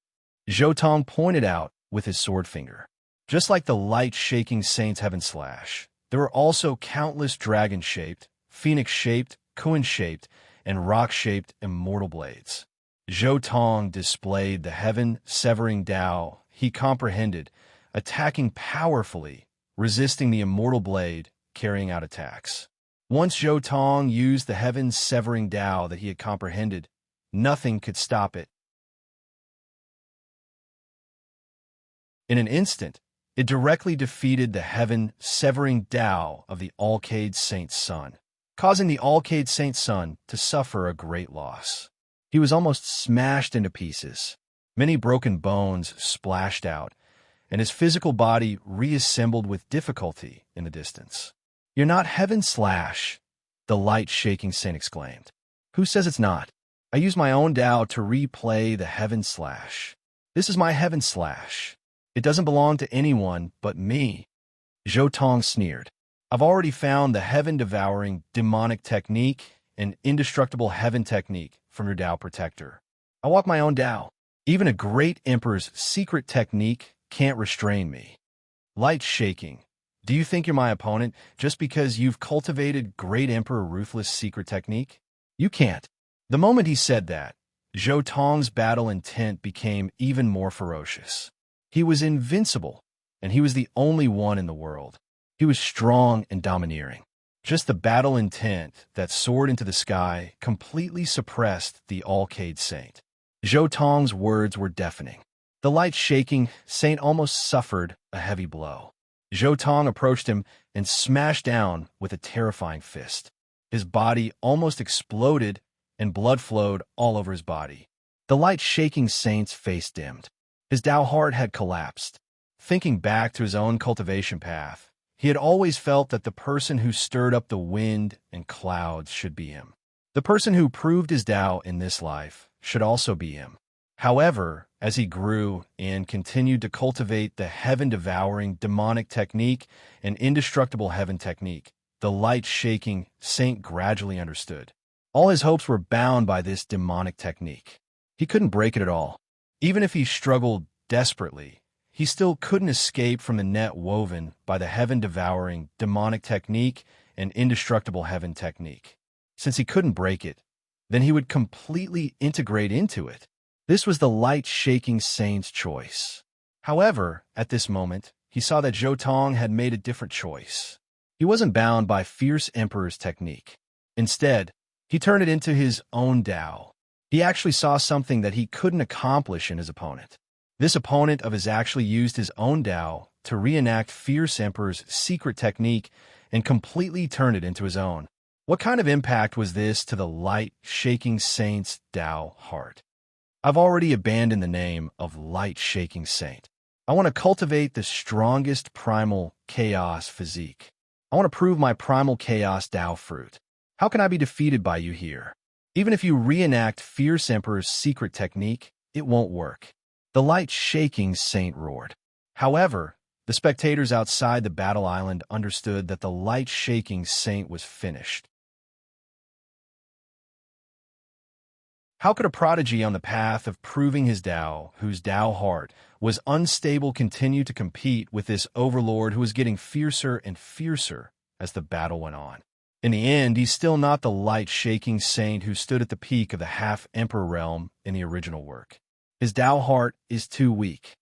Zhou Tong pointed out with his sword finger. Just like the light-shaking saint's Heaven Slash, there were also countless dragon-shaped, phoenix-shaped, koan-shaped, and rock-shaped immortal blades. Zhou Tong displayed the heaven-severing Tao he comprehended, attacking powerfully, resisting the immortal blade, carrying out attacks. Once Zhou Tong used the heaven-severing Tao that he had comprehended, nothing could stop it. In an instant, it directly defeated the heaven-severing Tao of the Alcade Saint's son, causing the Alcade Saint's son to suffer a great loss. He was almost smashed into pieces. Many broken bones splashed out, and his physical body reassembled with difficulty in the distance. "You're not Heaven Slash," the light-shaking saint exclaimed. "Who says it's not? I use my own Tao to replay the Heaven Slash. This is my Heaven Slash. It doesn't belong to anyone but me." Zhou Tong sneered. "I've already found the heaven-devouring demonic technique and indestructible heaven technique from your Tao protector. I walk my own Tao. Even a great emperor's secret technique can't restrain me." Light-shaking. "Do you think you're my opponent just because you've cultivated great emperor ruthless secret technique? You can't." The moment he said that, Zhou Tong's battle intent became even more ferocious. He was invincible, and he was the only one in the world. He was strong and domineering. Just the battle intent that soared into the sky completely suppressed the Alcade Saint. Zhou Tong's words were deafening. The light-shaking saint almost suffered a heavy blow. Zhou Tong approached him and smashed down with a terrifying fist. His body almost exploded, and blood flowed all over his body. The light-shaking saint's face dimmed. His Tao heart had collapsed. Thinking back to his own cultivation path, he had always felt that the person who stirred up the wind and clouds should be him. The person who proved his Tao in this life should also be him. However, as he grew and continued to cultivate the heaven-devouring demonic technique and indestructible heaven technique, the light-shaking saint gradually understood. All his hopes were bound by this demonic technique. He couldn't break it at all. Even if he struggled desperately, he still couldn't escape from the net woven by the heaven-devouring demonic technique and indestructible heaven technique. Since he couldn't break it, then he would completely integrate into it. This was the light-shaking saint's choice. However, at this moment, he saw that Zhou Tong had made a different choice. He wasn't bound by Fierce Emperor's technique. Instead, he turned it into his own Tao. He actually saw something that he couldn't accomplish in his opponent. This opponent of his actually used his own Tao to reenact Fierce Emperor's secret technique and completely turn it into his own. What kind of impact was this to the light-shaking saint's Tao heart? I've already abandoned the name of light-shaking saint. I want to cultivate the strongest primal chaos physique. I want to prove my primal chaos Tao fruit. How can I be defeated by you here? Even if you reenact Fierce Emperor's secret technique, it won't work. The light-shaking saint roared. However, the spectators outside the battle island understood that the light-shaking saint was finished. How could a prodigy on the path of proving his Tao, whose Tao heart was unstable, continue to compete with this overlord who was getting fiercer and fiercer as the battle went on? In the end, he's still not the light-shaking saint who stood at the peak of the half-emperor realm in the original work. His Tao heart is too weak.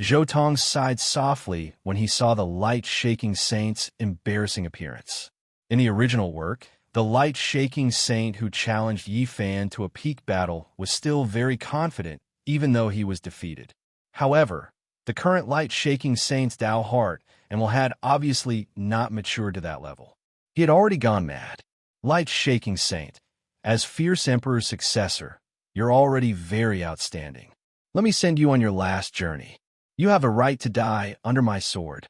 Zhou Tong sighed softly when he saw the light-shaking saint's embarrassing appearance. In the original work, the light-shaking saint who challenged Yi Fan to a peak battle was still very confident, even though he was defeated. However, the current light-shaking saint's Tao heart had obviously not matured to that level. He had already gone mad. Light-shaking saint, as Fierce Emperor's successor, you're already very outstanding. Let me send you on your last journey. You have a right to die under my sword.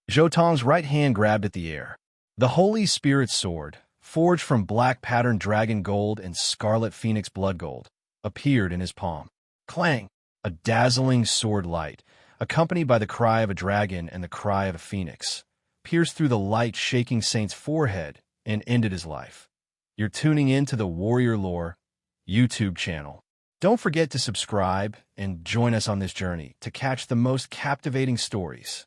Zhou Tong's right hand grabbed at the air. The Holy Spirit sword, forged from black patterned dragon gold and scarlet phoenix blood gold, appeared in his palm. Clang! A dazzling sword light, accompanied by the cry of a dragon and the cry of a phoenix, pierced through the light-shaking saint's forehead and ended his life. You're tuning in to the Warrior Lore YouTube channel. Don't forget to subscribe and join us on this journey to catch the most captivating stories.